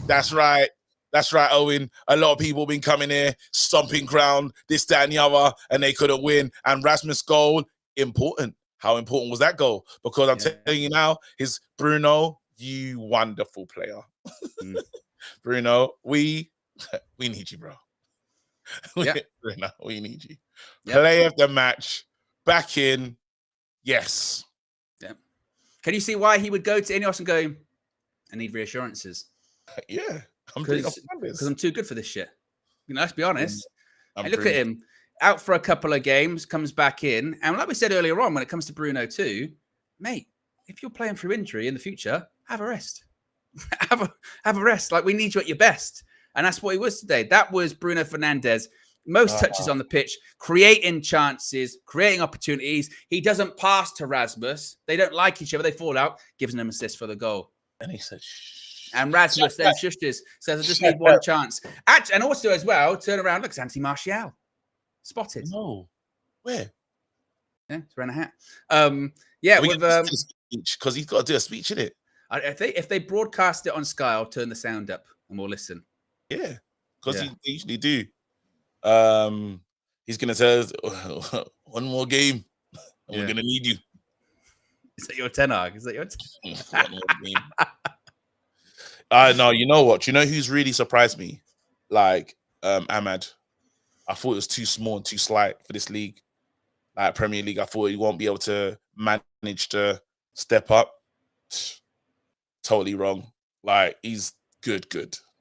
That's right. That's right, Owen. A lot of people have been coming here, stomping ground, this, that, and the other, and they couldn't win. And Rasmus' goal, important. How important was that goal? Because I'm telling you now, his Bruno, you wonderful player. Bruno, we need you, bro. Bruno, we need you. Player of the match, back in. Yes. Yeah. Can you see why he would go to Ineos and go, I need reassurances? Yeah. Because I'm too good for this shit. You know, let's be honest. And look at him. Out for a couple of games, comes back in. And like we said earlier on, when it comes to Bruno too, mate, if you're playing through injury in the future, have a rest. have a rest. Like, we need you at your best. And that's what he was today. That was Bruno Fernandes. Most touches on the pitch, creating chances, creating opportunities. He doesn't pass to Rasmus. They don't like each other. They fall out. Gives him an assist for the goal. And he said, shh. And Rasmus then shushes. Says, I just need one chance. And also as well, turn around. Look, it's Anthony Martial. Spotted. No. Where? Yeah, it's around a hat. Because he's got to do a speech, innit? If they broadcast it on Sky, I'll turn the sound up and we'll listen. Yeah, because they usually do. He's gonna tell us one more game, and we're gonna need you. Is that your Ten Hag? Is that your one more game? No, you know what? You know who's really surprised me? Like Ahmad. I thought it was too small and too slight for this league. Like Premier League, I thought he won't be able to manage to step up. Totally wrong. Like, he's good.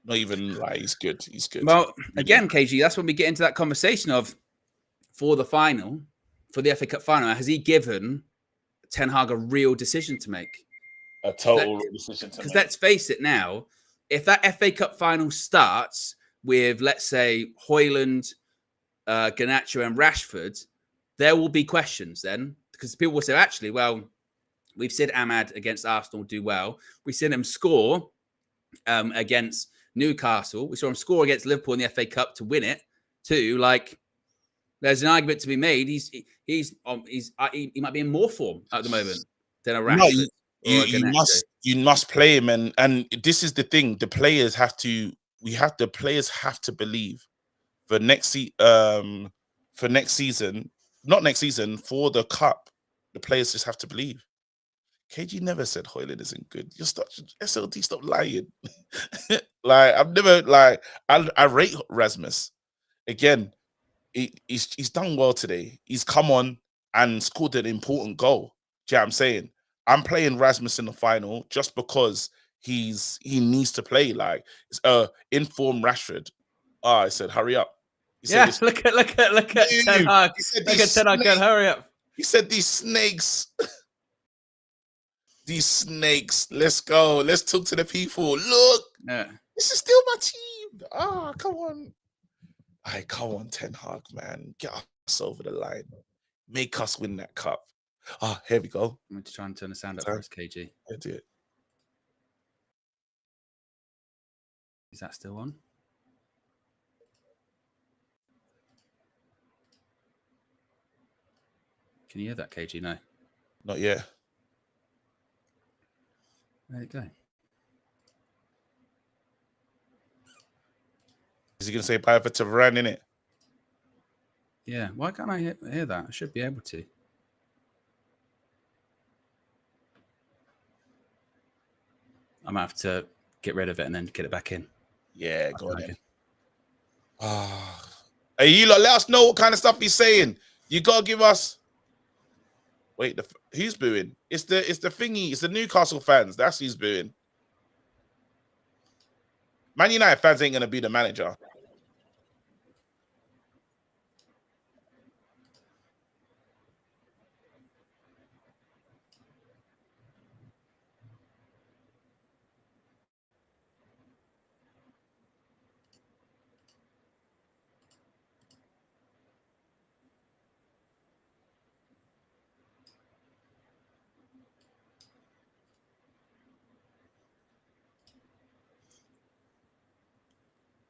Not even like he's good. He's good. Well, again, KG, that's when we get into that conversation of, for the final, for the FA Cup final, has he given Ten Hag a real decision to make? A total decision to make. Because let's face it now, if that FA Cup final starts with, let's say, Højlund, Garnacho and Rashford, there will be questions then, because people will say, actually, well, we've seen Ahmad against Arsenal do well. We've seen him score against Newcastle. We saw him score against Liverpool in the FA Cup to win it too. Like, there's an argument to be made. He might be in more form at the moment than a Rashford. No, you must play him, and this is the thing. The players have to believe. For next season, for the cup, the players just have to believe. KG never said Højlund isn't good. SLT, stop lying. Like, I've never, like, I rate Rasmus. Again, he's done well today. He's come on and scored an important goal. Do you know what I'm saying? I'm playing Rasmus in the final just because he needs to play. Like, inform Rashford. I said, hurry up. Look at Ten Hag. Look at Ten Hag going, hurry up. He said, these snakes. These snakes. Let's go. Let's talk to the people. Look. Yeah. This is still my team. Come on. Come on, Ten Hag, man. Get us over the line. Make us win that cup. Here we go. I'm going to try and turn the sound up for us, KG. Yeah, do it. Is that still on? Can you hear that, KG? No. Not yet. There you go. Is he going to say bye for Varane, innit? Yeah. Why can't I hear that? I should be able to. I might have to get rid of it and then get it back in. Yeah, go on then. Hey, you lot, let us know what kind of stuff he's saying. You gotta give us. Wait, who's booing? It's the thingy. It's the Newcastle fans. That's who's booing. Man United fans ain't gonna be the manager.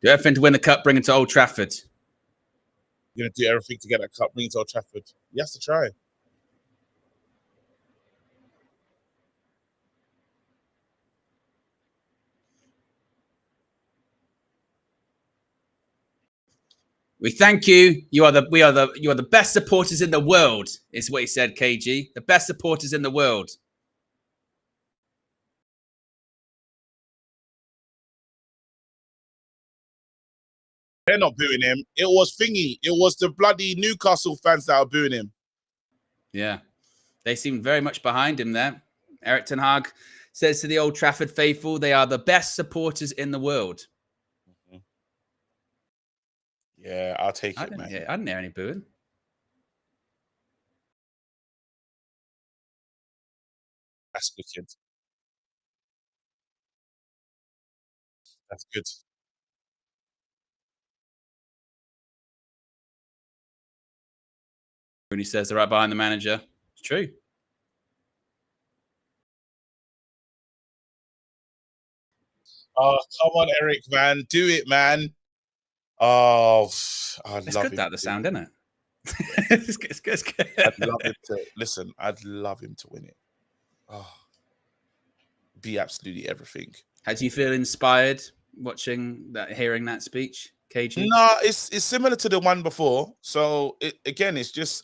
Do everything to win the cup, bring it to Old Trafford. You're gonna do everything to get that cup, bring it to Old Trafford. He has to try. We thank you. You are the best supporters in the world, is what he said, KG. The best supporters in the world. They're not booing him. It was thingy. It was the bloody Newcastle fans that are booing him. Yeah. They seemed very much behind him there. Eric Ten Hag says to the Old Trafford faithful, they are the best supporters in the world. Yeah, I'll take it, man. I didn't hear any booing. That's good, kid. That's good. When he says they're right behind the manager. It's true. Oh, come on, Eric, man. Do it, man. Oh, I It's love good it. that the sound, isn't it? It's good. I'd love him to listen. I'd love him to win it. Oh, be absolutely everything. How do you feel inspired watching that, hearing that speech, KG? No, it's similar to the one before. So it's just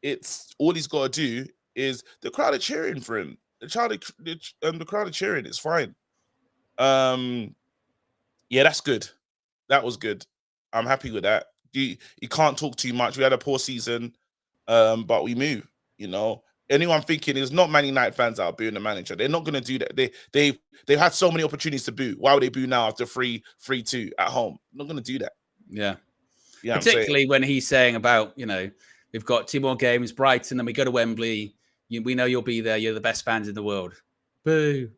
it's all he's got to do is the crowd are cheering for him. The crowd are cheering. It's fine. Yeah, that's good. That was good. I'm happy with that. You can't talk too much. We had a poor season, but we move. You know, anyone thinking it's not Man United fans that are booing the manager. They're not going to do that. They've had so many opportunities to boo. Why would they boo now after 3-2 at home? Not going to do that. Yeah. Yeah, particularly when he's saying about, we've got 2 more games, Brighton, then we go to Wembley. We know you'll be there. You're the best fans in the world. Boo.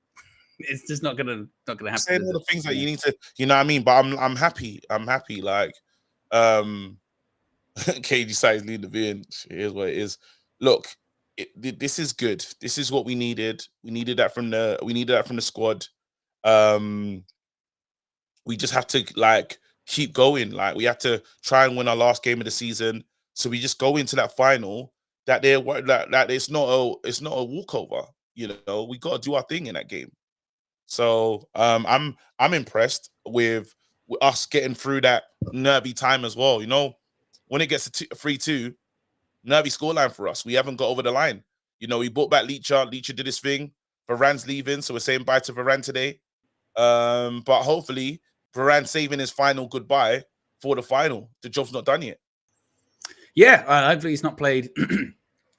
It's just not gonna happen. Saying all the things that you need to, you know what I mean? But I'm happy. I'm happy. Like, KG decides lead the viewing. Here's what it is. Look, this is good. This is what we needed. We needed that from the squad. We just have to like keep going. Like we have to try and win our last game of the season. So we just go into that final. That it's not a walkover. You know, we got to do our thing in that game. So I'm impressed with us getting through that nervy time as well. You know, when it gets to 3-2, nervy scoreline for us. We haven't got over the line. You know, we brought back Leacher. Leacher did his thing. Varane's leaving, so we're saying bye to Varane today. But hopefully Varane saving his final goodbye for the final. The job's not done yet. Yeah, hopefully he's not played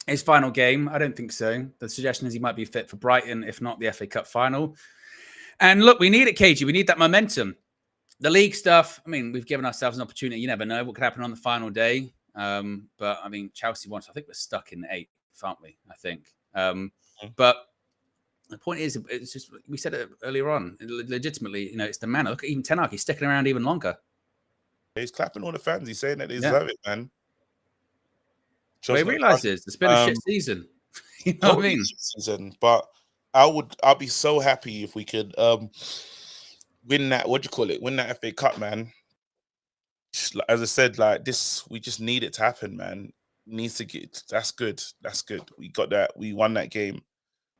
his final game. I don't think so. The suggestion is he might be fit for Brighton, if not the FA Cup final. And look, we need it, KG. We need that momentum. The league stuff, I mean, we've given ourselves an opportunity. You never know what could happen on the final day. But, I mean, Chelsea won. So I think we're stuck in 8th, aren't we? I think. But the point is, it's just, we said it earlier on, legitimately, it's the man. Look at even Ten Hag. He's sticking around even longer. He's clapping all the fans. He's saying that they deserve it, man. But he realizes it's been a shit season. You know what I mean? Season, but I'll be so happy if we could win that. What do you call it? Win that FA Cup, man. As I said, like this, we just need it to happen, man. Needs to get. That's good. That's good. We got that. We won that game.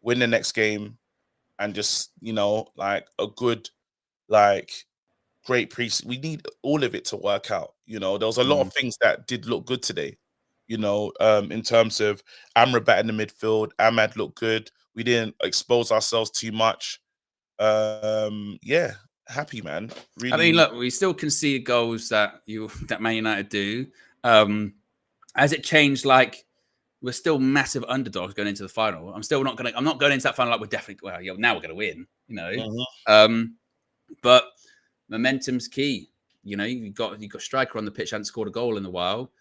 Win the next game, and just like a good, like great we need all of it to work out. There was a lot of things that did look good today. In terms of Amrabat in the midfield, Ahmad looked good. We didn't expose ourselves too much. Yeah, happy, man. Really. I mean, look, we still concede goals that Man United do. Has it changed? Like, we're still massive underdogs going into the final. I'm not going into that final like we're definitely, well, now we're going to win, you know. Mm-hmm. But momentum's key. You know, you've got striker on the pitch, hasn't scored a goal in a while,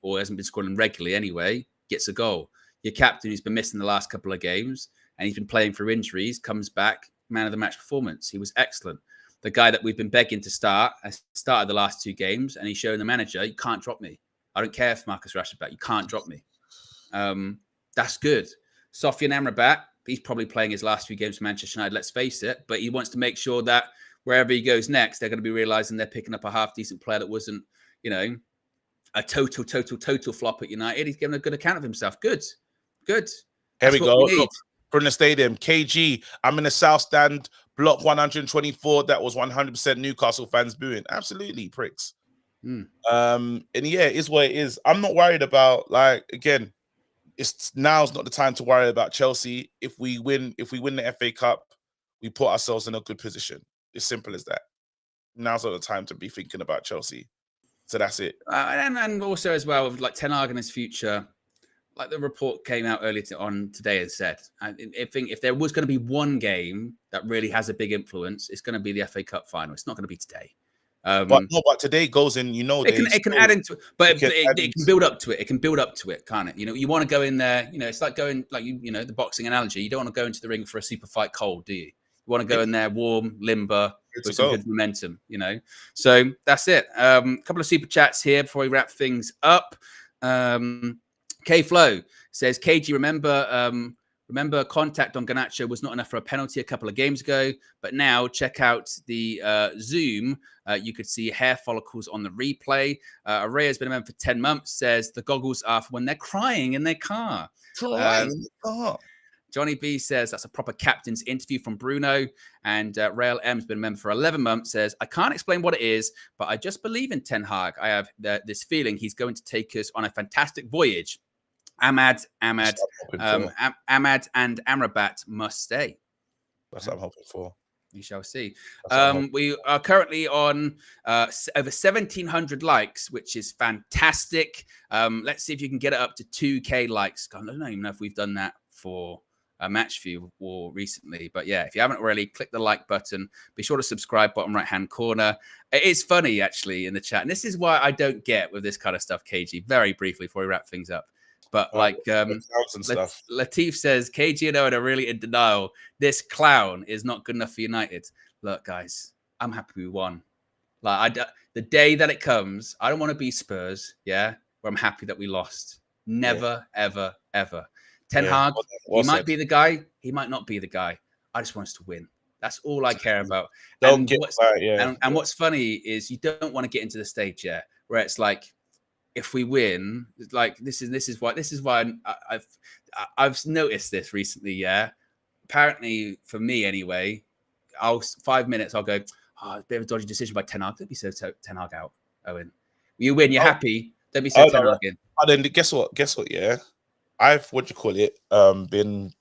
or hasn't been scoring regularly anyway, gets a goal. Your captain, who's been missing the last couple of games, and he's been playing through injuries, comes back, man of the match performance. He was excellent. The guy that we've been begging to start has started the last 2 games, and he's showing the manager, you can't drop me. I don't care if Marcus Rashford's back, you can't drop me. That's good. Sofian Amrabat, he's probably playing his last few games for Manchester United, let's face it, but he wants to make sure that wherever he goes next, they're going to be realizing they're picking up a half-decent player that wasn't, you know, a total flop at United. He's giving a good account of himself. Good. Here we go. Look, from the stadium, KG, I'm in the South Stand, block 124. That was 100% Newcastle fans booing. Absolutely, pricks. And yeah, it is what it is. I'm not worried about, like, again, now's not the time to worry about Chelsea. If we win the FA Cup, we put ourselves in a good position. It's simple as that. Now's not the time to be thinking about Chelsea. So that's it. And also as well, with like Ten Hag and his future, like the report came out earlier on today and said, I think if there was going to be one game that really has a big influence, it's going to be the FA Cup final. It's not going to be today. But today goes in, you know, it can add into it, but it can build up to it. It can build up to it, can't it? You know, you want to go in there, you know, it's like going, like, you know, the boxing analogy. You don't want to go into the ring for a super fight cold, do you? You want to go in there warm, limber, with some good momentum, you know? So that's it. A couple of super chats here before we wrap things up. K-Flow says, KG, remember contact on Garnacho was not enough for a penalty a couple of games ago, but now check out the Zoom. You could see hair follicles on the replay. Araya has been a member for 10 months, says the goggles are for when they're crying in their car. Johnny B says that's a proper captain's interview from Bruno. And Rael M has been a member for 11 months, says, I can't explain what it is, but I just believe in Ten Hag. I have this feeling he's going to take us on a fantastic voyage. Ahmad and Amrabat must stay. That's what I'm hoping for. We shall see. We are currently on over 1,700 likes, which is fantastic. Let's see if you can get it up to 2K likes. I don't even know if we've done that for a match view or recently, but yeah, if you haven't already, click the like button. Be sure to subscribe, bottom right hand corner. It is funny actually in the chat, and this is why I don't get with this kind of stuff. KG, very briefly before we wrap things up. But Latif says, KG and Owen are really in denial. This clown is not good enough for United. Look, guys, I'm happy we won. Like, the day that it comes, I don't want to be Spurs, yeah, where I'm happy that we lost. Never, ever, ever. Ten Hag, he might be the guy. He might not be the guy. I just want us to win. That's all I care about. And what's funny is you don't want to get into the stage yet where it's like, if we win, like this is why I've noticed this recently. Yeah, apparently for me anyway, 5 minutes I'll go, oh, a bit of a dodgy decision by Ten Hag. Don't be so Ten Hag out, Owen. You win, you're happy. Don't be so Ten Hag in. Then guess what? Yeah, I've been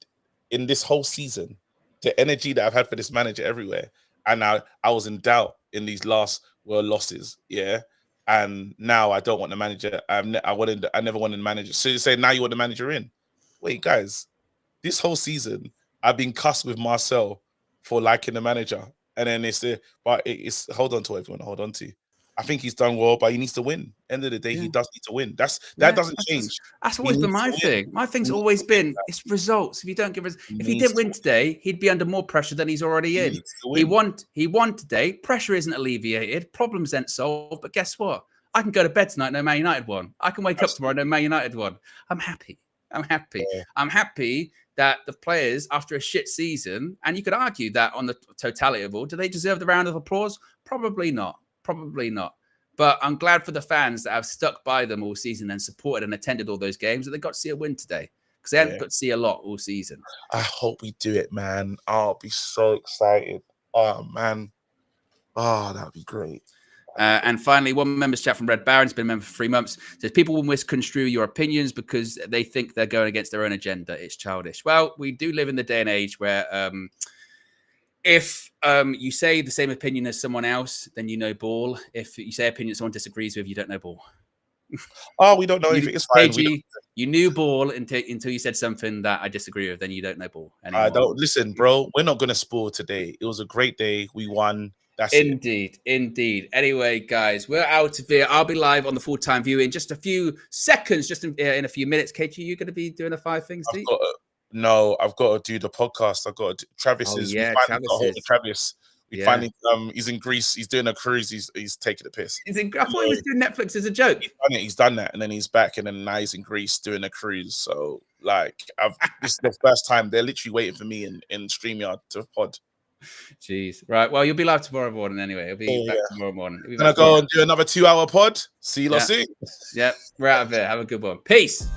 in this whole season. The energy that I've had for this manager everywhere, and I was in doubt in these last losses. Yeah. And now I don't want the manager. I never wanted the manager. So you say now you want the manager in? Wait, guys, this whole season I've been cussed with Marcel for liking the manager, and then it's hold on to what everyone hold on to. I think he's done well, but he needs to win. End of the day, he does need to win. That doesn't change. That's always been my thing. My thing's always been it's results. If you don't give us, if he didn't win today, he'd be under more pressure than he's already in. He won today. Pressure isn't alleviated. Problems aren't solved. But guess what? I can go to bed tonight. No Man United won. I can wake up tomorrow. No Man United won. I'm happy. Yeah. I'm happy that the players, after a shit season, and you could argue that on the totality of all, do they deserve the round of applause? Probably not. But I'm glad for the fans that have stuck by them all season and supported and attended all those games that they got to see a win today, because they haven't got to see a lot all season. I hope we do it, man. I'll be so excited. Oh, man. Oh, that'd be great. And finally, one member's chat from Red Baron's been a member for 3 months. Says people will misconstrue your opinions because they think they're going against their own agenda. It's childish. Well, we do live in the day and age where if you say the same opinion as someone else, then you know ball. If you say opinion someone disagrees with, you don't know ball. Oh, we don't know anything. It's fine. KG, you knew ball until you said something that I disagree with. Then you don't know ball anymore. I don't listen, bro. We're not gonna spoil today. It was a great day. We won. That's Indeed. Anyway, guys, we're out of here. I'll be live on the full-time view in just a few seconds, just in a few minutes. KG, you going to be doing the 5 things? No, I've got to do the podcast. I've got to. Travis Oh, is. yeah, We finally got hold of Travis. We finally. He's in Greece. He's doing a cruise. He's taking a piss. I thought he was doing Netflix as a joke. He's done that, and then he's back, and then now he's in Greece doing a cruise. So, like, this is the first time they're literally waiting for me in StreamYard to pod. Jeez. Right. Well, you'll be live tomorrow morning anyway. It'll be back tomorrow morning. Gonna go and do another 2-hour pod. See you lot soon. Yep. We're out of here. Have a good one. Peace.